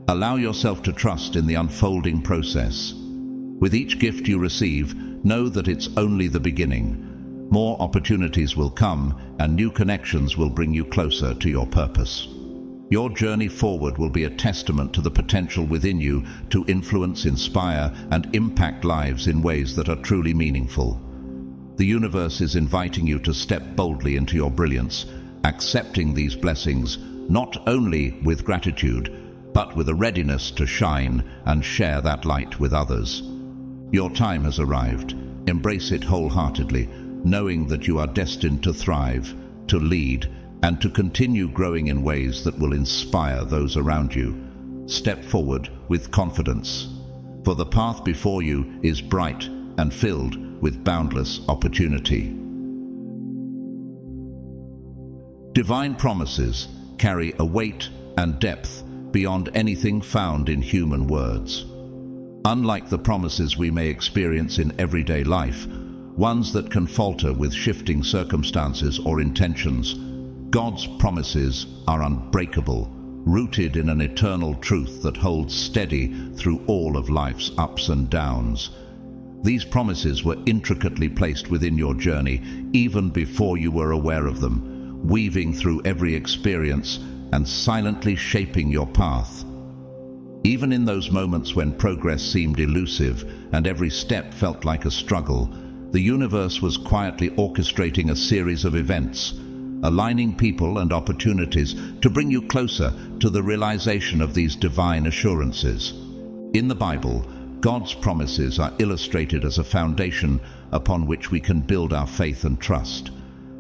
Allow yourself to trust in the unfolding process. With each gift you receive, know that it's only the beginning. More opportunities will come, and new connections will bring you closer to your purpose. Your journey forward will be a testament to the potential within you to influence, inspire, and impact lives in ways that are truly meaningful. The universe is inviting you to step boldly into your brilliance, accepting these blessings not only with gratitude, but with a readiness to shine and share that light with others. Your time has arrived. Embrace it wholeheartedly, knowing that you are destined to thrive, to lead, and to continue growing in ways that will inspire those around you. Step forward with confidence, for the path before you is bright and filled with boundless opportunity. Divine promises carry a weight and depth beyond anything found in human words. Unlike the promises we may experience in everyday life, ones that can falter with shifting circumstances or intentions. God's promises are unbreakable, rooted in an eternal truth that holds steady through all of life's ups and downs. These promises were intricately placed within your journey even before you were aware of them, weaving through every experience and silently shaping your path. Even in those moments when progress seemed elusive and every step felt like a struggle, the universe was quietly orchestrating a series of events, aligning people and opportunities to bring you closer to the realization of these divine assurances. In the Bible, God's promises are illustrated as a foundation upon which we can build our faith and trust.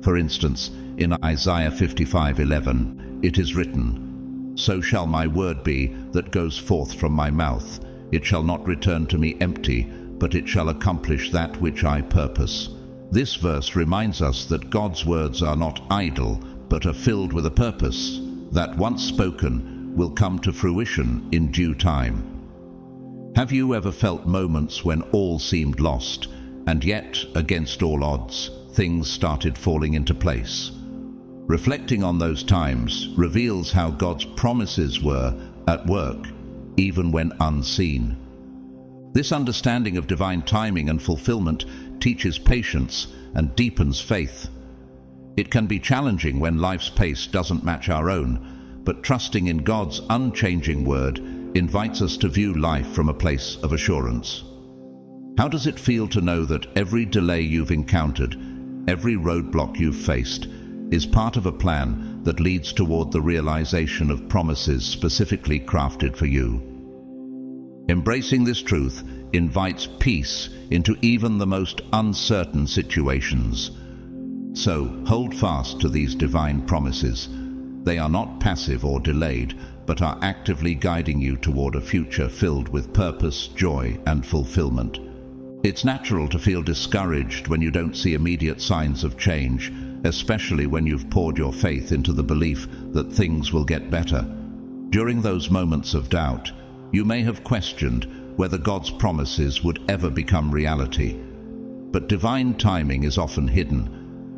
For instance, in Isaiah 55:11, it is written, "So shall my word be that goes forth from my mouth. It shall not return to me empty, but it shall accomplish that which I purpose." This verse reminds us that God's words are not idle, but are filled with a purpose that, once spoken, will come to fruition in due time. Have you ever felt moments when all seemed lost, and yet, against all odds, things started falling into place? Reflecting on those times reveals how God's promises were at work, even when unseen. This understanding of divine timing and fulfillment teaches patience and deepens faith. It can be challenging when life's pace doesn't match our own, but trusting in God's unchanging word invites us to view life from a place of assurance. How does it feel to know that every delay you've encountered, every roadblock you've faced, is part of a plan that leads toward the realization of promises specifically crafted for you? Embracing this truth invites peace into even the most uncertain situations. So, hold fast to these divine promises. They are not passive or delayed, but are actively guiding you toward a future filled with purpose, joy, and fulfillment. It's natural to feel discouraged when you don't see immediate signs of change, especially when you've poured your faith into the belief that things will get better. During those moments of doubt, you may have questioned whether God's promises would ever become reality. But divine timing is often hidden,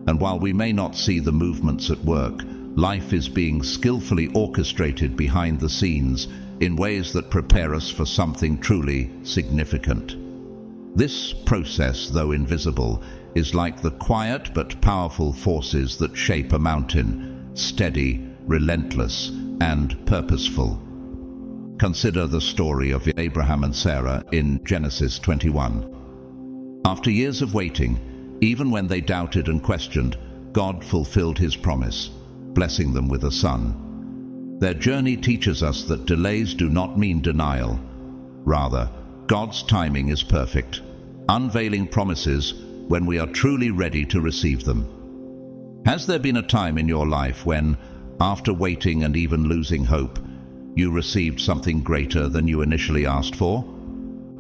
and while we may not see the movements at work, life is being skillfully orchestrated behind the scenes in ways that prepare us for something truly significant. This process, though invisible, is like the quiet but powerful forces that shape a mountain, steady, relentless, and purposeful. Consider the story of Abraham and Sarah in Genesis 21. After years of waiting, even when they doubted and questioned, God fulfilled his promise, blessing them with a son. Their journey teaches us that delays do not mean denial. Rather, God's timing is perfect, unveiling promises when we are truly ready to receive them. Has there been a time in your life when, after waiting and even losing hope, you received something greater than you initially asked for?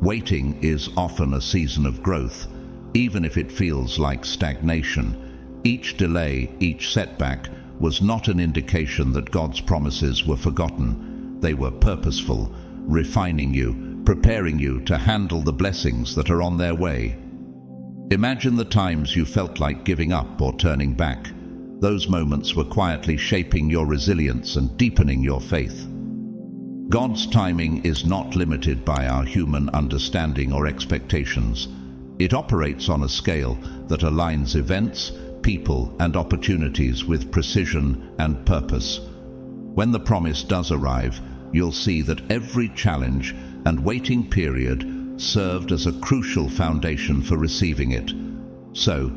Waiting is often a season of growth, even if it feels like stagnation. Each delay, each setback, was not an indication that God's promises were forgotten. They were purposeful, refining you, preparing you to handle the blessings that are on their way. Imagine the times you felt like giving up or turning back. Those moments were quietly shaping your resilience and deepening your faith. God's timing is not limited by our human understanding or expectations. It operates on a scale that aligns events, people, and opportunities with precision and purpose. When the promise does arrive, you'll see that every challenge and waiting period served as a crucial foundation for receiving it. So,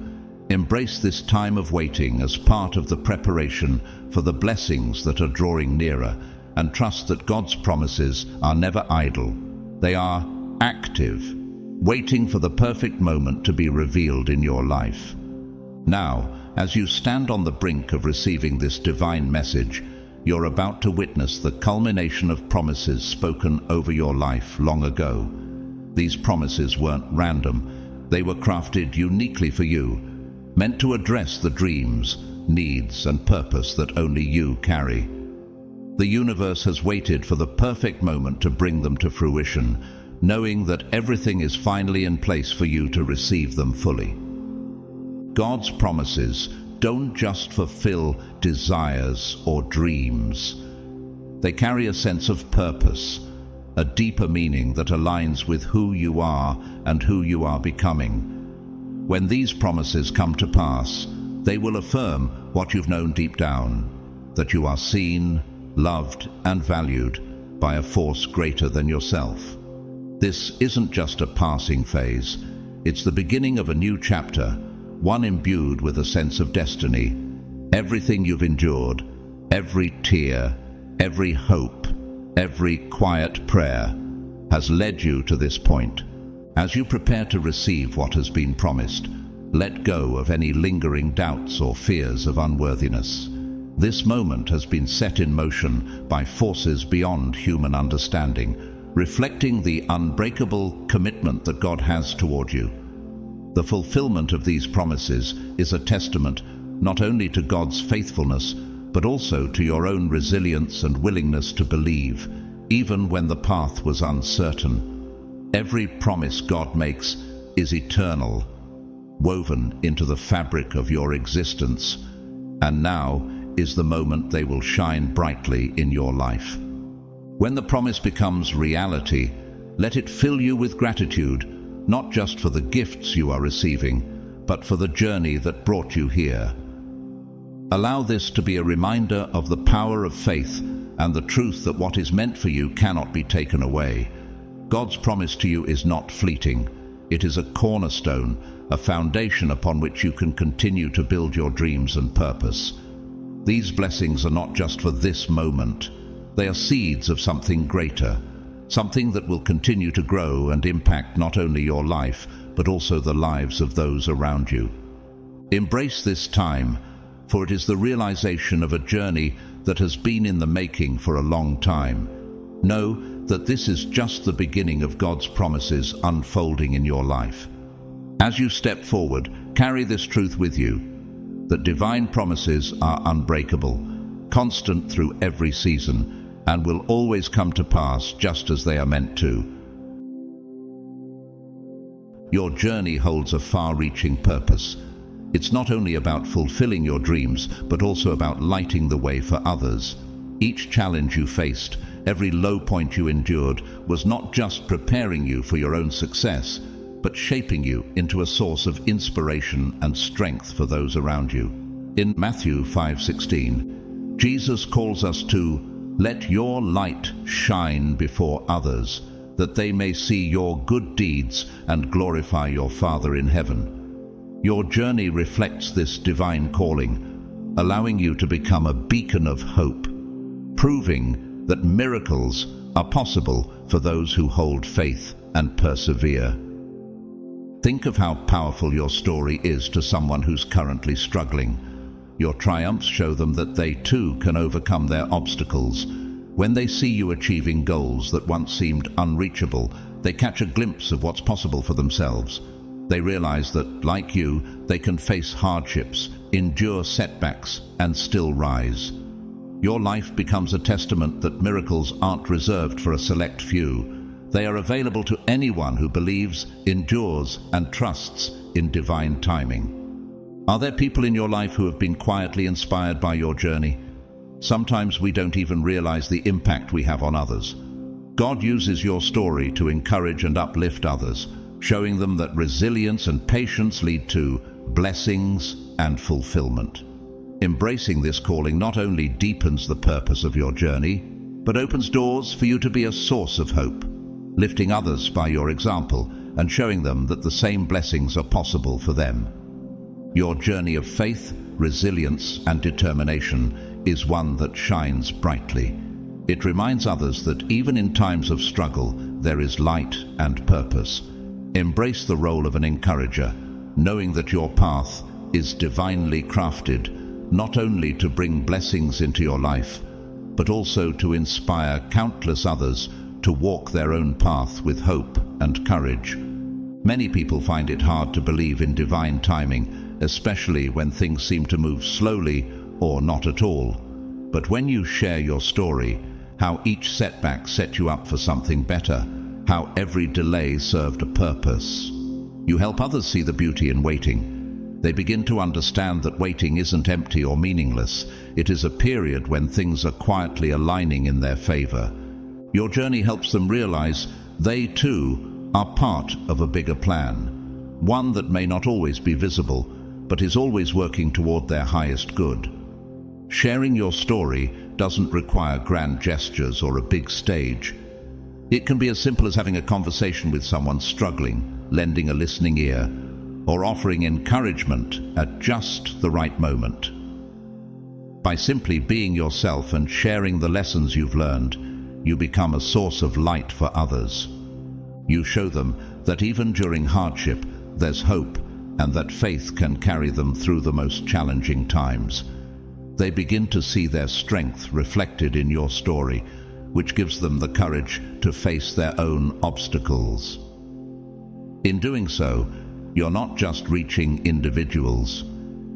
embrace this time of waiting as part of the preparation for the blessings that are drawing nearer, and trust that God's promises are never idle. They are active, waiting for the perfect moment to be revealed in your life. Now, as you stand on the brink of receiving this divine message, you're about to witness the culmination of promises spoken over your life long ago. These promises weren't random. They were crafted uniquely for you, meant to address the dreams, needs, and purpose that only you carry. The universe has waited for the perfect moment to bring them to fruition, knowing that everything is finally in place for you to receive them fully. God's promises don't just fulfill desires or dreams. They carry a sense of purpose, a deeper meaning that aligns with who you are and who you are becoming. When these promises come to pass, they will affirm what you've known deep down, that you are seen, loved, and valued by a force greater than yourself. This isn't just a passing phase. It's the beginning of a new chapter, one imbued with a sense of destiny. Everything you've endured, every tear, every hope, every quiet prayer has led you to this point. As you prepare to receive what has been promised, let go of any lingering doubts or fears of unworthiness. This moment has been set in motion by forces beyond human understanding, reflecting the unbreakable commitment that God has toward you. The fulfillment of these promises is a testament not only to God's faithfulness, but also to your own resilience and willingness to believe, even when the path was uncertain. Every promise God makes is eternal, woven into the fabric of your existence, and now is the moment they will shine brightly in your life. When the promise becomes reality, let it fill you with gratitude, not just for the gifts you are receiving, but for the journey that brought you here. Allow this to be a reminder of the power of faith and the truth that what is meant for you cannot be taken away. God's promise to you is not fleeting. It is a cornerstone, a foundation upon which you can continue to build your dreams and purpose. These blessings are not just for this moment. They are seeds of something greater, something that will continue to grow and impact not only your life, but also the lives of those around you. Embrace this time, for it is the realization of a journey that has been in the making for a long time. Know that this is just the beginning of God's promises unfolding in your life. As you step forward, carry this truth with you, that divine promises are unbreakable, constant through every season, and will always come to pass just as they are meant to. Your journey holds a far-reaching purpose. It's not only about fulfilling your dreams, but also about lighting the way for others. Each challenge you faced, every low point you endured, was not just preparing you for your own success, but shaping you into a source of inspiration and strength for those around you. In Matthew 5:16, Jesus calls us to "Let your light shine before others, that they may see your good deeds and glorify your Father in heaven." Your journey reflects this divine calling, allowing you to become a beacon of hope, proving that miracles are possible for those who hold faith and persevere. Think of how powerful your story is to someone who's currently struggling. Your triumphs show them that they too can overcome their obstacles. When they see you achieving goals that once seemed unreachable, they catch a glimpse of what's possible for themselves. They realize that, like you, they can face hardships, endure setbacks, and still rise. Your life becomes a testament that miracles aren't reserved for a select few. They are available to anyone who believes, endures, and trusts in divine timing. Are there people in your life who have been quietly inspired by your journey? Sometimes we don't even realize the impact we have on others. God uses your story to encourage and uplift others, showing them that resilience and patience lead to blessings and fulfillment. Embracing this calling not only deepens the purpose of your journey, but opens doors for you to be a source of hope, lifting others by your example and showing them that the same blessings are possible for them. Your journey of faith, resilience, and determination is one that shines brightly. It reminds others that even in times of struggle, there is light and purpose. Embrace the role of an encourager, knowing that your path is divinely crafted, not only to bring blessings into your life, but also to inspire countless others to walk their own path with hope and courage. Many people find it hard to believe in divine timing, especially when things seem to move slowly or not at all. But when you share your story, how each setback set you up for something better, how every delay served a purpose, you help others see the beauty in waiting. They begin to understand that waiting isn't empty or meaningless. It is a period when things are quietly aligning in their favor. Your journey helps them realize they too are part of a bigger plan, one that may not always be visible, but is always working toward their highest good. Sharing your story doesn't require grand gestures or a big stage. It can be as simple as having a conversation with someone struggling, lending a listening ear, or offering encouragement at just the right moment. By simply being yourself and sharing the lessons you've learned, you become a source of light for others. You show them that even during hardship, there's hope, and that faith can carry them through the most challenging times. They begin to see their strength reflected in your story, which gives them the courage to face their own obstacles. In doing so, you're not just reaching individuals,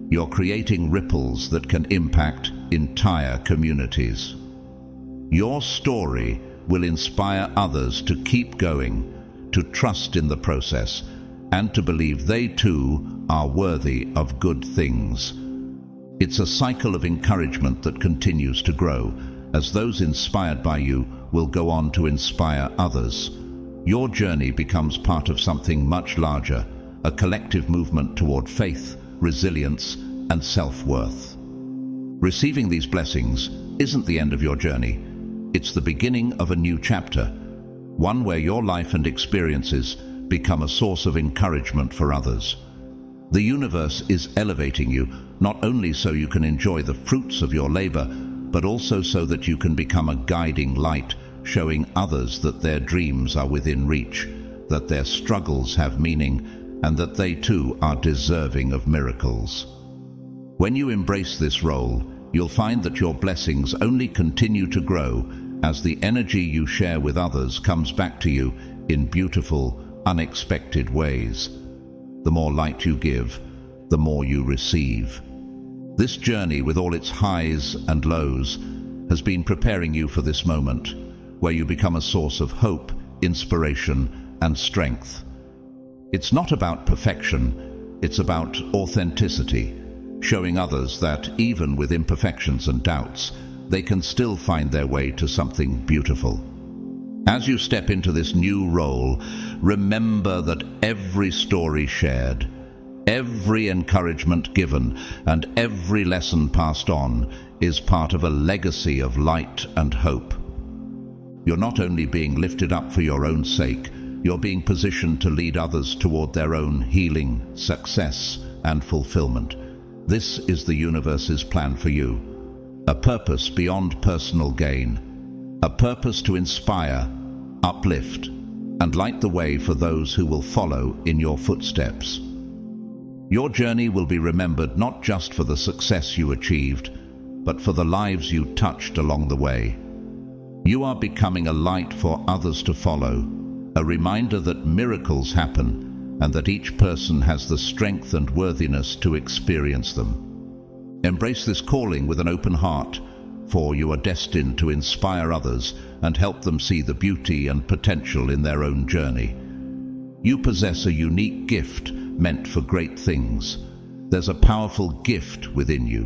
you're creating ripples that can impact entire communities. Your story will inspire others to keep going, to trust in the process, and to believe they too are worthy of good things. It's a cycle of encouragement that continues to grow, as those inspired by you will go on to inspire others. Your journey becomes part of something much larger, a collective movement toward faith, resilience, and self-worth. Receiving these blessings isn't the end of your journey. It's the beginning of a new chapter, one where your life and experiences become a source of encouragement for others. The universe is elevating you, not only so you can enjoy the fruits of your labor, but also so that you can become a guiding light, showing others that their dreams are within reach, that their struggles have meaning, and that they too are deserving of miracles. When you embrace this role, you'll find that your blessings only continue to grow as the energy you share with others comes back to you in beautiful, unexpected ways. The more light you give, the more you receive. This journey, with all its highs and lows, has been preparing you for this moment, where you become a source of hope, inspiration, and strength. It's not about perfection, it's about authenticity, showing others that even with imperfections and doubts, they can still find their way to something beautiful. As you step into this new role, remember that every story shared, every encouragement given, and every lesson passed on is part of a legacy of light and hope. You're not only being lifted up for your own sake, you're being positioned to lead others toward their own healing, success, and fulfillment. This is the universe's plan for you. A purpose beyond personal gain. A purpose to inspire, uplift, and light the way for those who will follow in your footsteps. Your journey will be remembered not just for the success you achieved, but for the lives you touched along the way. You are becoming a light for others to follow, a reminder that miracles happen and that each person has the strength and worthiness to experience them. Embrace this calling with an open heart, for you are destined to inspire others and help them see the beauty and potential in their own journey. You possess a unique gift meant for great things. There's a powerful gift within you,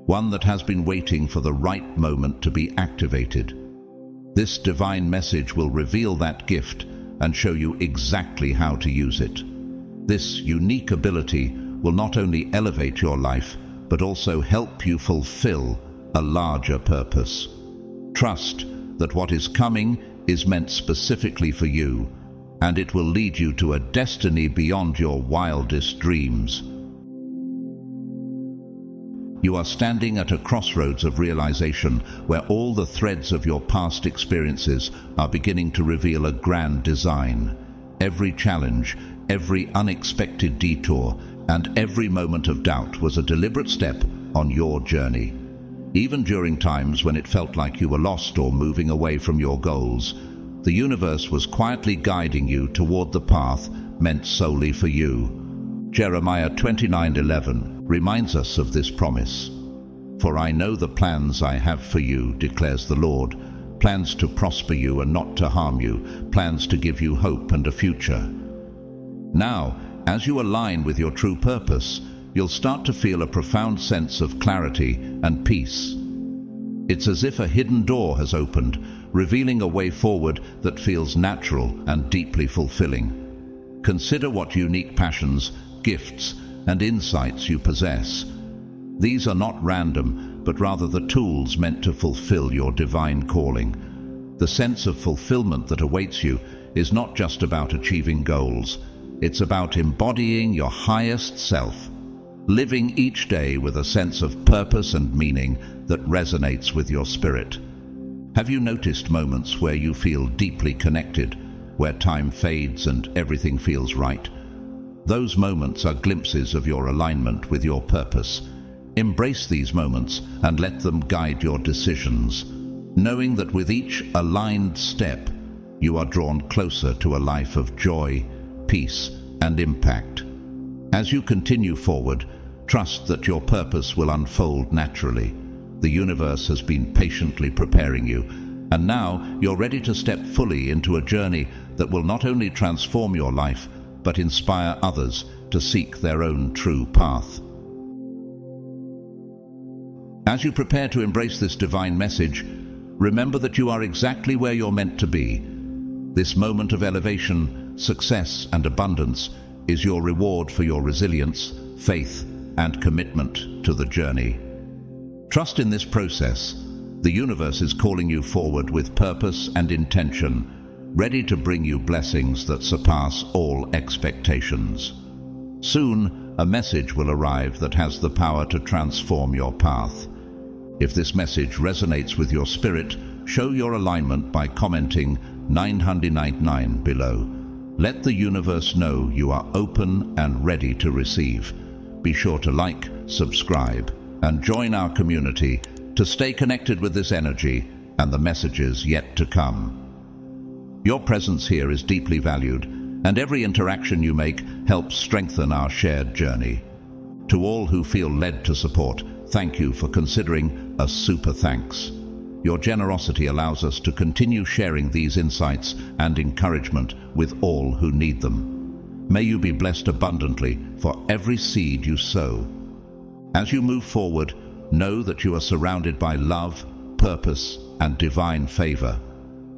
one that has been waiting for the right moment to be activated. This divine message will reveal that gift and show you exactly how to use it. This unique ability will not only elevate your life, but also help you fulfill a larger purpose. Trust that what is coming is meant specifically for you, and it will lead you to a destiny beyond your wildest dreams. You are standing at a crossroads of realization where all the threads of your past experiences are beginning to reveal a grand design. Every challenge, every unexpected detour, and every moment of doubt was a deliberate step on your journey. Even during times when it felt like you were lost or moving away from your goals, the universe was quietly guiding you toward the path meant solely for you. Jeremiah 29:11 reminds us of this promise. For I know the plans I have for you, declares the Lord, plans to prosper you and not to harm you, plans to give you hope and a future. Now, as you align with your true purpose, you'll start to feel a profound sense of clarity and peace. It's as if a hidden door has opened, revealing a way forward that feels natural and deeply fulfilling. Consider what unique passions, gifts, and insights you possess. These are not random, but rather the tools meant to fulfill your divine calling. The sense of fulfillment that awaits you is not just about achieving goals. It's about embodying your highest self, living each day with a sense of purpose and meaning that resonates with your spirit. Have you noticed moments where you feel deeply connected, where time fades and everything feels right? Those moments are glimpses of your alignment with your purpose. Embrace these moments and let them guide your decisions, knowing that with each aligned step, you are drawn closer to a life of joy, peace, and impact. As you continue forward, trust that your purpose will unfold naturally. The universe has been patiently preparing you, and now you're ready to step fully into a journey that will not only transform your life, but inspire others to seek their own true path. As you prepare to embrace this divine message, remember that you are exactly where you're meant to be. This moment of elevation, success, and abundance is your reward for your resilience, faith, and commitment to the journey. Trust in this process. The universe is calling you forward with purpose and intention, ready to bring you blessings that surpass all expectations. Soon, a message will arrive that has the power to transform your path. If this message resonates with your spirit, show your alignment by commenting 999 below. Let the universe know you are open and ready to receive. Be sure to like, subscribe, and join our community to stay connected with this energy and the messages yet to come. Your presence here is deeply valued, and every interaction you make helps strengthen our shared journey. To all who feel led to support, thank you for considering a super thanks. Your generosity allows us to continue sharing these insights and encouragement with all who need them. May you be blessed abundantly for every seed you sow. As you move forward, know that you are surrounded by love, purpose, and divine favor.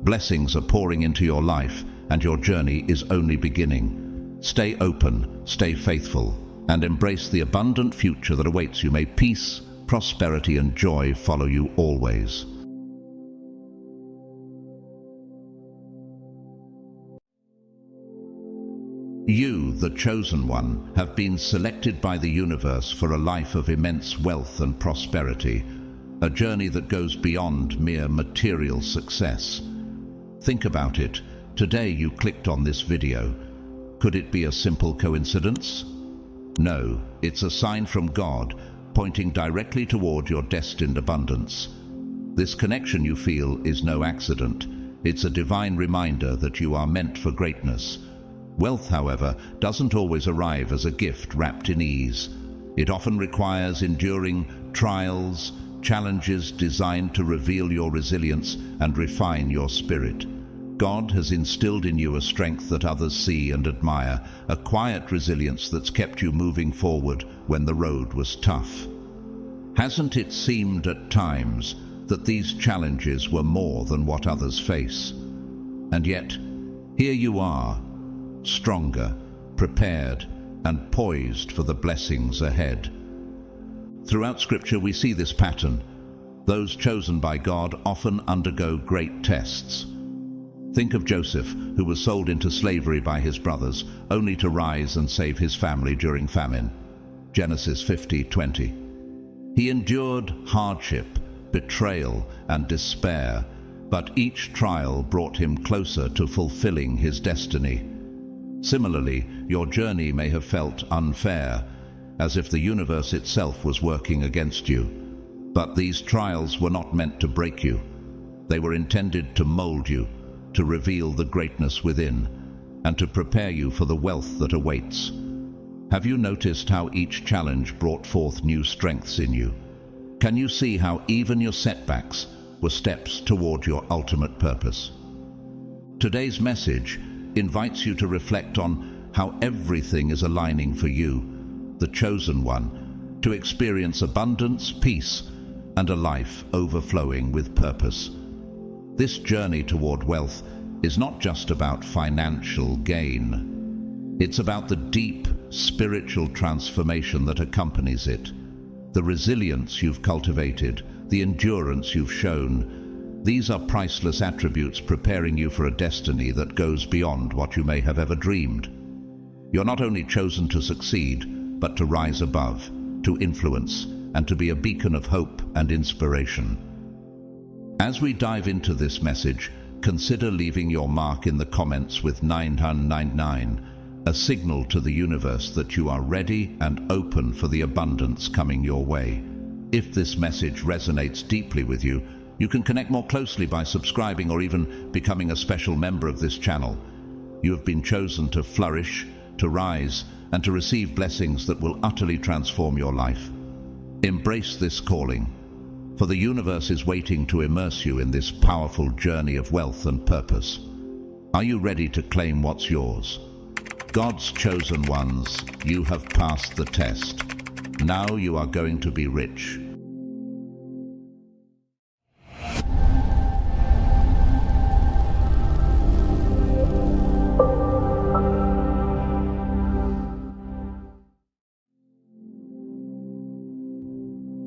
Blessings are pouring into your life, and your journey is only beginning. Stay open, stay faithful, and embrace the abundant future that awaits you. May peace, prosperity, and joy follow you always. You, the chosen one, have been selected by the universe for a life of immense wealth and prosperity, a journey that goes beyond mere material success. Think about it. Today you clicked on this video. Could it be a simple coincidence? No, it's a sign from God, pointing directly toward your destined abundance. This connection you feel is no accident. It's a divine reminder that you are meant for greatness. Wealth, however, doesn't always arrive as a gift wrapped in ease. It often requires enduring trials, challenges designed to reveal your resilience and refine your spirit. God has instilled in you a strength that others see and admire, a quiet resilience that's kept you moving forward when the road was tough. Hasn't it seemed at times that these challenges were more than what others face? And yet, here you are, stronger, prepared, and poised for the blessings ahead. Throughout Scripture we see this pattern. Those chosen by God often undergo great tests. Think of Joseph, who was sold into slavery by his brothers, only to rise and save his family during famine. Genesis 50:20. He endured hardship, betrayal, and despair, but each trial brought him closer to fulfilling his destiny. Similarly, your journey may have felt unfair, as if the universe itself was working against you. But these trials were not meant to break you. They were intended to mold you, to reveal the greatness within, and to prepare you for the wealth that awaits. Have you noticed how each challenge brought forth new strengths in you? Can you see how even your setbacks were steps toward your ultimate purpose? Today's message invites you to reflect on how everything is aligning for you. the chosen one, to experience abundance, peace, and a life overflowing with purpose. This journey toward wealth is not just about financial gain. It's about the deep spiritual transformation that accompanies it, the resilience you've cultivated, the endurance you've shown. These are priceless attributes preparing you for a destiny that goes beyond what you may have ever dreamed. You're not only chosen to succeed, but to rise above, to influence, and to be a beacon of hope and inspiration. As we dive into this message, consider leaving your mark in the comments with 999, a signal to the universe that you are ready and open for the abundance coming your way. If this message resonates deeply with you, you can connect more closely by subscribing or even becoming a special member of this channel. You have been chosen to flourish, to rise, and to receive blessings that will utterly transform your life. Embrace this calling, for the universe is waiting to immerse you in this powerful journey of wealth and purpose. Are you ready to claim what's yours? God's chosen ones, you have passed the test. Now you are going to be rich.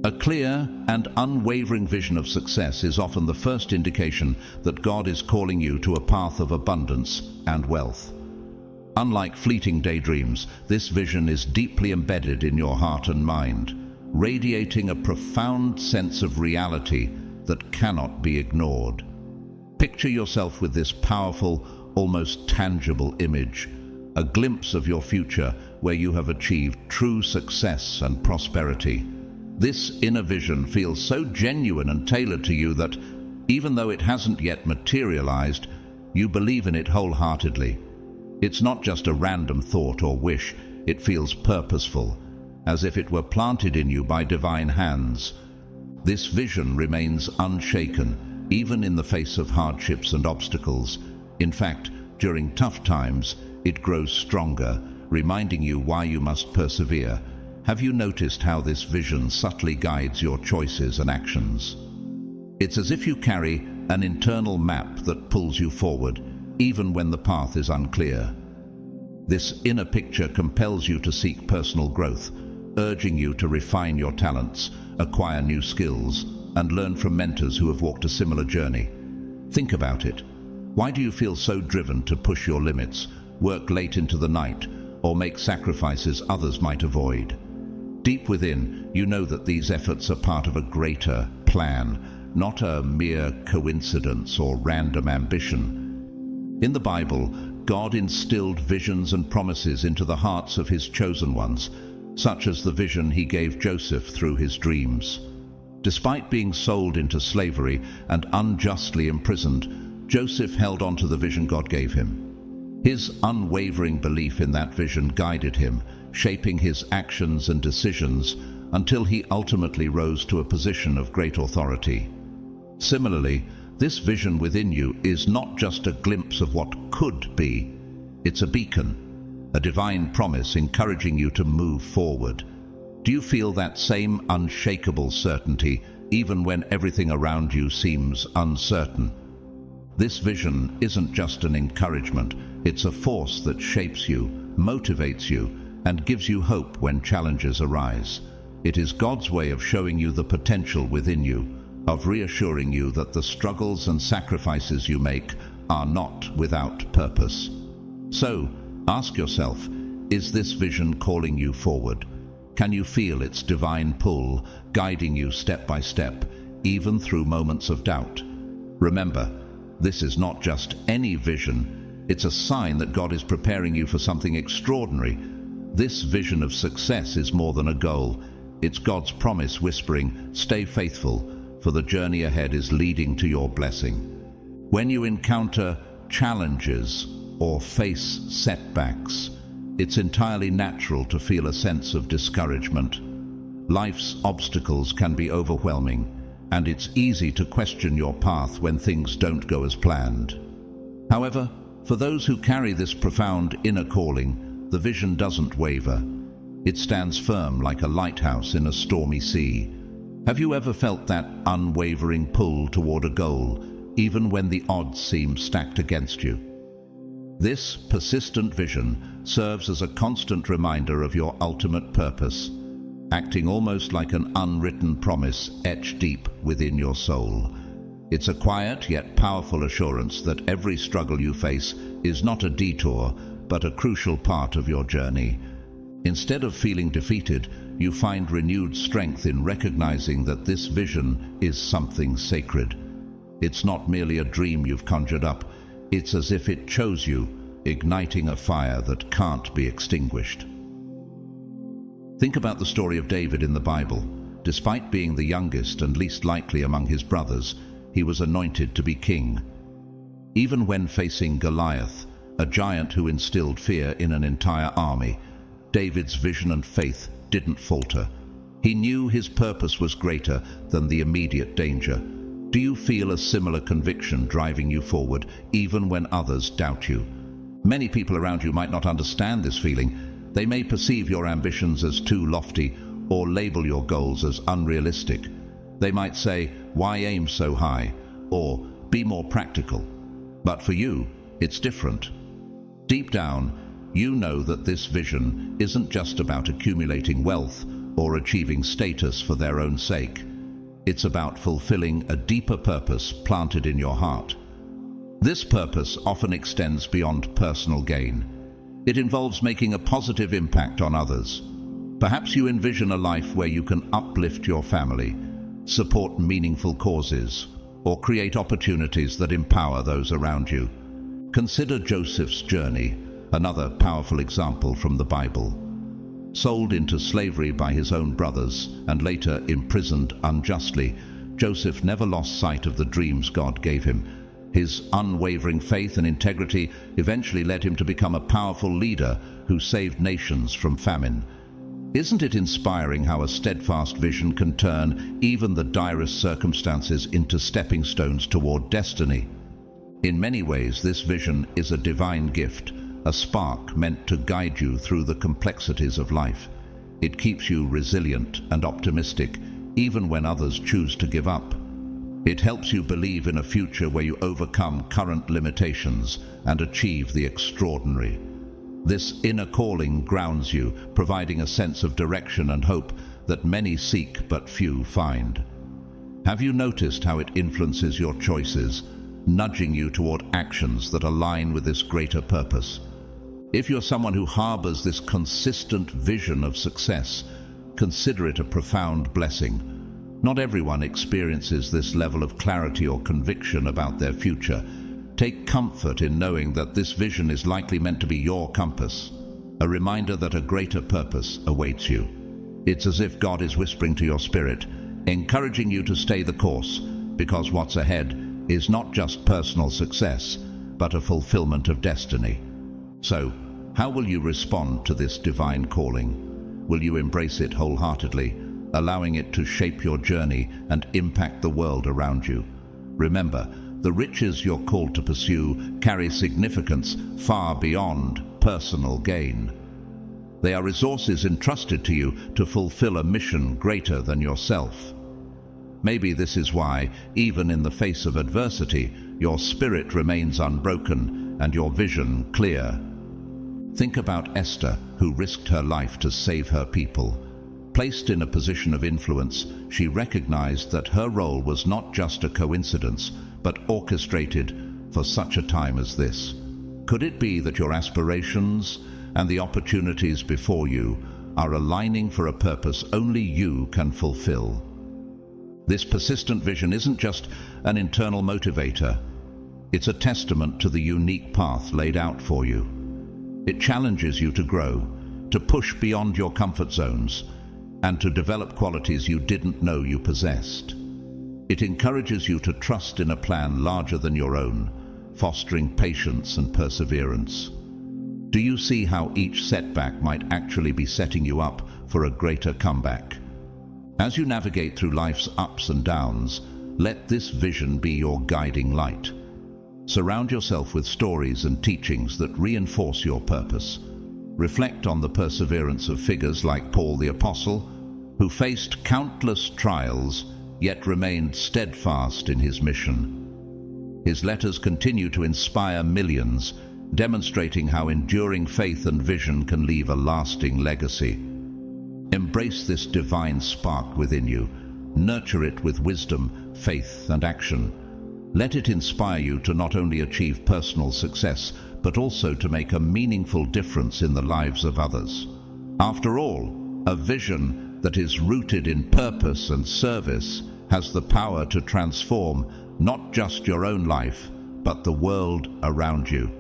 A clear and unwavering vision of success is often the first indication that God is calling you to a path of abundance and wealth. Unlike fleeting daydreams, this vision is deeply embedded in your heart and mind, radiating a profound sense of reality that cannot be ignored. Picture yourself with this powerful, almost tangible image, a glimpse of your future where you have achieved true success and prosperity. This inner vision feels so genuine and tailored to you that, even though it hasn't yet materialized, you believe in it wholeheartedly. It's not just a random thought or wish, it feels purposeful, as if it were planted in you by divine hands. This vision remains unshaken, even in the face of hardships and obstacles. In fact, during tough times, it grows stronger, reminding you why you must persevere. Have you noticed how this vision subtly guides your choices and actions? It's as if you carry an internal map that pulls you forward, even when the path is unclear. This inner picture compels you to seek personal growth, urging you to refine your talents, acquire new skills, and learn from mentors who have walked a similar journey. Think about it. Why do you feel so driven to push your limits, work late into the night, or make sacrifices others might avoid? Deep within, you know that these efforts are part of a greater plan, not a mere coincidence or random ambition. In the Bible, God instilled visions and promises into the hearts of his chosen ones, such as the vision he gave Joseph through his dreams. Despite being sold into slavery and unjustly imprisoned, Joseph held on to the vision God gave him. His unwavering belief in that vision guided him, shaping his actions and decisions until he ultimately rose to a position of great authority. Similarly, this vision within you is not just a glimpse of what could be, it's a beacon, a divine promise encouraging you to move forward. Do you feel that same unshakable certainty even when everything around you seems uncertain? This vision isn't just an encouragement, it's a force that shapes you, motivates you, and gives you hope when challenges arise. It is God's way of showing you the potential within you, of reassuring you that the struggles and sacrifices you make are not without purpose. So, ask yourself, is this vision calling you forward? Can you feel its divine pull, guiding you step by step, even through moments of doubt? Remember, this is not just any vision, it's a sign that God is preparing you for something extraordinary. This vision of success is more than a goal. It's God's promise whispering, "Stay faithful, for the journey ahead is leading to your blessing." When you encounter challenges or face setbacks, it's entirely natural to feel a sense of discouragement. Life's obstacles can be overwhelming, and it's easy to question your path when things don't go as planned. However, for those who carry this profound inner calling, the vision doesn't waver. It stands firm like a lighthouse in a stormy sea. Have you ever felt that unwavering pull toward a goal, even when the odds seem stacked against you? This persistent vision serves as a constant reminder of your ultimate purpose, acting almost like an unwritten promise etched deep within your soul. It's a quiet yet powerful assurance that every struggle you face is not a detour, but a crucial part of your journey. Instead of feeling defeated, you find renewed strength in recognizing that this vision is something sacred. It's not merely a dream you've conjured up. It's as if it chose you, igniting a fire that can't be extinguished. Think about the story of David in the Bible. Despite being the youngest and least likely among his brothers, he was anointed to be king. Even when facing Goliath, a giant who instilled fear in an entire army, David's vision and faith didn't falter. He knew his purpose was greater than the immediate danger. Do you feel a similar conviction driving you forward, even when others doubt you? Many people around you might not understand this feeling. They may perceive your ambitions as too lofty or label your goals as unrealistic. They might say, "Why aim so high?" or "Be more practical." But for you, it's different. Deep down, you know that this vision isn't just about accumulating wealth or achieving status for their own sake. It's about fulfilling a deeper purpose planted in your heart. This purpose often extends beyond personal gain. It involves making a positive impact on others. Perhaps you envision a life where you can uplift your family, support meaningful causes, or create opportunities that empower those around you. Consider Joseph's journey, another powerful example from the Bible. Sold into slavery by his own brothers and later imprisoned unjustly, Joseph never lost sight of the dreams God gave him. His unwavering faith and integrity eventually led him to become a powerful leader who saved nations from famine. Isn't it inspiring how a steadfast vision can turn even the direst circumstances into stepping stones toward destiny? In many ways, this vision is a divine gift, a spark meant to guide you through the complexities of life. It keeps you resilient and optimistic, even when others choose to give up. It helps you believe in a future where you overcome current limitations and achieve the extraordinary. This inner calling grounds you, providing a sense of direction and hope that many seek but few find. Have you noticed how it influences your choices, nudging you toward actions that align with this greater purpose? If you're someone who harbors this consistent vision of success, consider it a profound blessing. Not everyone experiences this level of clarity or conviction about their future. Take comfort in knowing that this vision is likely meant to be your compass, a reminder that a greater purpose awaits you. It's as if God is whispering to your spirit, encouraging you to stay the course, because what's ahead is not just personal success, but a fulfillment of destiny. So, how will you respond to this divine calling? Will you embrace it wholeheartedly, allowing it to shape your journey and impact the world around you? Remember, the riches you're called to pursue carry significance far beyond personal gain. They are resources entrusted to you to fulfill a mission greater than yourself. Maybe this is why, even in the face of adversity, your spirit remains unbroken and your vision clear. Think about Esther, who risked her life to save her people. Placed in a position of influence, she recognized that her role was not just a coincidence, but orchestrated for such a time as this. Could it be that your aspirations and the opportunities before you are aligning for a purpose only you can fulfill? This persistent vision isn't just an internal motivator. It's a testament to the unique path laid out for you. It challenges you to grow, to push beyond your comfort zones, and to develop qualities you didn't know you possessed. It encourages you to trust in a plan larger than your own, fostering patience and perseverance. Do you see how each setback might actually be setting you up for a greater comeback? As you navigate through life's ups and downs, let this vision be your guiding light. Surround yourself with stories and teachings that reinforce your purpose. Reflect on the perseverance of figures like Paul the Apostle, who faced countless trials yet remained steadfast in his mission. His letters continue to inspire millions, demonstrating how enduring faith and vision can leave a lasting legacy. Embrace this divine spark within you. Nurture it with wisdom, faith, and action. Let it inspire you to not only achieve personal success, but also to make a meaningful difference in the lives of others. After all, a vision that is rooted in purpose and service has the power to transform not just your own life, but the world around you.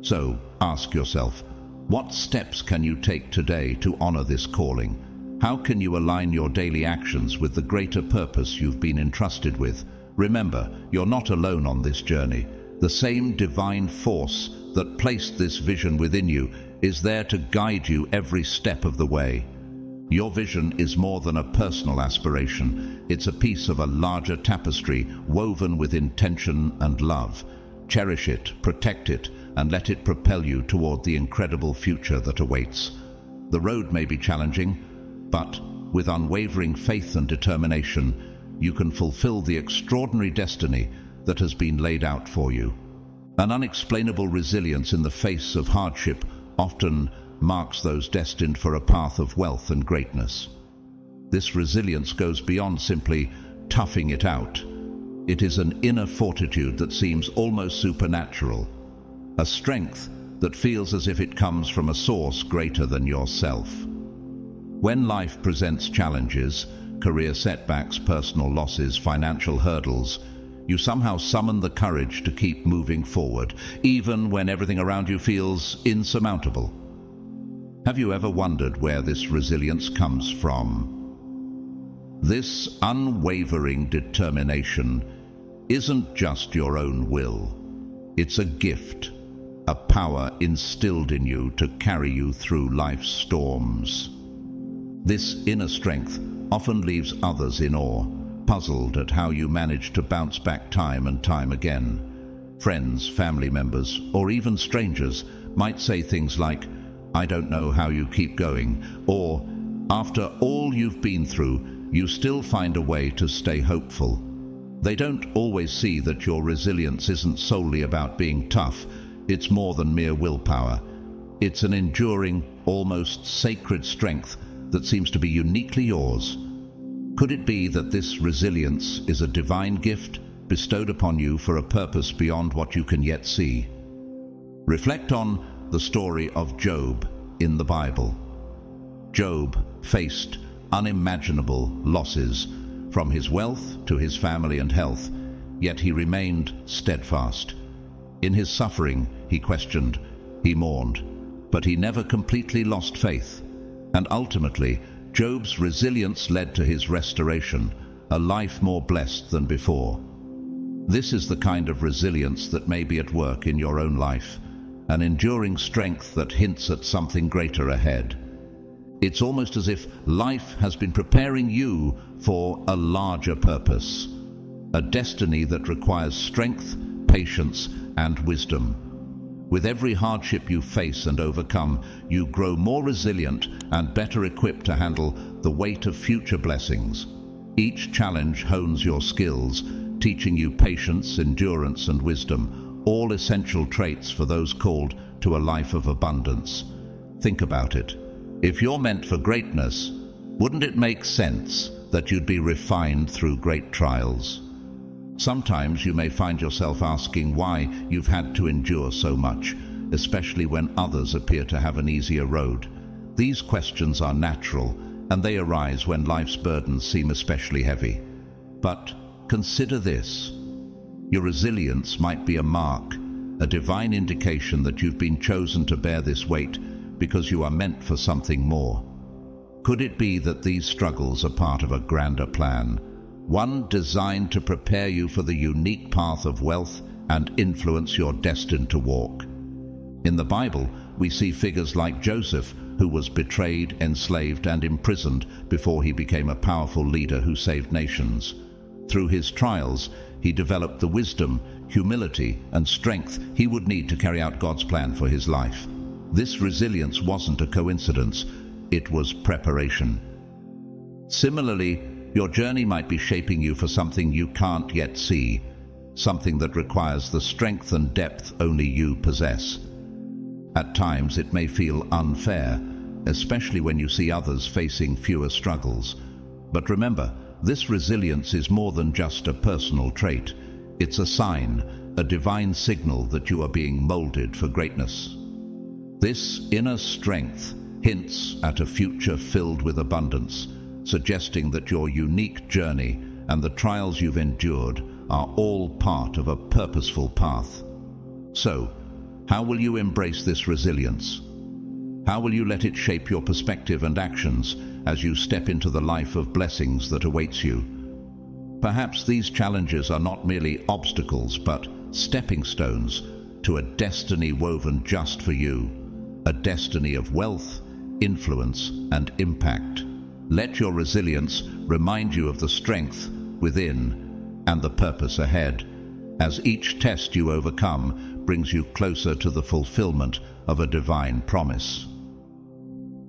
So, ask yourself, what steps can you take today to honor this calling? How can you align your daily actions with the greater purpose you've been entrusted with? Remember, you're not alone on this journey. The same divine force that placed this vision within you is there to guide you every step of the way. Your vision is more than a personal aspiration. It's a piece of a larger tapestry woven with intention and love. Cherish it, protect it, and let it propel you toward the incredible future that awaits. The road may be challenging, but with unwavering faith and determination, you can fulfill the extraordinary destiny that has been laid out for you. An unexplainable resilience in the face of hardship often marks those destined for a path of wealth and greatness. This resilience goes beyond simply toughing it out. It is an inner fortitude that seems almost supernatural, a strength that feels as if it comes from a source greater than yourself. When life presents challenges, career setbacks, personal losses, financial hurdles, you somehow summon the courage to keep moving forward, even when everything around you feels insurmountable. Have you ever wondered where this resilience comes from? This unwavering determination isn't just your own will. It's a gift, a power instilled in you to carry you through life's storms. This inner strength often leaves others in awe, puzzled at how you manage to bounce back time and time again. Friends, family members, or even strangers might say things like, "I don't know how you keep going," or, "After all you've been through, you still find a way to stay hopeful." They don't always see that your resilience isn't solely about being tough. It's more than mere willpower. It's an enduring, almost sacred strength that seems to be uniquely yours. Could it be that this resilience is a divine gift bestowed upon you for a purpose beyond what you can yet see? Reflect on the story of Job in the Bible. Job faced unimaginable losses, from his wealth to his family and health, yet he remained steadfast. In his suffering, he questioned, he mourned, but he never completely lost faith. And ultimately, Job's resilience led to his restoration, a life more blessed than before. This is the kind of resilience that may be at work in your own life, an enduring strength that hints at something greater ahead. It's almost as if life has been preparing you for a larger purpose, a destiny that requires strength, patience, and wisdom. With every hardship you face and overcome, you grow more resilient and better equipped to handle the weight of future blessings. Each challenge hones your skills, teaching you patience, endurance, and wisdom, all essential traits for those called to a life of abundance. Think about it. If you're meant for greatness, wouldn't it make sense that you'd be refined through great trials? Sometimes you may find yourself asking why you've had to endure so much, especially when others appear to have an easier road. These questions are natural, and they arise when life's burdens seem especially heavy. But consider this. Your resilience might be a mark, a divine indication that you've been chosen to bear this weight because you are meant for something more. Could it be that these struggles are part of a grander plan? One designed to prepare you for the unique path of wealth and influence you're destined to walk. In the Bible, we see figures like Joseph, who was betrayed, enslaved, and imprisoned before he became a powerful leader who saved nations. Through his trials, he developed the wisdom, humility, and strength he would need to carry out God's plan for his life. This resilience wasn't a coincidence, it was preparation. Similarly, your journey might be shaping you for something you can't yet see, something that requires the strength and depth only you possess. At times it may feel unfair, especially when you see others facing fewer struggles. But remember, this resilience is more than just a personal trait. It's a sign, a divine signal that you are being molded for greatness. This inner strength hints at a future filled with abundance, suggesting that your unique journey and the trials you've endured are all part of a purposeful path. So, how will you embrace this resilience? How will you let it shape your perspective and actions as you step into the life of blessings that awaits you? Perhaps these challenges are not merely obstacles, but stepping stones to a destiny woven just for you, a destiny of wealth, influence, and impact. Let your resilience remind you of the strength within and the purpose ahead, as each test you overcome brings you closer to the fulfillment of a divine promise.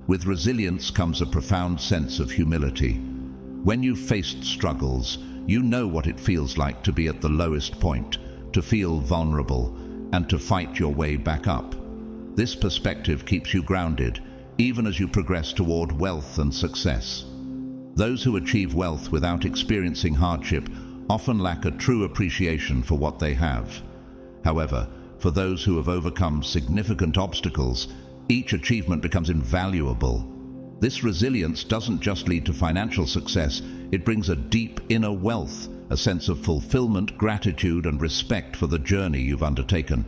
With resilience comes a profound sense of humility. When you've faced struggles, you know what it feels like to be at the lowest point, to feel vulnerable, and to fight your way back up. This perspective keeps you grounded, even as you progress toward wealth and success. Those who achieve wealth without experiencing hardship often lack a true appreciation for what they have. However, for those who have overcome significant obstacles, each achievement becomes invaluable. This resilience doesn't just lead to financial success, it brings a deep inner wealth, a sense of fulfillment, gratitude, and respect for the journey you've undertaken.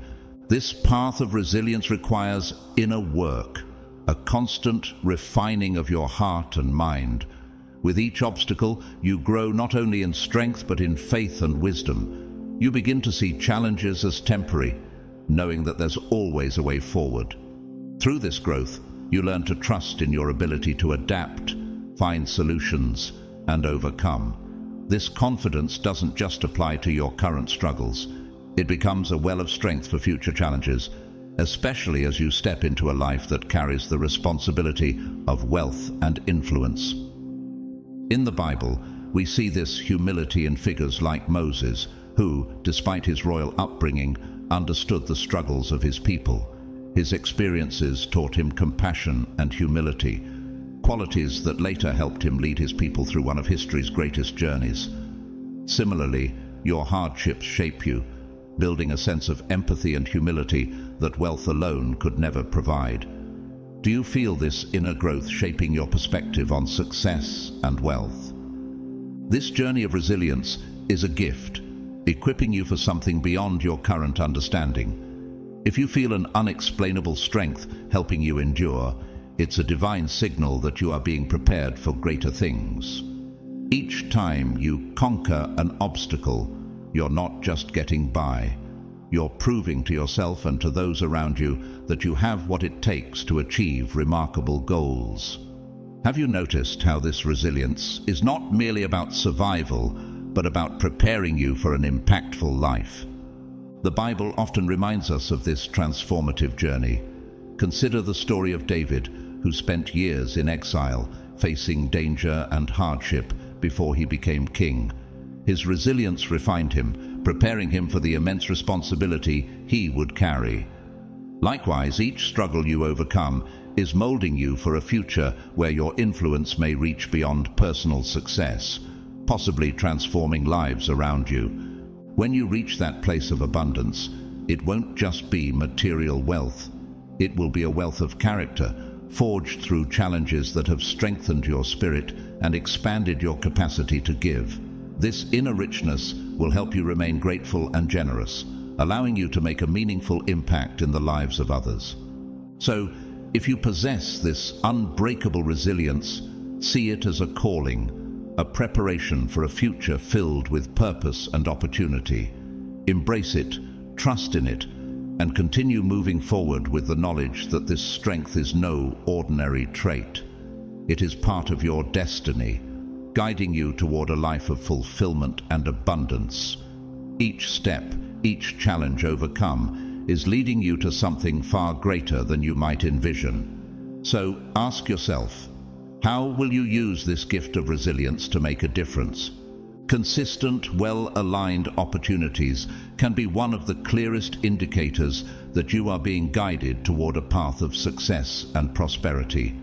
This path of resilience requires inner work, a constant refining of your heart and mind. With each obstacle, you grow not only in strength but in faith and wisdom. You begin to see challenges as temporary, knowing that there's always a way forward. Through this growth, you learn to trust in your ability to adapt, find solutions, and overcome. This confidence doesn't just apply to your current struggles. It becomes a well of strength for future challenges, especially as you step into a life that carries the responsibility of wealth and influence. In the Bible, we see this humility in figures like Moses, who, despite his royal upbringing, understood the struggles of his people. His experiences taught him compassion and humility, qualities that later helped him lead his people through one of history's greatest journeys. Similarly, your hardships shape you, building a sense of empathy and humility that wealth alone could never provide. Do you feel this inner growth shaping your perspective on success and wealth? This journey of resilience is a gift, equipping you for something beyond your current understanding. If you feel an unexplainable strength helping you endure, it's a divine signal that you are being prepared for greater things. Each time you conquer an obstacle, you're not just getting by. You're proving to yourself and to those around you that you have what it takes to achieve remarkable goals. Have you noticed how this resilience is not merely about survival, but about preparing you for an impactful life? The Bible often reminds us of this transformative journey. Consider the story of David, who spent years in exile, facing danger and hardship before he became king. His resilience refined him, preparing him for the immense responsibility he would carry. Likewise, each struggle you overcome is molding you for a future where your influence may reach beyond personal success, possibly transforming lives around you. When you reach that place of abundance, it won't just be material wealth. It will be a wealth of character, forged through challenges that have strengthened your spirit and expanded your capacity to give. This inner richness will help you remain grateful and generous, allowing you to make a meaningful impact in the lives of others. So, if you possess this unbreakable resilience, see it as a calling, a preparation for a future filled with purpose and opportunity. Embrace it, trust in it, and continue moving forward with the knowledge that this strength is no ordinary trait. It is part of your destiny, guiding you toward a life of fulfillment and abundance. Each step, each challenge overcome, is leading you to something far greater than you might envision. So ask yourself, how will you use this gift of resilience to make a difference? Consistent, well-aligned opportunities can be one of the clearest indicators that you are being guided toward a path of success and prosperity.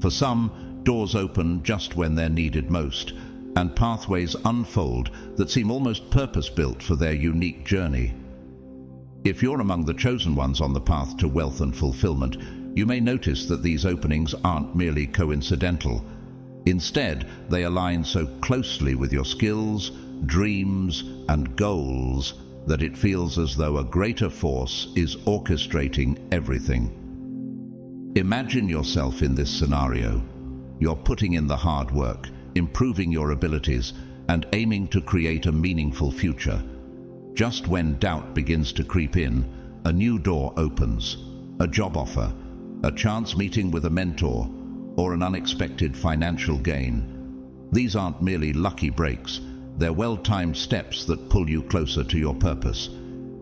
For some, doors open just when they're needed most, and pathways unfold that seem almost purpose-built for their unique journey. If you're among the chosen ones on the path to wealth and fulfillment, you may notice that these openings aren't merely coincidental. Instead, they align so closely with your skills, dreams, and goals that it feels as though a greater force is orchestrating everything. Imagine yourself in this scenario. You're putting in the hard work, improving your abilities, and aiming to create a meaningful future. Just when doubt begins to creep in, a new door opens. A job offer, a chance meeting with a mentor, or an unexpected financial gain. These aren't merely lucky breaks. They're well-timed steps that pull you closer to your purpose.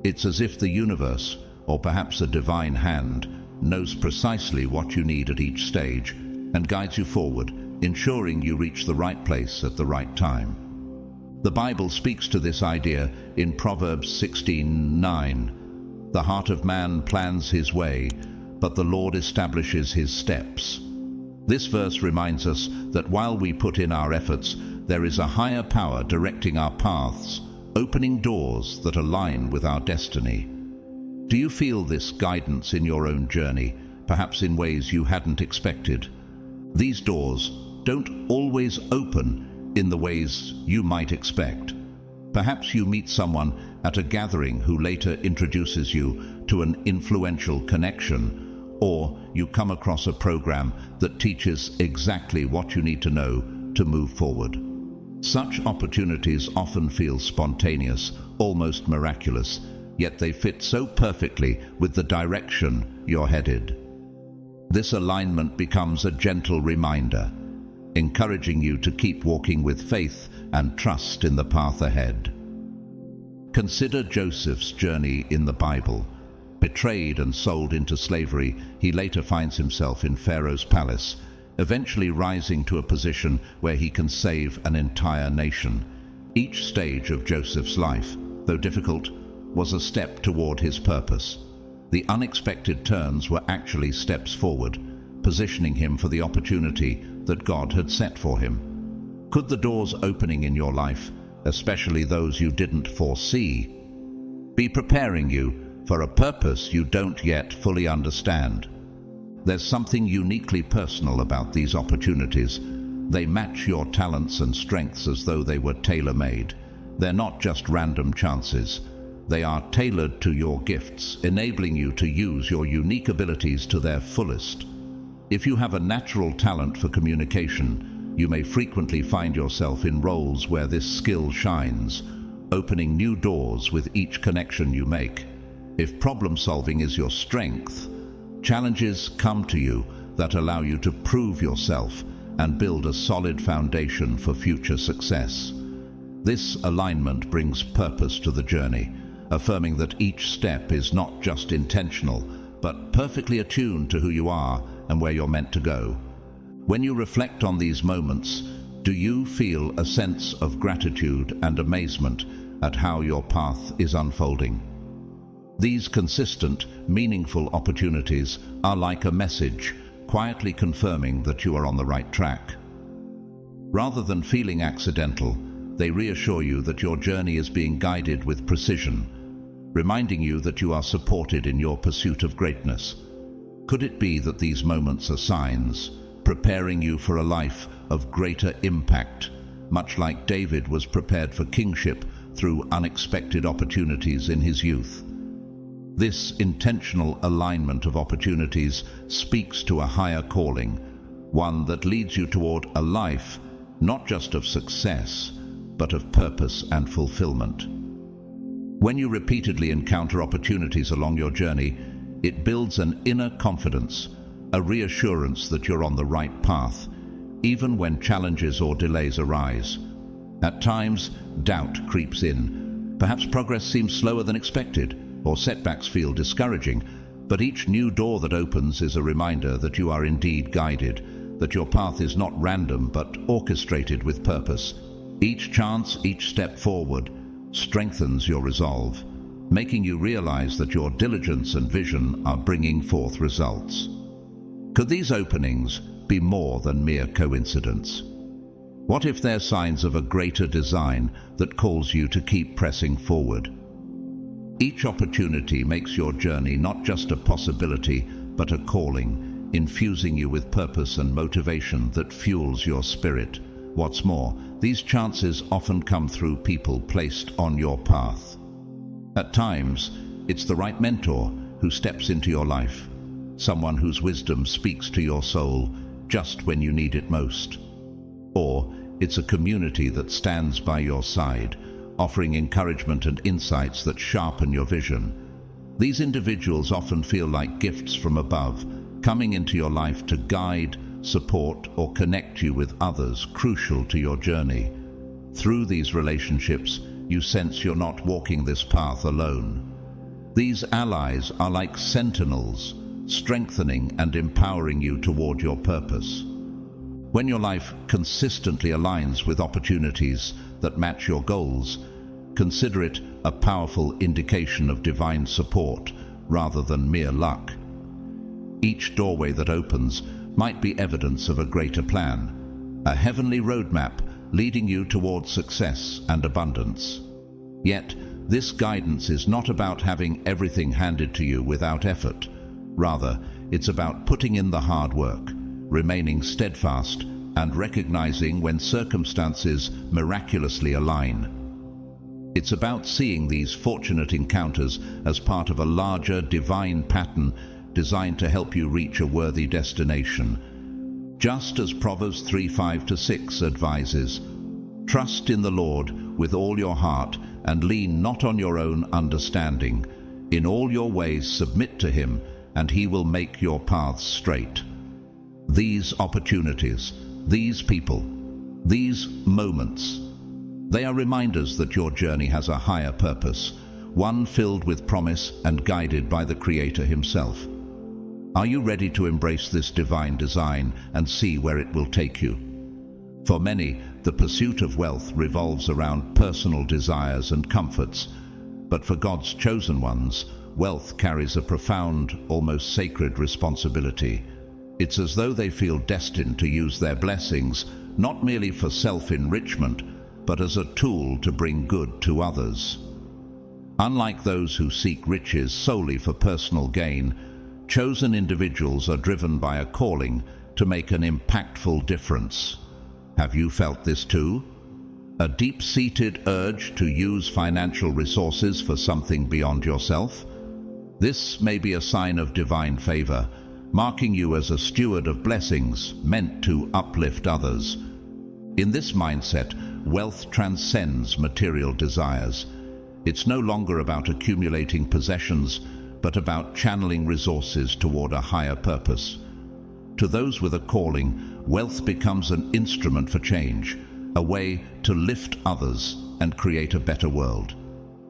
It's as if the universe, or perhaps a divine hand, knows precisely what you need at each stage and guides you forward, ensuring you reach the right place at the right time. The Bible speaks to this idea in Proverbs 16:9. The heart of man plans his way, but the Lord establishes his steps. This verse reminds us that while we put in our efforts, there is a higher power directing our paths, opening doors that align with our destiny. Do you feel this guidance in your own journey, perhaps in ways you hadn't expected? These doors don't always open in the ways you might expect. Perhaps you meet someone at a gathering who later introduces you to an influential connection, or you come across a program that teaches exactly what you need to know to move forward. Such opportunities often feel spontaneous, almost miraculous, yet they fit so perfectly with the direction you're headed. This alignment becomes a gentle reminder, encouraging you to keep walking with faith and trust in the path ahead. Consider Joseph's journey in the Bible. Betrayed and sold into slavery, he later finds himself in Pharaoh's palace, eventually rising to a position where he can save an entire nation. Each stage of Joseph's life, though difficult, was a step toward his purpose. The unexpected turns were actually steps forward, positioning him for the opportunity that God had set for him. Could the doors opening in your life, especially those you didn't foresee, be preparing you for a purpose you don't yet fully understand? There's something uniquely personal about these opportunities. They match your talents and strengths as though they were tailor-made. They're not just random chances. They are tailored to your gifts, enabling you to use your unique abilities to their fullest. If you have a natural talent for communication, you may frequently find yourself in roles where this skill shines, opening new doors with each connection you make. If problem-solving is your strength, challenges come to you that allow you to prove yourself and build a solid foundation for future success. This alignment brings purpose to the journey, affirming that each step is not just intentional, but perfectly attuned to who you are and where you're meant to go. When you reflect on these moments, do you feel a sense of gratitude and amazement at how your path is unfolding? These consistent, meaningful opportunities are like a message, quietly confirming that you are on the right track. Rather than feeling accidental, they reassure you that your journey is being guided with precision, reminding you that you are supported in your pursuit of greatness. Could it be that these moments are signs, preparing you for a life of greater impact, much like David was prepared for kingship through unexpected opportunities in his youth? This intentional alignment of opportunities speaks to a higher calling, one that leads you toward a life not just of success, but of purpose and fulfillment. When you repeatedly encounter opportunities along your journey, it builds an inner confidence, a reassurance that you're on the right path, even when challenges or delays arise. At times, doubt creeps in. Perhaps progress seems slower than expected, or setbacks feel discouraging, but each new door that opens is a reminder that you are indeed guided, that your path is not random but orchestrated with purpose. Each chance, each step forward, strengthens your resolve, making you realize that your diligence and vision are bringing forth results. Could these openings be more than mere coincidence? What if they're signs of a greater design that calls you to keep pressing forward? Each opportunity makes your journey not just a possibility, but a calling, infusing you with purpose and motivation that fuels your spirit. What's more, these chances often come through people placed on your path. At times, it's the right mentor who steps into your life, someone whose wisdom speaks to your soul just when you need it most. Or it's a community that stands by your side, offering encouragement and insights that sharpen your vision. These individuals often feel like gifts from above, coming into your life to guide, support, or connect you with others crucial to your journey. Through these relationships, you sense you're not walking this path alone. These allies are like sentinels, strengthening and empowering you toward your purpose. When your life consistently aligns with opportunities that match your goals, consider it a powerful indication of divine support rather than mere luck. Each doorway that opens might be evidence of a greater plan, a heavenly roadmap leading you towards success and abundance. Yet, this guidance is not about having everything handed to you without effort. Rather, it's about putting in the hard work, remaining steadfast, and recognizing when circumstances miraculously align. It's about seeing these fortunate encounters as part of a larger divine pattern designed to help you reach a worthy destination. Just as Proverbs 3:5-6 advises, "Trust in the Lord with all your heart and lean not on your own understanding. In all your ways submit to him, and he will make your paths straight." These opportunities, these people, these moments, they are reminders that your journey has a higher purpose, one filled with promise and guided by the Creator himself. Are you ready to embrace this divine design and see where it will take you? For many, the pursuit of wealth revolves around personal desires and comforts, but for God's chosen ones, wealth carries a profound, almost sacred responsibility. It's as though they feel destined to use their blessings not merely for self-enrichment, but as a tool to bring good to others. Unlike those who seek riches solely for personal gain, chosen individuals are driven by a calling to make an impactful difference. Have you felt this too? A deep-seated urge to use financial resources for something beyond yourself? This may be a sign of divine favor, marking you as a steward of blessings meant to uplift others. In this mindset, wealth transcends material desires. It's no longer about accumulating possessions, but about channeling resources toward a higher purpose. To those with a calling, wealth becomes an instrument for change, a way to lift others and create a better world.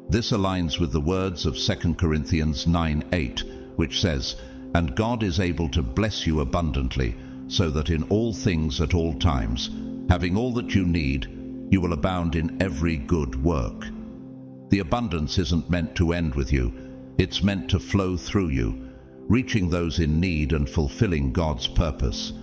This aligns with the words of 2 Corinthians 9:8, which says, "And God is able to bless you abundantly, so that in all things at all times, having all that you need, you will abound in every good work." The abundance isn't meant to end with you, it's meant to flow through you, reaching those in need and fulfilling God's purpose.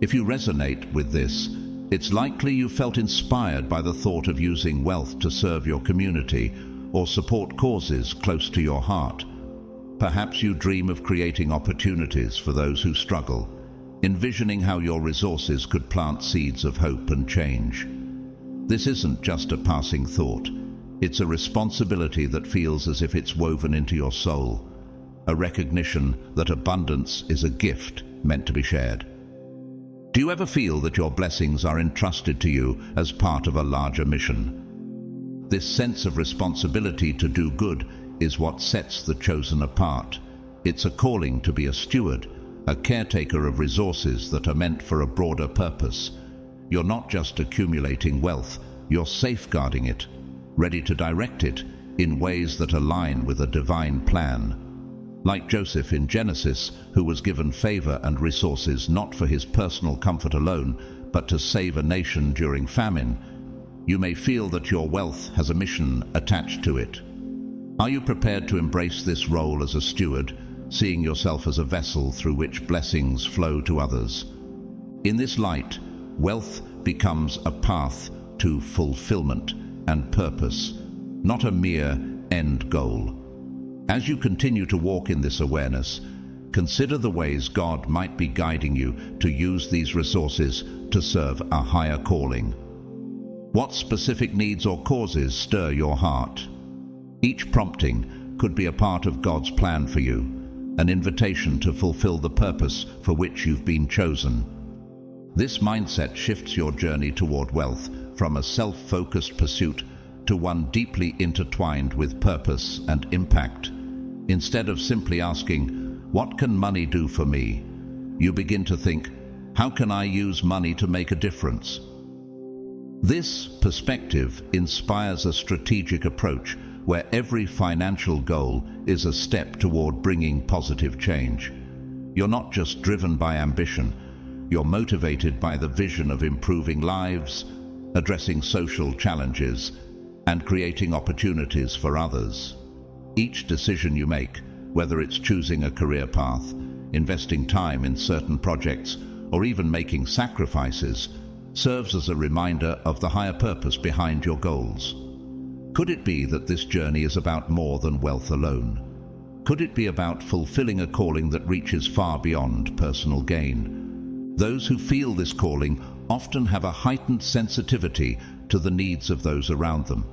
If you resonate with this, it's likely you felt inspired by the thought of using wealth to serve your community or support causes close to your heart. Perhaps you dream of creating opportunities for those who struggle, envisioning how your resources could plant seeds of hope and change. This isn't just a passing thought. It's a responsibility that feels as if it's woven into your soul, a recognition that abundance is a gift meant to be shared. Do you ever feel that your blessings are entrusted to you as part of a larger mission? This sense of responsibility to do good is what sets the chosen apart. It's a calling to be a steward, a caretaker of resources that are meant for a broader purpose. You're not just accumulating wealth, you're safeguarding it, ready to direct it, in ways that align with a divine plan. Like Joseph in Genesis, who was given favor and resources not for his personal comfort alone, but to save a nation during famine, you may feel that your wealth has a mission attached to it. Are you prepared to embrace this role as a steward, seeing yourself as a vessel through which blessings flow to others? In this light, wealth becomes a path to fulfillment and purpose, not a mere end goal. As you continue to walk in this awareness, consider the ways God might be guiding you to use these resources to serve a higher calling. What specific needs or causes stir your heart? Each prompting could be a part of God's plan for you, an invitation to fulfill the purpose for which you've been chosen. This mindset shifts your journey toward wealth from a self-focused pursuit to one deeply intertwined with purpose and impact. Instead of simply asking, "What can money do for me?" you begin to think, "How can I use money to make a difference?" This perspective inspires a strategic approach where every financial goal is a step toward bringing positive change. You're not just driven by ambition, you're motivated by the vision of improving lives, addressing social challenges, and creating opportunities for others. Each decision you make, whether it's choosing a career path, investing time in certain projects, or even making sacrifices, serves as a reminder of the higher purpose behind your goals. Could it be that this journey is about more than wealth alone? Could it be about fulfilling a calling that reaches far beyond personal gain? Those who feel this calling often have a heightened sensitivity to the needs of those around them.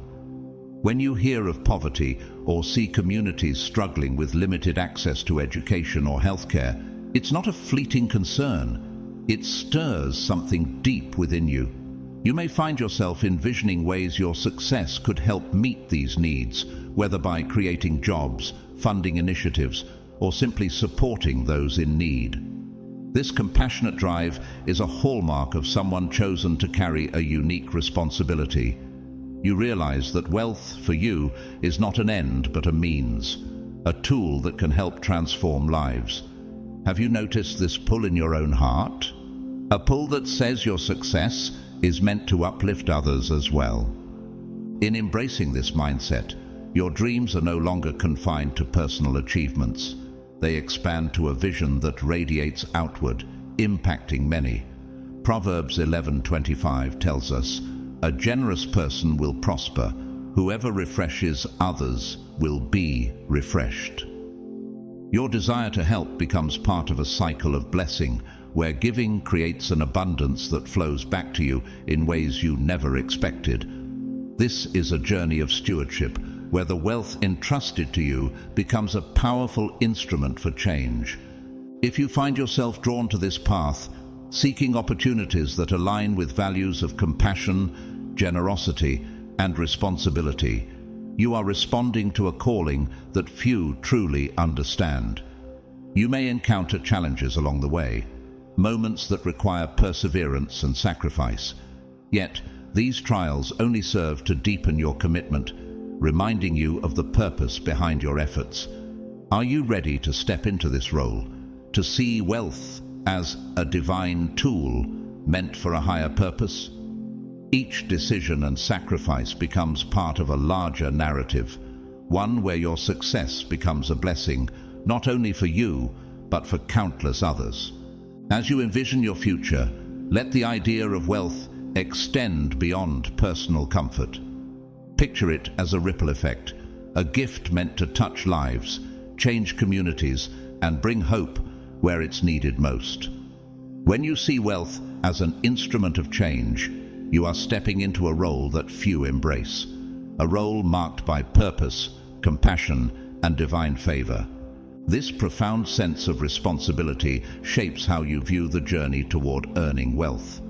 When you hear of poverty or see communities struggling with limited access to education or healthcare, it's not a fleeting concern. It stirs something deep within you. You may find yourself envisioning ways your success could help meet these needs, whether by creating jobs, funding initiatives, or simply supporting those in need. This compassionate drive is a hallmark of someone chosen to carry a unique responsibility. You realize that wealth, for you, is not an end but a means, a tool that can help transform lives. Have you noticed this pull in your own heart? A pull that says your success is meant to uplift others as well. In embracing this mindset, your dreams are no longer confined to personal achievements. They expand to a vision that radiates outward, impacting many. Proverbs 11:25 tells us, "A generous person will prosper. Whoever refreshes others will be refreshed." Your desire to help becomes part of a cycle of blessing, where giving creates an abundance that flows back to you in ways you never expected. This is a journey of stewardship, where the wealth entrusted to you becomes a powerful instrument for change. If you find yourself drawn to this path, seeking opportunities that align with values of compassion, generosity, and responsibility, you are responding to a calling that few truly understand. You may encounter challenges along the way, moments that require perseverance and sacrifice. Yet, these trials only serve to deepen your commitment, reminding you of the purpose behind your efforts. Are you ready to step into this role, to see wealth as a divine tool meant for a higher purpose? Each decision and sacrifice becomes part of a larger narrative, one where your success becomes a blessing, not only for you, but for countless others. As you envision your future, let the idea of wealth extend beyond personal comfort. Picture it as a ripple effect, a gift meant to touch lives, change communities, and bring hope where it's needed most. When you see wealth as an instrument of change, you are stepping into a role that few embrace, a role marked by purpose, compassion, and divine favor. This profound sense of responsibility shapes how you view the journey toward earning wealth.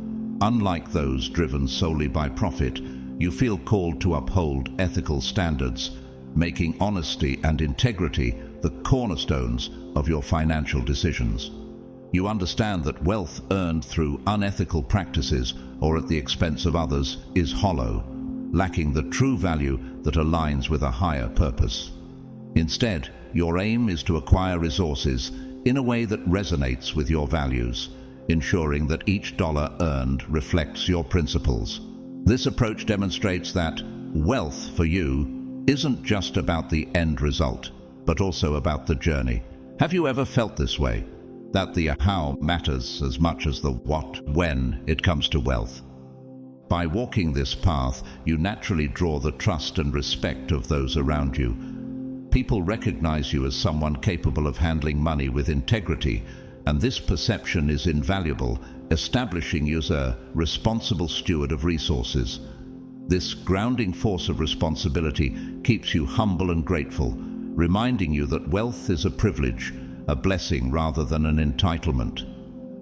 Unlike those driven solely by profit, you feel called to uphold ethical standards, making honesty and integrity the cornerstones of your financial decisions. You understand that wealth earned through unethical practices or at the expense of others is hollow, lacking the true value that aligns with a higher purpose. Instead, your aim is to acquire resources in a way that resonates with your values, ensuring that each dollar earned reflects your principles. This approach demonstrates that wealth for you isn't just about the end result, but also about the journey. Have you ever felt this way? That the how matters as much as the what when it comes to wealth? By walking this path, you naturally draw the trust and respect of those around you. People recognize you as someone capable of handling money with integrity, and this perception is invaluable, establishing you as a responsible steward of resources. This grounding force of responsibility keeps you humble and grateful, reminding you that wealth is a privilege, a blessing rather than an entitlement.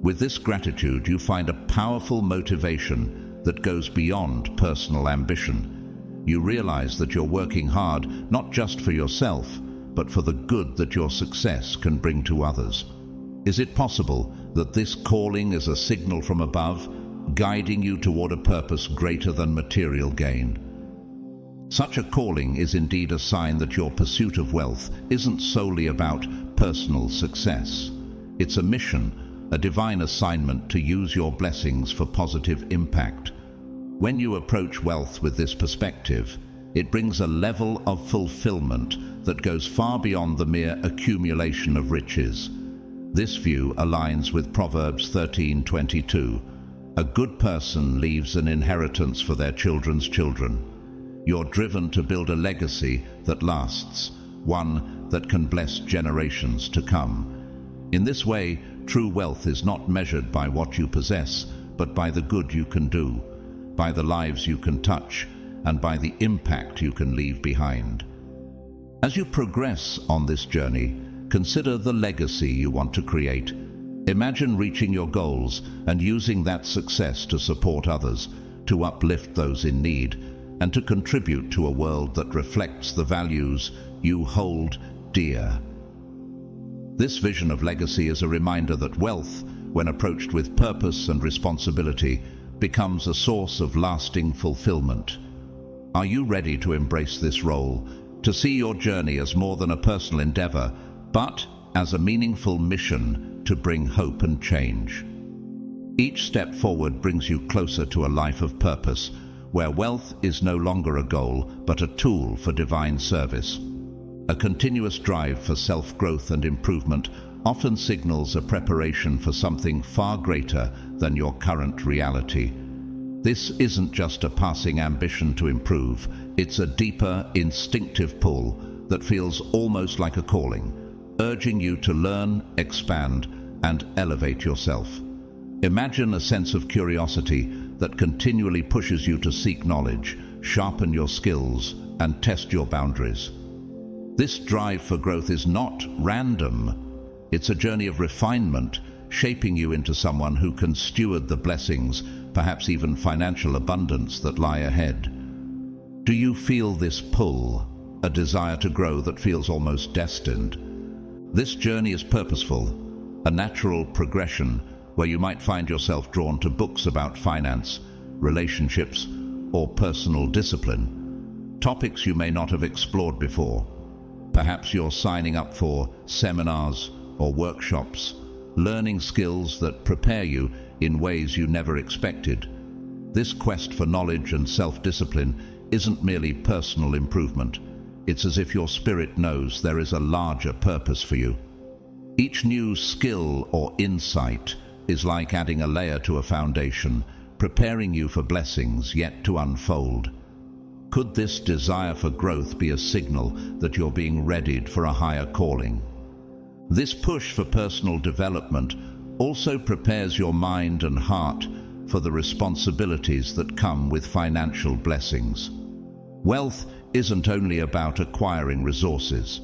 With this gratitude, you find a powerful motivation that goes beyond personal ambition. You realize that you're working hard not just for yourself, but for the good that your success can bring to others. Is it possible that this calling is a signal from above, guiding you toward a purpose greater than material gain? Such a calling is indeed a sign that your pursuit of wealth isn't solely about personal success. It's a mission, a divine assignment to use your blessings for positive impact. When you approach wealth with this perspective, it brings a level of fulfillment that goes far beyond the mere accumulation of riches. This view aligns with Proverbs 13:22. A good person leaves an inheritance for their children's children. You're driven to build a legacy that lasts, one that can bless generations to come. In this way, true wealth is not measured by what you possess, but by the good you can do, by the lives you can touch, and by the impact you can leave behind. As you progress on this journey, consider the legacy you want to create. Imagine reaching your goals and using that success to support others, to uplift those in need, and to contribute to a world that reflects the values you hold dear. This vision of legacy is a reminder that wealth, when approached with purpose and responsibility, becomes a source of lasting fulfillment. Are you ready to embrace this role, to see your journey as more than a personal endeavor, but as a meaningful mission to bring hope and change? Each step forward brings you closer to a life of purpose, where wealth is no longer a goal, but a tool for divine service. A continuous drive for self-growth and improvement often signals a preparation for something far greater than your current reality. This isn't just a passing ambition to improve, it's a deeper, instinctive pull that feels almost like a calling, urging you to learn, expand, and elevate yourself. Imagine a sense of curiosity that continually pushes you to seek knowledge, sharpen your skills, and test your boundaries. This drive for growth is not random. It's a journey of refinement, shaping you into someone who can steward the blessings, perhaps even financial abundance that lie ahead. Do you feel this pull, a desire to grow that feels almost destined? This journey is purposeful, a natural progression where you might find yourself drawn to books about finance, relationships, or personal discipline, topics you may not have explored before. Perhaps you're signing up for seminars or workshops, learning skills that prepare you in ways you never expected. This quest for knowledge and self-discipline isn't merely personal improvement. It's as if your spirit knows there is a larger purpose for you. Each new skill or insight is like adding a layer to a foundation, preparing you for blessings yet to unfold. Could this desire for growth be a signal that you're being readied for a higher calling? This push for personal development also prepares your mind and heart for the responsibilities that come with financial blessings. Wealth isn't only about acquiring resources.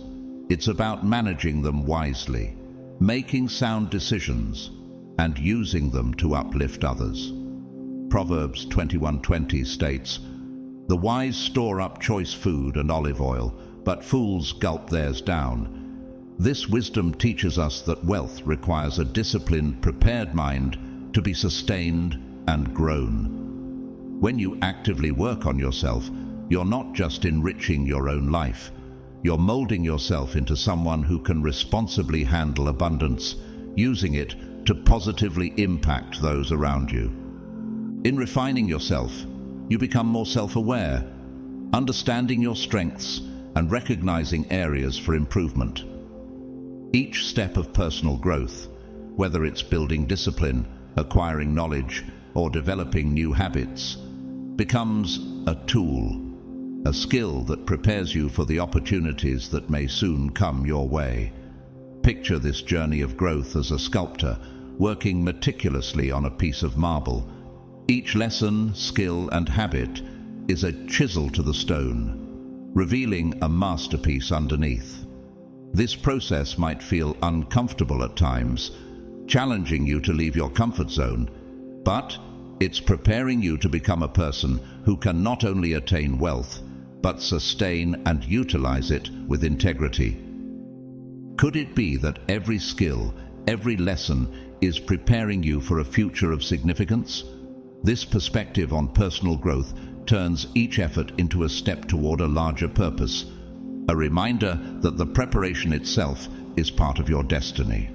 It's about managing them wisely, making sound decisions, and using them to uplift others. Proverbs 21:20 states, "The wise store up choice food and olive oil, but fools gulp theirs down." This wisdom teaches us that wealth requires a disciplined, prepared mind to be sustained and grown. When you actively work on yourself, you're not just enriching your own life, you're molding yourself into someone who can responsibly handle abundance, using it to positively impact those around you. In refining yourself, you become more self-aware, understanding your strengths and recognizing areas for improvement. Each step of personal growth, whether it's building discipline, acquiring knowledge, or developing new habits, becomes a tool, a skill that prepares you for the opportunities that may soon come your way. Picture this journey of growth as a sculptor working meticulously on a piece of marble. Each lesson, skill, and habit is a chisel to the stone, revealing a masterpiece underneath. This process might feel uncomfortable at times, challenging you to leave your comfort zone, but it's preparing you to become a person who can not only attain wealth, but sustain and utilize it with integrity. Could it be that every skill, every lesson is preparing you for a future of significance? This perspective on personal growth turns each effort into a step toward a larger purpose, a reminder that the preparation itself is part of your destiny.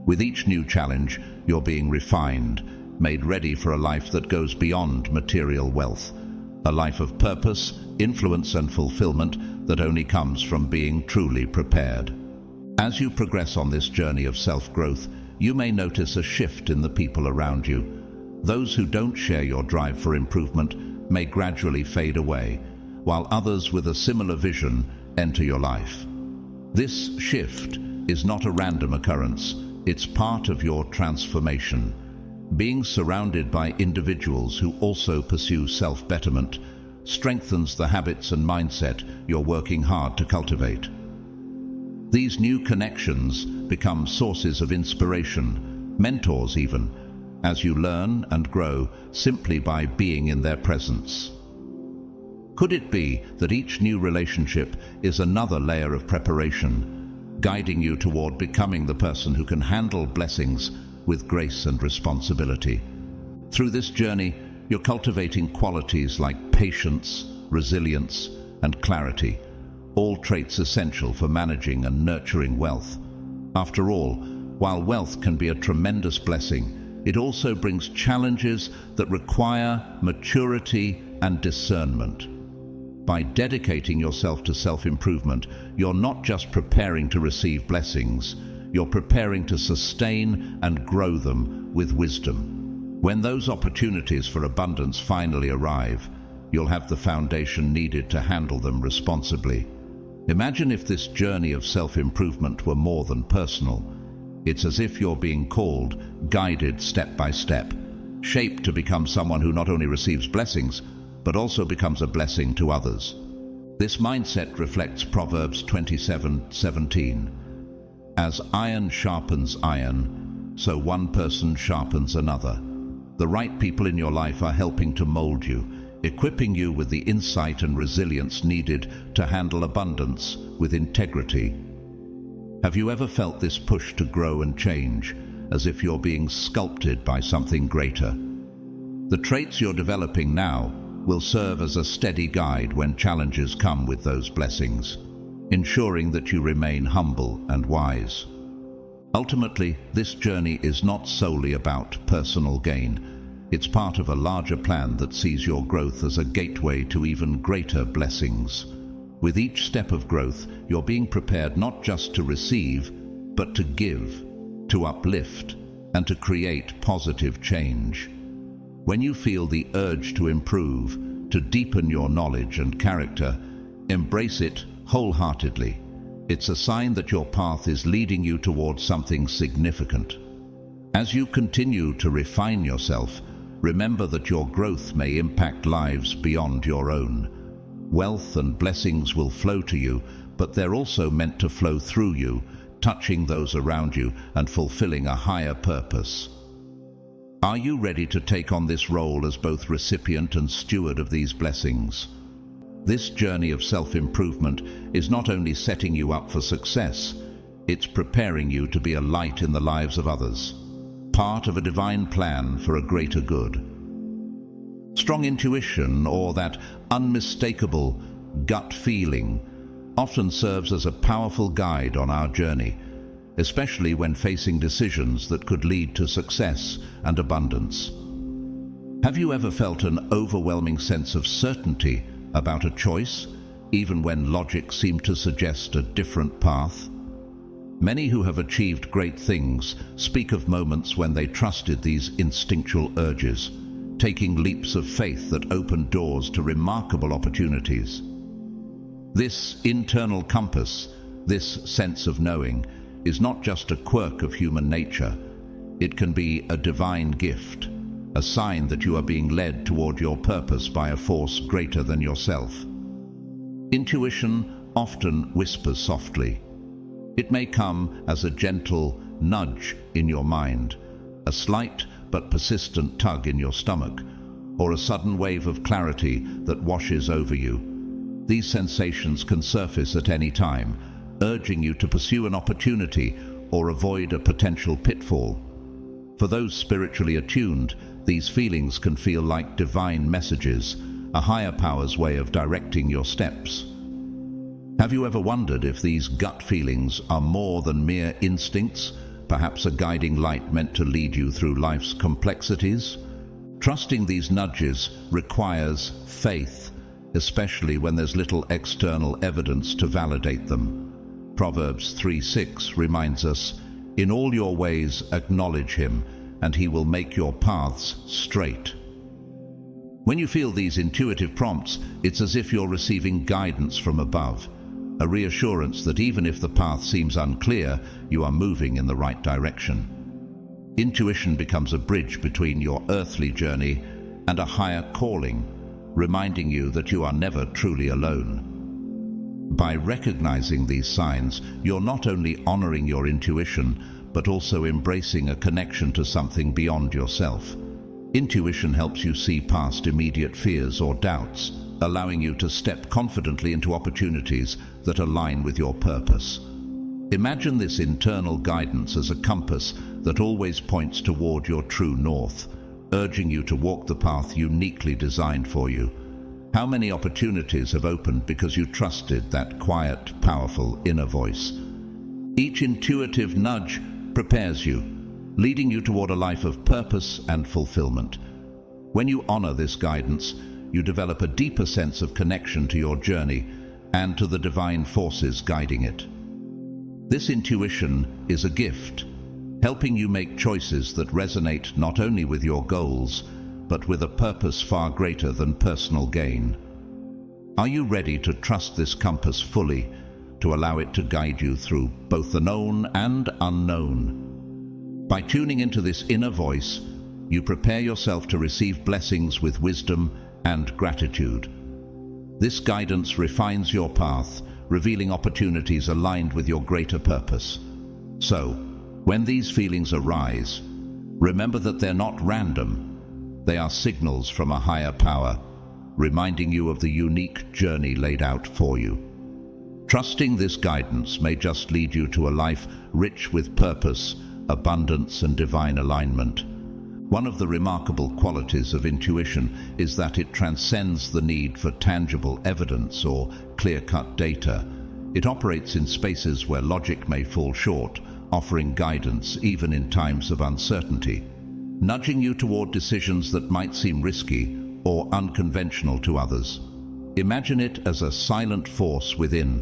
With each new challenge, you're being refined, made ready for a life that goes beyond material wealth, a life of purpose, influence, and fulfillment that only comes from being truly prepared. As you progress on this journey of self-growth, you may notice a shift in the people around you. Those who don't share your drive for improvement may gradually fade away, while others with a similar vision enter your life. This shift is not a random occurrence, it's part of your transformation. Being surrounded by individuals who also pursue self-betterment strengthens the habits and mindset you're working hard to cultivate. These new connections become sources of inspiration, mentors even, as you learn and grow simply by being in their presence. Could it be that each new relationship is another layer of preparation, guiding you toward becoming the person who can handle blessings with grace and responsibility? Through this journey, you're cultivating qualities like patience, resilience, and clarity, all traits essential for managing and nurturing wealth. After all, while wealth can be a tremendous blessing, it also brings challenges that require maturity and discernment. By dedicating yourself to self-improvement, you're not just preparing to receive blessings, you're preparing to sustain and grow them with wisdom. When those opportunities for abundance finally arrive, you'll have the foundation needed to handle them responsibly. Imagine if this journey of self-improvement were more than personal. It's as if you're being called, guided step by step, shaped to become someone who not only receives blessings, but also becomes a blessing to others. This mindset reflects Proverbs 27:17. As iron sharpens iron, so one person sharpens another. The right people in your life are helping to mold you, equipping you with the insight and resilience needed to handle abundance with integrity. Have you ever felt this push to grow and change, as if you're being sculpted by something greater? The traits you're developing now will serve as a steady guide when challenges come with those blessings, ensuring that you remain humble and wise. Ultimately, this journey is not solely about personal gain. It's part of a larger plan that sees your growth as a gateway to even greater blessings. With each step of growth, you're being prepared not just to receive, but to give, to uplift, and to create positive change. When you feel the urge to improve, to deepen your knowledge and character, embrace it wholeheartedly. It's a sign that your path is leading you towards something significant. As you continue to refine yourself, remember that your growth may impact lives beyond your own. Wealth and blessings will flow to you, but they're also meant to flow through you, touching those around you and fulfilling a higher purpose. Are you ready to take on this role as both recipient and steward of these blessings? This journey of self-improvement is not only setting you up for success, it's preparing you to be a light in the lives of others, part of a divine plan for a greater good. Strong intuition, or that unmistakable gut feeling, often serves as a powerful guide on our journey, especially when facing decisions that could lead to success and abundance. Have you ever felt an overwhelming sense of certainty about a choice, even when logic seemed to suggest a different path? Many who have achieved great things speak of moments when they trusted these instinctual urges, taking leaps of faith that opened doors to remarkable opportunities. This internal compass, this sense of knowing, is not just a quirk of human nature. It can be a divine gift, a sign that you are being led toward your purpose by a force greater than yourself. Intuition often whispers softly. It may come as a gentle nudge in your mind, a slight but persistent tug in your stomach, or a sudden wave of clarity that washes over you. These sensations can surface at any time, urging you to pursue an opportunity or avoid a potential pitfall. For those spiritually attuned, these feelings can feel like divine messages, a higher power's way of directing your steps. Have you ever wondered if these gut feelings are more than mere instincts, perhaps a guiding light meant to lead you through life's complexities? Trusting these nudges requires faith, especially when there's little external evidence to validate them. Proverbs 3:6 reminds us, "In all your ways acknowledge him, and he will make your paths straight." When you feel these intuitive prompts, it's as if you're receiving guidance from above, a reassurance that even if the path seems unclear, you are moving in the right direction. Intuition becomes a bridge between your earthly journey and a higher calling, reminding you that you are never truly alone. By recognizing these signs, you're not only honoring your intuition, but also embracing a connection to something beyond yourself. Intuition helps you see past immediate fears or doubts, allowing you to step confidently into opportunities that align with your purpose. Imagine this internal guidance as a compass that always points toward your true north, urging you to walk the path uniquely designed for you. How many opportunities have opened because you trusted that quiet, powerful inner voice? Each intuitive nudge prepares you, leading you toward a life of purpose and fulfillment. When you honor this guidance, you develop a deeper sense of connection to your journey and to the divine forces guiding it. This intuition is a gift, helping you make choices that resonate not only with your goals, but with a purpose far greater than personal gain. Are you ready to trust this compass fully, to allow it to guide you through both the known and unknown? By tuning into this inner voice, you prepare yourself to receive blessings with wisdom and gratitude. This guidance refines your path, revealing opportunities aligned with your greater purpose. So, when these feelings arise, remember that they're not random. They are signals from a higher power, reminding you of the unique journey laid out for you. Trusting this guidance may just lead you to a life rich with purpose, abundance, and divine alignment. One of the remarkable qualities of intuition is that it transcends the need for tangible evidence or clear-cut data. It operates in spaces where logic may fall short, offering guidance even in times of uncertainty, nudging you toward decisions that might seem risky or unconventional to others. Imagine it as a silent force within,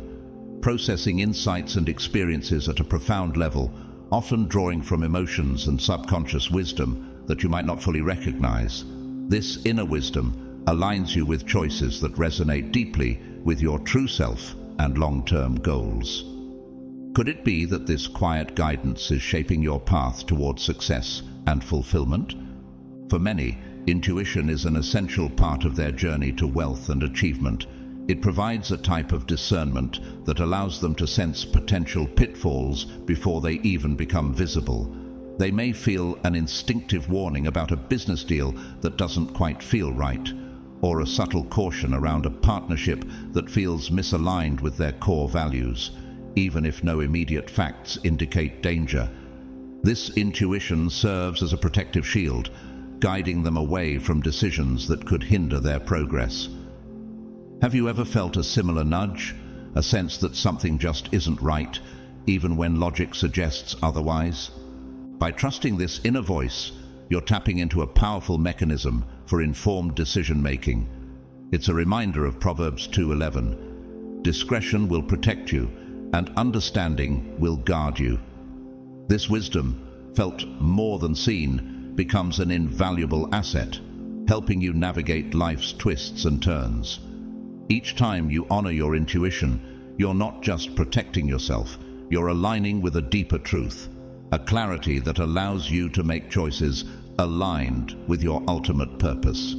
processing insights and experiences at a profound level, often drawing from emotions and subconscious wisdom that you might not fully recognize. This inner wisdom aligns you with choices that resonate deeply with your true self and long-term goals. Could it be that this quiet guidance is shaping your path towards success and fulfillment? For many, intuition is an essential part of their journey to wealth and achievement. It provides a type of discernment that allows them to sense potential pitfalls before they even become visible. They may feel an instinctive warning about a business deal that doesn't quite feel right, or a subtle caution around a partnership that feels misaligned with their core values, even if no immediate facts indicate danger. This intuition serves as a protective shield, guiding them away from decisions that could hinder their progress. Have you ever felt a similar nudge, a sense that something just isn't right, even when logic suggests otherwise? By trusting this inner voice, you're tapping into a powerful mechanism for informed decision-making. It's a reminder of Proverbs 2:11. Discretion will protect you, and understanding will guard you. This wisdom, felt more than seen, becomes an invaluable asset, helping you navigate life's twists and turns. Each time you honor your intuition, you're not just protecting yourself, you're aligning with a deeper truth, a clarity that allows you to make choices aligned with your ultimate purpose.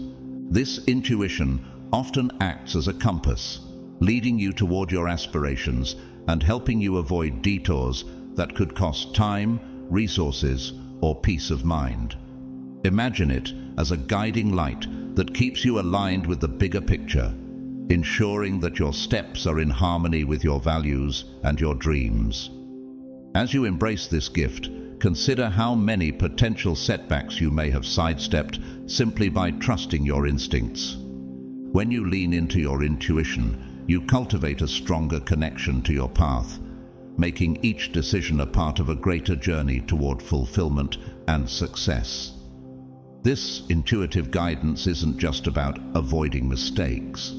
This intuition often acts as a compass, leading you toward your aspirations and helping you avoid detours that could cost time, resources, or peace of mind. Imagine it as a guiding light that keeps you aligned with the bigger picture, ensuring that your steps are in harmony with your values and your dreams. As you embrace this gift, consider how many potential setbacks you may have sidestepped simply by trusting your instincts. When you lean into your intuition, you cultivate a stronger connection to your path, making each decision a part of a greater journey toward fulfillment and success. This intuitive guidance isn't just about avoiding mistakes.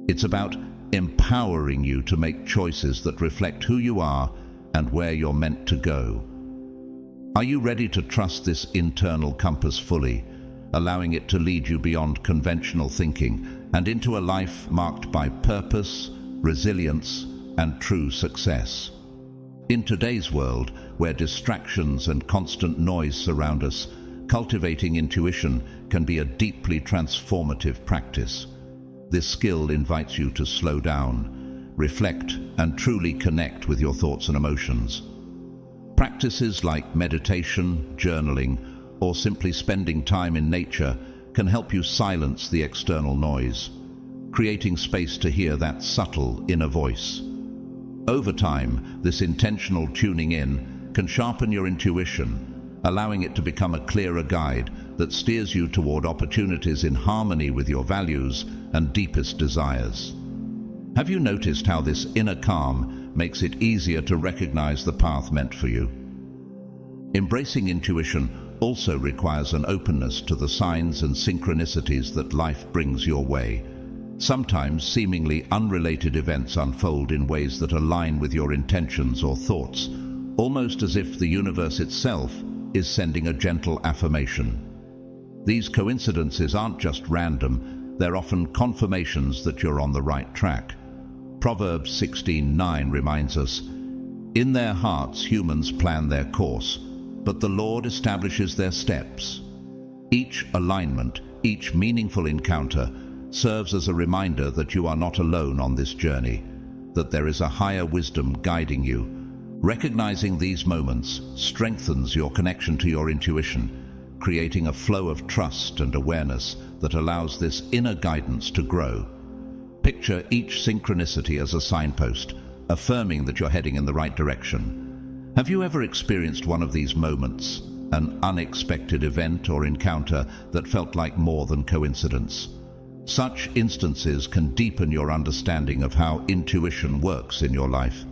It's about empowering you to make choices that reflect who you are and where you're meant to go. Are you ready to trust this internal compass fully, allowing it to lead you beyond conventional thinking and into a life marked by purpose, resilience, and true success? In today's world, where distractions and constant noise surround us, cultivating intuition can be a deeply transformative practice. This skill invites you to slow down, reflect, and truly connect with your thoughts and emotions. Practices like meditation, journaling, or simply spending time in nature can help you silence the external noise, creating space to hear that subtle inner voice. Over time, this intentional tuning in can sharpen your intuition, allowing it to become a clearer guide that steers you toward opportunities in harmony with your values and deepest desires. Have you noticed how this inner calm makes it easier to recognize the path meant for you? Embracing intuition also requires an openness to the signs and synchronicities that life brings your way. Sometimes seemingly unrelated events unfold in ways that align with your intentions or thoughts, almost as if the universe itself is sending a gentle affirmation. These coincidences aren't just random, they're often confirmations that you're on the right track. Proverbs 16:9 reminds us, "In their hearts humans plan their course, but the Lord establishes their steps." Each alignment, each meaningful encounter serves as a reminder that you are not alone on this journey, that there is a higher wisdom guiding you. Recognizing these moments strengthens your connection to your intuition, creating a flow of trust and awareness that allows this inner guidance to grow. Picture each synchronicity as a signpost, affirming that you're heading in the right direction. Have you ever experienced one of these moments, an unexpected event or encounter that felt like more than coincidence? Such instances can deepen your understanding of how intuition works in your life,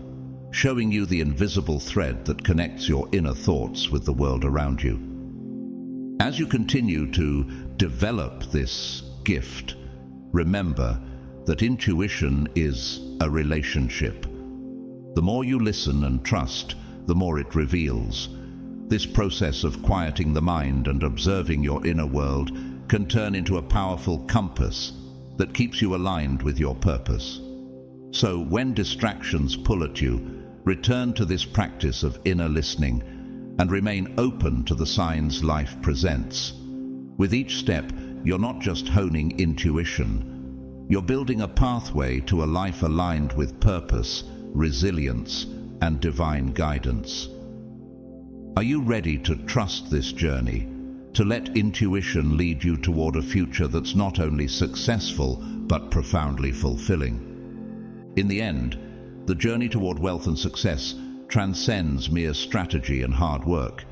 showing you the invisible thread that connects your inner thoughts with the world around you. As you continue to develop this gift, remember that intuition is a relationship. The more you listen and trust, the more it reveals. This process of quieting the mind and observing your inner world can turn into a powerful compass that keeps you aligned with your purpose. So when distractions pull at you, return to this practice of inner listening and remain open to the signs life presents. With each step, you're not just honing intuition, you're building a pathway to a life aligned with purpose, resilience, and divine guidance. Are you ready to trust this journey, to let intuition lead you toward a future that's not only successful, but profoundly fulfilling? In the end, the journey toward wealth and success transcends mere strategy and hard work.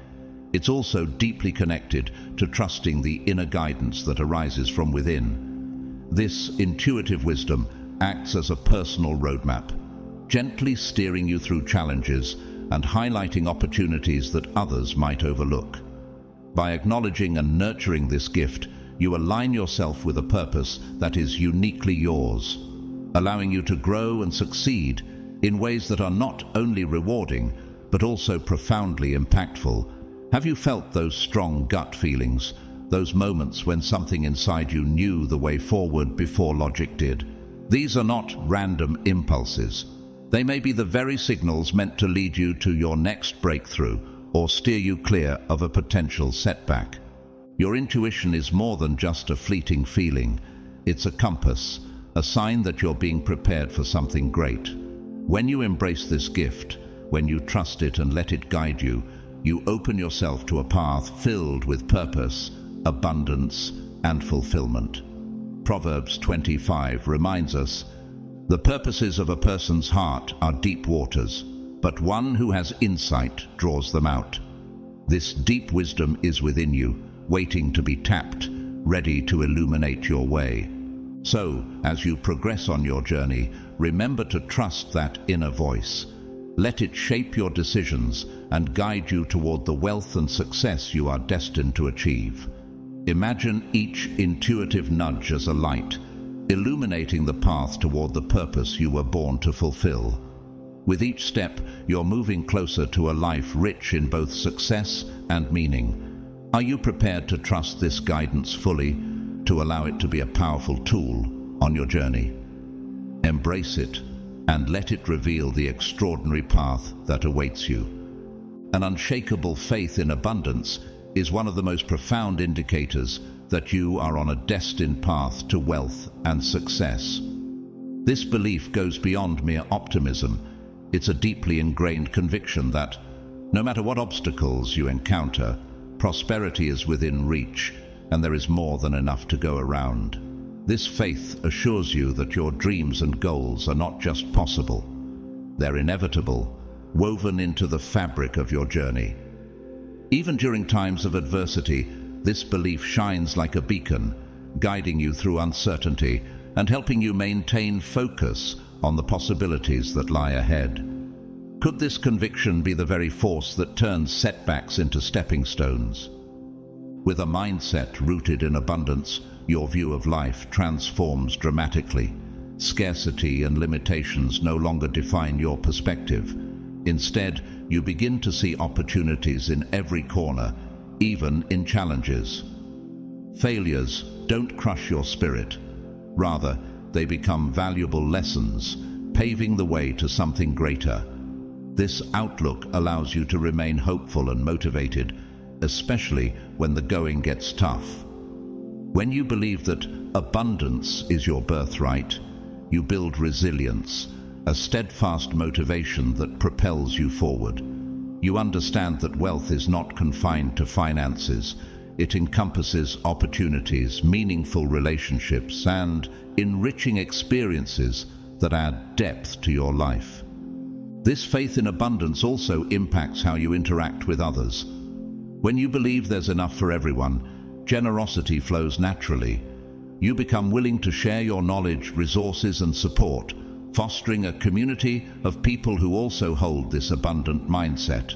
It's also deeply connected to trusting the inner guidance that arises from within. This intuitive wisdom acts as a personal roadmap, gently steering you through challenges and highlighting opportunities that others might overlook. By acknowledging and nurturing this gift, you align yourself with a purpose that is uniquely yours, allowing you to grow and succeed in ways that are not only rewarding, but also profoundly impactful. Have you felt those strong gut feelings, those moments when something inside you knew the way forward before logic did? These are not random impulses. They may be the very signals meant to lead you to your next breakthrough or steer you clear of a potential setback. Your intuition is more than just a fleeting feeling. It's a compass, a sign that you're being prepared for something great. When you embrace this gift, when you trust it and let it guide you, you open yourself to a path filled with purpose, abundance, and fulfillment. Proverbs 25 reminds us, "The purposes of a person's heart are deep waters, but one who has insight draws them out." This deep wisdom is within you, waiting to be tapped, ready to illuminate your way. So, as you progress on your journey, remember to trust that inner voice. Let it shape your decisions and guide you toward the wealth and success you are destined to achieve. Imagine each intuitive nudge as a light, illuminating the path toward the purpose you were born to fulfill. With each step, you're moving closer to a life rich in both success and meaning. Are you prepared to trust this guidance fully, to allow it to be a powerful tool on your journey? Embrace it and let it reveal the extraordinary path that awaits you. An unshakable faith in abundance is one of the most profound indicators that you are on a destined path to wealth and success. This belief goes beyond mere optimism. It's a deeply ingrained conviction that, no matter what obstacles you encounter, prosperity is within reach, and there is more than enough to go around. This faith assures you that your dreams and goals are not just possible, they're inevitable, woven into the fabric of your journey. Even during times of adversity, this belief shines like a beacon, guiding you through uncertainty and helping you maintain focus on the possibilities that lie ahead. Could this conviction be the very force that turns setbacks into stepping stones? With a mindset rooted in abundance, your view of life transforms dramatically. Scarcity and limitations no longer define your perspective. Instead, you begin to see opportunities in every corner, even in challenges. Failures don't crush your spirit. Rather, they become valuable lessons, paving the way to something greater. This outlook allows you to remain hopeful and motivated, especially when the going gets tough. When you believe that abundance is your birthright, you build resilience, a steadfast motivation that propels you forward. You understand that wealth is not confined to finances. It encompasses opportunities, meaningful relationships, and enriching experiences that add depth to your life. This faith in abundance also impacts how you interact with others. When you believe there's enough for everyone, generosity flows naturally. You become willing to share your knowledge, resources, and support, fostering a community of people who also hold this abundant mindset.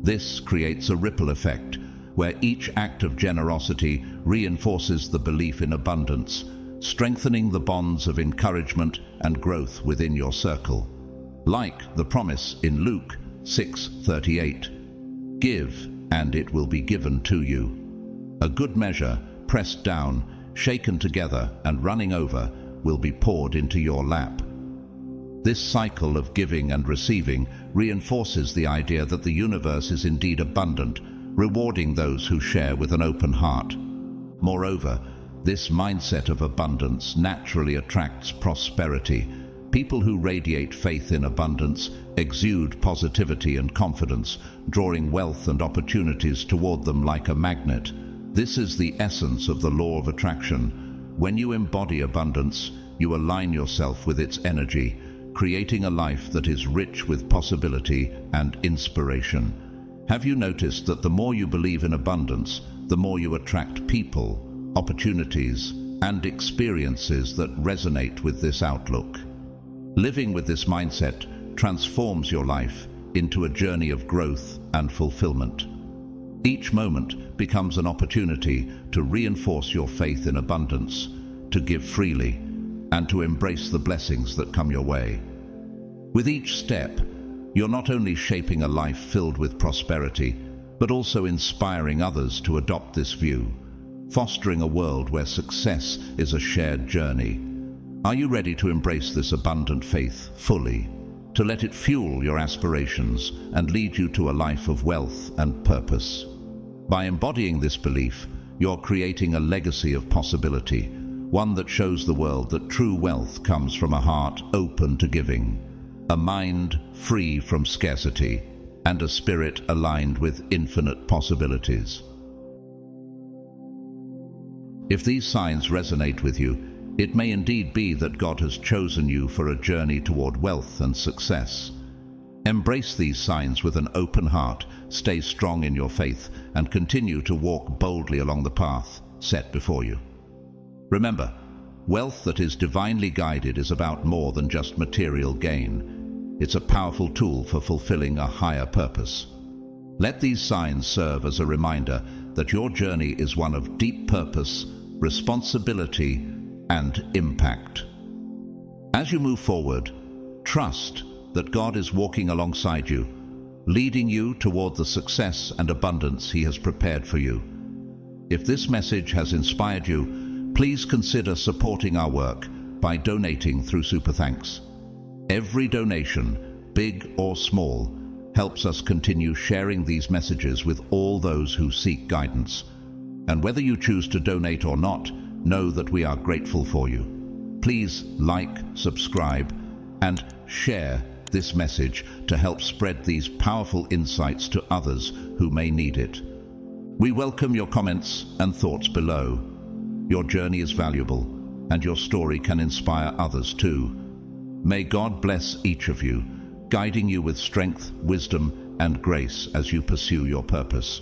This creates a ripple effect, where each act of generosity reinforces the belief in abundance, strengthening the bonds of encouragement and growth within your circle. Like the promise in Luke 6:38, "Give, and it will be given to you. A good measure, pressed down, shaken together, and running over, will be poured into your lap." This cycle of giving and receiving reinforces the idea that the universe is indeed abundant, rewarding those who share with an open heart. Moreover, this mindset of abundance naturally attracts prosperity. People who radiate faith in abundance exude positivity and confidence, drawing wealth and opportunities toward them like a magnet. This is the essence of the law of attraction. When you embody abundance, you align yourself with its energy, creating a life that is rich with possibility and inspiration. Have you noticed that the more you believe in abundance, the more you attract people, opportunities, and experiences that resonate with this outlook? Living with this mindset transforms your life into a journey of growth and fulfillment. Each moment becomes an opportunity to reinforce your faith in abundance, to give freely, and to embrace the blessings that come your way. With each step, you're not only shaping a life filled with prosperity, but also inspiring others to adopt this view, fostering a world where success is a shared journey. Are you ready to embrace this abundant faith fully, to let it fuel your aspirations and lead you to a life of wealth and purpose? By embodying this belief, you're creating a legacy of possibility, one that shows the world that true wealth comes from a heart open to giving, a mind free from scarcity, and a spirit aligned with infinite possibilities. If these signs resonate with you, it may indeed be that God has chosen you for a journey toward wealth and success. Embrace these signs with an open heart, stay strong in your faith, and continue to walk boldly along the path set before you. Remember, wealth that is divinely guided is about more than just material gain. It's a powerful tool for fulfilling a higher purpose. Let these signs serve as a reminder that your journey is one of deep purpose, responsibility, and impact. As you move forward, trust that God is walking alongside you, leading you toward the success and abundance He has prepared for you. If this message has inspired you, please consider supporting our work by donating through Super Thanks. Every donation, big or small, helps us continue sharing these messages with all those who seek guidance. And whether you choose to donate or not, know that we are grateful for you. Please like, subscribe, and share this message to help spread these powerful insights to others who may need it. We welcome your comments and thoughts below. Your journey is valuable, and your story can inspire others too. May God bless each of you, guiding you with strength, wisdom, and grace as you pursue your purpose.